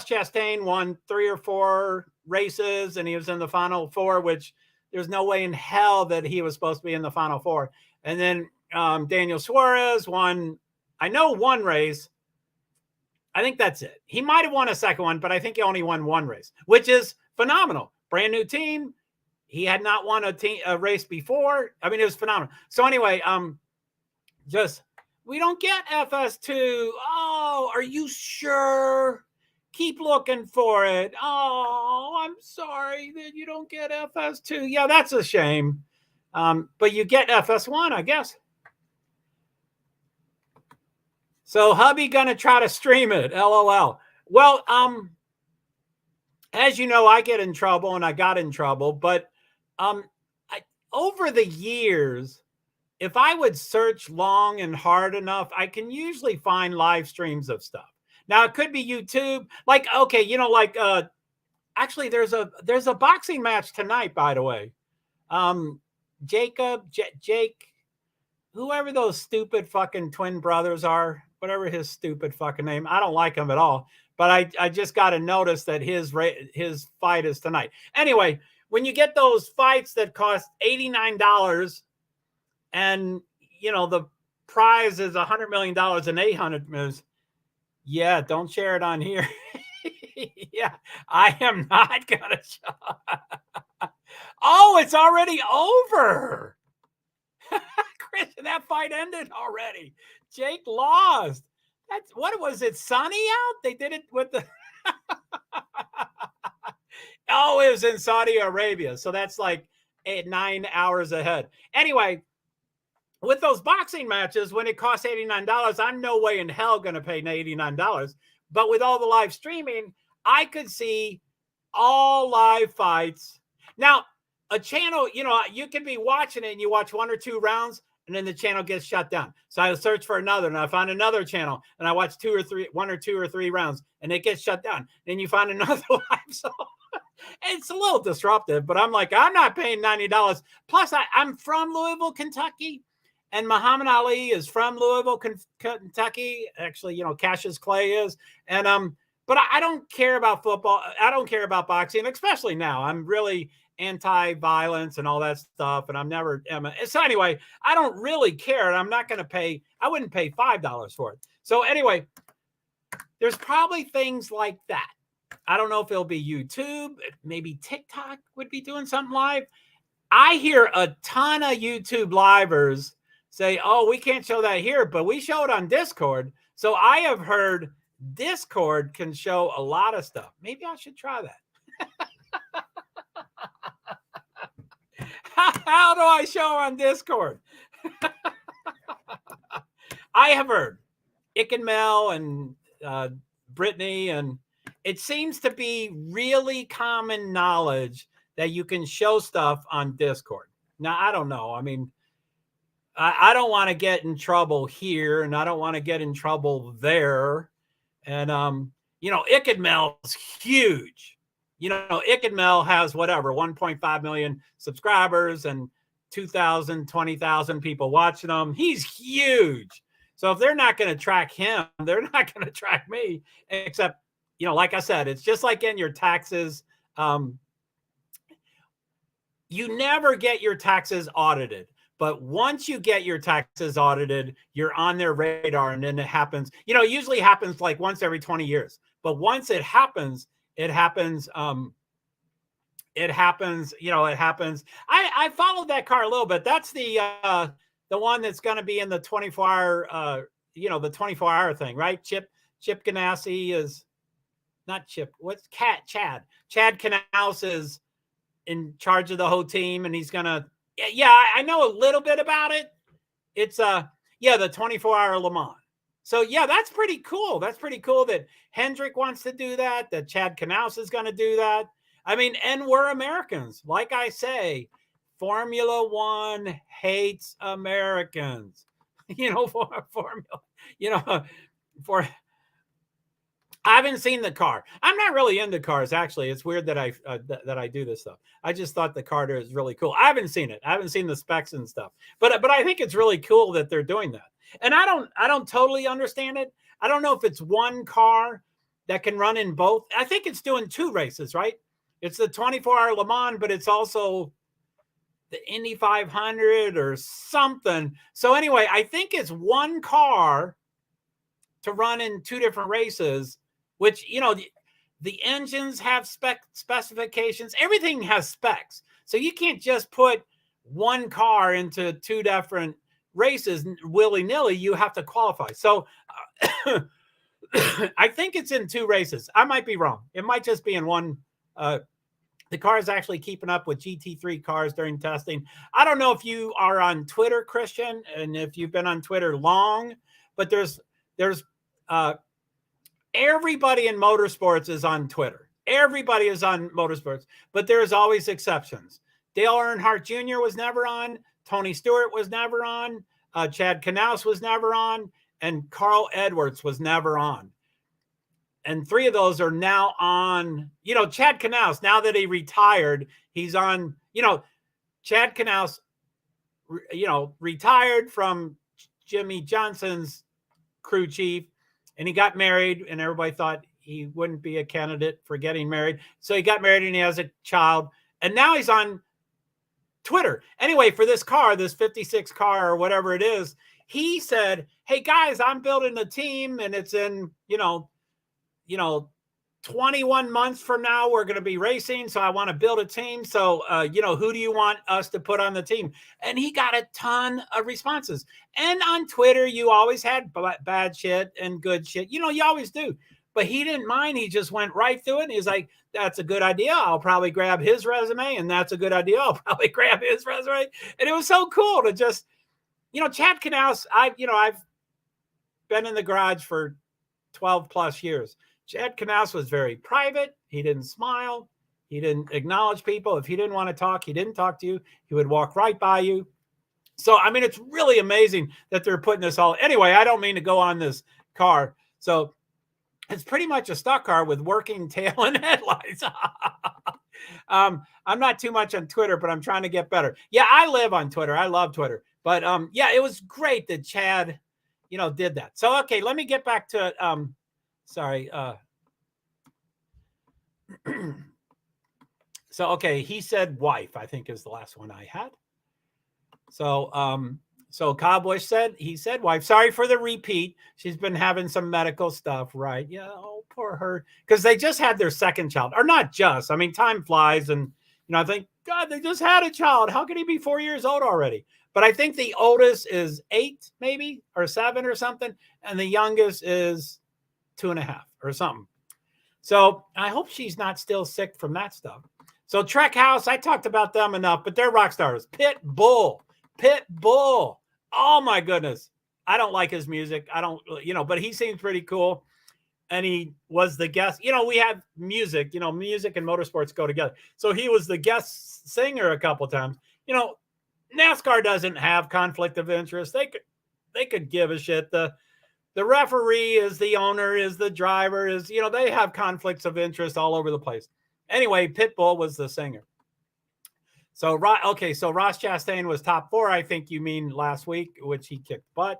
[SPEAKER 1] Chastain won 3 or 4 races and he was in the final 4, which there's no way in hell that he was supposed to be in the final 4. And then Daniel Suarez won, I know, 1 race. I think that's it. He might have won a second one, but I think he only won 1 race, which is phenomenal. Brand new team. He had not won a race before. I mean, it was phenomenal. So anyway, we don't get FS2. Oh, are you sure? Keep looking for it. Oh, I'm sorry that you don't get FS2. Yeah, that's a shame. But you get FS1, I guess. So hubby gonna try to stream it. LOL. Well, as you know, I get in trouble and I got in trouble, but over the years, if I would search long and hard enough, I can usually find live streams of stuff. Now it could be YouTube, like, okay, actually there's a boxing match tonight, by the way. Jake, whoever those stupid fucking twin brothers are, whatever his stupid fucking name, I don't like him at all. But I just got to notice that his fight is tonight. Anyway, when you get those fights that cost $89 and, the prize is $100 million and 800 moves, yeah, don't share it on here. Yeah, I am not going to show. Oh, it's already over. Christian, that fight ended already. Jake lost. That's what was it? Sunny out? They did it with the. Oh, it was in Saudi Arabia. So that's like 9 hours ahead. Anyway, with those boxing matches, when it costs $89, I'm no way in hell going to pay $89. But with all the live streaming, I could see all live fights. Now, a channel, you can be watching it and you watch 1 or 2 rounds and then the channel gets shut down. So I search for another and I find another channel and I watch 1 or 2 or 3 rounds and it gets shut down. Then you find another live. So it's a little disruptive, but I'm like, I'm not paying $90. Plus I'm from Louisville, Kentucky. And Muhammad Ali is from Louisville, Kentucky. Actually, Cassius Clay is. And but I don't care about football. I don't care about boxing, especially now. I'm really anti-violence and all that stuff. And I'm never. So anyway, I don't really care. And I'm not going to pay. I wouldn't pay $5 for it. So anyway, there's probably things like that. I don't know if it'll be YouTube. Maybe TikTok would be doing something live. I hear a ton of YouTube livers say, oh, we can't show that here, but we show it on Discord. So I have heard Discord can show a lot of stuff. Maybe I should try that. How do I show on Discord? I have heard Ick and Mel and Brittany, and it seems to be really common knowledge that you can show stuff on Discord. Now, I don't know. I mean, I don't want to get in trouble here, and I don't want to get in trouble there. And, Ick and Mel is huge. Ick and Mel has whatever, 1.5 million subscribers and 2,000, 20,000 people watching them. He's huge. So if they're not going to track him, they're not going to track me, except, like I said, it's just like in your taxes. You never get your taxes audited. But once you get your taxes audited, you're on their radar, and then it happens. It usually happens like once every 20 years. But once it happens, it happens. It happens. It happens. I followed that car a little bit. That's the one that's going to be in the 24-hour. The 24-hour thing, right? Chip Ganassi is not Chip. What's Chad? Chad Knaus is in charge of the whole team, and he's gonna. Yeah, I know a little bit about it. It's the 24-hour Le Mans. So yeah, that's pretty cool. That's pretty cool that Hendrick wants to do that. That Chad Knaus is going to do that. I mean, and we're Americans. Like I say, Formula One hates Americans. I haven't seen the car. I'm not really into cars, actually. It's weird that I do this stuff. I just thought the car is really cool. I haven't seen it. I haven't seen the specs and stuff. But I think it's really cool that they're doing that. And I don't totally understand it. I don't know if it's one car that can run in both. I think it's doing 2 races, right? It's the 24-hour Le Mans, but it's also the Indy 500 or something. So anyway, I think it's one car to run in 2 different races, which, the engines have specifications. Everything has specs. So you can't just put one car into 2 different races willy-nilly. You have to qualify. So I think it's in 2 races. I might be wrong. It might just be in one. The car is actually keeping up with GT3 cars during testing. I don't know if you are on Twitter, Christian, and if you've been on Twitter long, but there's everybody in motorsports is on Twitter. Everybody is on motorsports, but there's always exceptions. Dale Earnhardt Jr. was never on. Tony Stewart was never on. Chad Knaus was never on. And Carl Edwards was never on. And 3 of those are now on. Chad Knaus, now that he retired, he's on. Chad Knaus, retired from Jimmy Johnson's crew chief, and he got married, and everybody thought he wouldn't be a candidate for getting married. So he got married and he has a child, and now he's on Twitter. Anyway, for this car, this 56 car or whatever it is, he said, "Hey guys, I'm building a team, and it's in, 21 months from now, we're going to be racing. So I want to build a team. So, who do you want us to put on the team?" And he got a ton of responses. And on Twitter, you always had bad shit and good shit. You always do. But he didn't mind. He just went right through it. And he's like, "That's a good idea. I'll probably grab his resume. And that's a good idea. I'll probably grab his resume." And it was so cool to just, Chad Knaus, I've been in the garage for 12 plus years. Chad Knaus was very private. He didn't smile. He didn't acknowledge people. If he didn't want to talk, he didn't talk to you. He would walk right by you. So, I mean, it's really amazing that they're putting this all. Anyway, I don't mean to go on this car. So it's pretty much a stock car with working tail and headlights. I'm not too much on Twitter, but I'm trying to get better. Yeah, I live on Twitter. I love Twitter. But yeah, it was great that Chad, did that. So, okay, let me get back to sorry. So, okay, he said wife, I think is the last one I had. So, so Cowboy said, he said wife. Sorry for the repeat. She's been having some medical stuff, right? Yeah, oh, poor her. Because they just had their second child. Or not just. I mean, time flies. And, I think, God, they just had a child. How could he be 4 years old already? But I think the oldest is 8, maybe, or 7 or something. And the youngest is 2.5 or something. So I hope she's not still sick from that stuff. So Trek House, I talked about them enough, but they're rock stars. Pitbull. Oh my goodness. I don't like his music. I don't, but he seems pretty cool. And he was the guest. We have music, music and motorsports go together. So he was the guest singer a couple times. NASCAR doesn't have conflict of interest. They could give a shit. The referee is the owner, is the driver, is, they have conflicts of interest all over the place. Anyway, Pitbull was the singer. So, okay, so Ross Chastain was top 4, I think you mean last week, which he kicked butt.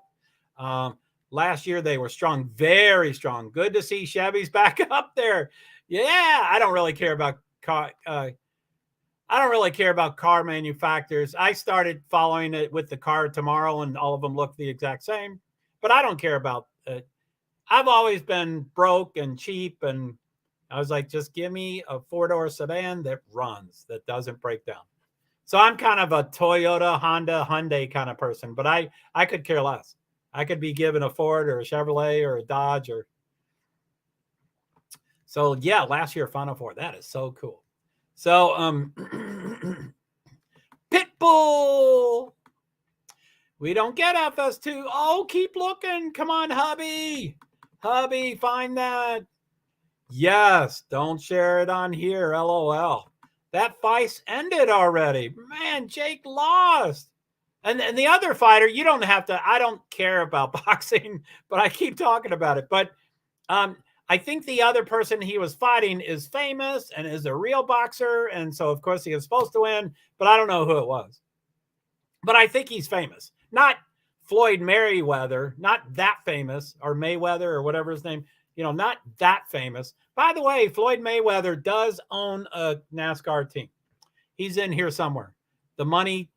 [SPEAKER 1] Last year, they were strong, very strong. Good to see Chevy's back up there. Yeah, I don't really care about I don't really care about car manufacturers. I started following it with the car tomorrow, and all of them look the exact same. But I don't care about it. I've always been broke and cheap, and I was like, just give me a 4-door sedan that runs, that doesn't break down. So I'm kind of a Toyota, Honda, Hyundai kind of person, but I could care less. I could be given a Ford or a Chevrolet or a Dodge or. So yeah, last year Final Four. That is so cool. So Pitbull. We don't get FS2. Oh, keep looking. Come on, hubby. Hubby, find that. Yes, don't share it on here. LOL. That fight ended already. Man, Jake lost. And the other fighter, you don't have to. I don't care about boxing, but I keep talking about it. But I think the other person he was fighting is famous and is a real boxer. And so, of course, he was supposed to win, but I don't know who it was. But I think he's famous. Not Floyd Mayweather, not that famous, or Mayweather or whatever his name, not that famous. By the way, Floyd Mayweather does own a NASCAR team. He's in here somewhere. The money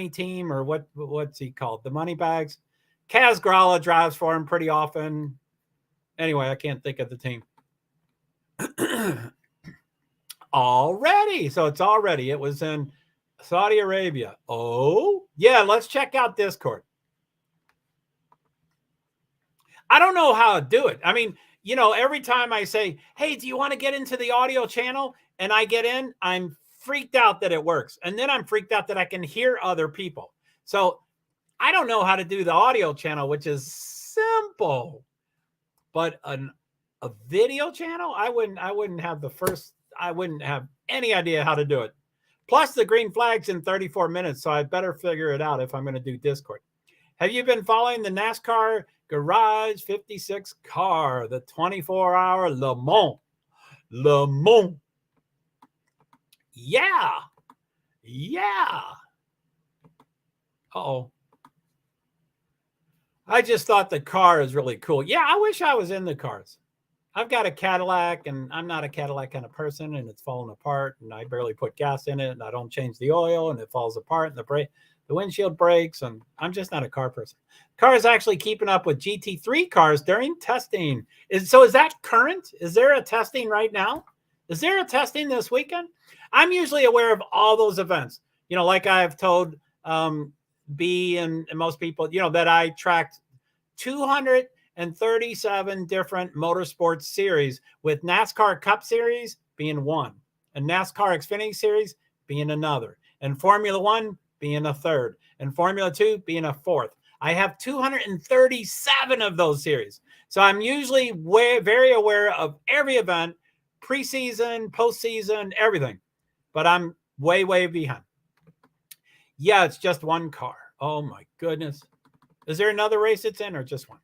[SPEAKER 1] team, or what's he called? The Money Bags. Kaz Grala drives for him pretty often. Anyway, I can't think of the team. Already. So it's already. It was in Saudi Arabia. Oh, yeah. Let's check out Discord. I don't know how to do it. I mean, every time I say, hey, do you want to get into the audio channel? And I get in, I'm freaked out that it works. And then I'm freaked out that I can hear other people. So I don't know how to do the audio channel, which is simple. But a video channel, I wouldn't have any idea how to do it. Plus the green flag's in 34 minutes, so I better figure it out if I'm going to do Discord. Have you been following the NASCAR Garage 56 car, the 24-hour Le Mans? Le Mans. Yeah. Yeah. Uh-oh. I just thought the car is really cool. Yeah, I wish I was in the cars. I've got a Cadillac, and I'm not a Cadillac kind of person, and it's falling apart, and I barely put gas in it, and I don't change the oil, and it falls apart, and the windshield breaks, and I'm just not a car person. Car is actually keeping up with GT3 cars during testing. Is that current? Is there a testing right now? Is there a testing this weekend? I'm usually aware of all those events. Like I've told B and most people, that I tracked 237 different motorsports series, with NASCAR Cup Series being one, and NASCAR Xfinity Series being another, and Formula One being a third, and Formula 2 being a fourth. I have 237 of those series. So I'm usually very aware of every event, preseason, postseason, everything. But I'm way, way behind. Yeah, it's just one car. Oh, my goodness. Is there another race it's in, or just one?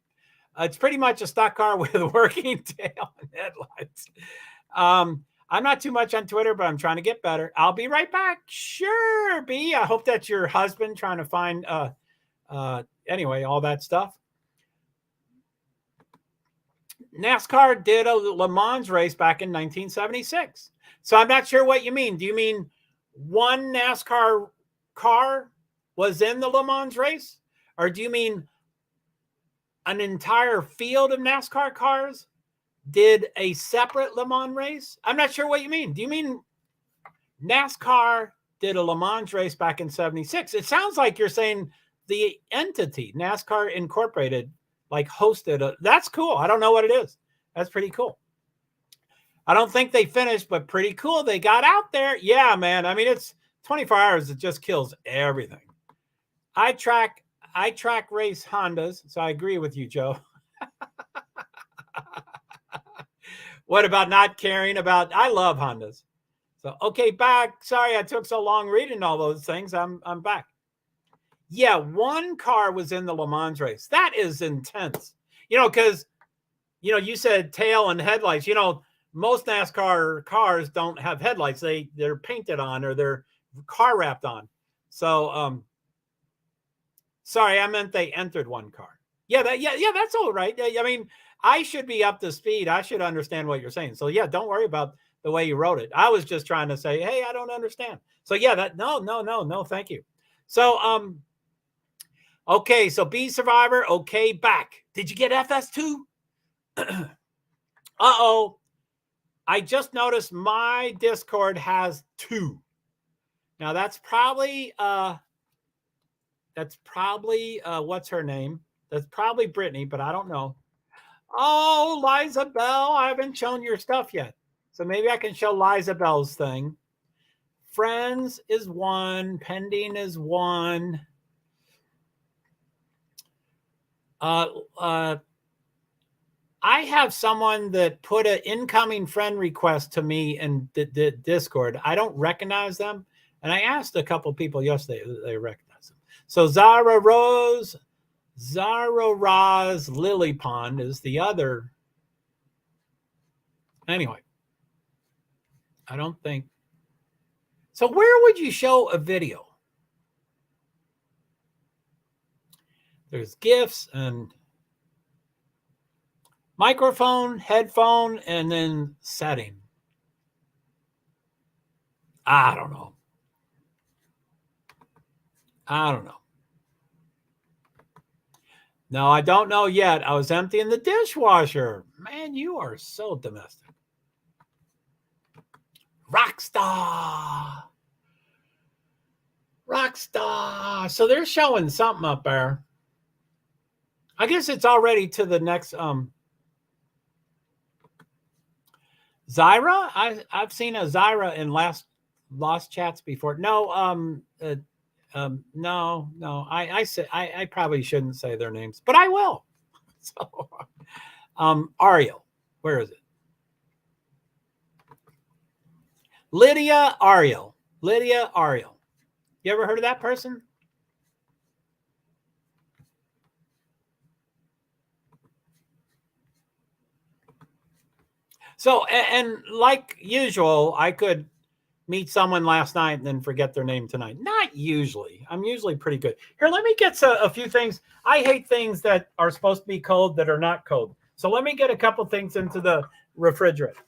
[SPEAKER 1] It's pretty much a stock car with a working tail and headlights. I'm not too much on Twitter, but I'm trying to get better. I'll be right back. Sure, B. I hope that's your husband trying to find, anyway, all that stuff. NASCAR did a Le Mans race back in 1976. So I'm not sure what you mean. Do you mean one NASCAR car was in the Le Mans race? Or do you mean an entire field of NASCAR cars did a separate Le Mans race? I'm not sure what you mean. Do you mean NASCAR did a Le Mans race back in 76? It sounds like you're saying the entity, NASCAR Incorporated, like hosted. That's cool. I don't know what it is. That's pretty cool. I don't think they finished, but pretty cool. They got out there. Yeah, man. I mean, it's 24 hours. It just kills everything. I track race Hondas, so I agree with you, Joe. What about not caring about? I love Hondas. So, okay, back. Sorry I took so long reading all those things. I'm back. Yeah, one car was in the Le Mans race. That is intense. Because, you said tail and headlights. Most NASCAR cars don't have headlights. They're painted on, or they're car wrapped on. So, sorry, I meant they entered one car. Yeah, that's all right. I mean, I should be up to speed. I should understand what you're saying. So yeah, don't worry about the way you wrote it. I was just trying to say, hey, I don't understand. So yeah, no, thank you. So okay, so B Survivor, okay, back. Did you get FS2? Uh-oh. I just noticed my Discord has 2. Now that's probably what's her name? That's probably Brittany, but I don't know. Oh, Liza Bell, I haven't shown your stuff yet. So maybe I can show Liza Bell's thing. Friends is 1, pending is 1. I have someone that put an incoming friend request to me in the Discord. I don't recognize them. And I asked a couple people yesterday, they recognize them. So Zara Raz Lily Pond is the other. Anyway, I don't think. So where would you show a video? There's GIFs and microphone, headphone, and then setting. I don't know. No, I don't know yet. I was emptying the dishwasher. Man, you are so domestic. Rockstar. So they're showing something up there. I guess it's already to the next Zyra. I've seen a Zyra in Lost Chats before. No, no. I probably shouldn't say their names, but I will. So, Ariel, where is it? Lydia Ariel. You ever heard of that person? So, and like usual, I could meet someone last night and then forget their name tonight. Not usually. I'm usually pretty good. Here, let me get a few things. I hate things that are supposed to be cold that are not cold. So let me get a couple things into the refrigerator.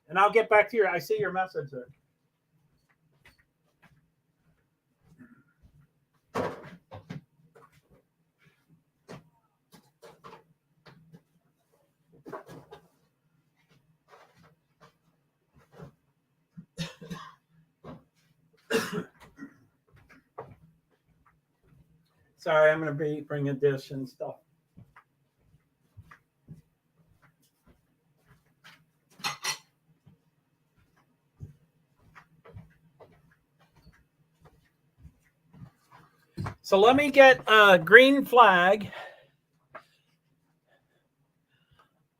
[SPEAKER 1] And I'll get back to I see your message there. Sorry, I'm going to bring a dish and stuff. So let me get a green flag.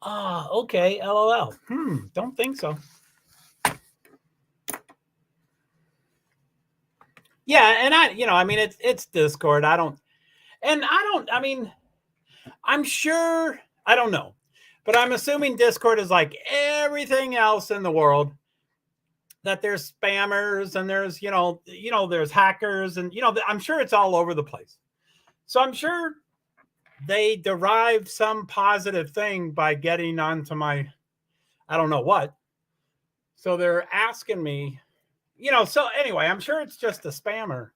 [SPEAKER 1] Okay, LOL. Don't think so. Yeah, and it's Discord. I'm sure, I don't know, but I'm assuming Discord is like everything else in the world, that there's spammers and there's, there's hackers and, I'm sure it's all over the place. So I'm sure they derived some positive thing by getting onto my, I don't know what. So they're asking me, so anyway, I'm sure it's just a spammer.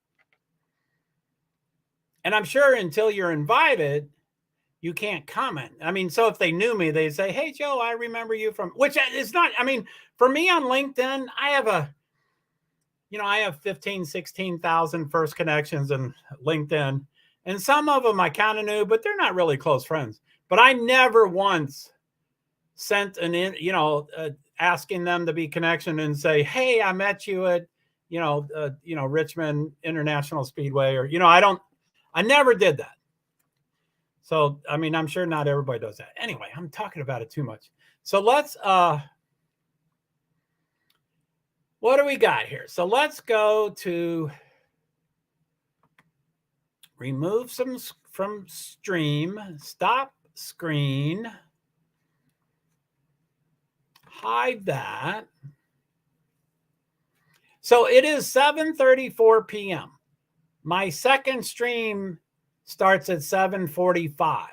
[SPEAKER 1] And I'm sure until you're invited, you can't comment. So if they knew me, they'd say, hey, Joe, I remember you from, which is not, for me on LinkedIn, I have 15, 16,000 first connections in LinkedIn. And some of them I kind of knew, but they're not really close friends. But I never once sent asking them to be connection and say, hey, I met you at, Richmond International Speedway, or, I never did that. So, I'm sure not everybody does that. Anyway, I'm talking about it too much. So let's, what do we got here? So let's go to remove some from stream, stop screen, hide that. So it is 7:34 p.m. My second stream starts at 7:45.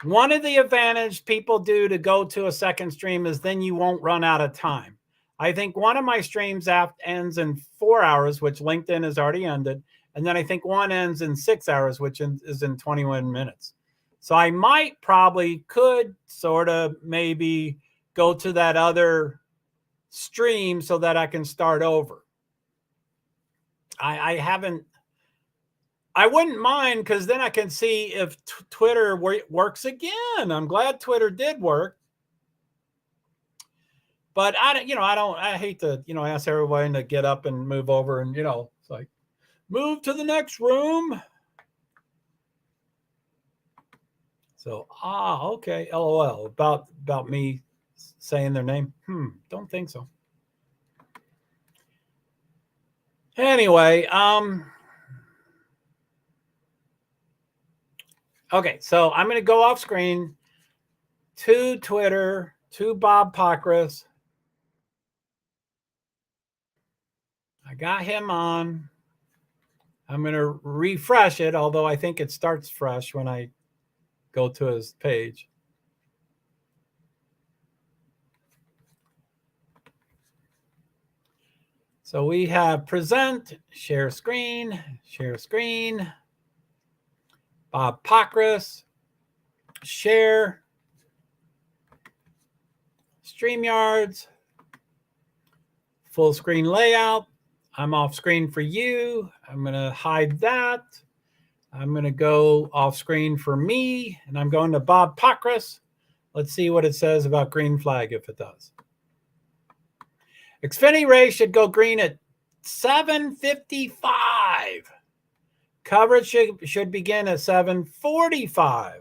[SPEAKER 1] One of the advantage people do to go to a second stream is then you won't run out of time. I think one of my streams ends in 4 hours, which LinkedIn has already ended. And then I think one ends in 6 hours, which is in 21 minutes. So I could sort of maybe go to that other stream so that I can start over. I wouldn't mind, because then I can see if Twitter works again. I'm glad Twitter did work. But I hate to, ask everybody to get up and move over and, it's like, move to the next room. So, okay, LOL, about me saying their name. Don't think so. Anyway, okay, so I'm going to go off screen to Twitter, to Bob Pockris. I got him on. I'm going to refresh it, although I think it starts fresh when I go to his page. So we have present, share screen, Bob Pockris, share, StreamYards, full screen layout. I'm off screen for you. I'm going to hide that. I'm going to go off screen for me, and I'm going to Bob Pockris. Let's see what it says about green flag, if it does. Xfinity race should go green at 7:55. Coverage should begin at 7:45.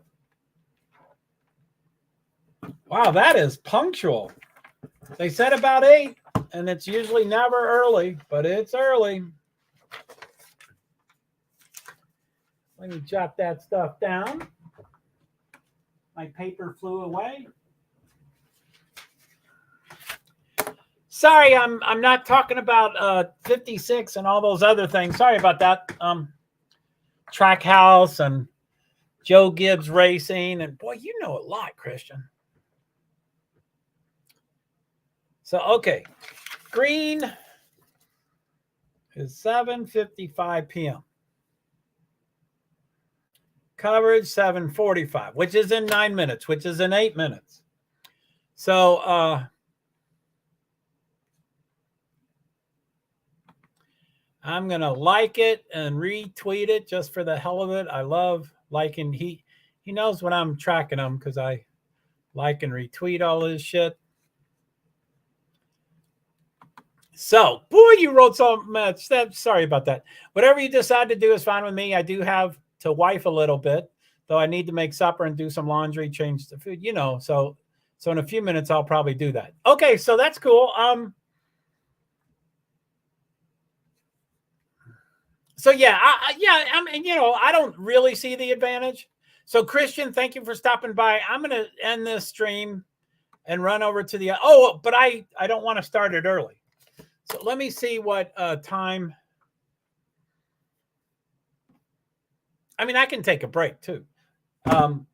[SPEAKER 1] Wow, that is punctual. They said about 8, and it's usually never early, but it's early. Let me jot that stuff down. My paper flew away. Sorry, I'm not talking about 56 and all those other things. Sorry about that. Trackhouse and Joe Gibbs Racing, and boy, you know a lot, Christian. So okay, green is 7:55 p.m. Coverage 7:45, which is in 9 minutes, which is in 8 minutes. So I'm going to like it and retweet it just for the hell of it. I love liking. He knows when I'm tracking him because I like and retweet all his shit. So, boy, you wrote so much. Sorry about that. Whatever you decide to do is fine with me. I do have to wife a little bit, though I need to make supper and do some laundry, change the food, So in a few minutes, I'll probably do that. Okay, so that's cool. So yeah, I mean, I don't really see the advantage. So Christian, thank you for stopping by. I'm going to end this stream and run over to the, but I don't want to start it early. So let me see what time. I mean, I can take a break too, and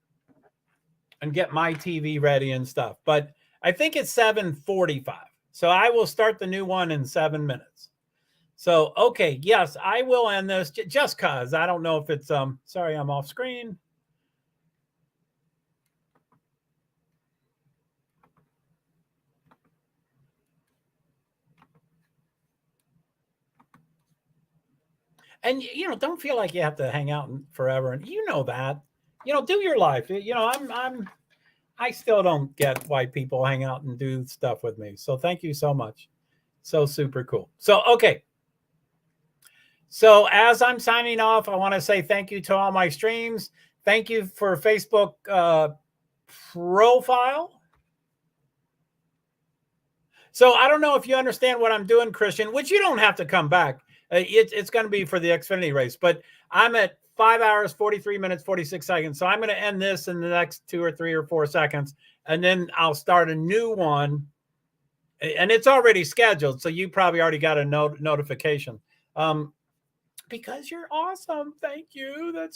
[SPEAKER 1] get my TV ready and stuff, but I think it's 7:45. So I will start the new one in 7 minutes. So, okay, yes, I will end this just because I don't know if it's, sorry, I'm off screen. And, don't feel like you have to hang out forever. And that, do your life. I still don't get why people hang out and do stuff with me. So thank you so much. So super cool. So, okay. So as I'm signing off, I want to say thank you to all my streams. Thank you for Facebook profile. So I don't know if you understand what I'm doing, Christian, which you don't have to come back. It's going to be for the Xfinity race, but I'm at 5 hours, 43 minutes, 46 seconds. So I'm going to end this in the next 2 or 3 or 4 seconds, and then I'll start a new one. And it's already scheduled, so you probably already got a notification. Because you're awesome. Thank you.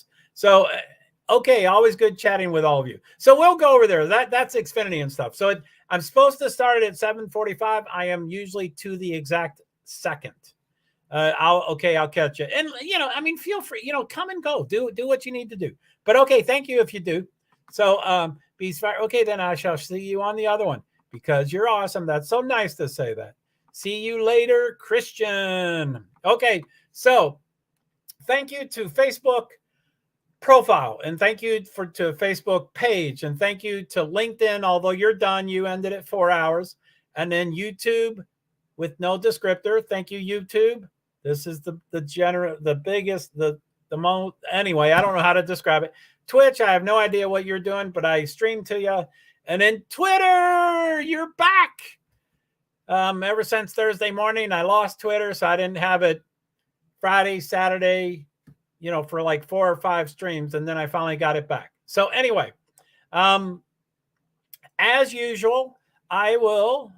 [SPEAKER 1] Okay, always good chatting with all of you. So we'll go over there. That's Xfinity and stuff. So I'm supposed to start at 7:45. I am usually to the exact second. I'll catch you. And I mean, feel free, come and go. Do what you need to do. But okay, thank you if you do. So Beast Fire. Okay, then I shall see you on the other one because you're awesome. That's so nice to say that. See you later, Christian. Okay, so thank you to Facebook profile, and thank you to Facebook page, and thank you to LinkedIn. Although you're done, you ended at 4 hours, and then YouTube with no descriptor. Thank you, YouTube. This is the biggest, the most. Anyway, I don't know how to describe it. Twitch, I have no idea what you're doing, but I stream to you. And then Twitter, you're back. Ever since Thursday morning, I lost Twitter, so I didn't have it Friday, Saturday, for like 4 or 5 streams, and then I finally got it back. So anyway, as usual, I will.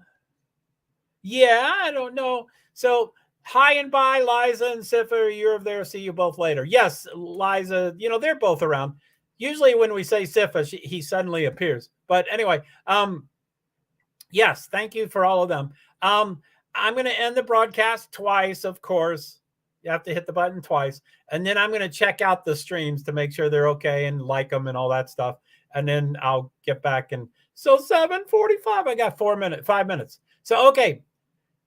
[SPEAKER 1] Yeah, I don't know. So hi and bye, Liza and Sifa. You're there. See you both later. Yes, Liza. They're both around. Usually when we say Sifa, he suddenly appears. But anyway, yes, thank you for all of them. I'm going to end the broadcast twice, of course. You have to hit the button twice. And then I'm going to check out the streams to make sure they're okay and like them and all that stuff. And then I'll get back. And so 7:45, I got 5 minutes. So, okay.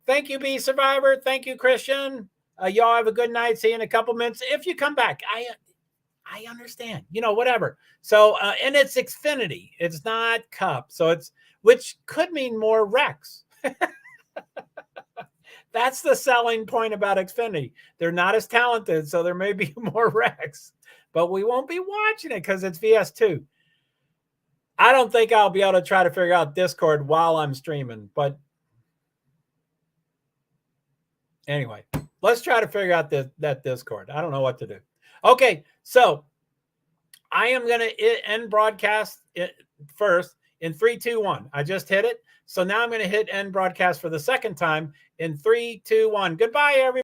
[SPEAKER 1] Thank you, B Survivor. Thank you, Christian. Y'all have a good night. See you in a couple minutes. If you come back, I understand, whatever. So, and it's Xfinity. It's not Cup. So which could mean more Rex. That's the selling point about Xfinity. They're not as talented, so there may be more Rex, but we won't be watching it because it's VS2. I don't think I'll be able to try to figure out Discord while I'm streaming, but anyway, let's try to figure out that Discord. I don't know what to do. Okay, so I am going to end broadcast first in 3, 2, 1. I just hit it. So now I'm going to hit end broadcast for the second time in 3, 2, 1. Goodbye, everybody.